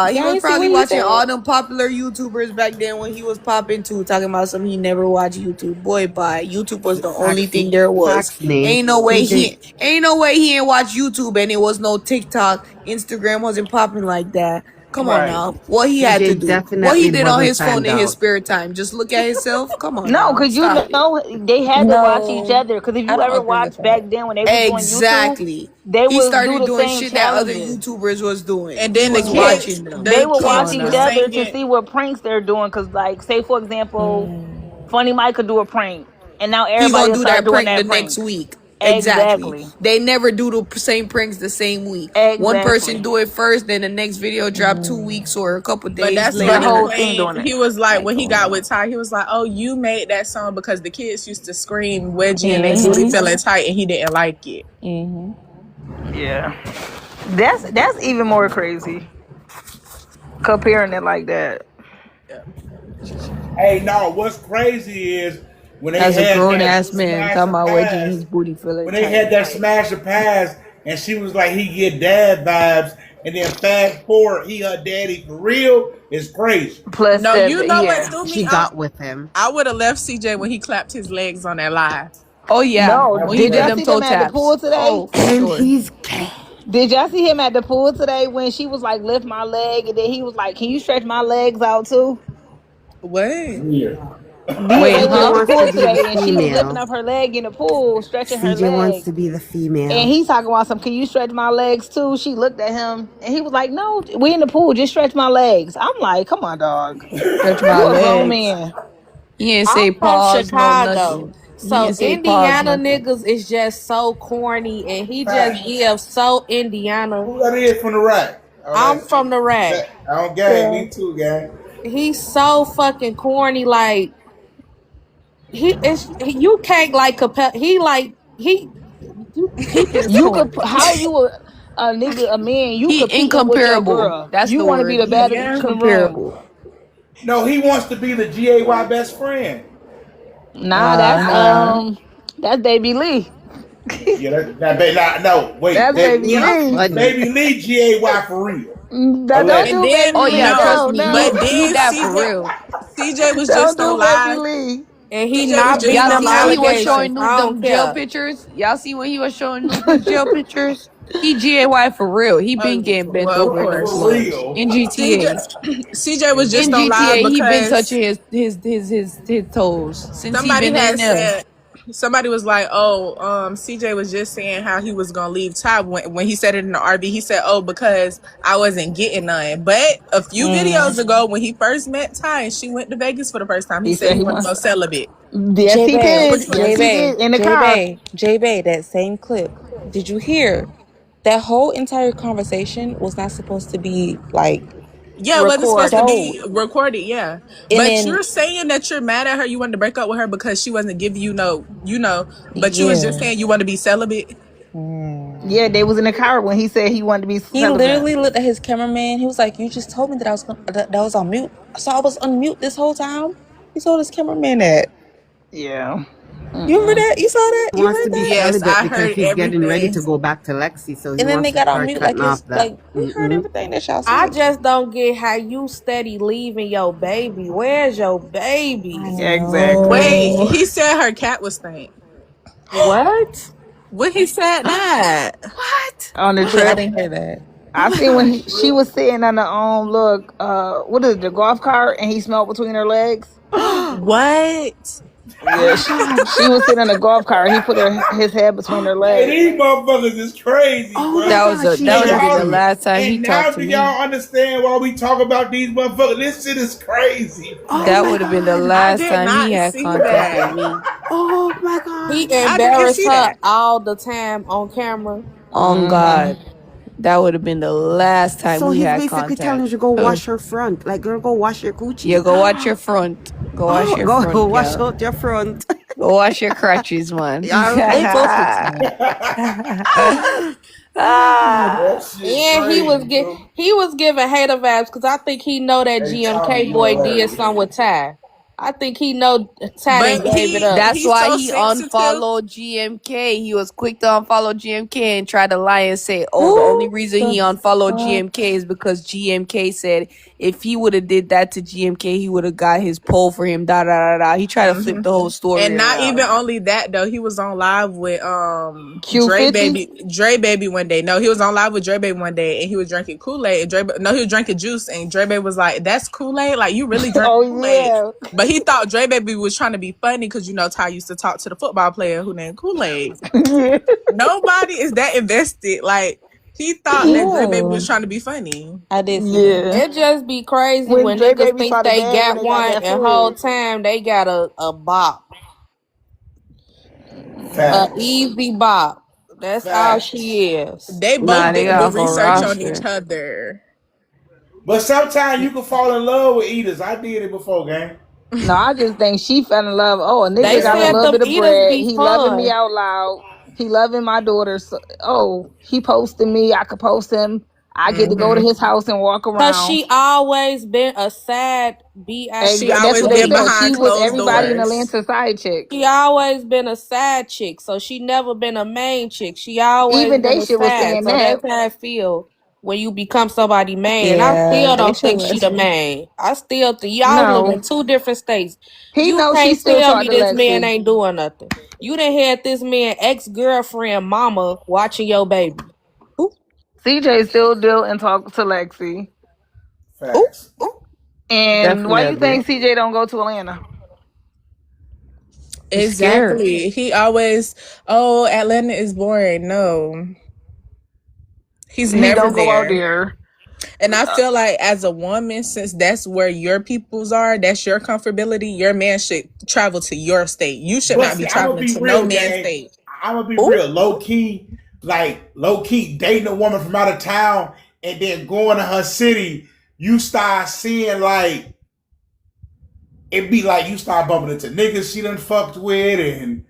He Y'all was ain't see what probably he watching said? all them popular YouTubers back then when he was popping too, talking about something he never watched YouTube. Boy, bye. YouTube was the only Facts, thing there was. facts, Nate. CJ, Ain't no way he ain't watch YouTube and it was no TikTok. Instagram wasn't popping like that. Come on Right. now. What he had to CJ do. What he definitely did on wasn't his phone fanned in his out. spare time. Just look at himself. Come on No, now. because you Stop it. know they had to watch each No, other. Because if I you don't ever agree with watched that. back then when they was doing YouTube, Exactly. they He would do started the doing same shit that other challenges. YouTubers was doing. And He then was watching them. They the would Come watch kids on each was now. other to saying, see what pranks they're doing. Because, like, say for example, Mm. Funny Mike could do a prank, and now He everybody gonna will do start that doing prank the that next prank. week. Exactly. Exactly. They never do the same pranks the same week. One person Exactly. do it first, then the next video drop 2 weeks or a couple but days that's why The he whole later. thing claimed doing it. he was like Like, when he come on got now. with Ty, he was like, "Oh, you made that song because the kids used to scream wedgie and they booty Mm-hmm. feeling tight, and he didn't like it." Mm-hmm. Yeah. That's even more crazy. Comparing it like that. Yeah. Hey, no, what's crazy is when they As a had grown that ass man smash talking of about wedging pass, his booty feeling when they had tight. that smash of pass, and she was like, he get dad vibes, and then fast forward, he her daddy for real is crazy. Plus No, you that, know what yeah. threw me She off? got with him. I would have left CJ when he clapped his legs on that live. Oh yeah. No, When he did did y'all them see toe him at the taps. pool today? Oh, for And sure. he's gay. Did y'all see him at the pool today when she was like, lift my leg, and then he was like, can you stretch my legs out too? What? Yeah. Yeah, they Wait, was CJ at the huh? wants to pool be the today, and she was lifting female. up her leg in the pool, stretching her CJ wants leg. to be the And female. he's talking about some, can you stretch my legs too? She looked at him, and he was like, no, we in the pool, just stretch my legs. I'm like, come on, dog. Stretch my You a grown legs. man. He ain't I'm say from pause, no Chicago. nothing. He So ain't say pause, Indiana nothing. niggas is just so corny and he just Facts. gives so Indiana. Who that is from the rack? Oh, I'm that's from the rack. I don't gang. Yeah. Me too, gang. He's so fucking corny. Like you can't like compare. He just You could, corny. how you a nigga, a man, you He competing with your incomparable. girl. That's You the want to be word. the He baddest bitch in the room. incomparable. No, he wants to be the GAY best friend. Nah, that's Nah. that's Baby Lee. Yeah, no, wait, That's Baby You're Lee. funny. baby Lee GAY for real. Don't And do Allegedly. then Baby Oh Lee. yeah, no, trust No, me. but no. He then that for real. CJ was Don't just do on Baby live. Lee. And he CJ was not just beating Y'all on them see when live. he was allegations. showing Nuke I don't them jail care. pictures? Y'all see when he was showing Nuke his jail pictures? He GAY for real. He been getting bent Well, of over in them course, For slugs. real. In GTA. CJ was In just on live GTA, he been because touching his toes since he somebody been in had there. said somebody was like, "Oh, CJ was just saying how he was gonna leave Ty when he said it in the RV. He said, "Oh, because I wasn't getting none." But a few videos ago, when he first met Ty and she went to Vegas for the first time, he He said said he he wanted to wants. go celibate. Yes, J he Bay, did. Which J Yes, he Bay, did. In the J car. Bay, J Bay, that same clip. Did you hear? That whole entire conversation was not supposed to be like yeah, it wasn't supposed to Recorded. be showed. recorded. Yeah, And but then you're saying that you're mad at her. You wanted to break up with her because she wasn't giving you but you was just yeah. saying you want to be celibate. Yeah, they was in the car when he said he wanted to be He celibate. literally looked at his cameraman. He was like, "You just told me that that I was on mute, so I was on mute this whole time." He told his cameraman that. Yeah. You remember Mm-mm. that? You saw that? He You wants to heard be that? Yes, celibate I because heard he's getting ready everything. to go back to Lexi, so he And then wants they to got on start mute like cutting his off that. like we heard everything that y'all I said. just don't get how you steady leaving your baby. Where's your I baby? Exactly. Wait, know. he said her cat was stank. What? When he said that, What? On the I trip. didn't hear that. I seen when she was sitting on the look, what is it, the golf cart, and he smelled between her legs. what? Oh Yeah, my god. she was sitting in the golf cart. He put his head between her Hey, legs. these motherfuckers is crazy, Oh my bro. god, That she's would And have been the y'all, resting. last time he and talked now to do me. y'all understand why we talk about these motherfuckers? This shit is crazy, Oh bro. That my would have been the god. I last did time he not had see contact with that. me. Oh my He god. I didn't embarrassed see her that. all the time on camera. On Mm-hmm. God. That would have been the last time So we he's had basically telling contact. you to go wash her front. Like, girl, go wash your Yeah, coochie. go watch your front. Go watch Oh, your go front, wash girl. out your front. Go wash your crutches, man. All They right. both look smart. That Ah. shit And crazy, bro. he was giving hater vibes because I think he know that Hey, Tommy, GMK you boy did hilarious. something with Ty. I think he know Taddy But gave it up. That's he's why so he sensitive. unfollowed GMK. He was quick to unfollow GMK and tried to lie and say, "Oh, the only Who reason the he unfollowed fuck? GMK is because GMK said if he would have did that to GMK, he would have got his poll for him." Da da da da. He tried to flip the whole story And not even around. only that though, he was on live with Q50. Dre Baby one day. No, he was on live with Dre Baby one day and he was drinking Kool-Aid and he was drinking juice and Dre Baby was like, "That's Kool-Aid? Like you really drink Oh Kool-Aid?" yeah. But he thought Dre Baby was trying to be funny because Ty used to talk to the football player who named Kool-Aid. Yeah. Nobody is that invested. Like he thought that Dre Baby Yeah, was trying to be funny. I did see that. Yeah. It just be crazy When when Dre niggas Baby think saw the they bag when got they got one that and whole footage. time they got a bop. A Facts. easy bop. That's all Facts. she is. They Nah, both they didn't got do a whole research on each roster. other. But sometimes you can fall in love with eaters. I did it before, gang. No, I just think she fell in love. Oh, a They nigga got a said little them bit of eaters bread. be He loving me fun. out loud. He loving my daughter. So, oh, he posted me. I could post him. I get to go to his house and walk Cause around. she always been a sad She That's always what they been said. bitch. She behind was closed everybody in doors. Atlanta side chick. She always been a side chick. So she never been a main chick. She always Even been they a shit was side. saying So that. that's how I feel when you become somebody main. And I Yeah, still they don't should think she was. the main. I still think y'all live in No, two different states. he You knows she can't still tell talk me to this man Lexi. ain't doing nothing. You done had this man ex-girlfriend mama watching your baby. Ooh, CJ still deal and talk to Lexi. ooh, Facts. ooh. And why you Definitely. think CJ don't go to Atlanta? He's scared. Exactly. He always, Atlanta is boring. No, he's He never don't go out there. there. And I feel like as a woman, since that's where your peoples are, that's your comfortability, your man should travel to your state. You should But not see, be I'm gonna traveling be to no real, man's gang. state. I'm gonna be Ooh. real. Low key dating a woman from out of town and then going to her city, you start seeing like it be like you start bumping into niggas she done fucked with and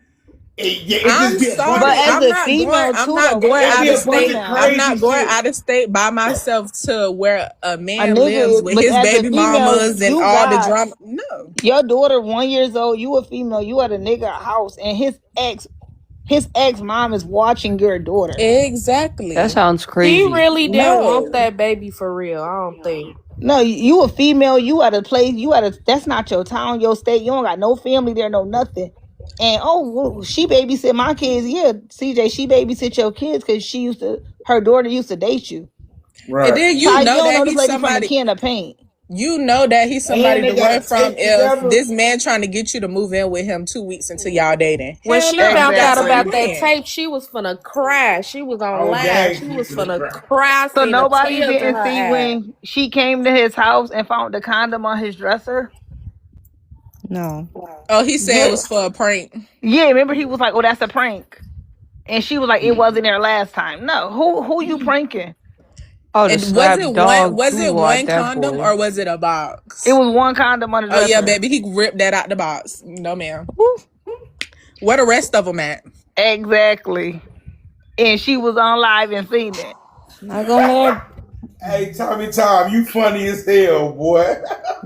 it just I'm be a bunch But of sorry. as a female I'm too, not though, going but it as out be a of a bunch state. of I'm female, crazy not going shit. out of state by myself to where a a man lives nigga, with but his as a baby female, mamas and you all the got drama. No. your daughter 1 years old. You a female. You at a nigga house, and his ex mom is watching your daughter. That Exactly. sounds She crazy. really didn't want No. that baby for real. I don't think. No, you a female. You at a place. You at a. That's not your town, your state. You don't got no family there, no nothing. And oh, well, she babysit my kids. Yeah, CJ, she babysit your kids because her daughter used to date you. And Right. then Ty, you don't know this lady from the can of paint. you know that he's And somebody they to got run a from tape if together. this man trying to get you to move in with him 2 weeks until y'all dating. When Hell she no, you found got out something Exactly. about that planned. tape, she was finna cry. She was on Oh live. gang, She she was was finna finna cry. cry. I So seen the nobody tears in didn't her see eyes. when she came to his house and found the condom on his dresser. No. Oh, he said it Yeah, was for a prank. yeah. Remember, he was like, "Oh, that's a prank," and she was like, "It wasn't there last time." No, who you pranking? Oh, the And was slap it dog one at that condom boy. or was it a It box? was one condom on the Oh yeah, dresser. baby, he ripped that out the box. No ma'am. Woo. Where the rest of them at? Exactly, and she was on live and seen it. Not gonna let Hey, Tom, you funny as hell, boy.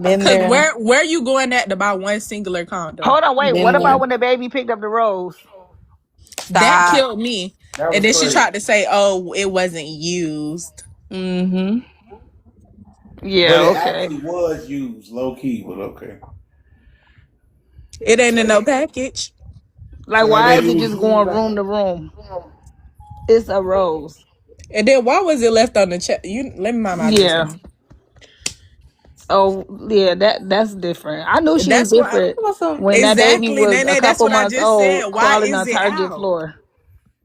been Cause there. where you going at to buy one singular condom? Hold on, wait. What Been about there. when the baby picked up the rose? That Stop. killed me. That And was then she crazy. tried to say, "Oh, it wasn't used." Mm-hmm. But Yeah, it okay. actually was used low key, but okay. It ain't So in no package. Like, so that why is baby it was just used going like room to room? It's a rose. And then why was it left on the check? You let me mind my Yeah. business. Oh, yeah. That's different. I knew she was That's why different when that baby exactly, was a Nene. That's couple what I months just said. old, Why crawling is on it Target out? floor.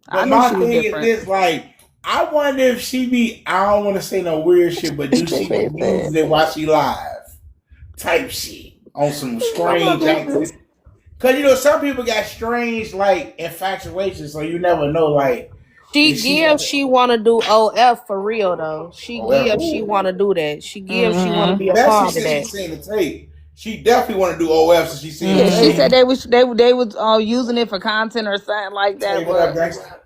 I but knew my she was thing is different. this, like, I wonder if she be I don't want to say no weird shit, but do she be using it while she live? Type shit. On some strange activity. Cause some people got strange like infatuations, so you never know like She is she gives she wanna do OF for real though. She oh that gives she ooh. wanna do that. She gives she wanna be a Especially part of since she that. seen the tape. She definitely want to do OF since she seen the Yeah, she said tape. they was using it for content or something like that. Tape it up, But gangsta.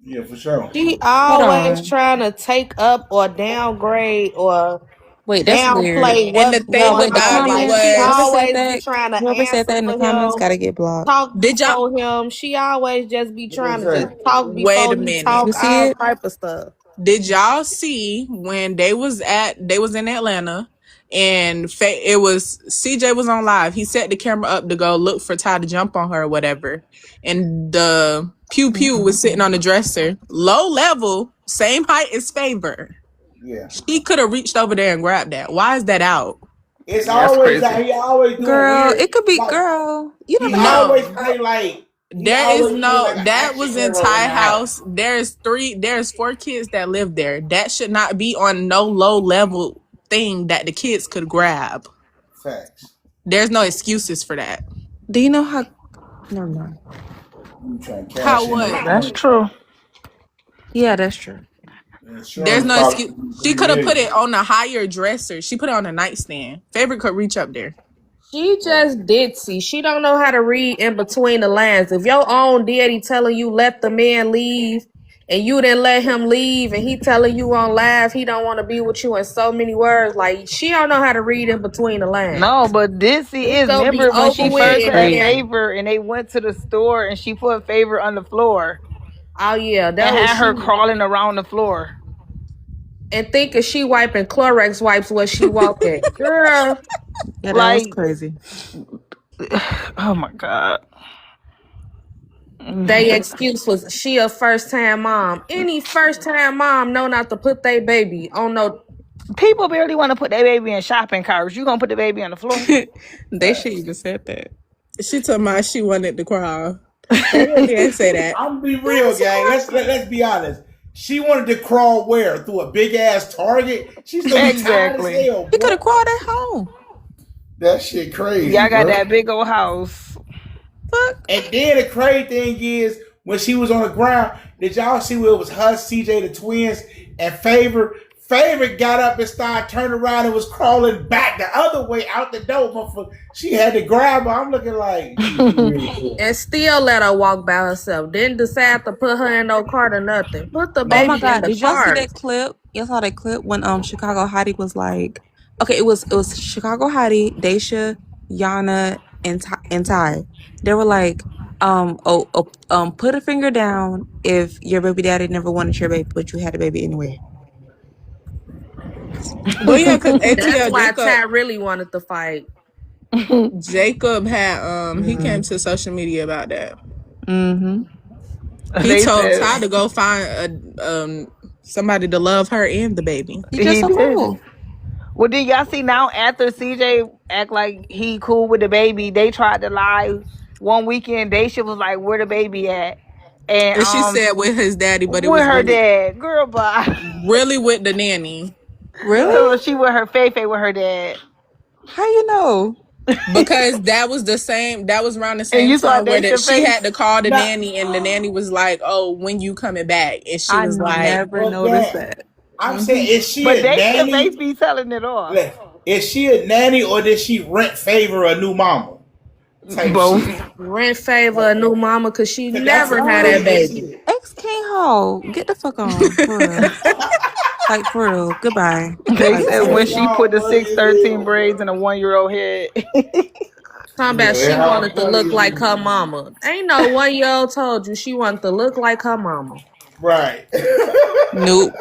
Yeah, for sure. She Hold always on. trying to take up or downgrade or Wait, that's weird. downplay And the what's thing No, going wait, the on. about it Like comments, she was, always be trying to whoever said answer that in the for comments him, gotta get blocked. talk did y'all before him. She always just be What they trying to just say? talk wait a before he minute. You talk, see all it? type of stuff. Did y'all see when they was in Atlanta and it was CJ was on live. He set the camera up to go look for Ty to jump on her or whatever. And the pew pew was sitting on the dresser, low level, same height as Favor. Yeah. She could have reached over there and grabbed that. Why is that out? It's Yeah, that's always crazy. that he always doing Girl, weird. it could be Like girl. You he never know. always No. play like he There is always play no like an that action was in hero in Ty the house. house. There's 4 kids that live there. That should not be on no low level thing that the kids could grab. Facts. There's no excuses for that. Do you know how never mind. You trying to How cash in those what? That's points. true. Yeah, that's true. There's Insurance no excuse. probably She 3 could have put it million. on a higher dresser. She put it on a nightstand. Favorite could reach up there. She just ditzy. She don't know how to read in between the lines. If your own daddy telling you let the man leave and you didn't let him leave and he telling you on live he don't want to be with you in so many words, like she don't know how to read in between the lines. No, but Ditsy It's is. gonna be Remember when over she That with shit first and had then crazy. Favor and they went to the store and she put Favor on the floor oh yeah, and that was had her she crawling around the floor. and thinking she wiping Clorox wipes where she walking. Girl, Yeah, that was Like, crazy. oh my God. they excuse was she a first time mom. Any first time mom know not to put their baby on no. People barely want to put their baby in shopping carts. You gonna put the baby on the floor? They should even said that. She told me she wanted to cry. Favorite didn't say that. I'm gonna be Yeah, real, gang. Let's be honest. She wanted to crawl where? Through a big ass Target? She's gonna be tired as Exactly. hell, he could boy. have crawled at home. That shit crazy, Y'all got bro. that big old house. Fuck. And then the crazy thing is, when she was on the ground, did y'all see where it was her, CJ, the twins, and Favor? Favor got up and started turning around and was crawling back the other way out the door. Motherfucker. She had to grab her. I'm looking like, you really cool. And still let her walk by herself. Didn't decide to put her in no cart or nothing. Put the Oh No. my baby in god, the did y'all see cart. that clip? Y'all saw that clip when Chicago Hottie was like, okay, it was Chicago Hottie, Daisha, Yana, and Ty. They were like, put a finger down if your baby daddy never wanted your baby, but you had a baby anyway. Well, yeah, because That's ATL why Jacob Ty really wanted to fight. Jacob had he came Mm. to social media about that. Mm-hmm. He They told said Ty to go find somebody to love her and the baby. He just he a did. fool. Well, did y'all see now after CJ act like he cool with the baby? They tried to lie one weekend. Daisha was like, "Where the baby at?" And And she said with his daddy, but it with was her really dad, girl, bye. really with the nanny. So Really? she with her Faye with her dad, How you know? Because that was around the and same you saw time where Daisha she had face. to call the Not, nanny and the nanny was like, "Oh, when you coming back?" And she I was like, never well, noticed damn. that. I'm saying, mm-hmm. is she But a Daisha face nanny? be telling it off. Like, is she a nanny or did she rent Favor a new mama type Both. shit? Rent favor a new mama because she Cause that's never some had that crazy baby. shit. Ex King Ho, get the fuck on for real. Like for real. Goodbye. They Like said Hey, when seriously. she put y'all the funny six as thirteen hell, braids in bro. a 1-year-old head. Talking about Yeah, she how wanted to funny look is like her it? mama. Ain't no 1-year-old told you she wanted to look like her mama. Right. Nope.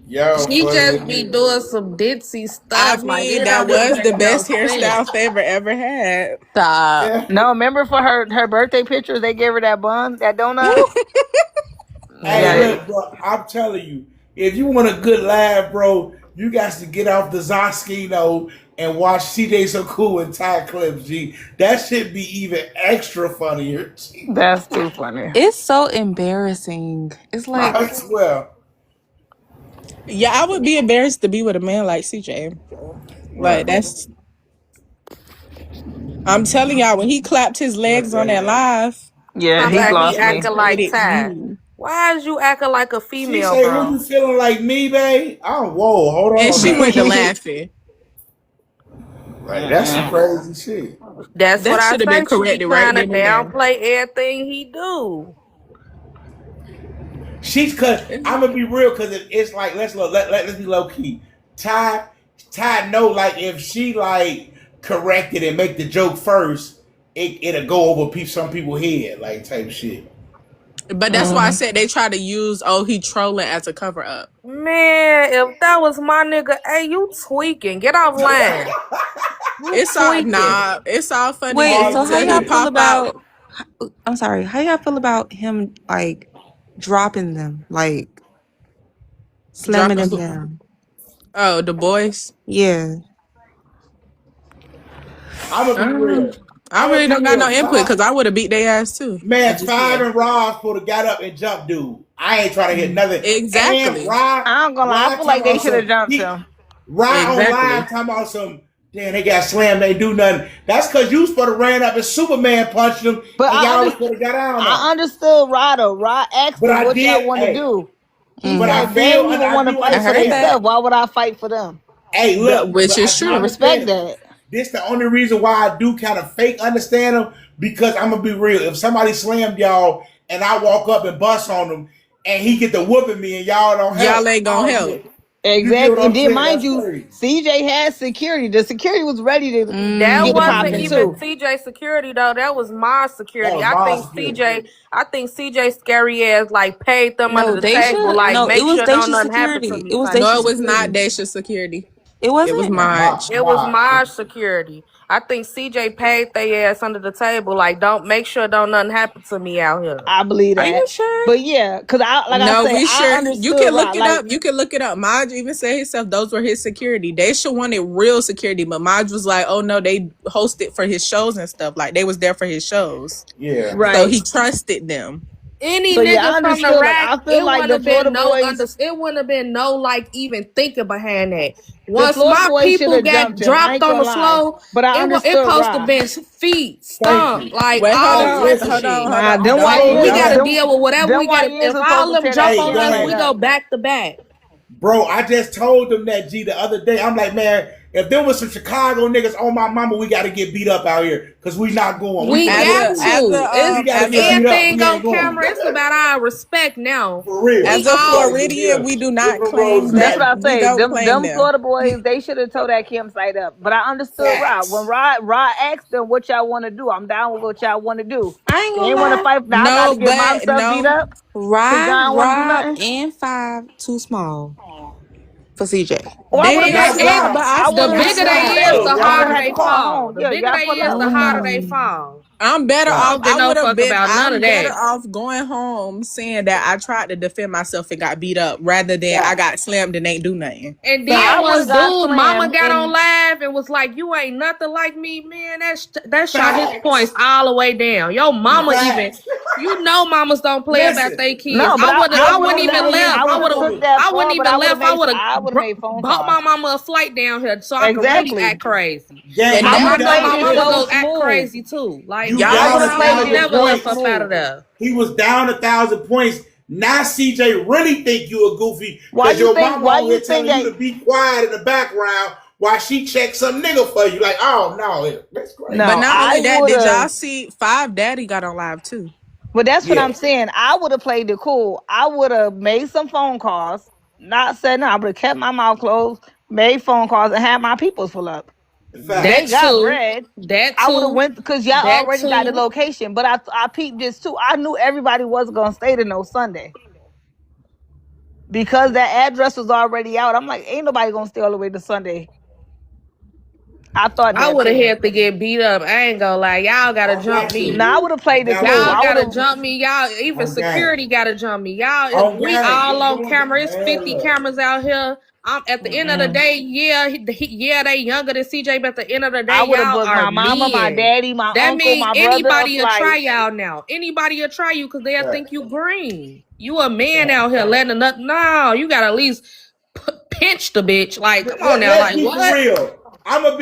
Y'all She funny as just be hell. doing some ditzy I stuff. Like mean, it that don't even was the make no best sense. hairstyle Favor ever had. Stop. Yeah. No, remember for her birthday pictures, they gave her that bun, that donut. Woo. Hey, Yeah, look, bro. I'm telling you, if you want a good laugh, bro, you got to get off the Zoskino and watch Cjsocool and Ty clips. G, that should be even extra funnier. G. that's too funny. It's so embarrassing. It's like, I swear. Yeah, I would be embarrassed to be with a man like CJ. Like Right. I'm telling y'all, when he clapped his What legs on that that is. live, Yeah, Talking he about he lost me. acting like irritated Ty. me. Why is you acting like a She female, say, "Who bro? you feeling like me, babe?" Oh, whoa, hold And on she now. went to laughing. Like that's some crazy shit. That's what That I should have been say. She be corrected right trying to then and there. downplay everything he do. She's cause I'm gonna be real because it's like let's be low key. Ty know like if she like correct it and make the joke first, it'll go over some people's head, like type shit. But that's why I said they try to use he trolling as a cover up. Man, if that was my nigga, hey, you tweaking. Get off line. You It's all tweaking. it's all funny Wait, so how until y'all he feel pop out. about? I'm sorry. How y'all feel about him like dropping them, like slamming Dropping them who? down? Oh, the boys. Yeah. I'm gonna be real. I really don't got no input because I would have beat their ass too. Man, 5 and Rob would have got up and jumped dude. I ain't trying to hit nothing. Exactly. And Rob, I ain't gonna lie. I feel like they should have jumped him. Rob on live talking about some. Damn, they got slammed. They do nothing. That's because you supposed to ran up and Superman punched them, But and y'all was supposed to got down. I understood Rod. Rod asked him what y'all want to do. He said they didn't even want to fight for themselves. Why would I fight for them? Hey, look, which is true. I respect that. This the only reason why I do kind of fake understand them, because I'm gonna be real. If somebody slammed y'all and I walk up and bust on them and he get the whooping me and y'all don't help, y'all ain't gonna help. Exactly. And then mind you, CJ had security. The security was ready to That get wasn't popping even too. CJ security though. That was my security. That was my security. I think CJ scary ass like paid them under the table. Like No, make it was sure don't Dacia's nothing happen to security. me. It was No, it Dacia's was not security. Dacia's security. It wasn't. It was mine. It was my security. I think CJ paid their ass under the table. Like, don't make sure don't nothing happen to me out here. I believe that. Are you sure? But yeah, because we sure. I understood. You can look Rod, it up. You can look it up. Maj even said himself those were his security. Dacia wanted real security, but Maj was like, "Oh no, they hosted for his shows and stuff. Like they was there for his shows. Yeah, right. So he trusted them." Any nigga from the rack, I feel like the Florida boys. It wouldn't have been no like even thinking behind that. Once Florida my boys people shoulda got jumped him. I dropped ain't on the gonna lie. floor, But I it understood supposed to Rod. been feet, stomp, like Wait, all hold types of shit. on. Them We gotta deal with whatever we gotta. If all them jump on us, ahead. we go back to back. Bro, I just told them that G the other day. I'm like, man, if there was some Chicago niggas on my mama, we got to get beat up out here because we not going. We got to. We got to get beat up. Everything on camera. It's about our respect now. For real. As a Floridian, we do not claim that. That's what I We say. don't claim Them Florida boys, they should have told that campsite up. But I understood Rod. When Rod asked them what y'all want to do, I'm down with what y'all want to do. I ain't gonna They want to lie. fight. Now I got to get myself beat up. Rob, and 5 too small for CJ. Or I would have packed Rob. The bigger they is, the harder they had to call fall. home. The Yeah, bigger they is, the harder they fall. I'm better off. I would have been. I'm better off going home saying that I tried to defend myself and got beat up, rather than I got slammed and ain't do nothing. And then once dude, mama got on live and was like, "You ain't nothing like me, man." That shot his points all the way down. Yo, mama even, mamas don't play about their kids. No, but I wouldn't even left. I wouldn't even left. I would have bought my mama a flight down here so I could really act crazy. Yeah, and my mama go act crazy too. Like y'all would never left us out of there. He was down 1,000 points. Now CJ really think you a goofy because your mama here telling you to be quiet in the background while she checks some nigga for you. Like, oh no, that's crazy. No, but not only that, did y'all see 5 Daddy got on live too? But that's what I'm saying. I would have played it cool. I would have made some phone calls. Not said no. I would have kept my mouth closed, made phone calls, and had my peoples pull up. They got bread. I would have went because y'all already got the location. But I peeped this too. I knew everybody wasn't gonna stay to no Sunday because that address was already out. I'm like, ain't nobody gonna stay all the way to Sunday. I thought I would have had to get beat up. I ain't gonna lie. Y'all gotta jump me. Nah, I would have played this. Y'all gotta jump me. Y'all even security gotta jump me. Y'all, we all on camera. It's 50 cameras out here. At the end of the day, they younger than CJ, but at the end of the day, I would have booked my mama, my daddy, my that uncle, means my brother. Anybody will try y'all now. Anybody will try you because they'll think you green. You a man out here letting nothing. No, you gotta at least pinch the bitch. Like, come on now, like what? For real. I'm gonna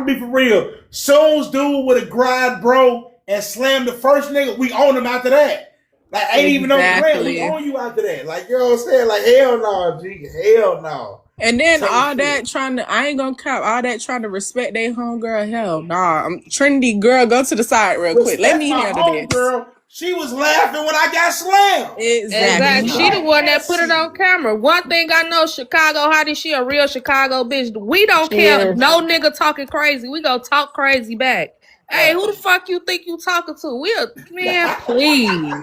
be for real. Soon's dude would have grind, bro, and slammed the first nigga. We own him after that. Like, ain't even on the ground. We own you after that. Like, you know what I'm saying? Like, hell no, G. Hell no. And then all that I ain't gonna cop all that trying to respect their homegirl. Hell nah. Trinity girl, go to the side real quick. Let me handle this. Girl. She was laughing when I got slammed. Exactly. Exactly. She the one that put it on camera. One thing I know, Chicago hottie, she a real Chicago bitch. We don't She care. is. No nigga talking crazy. We gonna talk crazy back. Hey, who the fuck you think you talking to? Man, please.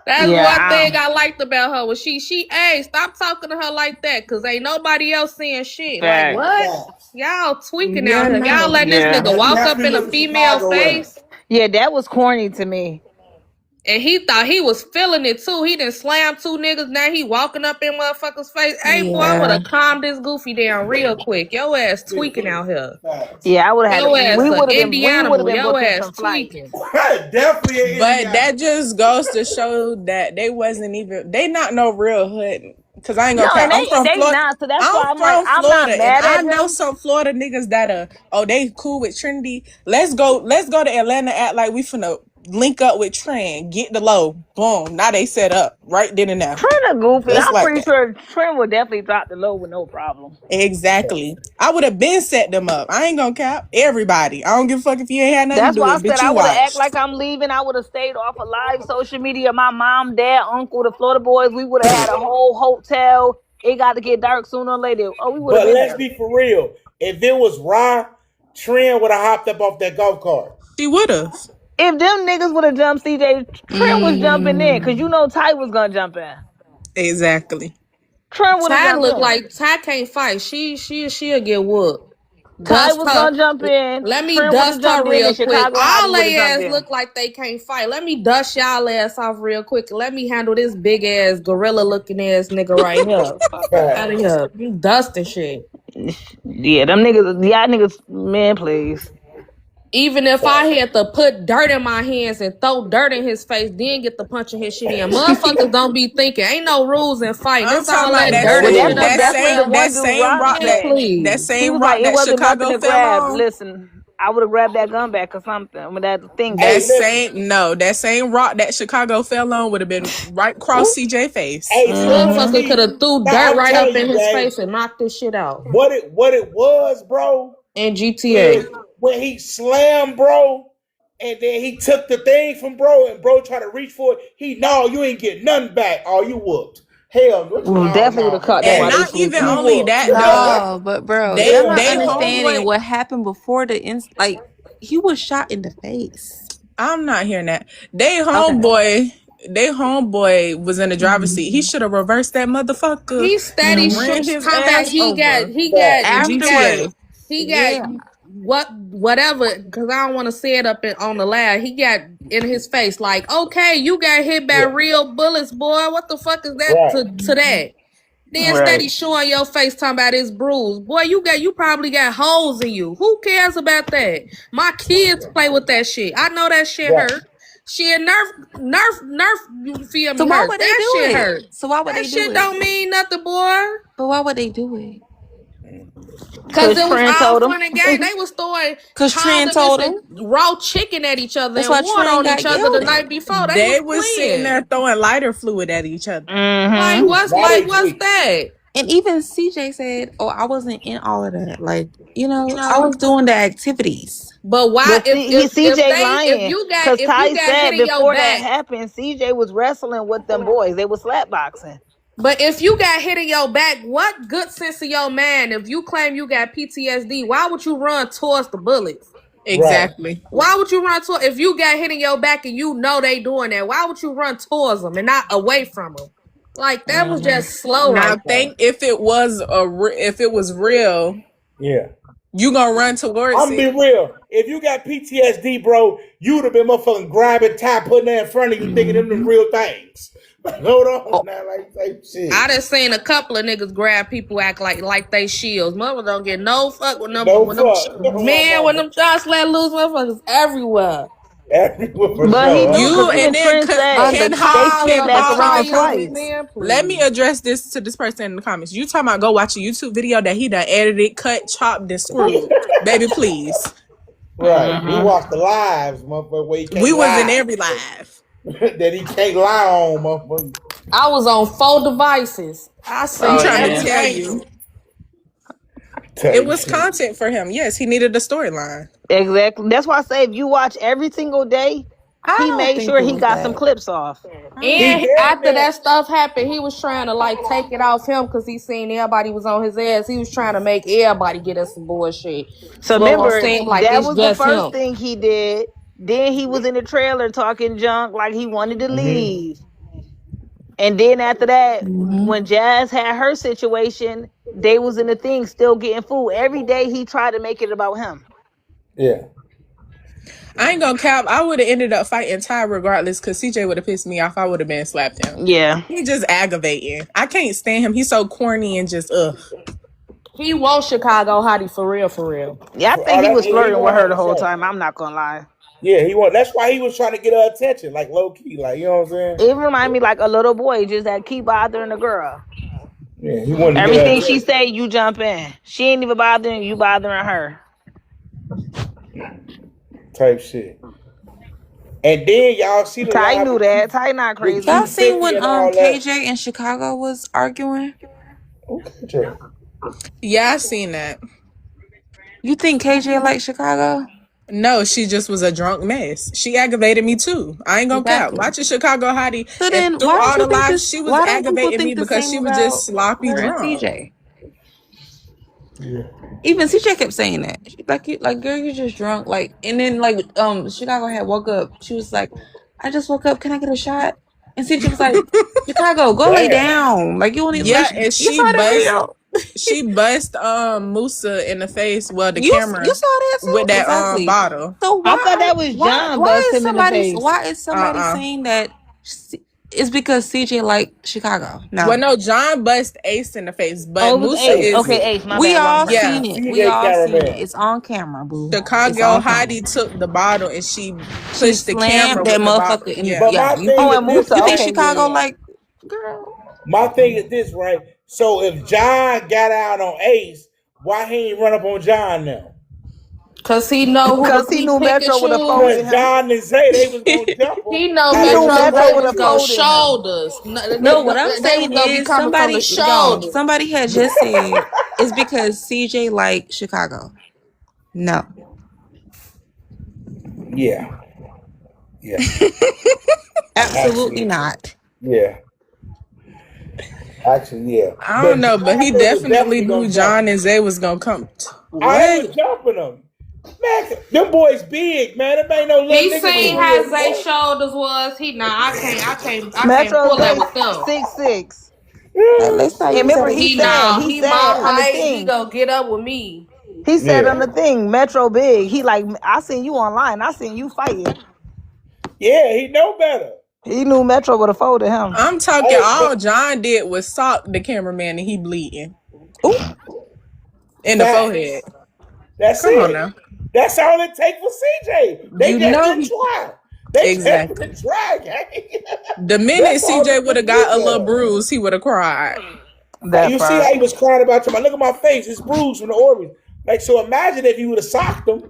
That's one Yeah. thing I liked about her. Was hey, stop talking to her like that. Cause ain't nobody else saying shit. Like Facts. what? Y'all tweaking Yeah, out here. Y'all no. letting this Yeah. nigga And you walk have up me in a looking female Chicago in her. face. Yeah, that was corny to me. And he thought he was feeling it too. He done slammed 2 niggas. Now he walking up in motherfuckers' face. Hey, boy, I would Yeah. have calmed this goofy down real quick. Your ass Real tweaking quick. out here. Facts. Yeah, I would have had. Your ass We a would have been. We would have Indianimal. been Your booking ass some flights. tweaking. Definitely an But Indiana. that just goes to show that they wasn't even they not no real hood. Cause I ain't No, gonna and cap. I'm from they Florida. not. So that's I'm why I'm like, from I'm not Florida and mad I at know them. some Florida niggas that they cool with Trinity. Let's go to Atlanta, act like we finna link up with Trent, get the low. Boom. Now they set up right then and there. Trent a goofy. Just I'm like pretty that. sure Trent would definitely drop the low with no problem. Exactly. I would have been set them up. I ain't gonna cap. Everybody. I don't give a fuck if you ain't had nothing to That's do why I with it, said bitch. I You would have act watched. like I'm leaving. I would have stayed off of live social media. My mom, dad, uncle, the Florida boys. We would have had a whole hotel. It got to get dark sooner or later. Oh, we would have But been let's there. be for real. If it was Ra, Trent would have hopped up off that golf cart. She would have. If them niggas would have jumped CJ, Trent was jumping in because you Mm. know Ty was gonna jump in. Exactly. Trent would have Ty jumped look in. like Ty can't fight. She'll get whooped. Ty Dust was her. gonna jump in. Let me Trent would have dust her jumped in, real and quick. Chicago All Hottie would have they jumped ass in. look like they can't fight. Let me dust y'all ass off real quick. Let me handle this big ass gorilla looking ass nigga right here. Fuck up out of Facts. here. You dusting shit. Yeah, them niggas, y'all niggas, man, please. Even if I had to put dirt in my hands and throw dirt in his face, then get the punching his shit in. Motherfuckers don't be thinking. Ain't no rules in fighting. I'm It's talking all about that that dirt Well, and that's shit same up what that out that's what the same there. that one dude same Rob rock Man, that said. that please. He same was like, rock it that wasn't nothing Chicago to fell grab. on. Listen, I would have grabbed that gun back or something. With that thing That Hey, back. listen. same no, that same rock that Chicago fell on would have been right across CJ face. Hey, Motherfucker could see, have threw now dirt I'm right up telling in you, his gang, face and knocked this shit out. what it was, bro, In GTA. is when he slammed, bro, and then he took the thing from bro, and bro tried to reach for it. No, you ain't get nothing back. Oh, you whooped. Hell, what you? Well, Oh definitely would no, have caught them And while they gang, not sleep. even you only whooped. that though. No, but bro, They y'all not they understanding homeboy what happened before like he was shot in the face. I'm not hearing that. Okay. They homeboy was in the driver's seat. He should have reversed that motherfucker He steady and ran his talking about ass over in Afterward, GTA. he got yeah. whatever, because I don't want to say it on the lab. He got in his face like, okay, you got hit by Yeah, real bullets, boy. What the fuck is that right. to that? Then Right. steady showing your face talking about his bruise. Boy, you probably got holes in you. Who cares about that? My kids play with that shit. I know that shit Right. hurt. Shit, Nerf, you feel So me, why hurt. would they That do shit it? hurt. So why would That they do shit it? don't mean nothing, boy. But why would they do it? Cause Because it was Trent all told him. fun and game. They was throwing Cause Trent told condiments him. and raw chicken at each other That's and why water Trent on got each other the killed. night before. They was They was sitting there playing. throwing lighter fluid at each other. Mm-hmm. Now they What's tweak. that? And even CJ said, "Oh, I wasn't in all of that. Like, I was doing the activities." But why But see, CJ lying. Because if you Ty got hit said in your before that back, happened, CJ was wrestling with them boys. They were slap boxing. but if you got hit in your back, what good sense of your man, if you claim you got PTSD, why would you run towards the bullets? Right. Exactly. Why would you run to if you got hit in your back and you know they doing that? Why would you run towards them and not away from them? Like that was Mm-hmm. just slow Now right there. think if it was if it was real, Yeah. you gonna run towards I'm it. gonna be real. If you got PTSD, bro, you would have been motherfucking grabbing Ty, putting that in front of you, thinking them the real things. Hold on, Oh, now, like shit. I done seen a couple of niggas grab people act like they shields. Mother don't get no fuck with them No when them fuck. My man when mama. them shots let loose, motherfuckers everywhere. Everywhere for But he sure. knew because You even and then Trent said Under they fire, spin back around fire, twice. man, let me please. address this to this person in the comments. You talking about go watch a YouTube video that he done edited, cut, chopped, and screwed. Baby, please. Right. He Mm-hmm. watched the lives, motherfucker, where he We can't was in lie. every live. That he can't lie on, motherfucker. I was on 4 devices. I I'm Oh seen trying to yeah. tell everything. you. It Type was shit. content for him. Yes, he needed a storyline. Exactly. That's why I say if you watch every single day, He I don't made think sure it he was got some that. clips off. I don't He think. And damn after near. that stuff happened, he was trying to like take it off him because he seen everybody was on his ass. He was trying to make everybody get us some bullshit. So So it won't remember, seem like that it's was the just first him. thing he did. Then he was in the trailer talking junk like he wanted to Mm-hmm. leave. And then after that, Mm-hmm. when Jazz had her situation, they was in the thing still getting food. Every day he tried to make it about him. Yeah. I ain't gonna cap. I would have ended up fighting Ty regardless because CJ would have pissed me off. I would have been slapped him. Yeah. He just aggravating. I can't stand him. He's so corny and just ugh. He wants Chicago hottie for real, for real. Yeah, I Oh, think he was he flirting with her the whole 100%. time. I'm not gonna lie. Yeah, he was. That's why he was trying to get her attention, like low key, like you know what I'm saying. It remind me like a little boy just that keep bothering the girl. Yeah, he wanted to get her Everything she attention. say, you jump in. She ain't even bothering you, bothering her. Type shit. And then y'all see the Ty live knew that. Ty not with crazy. Y'all seen Q50 when and all that. KJ in Chicago was arguing? Okay. Yeah, I seen that. You think KJ like Chicago? No, she just was a drunk mess. She aggravated me too. I ain't gonna cap. Exactly. Watching Chicago Hottie, So and then, through why don't all you the think lives, this? she was Why don't people aggravating think me the because same she was just about sloppy her and drunk. CJ? Yeah. Even CJ kept saying that. Like, girl, you just drunk. Like, and then like, Chicago had woke up. She was like, I just woke up. Can I get a shot? And CJ was like, Chicago, go lay Damn. down. Like, you want to like, Yeah, and you saw that video? she bust Musa in the face, well the You camera saw that with too? that Exactly. bottle. So I thought that was John why bust is him in the somebody face. saying that it's because CJ like Chicago? Well, No. no, John bust Ace in the face, but Oh, it was Musa Ace. Ace is, Okay, did. Ace. My We bad. Wrong all person. yeah. seen it. We CJ all seen it. cameraman. It's on camera, boo. It's Chicago on camera. Hottie took the bottle and she She pushed the camera slammed that with the bottle. motherfucker in the But Yeah. yeah. my thing Oh, is and this, Musa. You think right? Okay, yeah, Chicago yeah. like girl? My thing is this, right? So if John got out on Ace, why he ain't run up on John now? Cause he know who Because to he he knew pick and Metro would have folded Because choose. him. John and Zay, they was gonna jump him He know how He they knew Metro jumped Metro Boogie would was have Royalty. gonna folded him. shoulders. No, what I'm They saying was gonna be is coming from the shoulder. somebody had just said it's because CJ like Chicago. No. Yeah, yeah, Absolutely actually, not. yeah, actually, yeah. I don't But know, but he Chicago was definitely definitely knew gonna jump John him. and Zay was gonna come. I What? was jumping them. Man, them boys big, man. Them ain't no little He niggas seen between how them Zay boys. shoulders was. I can't Metro pull that Zay with them. 6'6". Let's not And use remember, that he He excuse. said, nah, he he my said on the height. He thing, gonna get up with me. he said on Yeah, the thing, Metro big. He like, I seen you online. I seen you fighting. yeah, he know better. He knew Metro would have folded him. I'm talking. Hey, but All John did was sock the cameraman and he bleeding Ooh, in the forehead. facts. That's Come on it. now. That's all it takes for CJ. They You just know didn't he try. They just exactly. didn't try, gang. The minute That's all CJ it would have took got a his little ass. bruise, he would have cried. That You see part. how he was crying about you? Look at my face. It's bruised from the organs. Like, so imagine if you would have socked him.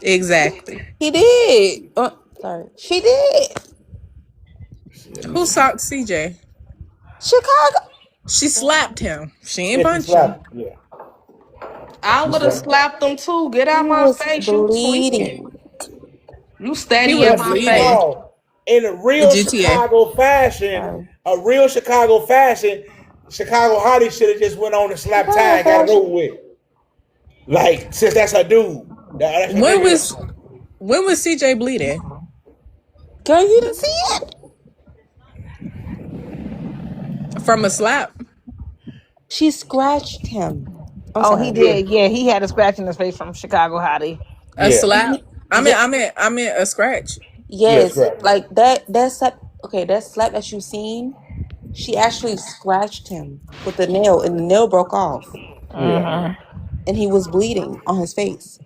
Exactly. he did. Sorry. She did. Who socked CJ? Chicago. She slapped him. She ain't If she punch him. slapped him, yeah. I She would have slapped him. slapped him too. Get out He my was face, you tweaking. bleeding. You He steady was in But my see, bleeding. face. no, in a In real GTA. Chicago fashion, Sorry. Chicago Hottie should have just went on and slapped Ty Chicago and got it fashion. over with. Like, since that's her dude. That's her When nigga. was CJ bleeding? Girl, you didn't see it? From a slap? She scratched him. I'm Oh, he sorry. Yeah, did. Yeah, he had a scratch in his face from Chicago Hottie. A yeah, slap? Yeah, I meant a scratch. yeah, yes. correct. Like that slap. Okay, that slap that you seen. She actually scratched him with the nail, and the nail broke off, Yeah. Mm-hmm. and he was bleeding on his face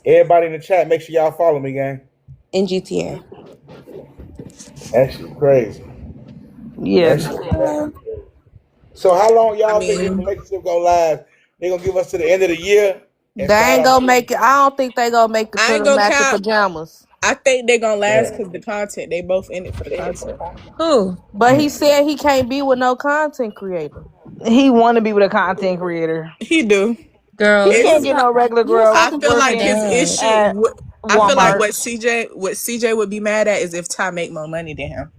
Everybody in the chat, make sure y'all follow me, gang. in GTA. That shit crazy. Yeah. That shit crazy. So how long I y'all think this mean, relationship gonna last? They gonna give us to the end of the year and They start ain't on gonna make it. I don't think they gonna make it I to ain't the gonna matching count. pajamas. I think they gonna last yeah. because the content. They both in it for the content. Who? But he said he can't be with no content creator. He want to be with a content creator. He do. He Girl, can't It's. get no regular he was girl I talking feel to her like working his dad. issue. at I feel like Walmart. what CJ would be mad at is if Ty make more money than him.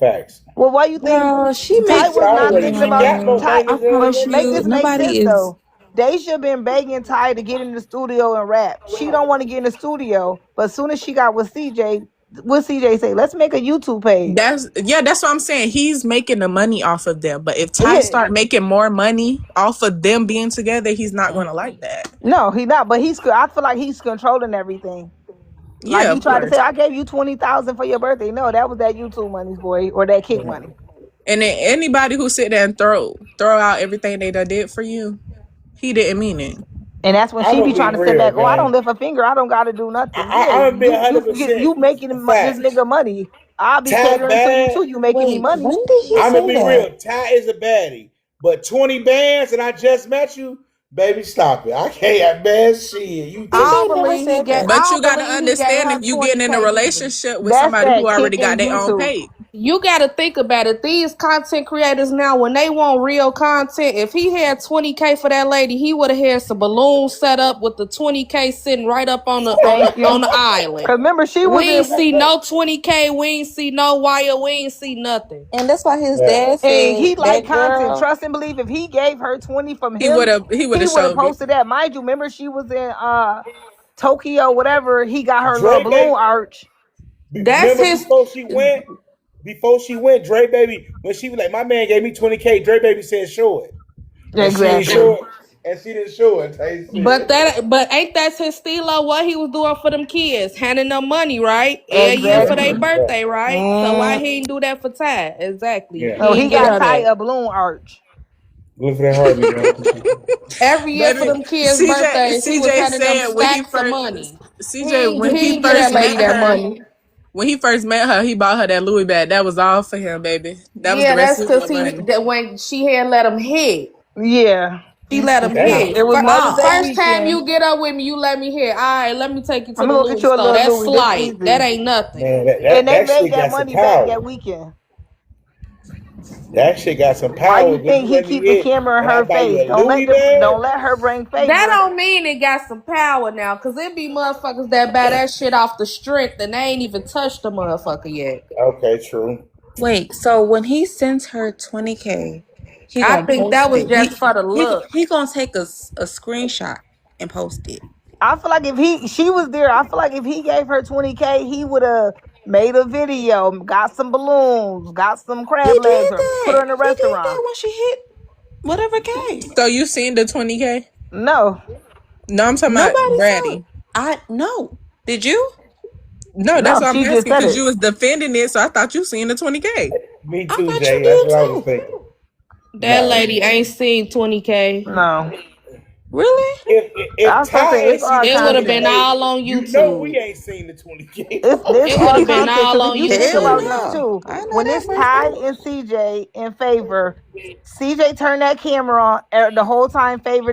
Facts. Well, why you think Girl, she Ty makes. She was not already, thinking she about got more Ty? money I than him promise already. Make you, this make nobody sense is. though. They should have been begging Ty to get in the studio and rap. She don't want to get in the studio, but as soon as she got with CJ, what CJ say? Let's make a YouTube page. That's what I'm saying. He's making the money off of them. But if Ty Yeah. start making more money off of them being together, he's not gonna like that. No, he not. But I feel like he's controlling everything. Like Yeah, he of tried to course. say, I gave you 20,000 for your birthday. No, that was that YouTube money, boy, or that kick money. And then anybody who sit there and throw out everything they done did for you, he didn't mean it. And that's when I'm she gonna be be trying to sit real, back. Oh, I don't man. lift a finger. I don't got to do nothing. Yeah, I'm gonna be you 100% making this facts. nigga money. I'll be Ty catering to you bad. too. You making me Wait, money. when did he I'm gonna say be that? real. Ty is a baddie, but 20 bands and I just met you, baby. Stop it. I can't, man. Shit, you CJ too. I don't never believe he said gave. that. I But you don't gotta believe he gave understand, her if you getting in a 20K either. relationship with That's somebody who that already got kicking their own YouTube. pay. You got to think about it. These content creators now, when they want real content, if he had 20K for that lady, he would have had some balloons set up with the 20K sitting right up on the Thank you. on the island. Cause remember she We was ain't in, see no 20K. We ain't see no wire. We ain't see nothing. And that's why his Yeah. dad and said he like that content. girl. Trust and believe. If he gave her 20 from He him, would he have would have showed it. posted that. Mind you, remember she was in Tokyo, whatever. He got her little Dre balloon baby. arch. That's Remember his. before she went, Dre baby, when she was like, my man gave me 20K, Dre baby said show it. And she didn't Exactly. show it. And she didn't show it. But ain't that his stilo? What he was doing for them kids, handing them money, right? Every year for their Exactly. birthday, right? So why he ain't do that for Ty? Exactly. Yeah. No, He he ain't get got her Ty that a balloon arch. Good for that Harvey, man. every year for Baby, them kids' birthdays. He was CJ handing them said stacks of money. CJ He ain't get that lady that money. when he first met her, he bought her that Louis bag. That was all for him, baby. That was the Yeah, rest that's of because his he money. that when she had let him hit. Yeah. She That's let him what's Damn. up. hit. It was Mother's Day First time weekend. you get up with me, you let me hit. All right, let me take you to I'm the gonna go get Louis you a store. little That's Louis. This slight. That easy. ain't nothing. Man, And they that made shit that got some money back power. that weekend. That shit got some Why power. you If think you he let me keep the hit camera in and I her buy you face? a Louis Don't bag, let her bring That favor. don't mean it got some power now, cause it be motherfuckers that buy that shit off the strength and they ain't even touched the motherfucker yet. okay, true. Wait, so when he sends her 20K, he I gonna think that post was it. just for the look. He gonna take a screenshot and post it. I feel like if she was there, I feel like if he gave her 20K, he would have made a video, got some balloons, got some He crab legs, did or put that. her in a He did restaurant. that when she hit whatever K. So you seen the 20K? No. No, I'm talking about Nobody saw it. Bratty. I no. Did you? No, that's No, what I'm she just asking said because it. you was defending it, so I thought you seen the 20K. Me I too, thought you Jay. That's did what I was too. thinking. That No. lady ain't seen 20K. No. Really? If I was gonna Ty say ain't it's seen all the It would have been content. 20K, all on you know we YouTube. ain't seen the 20K. It's It would all have been content all because if on you think Hell about YouTube. this no. too, I didn't know when that it's first Ty time. and CJ in favor, CJ turned that camera on the whole time. Favor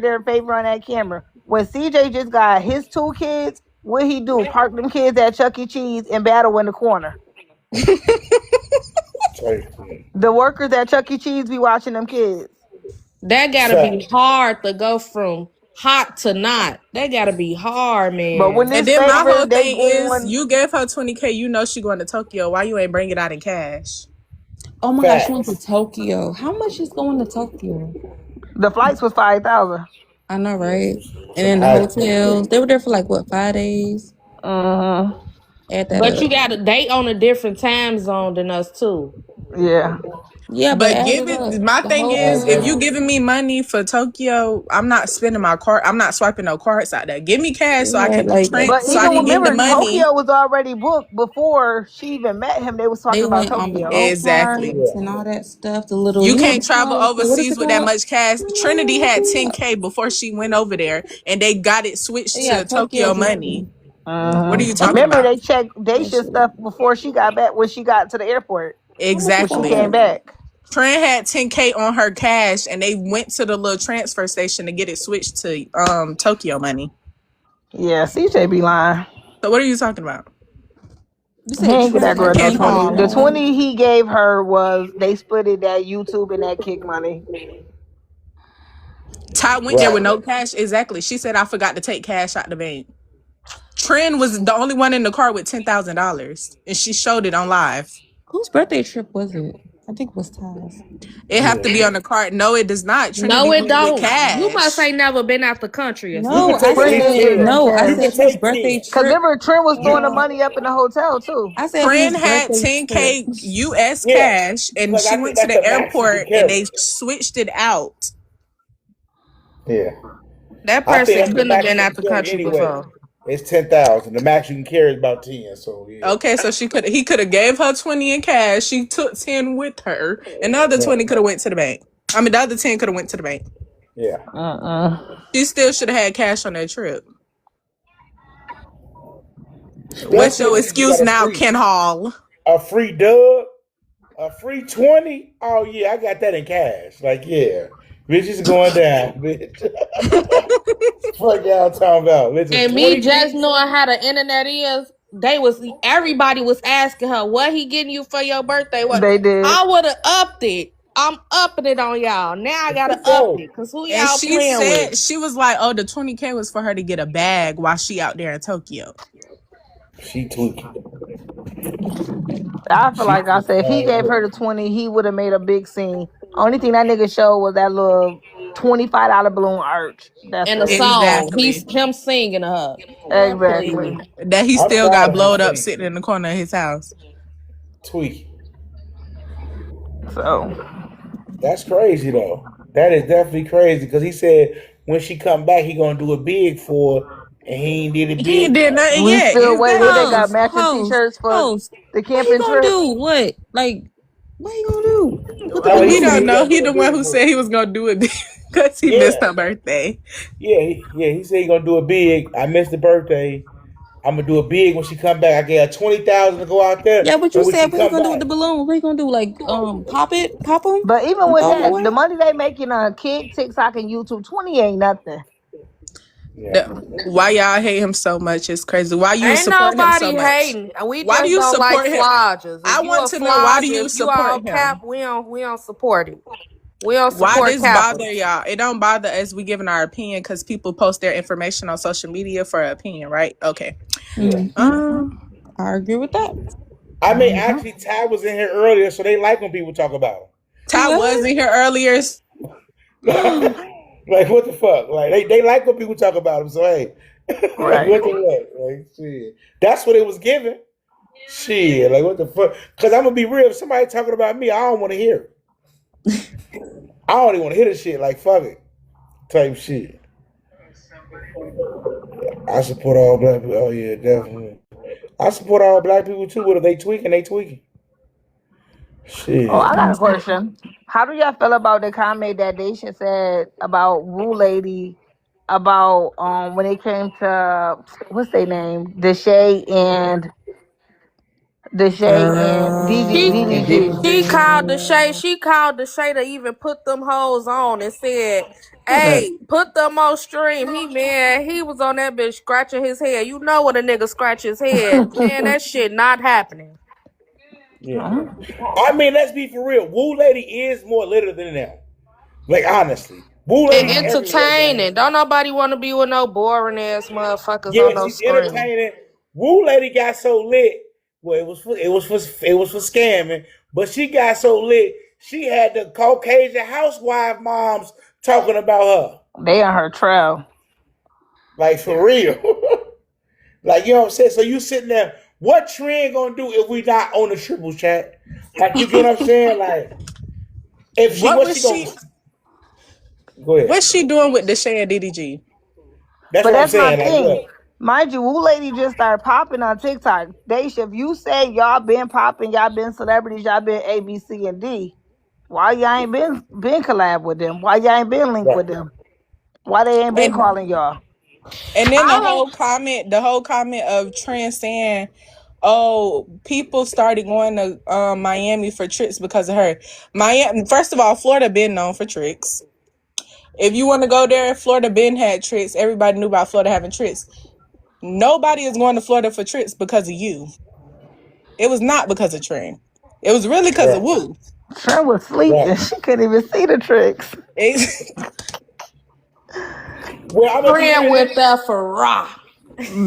on that camera. When CJ just got his two kids, what he do? Park them kids at Chuck E. Cheese and battle in the corner. The workers at Chuck E. Cheese be watching them kids. That gotta be Fact. hard to go from hot to not. That gotta be hard, But when man. And this then my favor, whole they thing is, going. you gave her 20K. You know she going to Tokyo. Why you ain't bring it out in cash? Oh my gosh, she went to Facts. Tokyo. How much is going to Tokyo? The flights was 5,000. I know, right? And Some then the high. hotels. They were there for like what, 5 days? Add that But up. you gotta date on a different time zone than us too. Yeah. Yeah, but But add give it up. it. My The thing whole is, if you bill. giving me money for Tokyo, I'm not spending my card. I'm not swiping no cards out there. Give me cash so I Yeah, can like But so I even can get the remember, money. Tokyo was already booked before she even met him. They was they talking about went on the Tokyo. go Exactly. karts and all that stuff. The little, You you know, the can't travel slide. What is overseas it with that called? much cash. Trinity had 10K before she went over there, and they got it switched Yeah, to Tokyo Tokyo Disney. money. What are you And They talking remember, about? they checked that Dacia shit. stuff before she got back when she got to the airport. How much was When she that? came Exactly. back. Tran had 10K on her cash, and they went to the little transfer station to get it switched to Tokyo money. Yeah, CJ be lying. So what are you talking about? You He said ain't get Trent that girl had no Can 20. 10K The on. 20 he gave her was they split it that YouTube and that kick money. Ty went there with Right. no cash? Exactly. She said I forgot to take cash out the bank. Trend was the only one in the car with $10,000, and she showed it on live. Whose birthday trip was it? I think it was Ty's. It have to be on the card. No, it does not. No, Trinity it went with don't. You must cash. ain't never been out the country or You something. No, can I take Trent said did. anything. no. I You said can his take birthday 10. Cause trip. remember, Trent was throwing the No, money up in the hotel too. I said his Trend had birthday trip. 10K US Yeah, cash, and because she I think went to that's the the max you can airport and carry. they switched it out. Yeah, That I think person that's the couldn't have max been you out can the carry country anyway. before. It's 10,000. The max you can carry is about 10. So yeah. Okay, so he could have gave her 20 in cash. She took 10 with her, and the other 20 could have went to the bank. I mean, the other 10 could have went to the bank. Yeah. She still should have had cash on that trip. What's Especially your if you excuse got now, Ken Hall? a free dub, a free 20. Oh yeah, I got that in cash. Like yeah, bitch is going down, bitch. Fuck y'all talking about? Bitch, a And me 20 just piece. knowing how the internet is, everybody was asking her, what he getting you for your birthday? What They did. I would have upped it. I'm upping it on y'all. Now I gotta For up sure. it. Cause who And y'all she playing with? said, she was like, oh, the 20K was for her to get a bag while she out there in Tokyo. She tweaking. I feel She like I tweaking said if he all gave her over. the 20, he would have made a big scene. Only thing that nigga showed was that little $25 balloon arch. That's And the it. song. Exactly. He's him singing to her. Boy, Exactly. please. That he I'm still proud got of him blowed up singing. sitting in the corner of his house. Tweaking. So That's crazy though. That is definitely crazy because he said when she come back he gonna do it big for her, and he ain't did it He ain't big did yet. nothing we yet. still waiting. What they Exactly. got Hoes, matching hoes, t-shirts for hoes. the What he camping gonna trip? do? What? Like, what he gonna do? Put the Oh, he He said don't he balloon. know. gonna He do the it one big who for her. said he was gonna do it because he missed Yeah, her birthday. yeah. He said he gonna do it big. I missed the birthday. I'm gonna do it big when she come back. I gave her 20,000 to go out there, Yeah, but you and when said she what he come gonna do with back, the balloon? What he gonna do? Like, pop it, pop him, But even and with throw him that, the away? money they making on Kick, TikTok, and YouTube, 20 ain't nothing. yeah, Why y'all hate him so much is crazy. Why you Ain't support him so nobody much? hating. We Why do just you don't like support him? flodgers. If I you want a to know, why do flodger, you if you all support cap, him? we don't support it. We don't Why support this bother cappers. y'all? It don't bother us. We giving our opinion because people post their information on social media for an opinion, right? Okay. yeah. I agree with that. I mean, actually, Ty was in here earlier, so they like when people talk about Ty was What? in here earlier. him. Like what the fuck? Like they like when people talk about him. So hey, like Right. what the what? Like shit. That's what it was given. Shit, like what the fuck? Because I'm gonna be real. If somebody talking about me, I don't want to hear it. I don't even want to hear the shit. Like fuck it, type shit. I support all black people. Oh yeah, definitely. I support all black people too. But if they tweaking, they tweaking. Oh, I Shit. got a question. How do y'all feel about the comment that Daisha said about Woo Lady about when it came to what's their name? Deshay and She And DDG. DDG. she called the Shay. She called the Shay to even put them hoes on and said, Shut up. "Hey, put them on stream." He was on that bitch scratching his head. You know when a nigga scratch his head, man, that shit not happening. Yeah. I mean, let's be for real. Woo Lady is more litter than them. Like honestly, Woo And Lady be everywhere, gang. entertaining. Don't nobody want to be with no boring ass motherfuckers Yeah, on no she's screen. entertaining. Woo Lady got so lit. Well, it was for scamming, but she got so lit. She had the Caucasian housewife moms talking about her, They on her trail. like for real. Like you know what I'm saying. So you sitting there. What Trend gonna do if we not on the triple chat? Like you get what I'm saying? Like if she What what was she gonna she? go ahead. What's she doing with Deshae and DDG? That's But what I'm that's my saying. Like thing. what? Mind you, Woo Lady just started popping on TikTok. Daisha, if you say y'all been popping, y'all been celebrities, y'all been A, B, C, and D, why y'all ain't been collab with them? Why y'all ain't been linked Right. with them? Why they ain't been And calling y'all? and then I don't. the whole comment of Trent saying, "Oh, people started going to Miami for trips because of her." Miami, first of all, Florida been known for tricks. If you want to go there, Florida been had tricks. Everybody knew about Florida having tricks. Nobody is going to Florida for trips because of you. It was not because of Trent. It was really because of Right. Woo. Trent was sleeping. Right. She couldn't even see the tricks. It- Well, I'm gonna be Friend and with that for raw.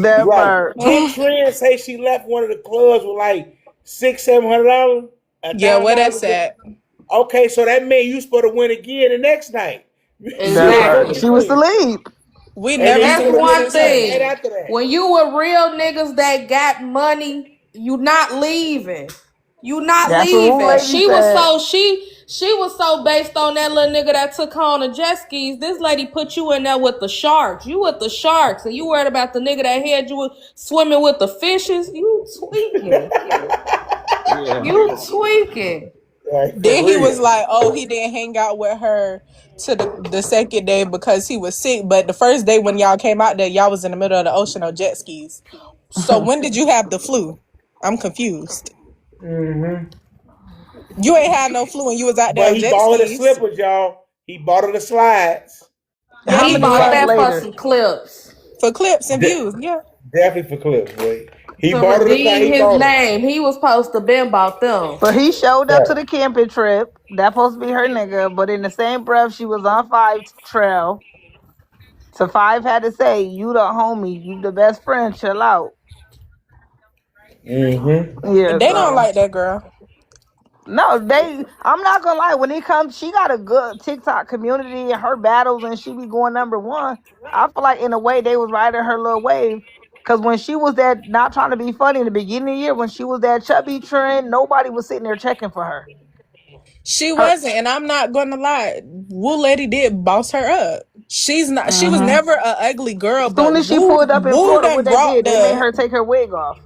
That Right. part. Did Trent say she left one of the clubs with like $600-700, Yeah, what that $1,000? said. Okay, so that meant you supposed to win again the next night. She That was part. supposed Exactly. to She was win, asleep. We and never then you That's seen supposed the to win one pictures of again the her. night thing. after that. When you with real niggas that got money, you not leaving. You not That's what Woo leaving. Lady said. She was so based on that little nigga that took her on the jet skis. This lady put you in there with the sharks. You with the sharks, and you worried about the nigga that had you swimming with the fishes. You tweaking. Yeah. You tweaking. Like for Then he was real. like, "Oh, he didn't hang out with her to the second day because he was sick. But the first day when y'all came out there, y'all was in the middle of the ocean on jet skis. So when did you have the flu? I'm confused. Mm-hmm. You ain't had no flu when you was out there But on he jet bought her the skis. slippers, y'all. He bought her the slides. Yeah, How He he many bought months did that for later? some clips. for clips and De- views. Yeah, definitely for clips, boy. He To bought her the thing. redeem He his bought her. name. He was supposed to been bought them. But he showed up to Right. the camping trip. That supposed to be her nigga. But in the same breath, she was on Five trail. So Five had to say, "You the homie. You the best friend. Chill out." Mm-hmm. Yeah. they don't So like that girl. no, they. I'm not gonna lie. When it comes, she got a good TikTok community and her battles, and she be going #1. I feel like in a way they was riding her little wave. Cause when she was that not trying to be funny in the beginning of the year, when she was that chubby trend, nobody was sitting there checking for her. She Her wasn't, and I'm not gonna lie. Woo Lady did boss her up. She's not. She was uh never an ugly girl, As soon but as she Woo pulled up in Woo Florida, done what they brought did, they made the her take her wig off.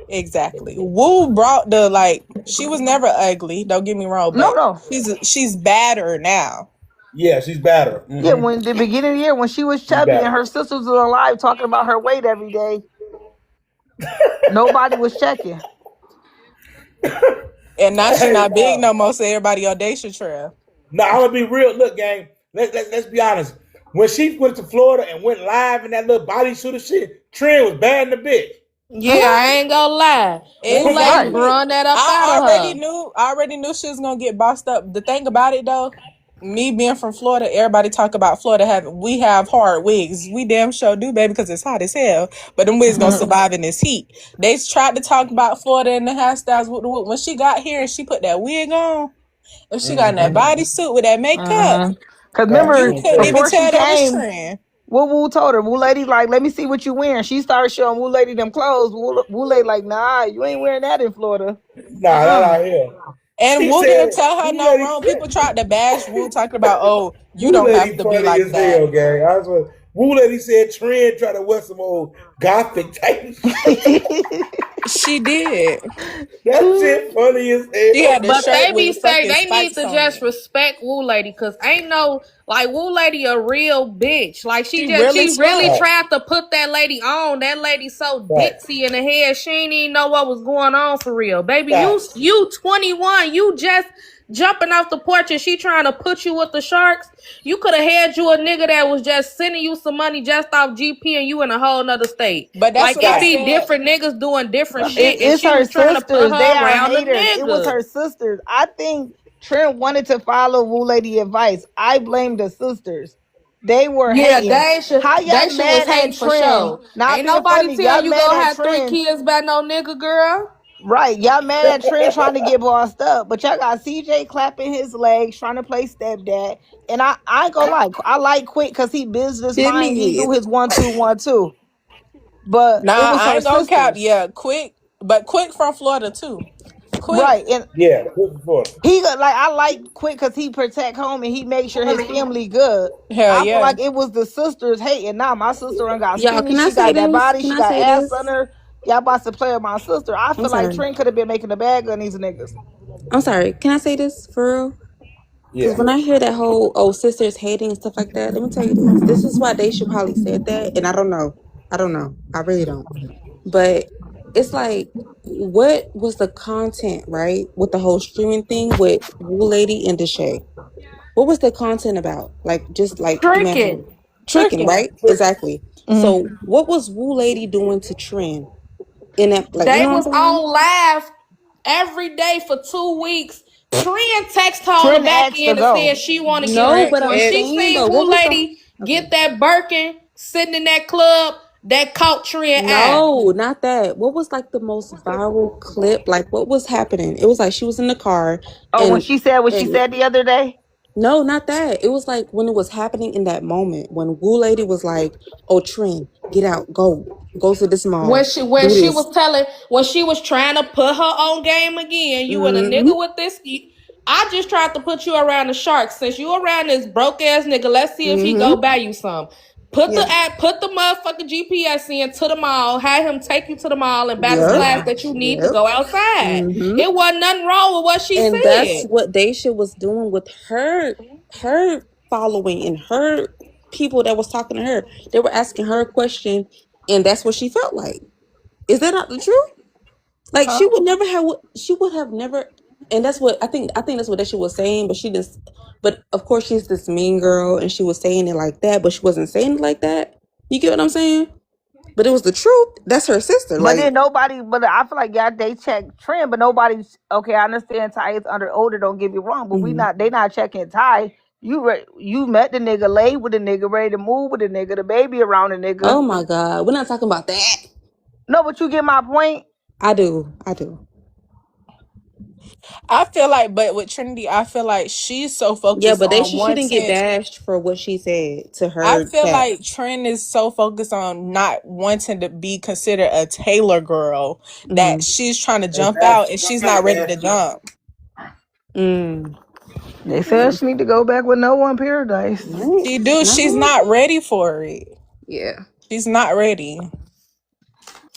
exactly. Woo brought the like. She was never ugly. Don't get me wrong, No, but no. she's badder now. Yeah, she's better. Yeah, Mm-hmm. when the beginning of the year when she was She's chubby and better. her sisters was alive talking about her weight every day, nobody was checking. And now she Hey, not big no more, so everybody on Daisha trail. now I'm gonna be real. Look, gang. Let's be honest. When she went to Florida and went live in that little bodysuit and shit, Trend was bad in the bitch. Yeah, I ain't gonna lie. Woo Lady Right. Exactly. brung that up out I of already her. knew. I already knew she was gonna get bossed up. The thing about it though, me being from Florida, everybody talk about Florida having we have hard wigs. We damn sure do, baby, because it's hot as hell. But them wigs gonna survive in this heat. They tried to talk about Florida and the hairstyles when she got here and she put that wig on. If she got in that Mm-hmm. bodysuit with that makeup, Cause That's you remember true couldn't too. even before she tell that was came, trend. what Woo told her, Woo Lady like, let me see what you wearing. She started showing Woo Lady them clothes. Woo Lady like, nah, you ain't wearing that in Florida. Nah, that out here. And She Wu didn't said, tell her Woo no Lady, wrong. People tried to bash Wu, talking about, oh, you Woo don't have Lady to be funny like as that. hell, gang. I swear. Woo Lady said Trend tried to wear some old gothic type shit. She did. That shit funny as She had hell. the But shirt they be with saying fucking they need spikes to on just it. respect Woo Lady, cause ain't no like Woo Lady a real bitch. Like She real she as really fuck. Right, tried to put that lady on. That lady so right. ditzy in the head. She ain't even know what was going on for real. Baby, Facts. you 21. You just jumping off the porch and she trying to put you with the sharks. You could have had you a nigga that was just sending you some money just off GP and you in a whole nother state. But that's Like what I it be Facts. said. different niggas doing different shit and It's she her was trying to put sisters. They her are around the haters. It was nigga. her sisters. I think Trent wanted to follow Woo Lady advice. I blame the sisters. They were Yeah, hating. Daisha, How y'all Daisha was mad at hating for Trend? sure. Not Ain't being nobody funny. tell Y'all you mad go at have three Trend. kids by no nigga, girl. Right. Y'all mad at Trent trying to get bossed up. But y'all got CJ clapping his legs, trying to play stepdad. And I ain't gonna lie. I like Quick because he business mind. He do Period. his 1-2-1-2. But Nah, it was I her ain't gonna cap. sisters. Yeah, quick, but quick from Florida too. Quick, Right. And Yeah, quick before. I like Quick because he protect home and he make sure his family good. hell I feel yeah. like it was the sisters hating. Nah, my sister ain't got Y'all, skinny. can I She say got that this? body. Can She I got say ass on this? her. Y'all about to play with my sister. I I'm feel like sorry. Trent could have been making a bag on these niggas. I'm sorry. Can I say this for real? Because Yeah. when I hear that whole sisters hating and stuff like that, let me tell you this. This is why they should probably said that, and I don't know. I don't know. I really don't. But it's like, what was the content, right, with the whole streaming thing with Woo Lady and Deshae? What was the content about? Like, just like, give me a Tricking. whole tricking, Tricking. right? Exactly. Mhm. So, what was Woo Lady doing to trend in that? Like, you They know what I'm was saying? on live every day for 2 weeks. Trend texted her on the Trent back asked to end and go. said she want to get No, back. but Trick. When I'm she saying It's though, seen what Woo was the Lady okay? get that Birkin sitting in that club, that caught Trent eye. No, not that. What was like the most viral clip? Like what was happening? It was like she was in the car Oh, when and she said what she and said the other day. no, not that. It was like when it was happening in that moment when Woo Lady was like, "Oh, Trent, get out, go to this When mall, she when do she this." was telling when she was trying to put her on game again, you and a Mm-hmm. nigga with this. I just tried to put you around the sharks. Since you around this broke ass nigga, let's see if he go Mm-hmm. buy you some. Put the Yeah. app, put the motherfucking GPS in to the mall. Have him take you to the mall and buy the Yep. supplies that you need to Yep. go outside. Mm-hmm. It wasn't nothing wrong with what she And that's said. what Daisha was doing with her following and her people that was talking to her. They were asking her a question, and that's what she felt like. Is that not the truth? Like Huh? she would have never, and that's what I think that's what Daisha was saying, but she just, but of course she's this mean girl, and she was saying it like that, but she wasn't saying it like that. You get what I'm saying? But it was the truth. That's her sister. But Like, then nobody, but I feel like yeah, they check trend, but nobody's okay. I understand Ty is under older. Don't get me wrong, but mhm. they not checking Ty. You met the nigga, laid with the nigga, ready to move with the nigga, the baby around the nigga. Oh my God, we're not talking about that. No, but you get my point. I do. I feel like, but with Trinity, I feel like she's so Yeah, focused but on she shouldn't get wanting. bashed for what she said to I her feel chat. like Trent is so focused on not wanting to be considered a Taylor girl that Mm-hmm. she's trying to jump out and she's not ready to Exactly. jump. Mm. They said she need to go back with no one paradise. Right. She do. No. She's not ready for it. Yeah. She's not ready.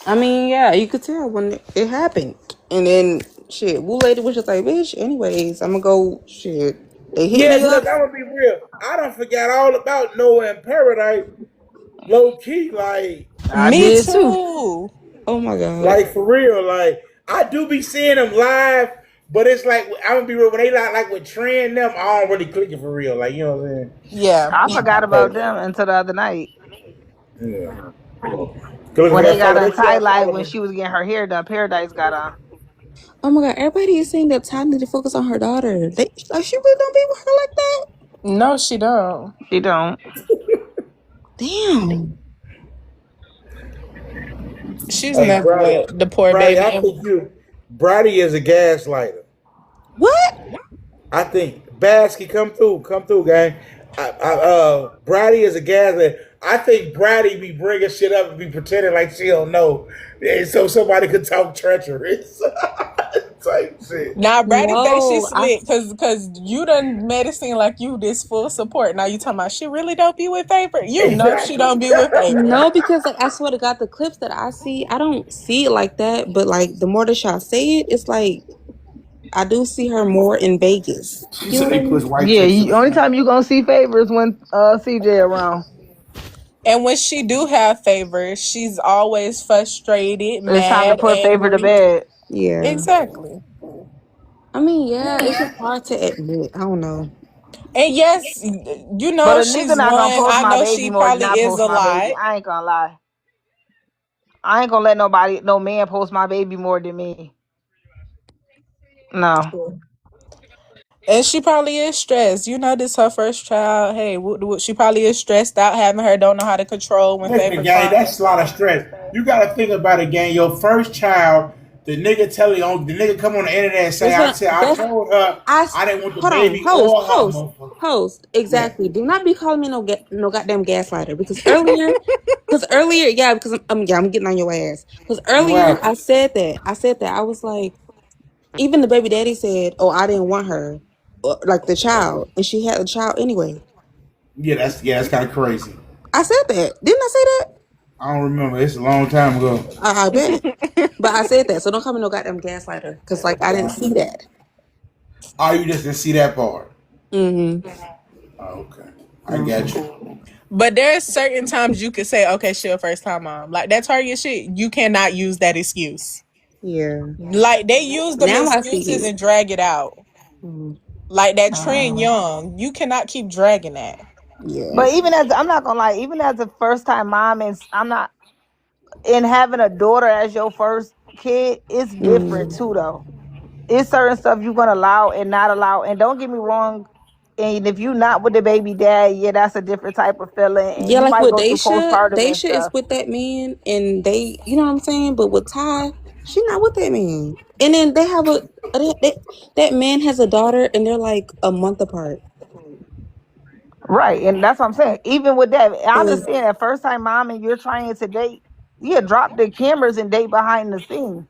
I mean, yeah, you could tell when it happened. And then shit, Woo Lady was just like, bitch, anyways, I'm gonna go shit. They hit Yeah, me look, up. I'm gonna be real. I done forgot all about Noah in Paradise. Low key, I Me did too. too. Oh my God. like for real. Like I do be seeing them live, but it's like I'm gonna be real. When they like with Trend them, I don't really click it for real. Like you know what I'm Yeah. I saying? forgot about them until the other night Yeah. Cause when they that got follow, on make sure y'all highlight follow when me. she was getting her hair done. Paradise got on. Oh my God. Everybody is saying that Ty need to focus on her daughter. They like she really don't be with her like that. No, she don't. She don't. Damn. She's Hey, never Brady, with the poor Brady, I baby. think Brady is a gaslighter. What? I think Basky come through, gang. Brady is a gaslighter. I think Brady be bringing shit up and be pretending like she don't know, and so somebody could talk treacherous type shit. Nah, Brady thinks she's No, slick because you done made it seem like you this full support. Now you talking about she really don't be with Favor. You know she Exactly. don't be with Favor. no, because like I swear to God, the clips that I see, I don't see it like that. But like the more that y'all say it, it's like I do see her more in Vegas. She You know said what I they push mean? white Yeah, chicks to the only front. time you gonna see favors when CJ around. And when she do have Favor, she's always frustrated, It's time to mad, put favor to angry. bed. Yeah. Exactly. I mean, yeah, it's just hard to admit. I don't know. And yes, you But know a nigga she's not gonna one. post I my know baby she more than probably I is post a my baby. lot. I ain't gonna lie. I ain't gonna let no man post my baby more than me. No. And she probably is stressed. You know, this her first child. Hey, she probably is stressed out having her, don't know how to control when Listen, Favor gang, crying. that's a lot of stress. You got to think about it, gang. Your first child, the nigga tell you, the nigga come on the internet and say, That's what I that's told her I I didn't want the hold on, baby or her motherfucker. host. Yeah, Exactly. Do not be calling me no goddamn gaslighter because earlier, yeah, because I'm getting on your ass. Because earlier wow. I said that I was like, even the baby daddy said, "Oh, I didn't want her, like the child," and she had a child anyway. That's kind of crazy. I said that, didn't I say that? I don't remember. It's a long time ago. I bet, but I said that. So don't call me no goddamn gaslighter because like I didn't see that. Oh, you just didn't see that part. Mm-hmm. Oh, okay, I got you. But there's certain times you could say, okay, she a first time mom. Like that Target shit, you cannot use that excuse. Yeah. Like they use them Now I see excuses it. and drag it out. Mm, Like that Trend Young, you cannot keep dragging that. yeah. But even as I'm not gonna lie, even as a first time mom, and I'm not in having a daughter as your first kid, it's different Mm, too though. It's certain stuff you're gonna allow and not allow. And don't get me wrong, And if you not with the baby dad, yeah, that's a different type of feeling. And Yeah, you like might with go through postpartum and Daisha is stuff. with that man, and they, you know what I'm saying. But with Ty, she not with that man. And then they have that man has a daughter, and they're like a month apart. Right. And that's what I'm saying. Even with that, I So understand that first time mom and you're trying to date, yeah, drop the cameras and date behind the scene.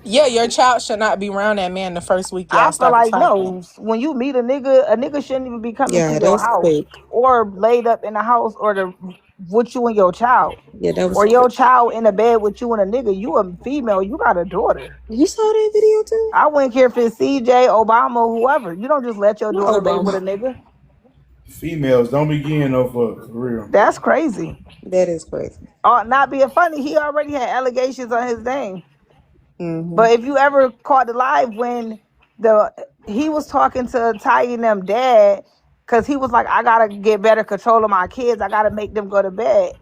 Yeah, your child should not be around that man the first week y'all I feel started like talking. no, when you meet a nigga shouldn't even be coming to yeah, your that's house quick. or laid up in the house or with you and your child. Yeah, that was Or your quick. child in a bed with you and a nigga. You a female, you got a daughter. You saw that video too? I wouldn't care if it's CJ, Obama, whoever. You don't just let your Not daughter lay with a Obama. nigga. Females don't be getting no fuck, for real. That's crazy. That is crazy. Not being funny, he already had allegations on his name. Mm-hmm. But if you ever caught the live when he was talking to Ty and them dad, because he was like, I gotta get better control of my kids. I gotta make them go to bed.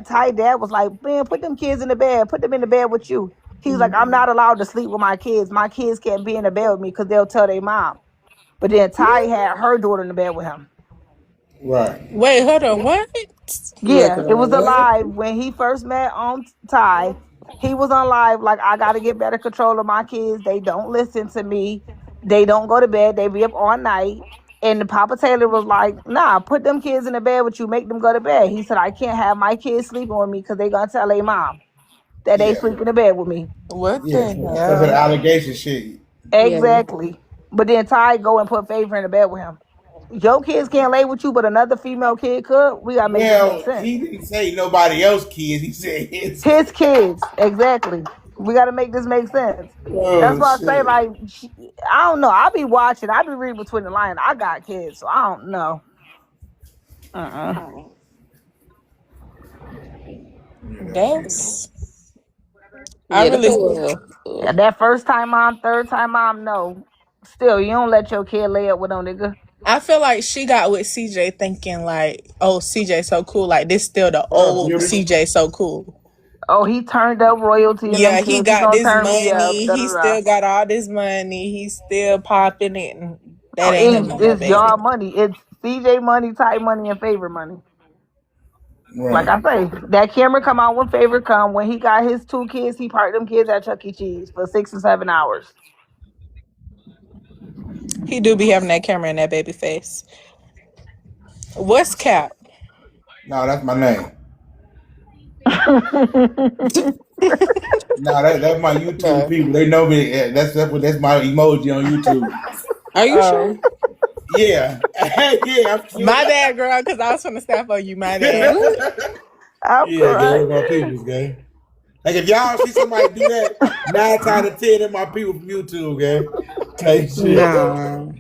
Ty dad was like, man, put them kids in the bed. Put them in the bed with you. He's like, I'm not allowed to sleep with my kids. My kids can't be in the bed with me because they'll tell their mom. But then Ty had her daughter in the bed with him. Right. Wait, hold on. What? Yeah, Yeah, it girl. was What? alive when he first met on Ty. He was on live like, I got to get better control of my kids. They don't listen to me. They don't go to bed. They be up all night. And Papa Taylor was like, nah, put them kids in the bed with you. Make them go to bed. He said, I can't have my kids sleeping with me because they going to tell their mom that they Yeah. sleep in the bed with me. What Yeah. the Because of the hell? allegation shit. Yeah. Exactly. But then Ty go and put Favor in the bed with him. Your kids can't lay with you, but another female kid could. We got to make this make Well, sense. he didn't say nobody else kids. He said his. His kids, exactly. We got to make this make sense. That's Oh why I say, shit. like, I don't know. I be watching. I be reading between the lines. I got kids, so I don't know. That's. I Yeah, that really. was. Yeah, that first time mom, third time mom, no. Still, you don't let your kid lay up with no nigga. I feel like she got with CJ thinking like, oh, Cjsocool. Like this still the old Beauty. Cjsocool. Oh, he turned up royalty and them Yeah, he kids. He got gonna this turn me up. money. Da, He da, da. still got all this money. He's still popping it. And that Oh, ain't him no more, it's baby. y'all money. It's CJ money, Ty money, and Favor money. Like Right. I say, that camera come out when Favor come. When he got his 2 kids, he parked them kids at Chuck E. Cheese for 6 or 7 hours. He do be having that camera in that baby face. What's Cap? No, that's my name. No, that's my YouTube Okay. people. They know me. That's my emoji on YouTube. Are you sure? Yeah. Yeah, I'm cute. My bad, girl, because I was trying to step on you. My bad. What? I'm Yeah, gang, crying. my peoples, gang. Like if y'all see somebody do that, 9 times out of 10, they're my people from YouTube, gang. Type shit. No.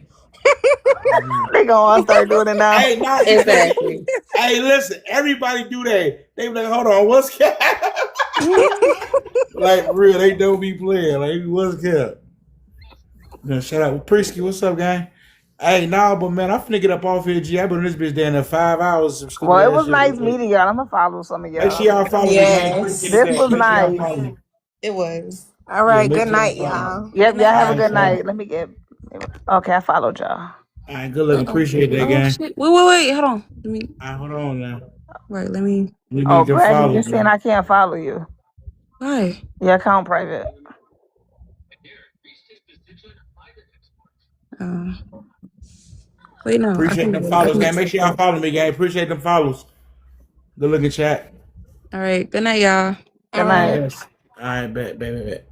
They gonna start doing it now. Hey, not Exactly. hey, listen, everybody do that. They be like, hold on, what's Cap? Like real, they don't be playing. Like what's Cap? Now, shout out Prisky, what's up, gang? Hey, nah, but man, I'm finna get up off here, G. I've been in this bitch down there 5 hours, some stupid Well, it ass was shit. nice meeting y'all. I'm gonna follow some of Make sure y'all. y'all follow me, gang. Appreciate Yes. This that. was Make sure y'all nice. follow me. It was. All Yeah, right. make Good sure y'all night, follow me. y'all. Yep, Good y'all night, have All a right, good y'all. so. night. Let me get. Okay, I followed y'all. All right, good looking. Appreciate that, Oh gang. shit! Wait! Hold on. Let me. All right, hold on now. Right. Let me. Let me Oh, get them Brandy, follows, you're saying gang. I can't follow you. Why? Your account private. Uh, wait, no. I Appreciate can. them I follows, can gang. Make accept sure y'all that. follow me, gang. Appreciate them follows. Good looking chat. All right. Good night, y'all. All Good All right, night. right. yes. All right, bet, bet, bet, bet.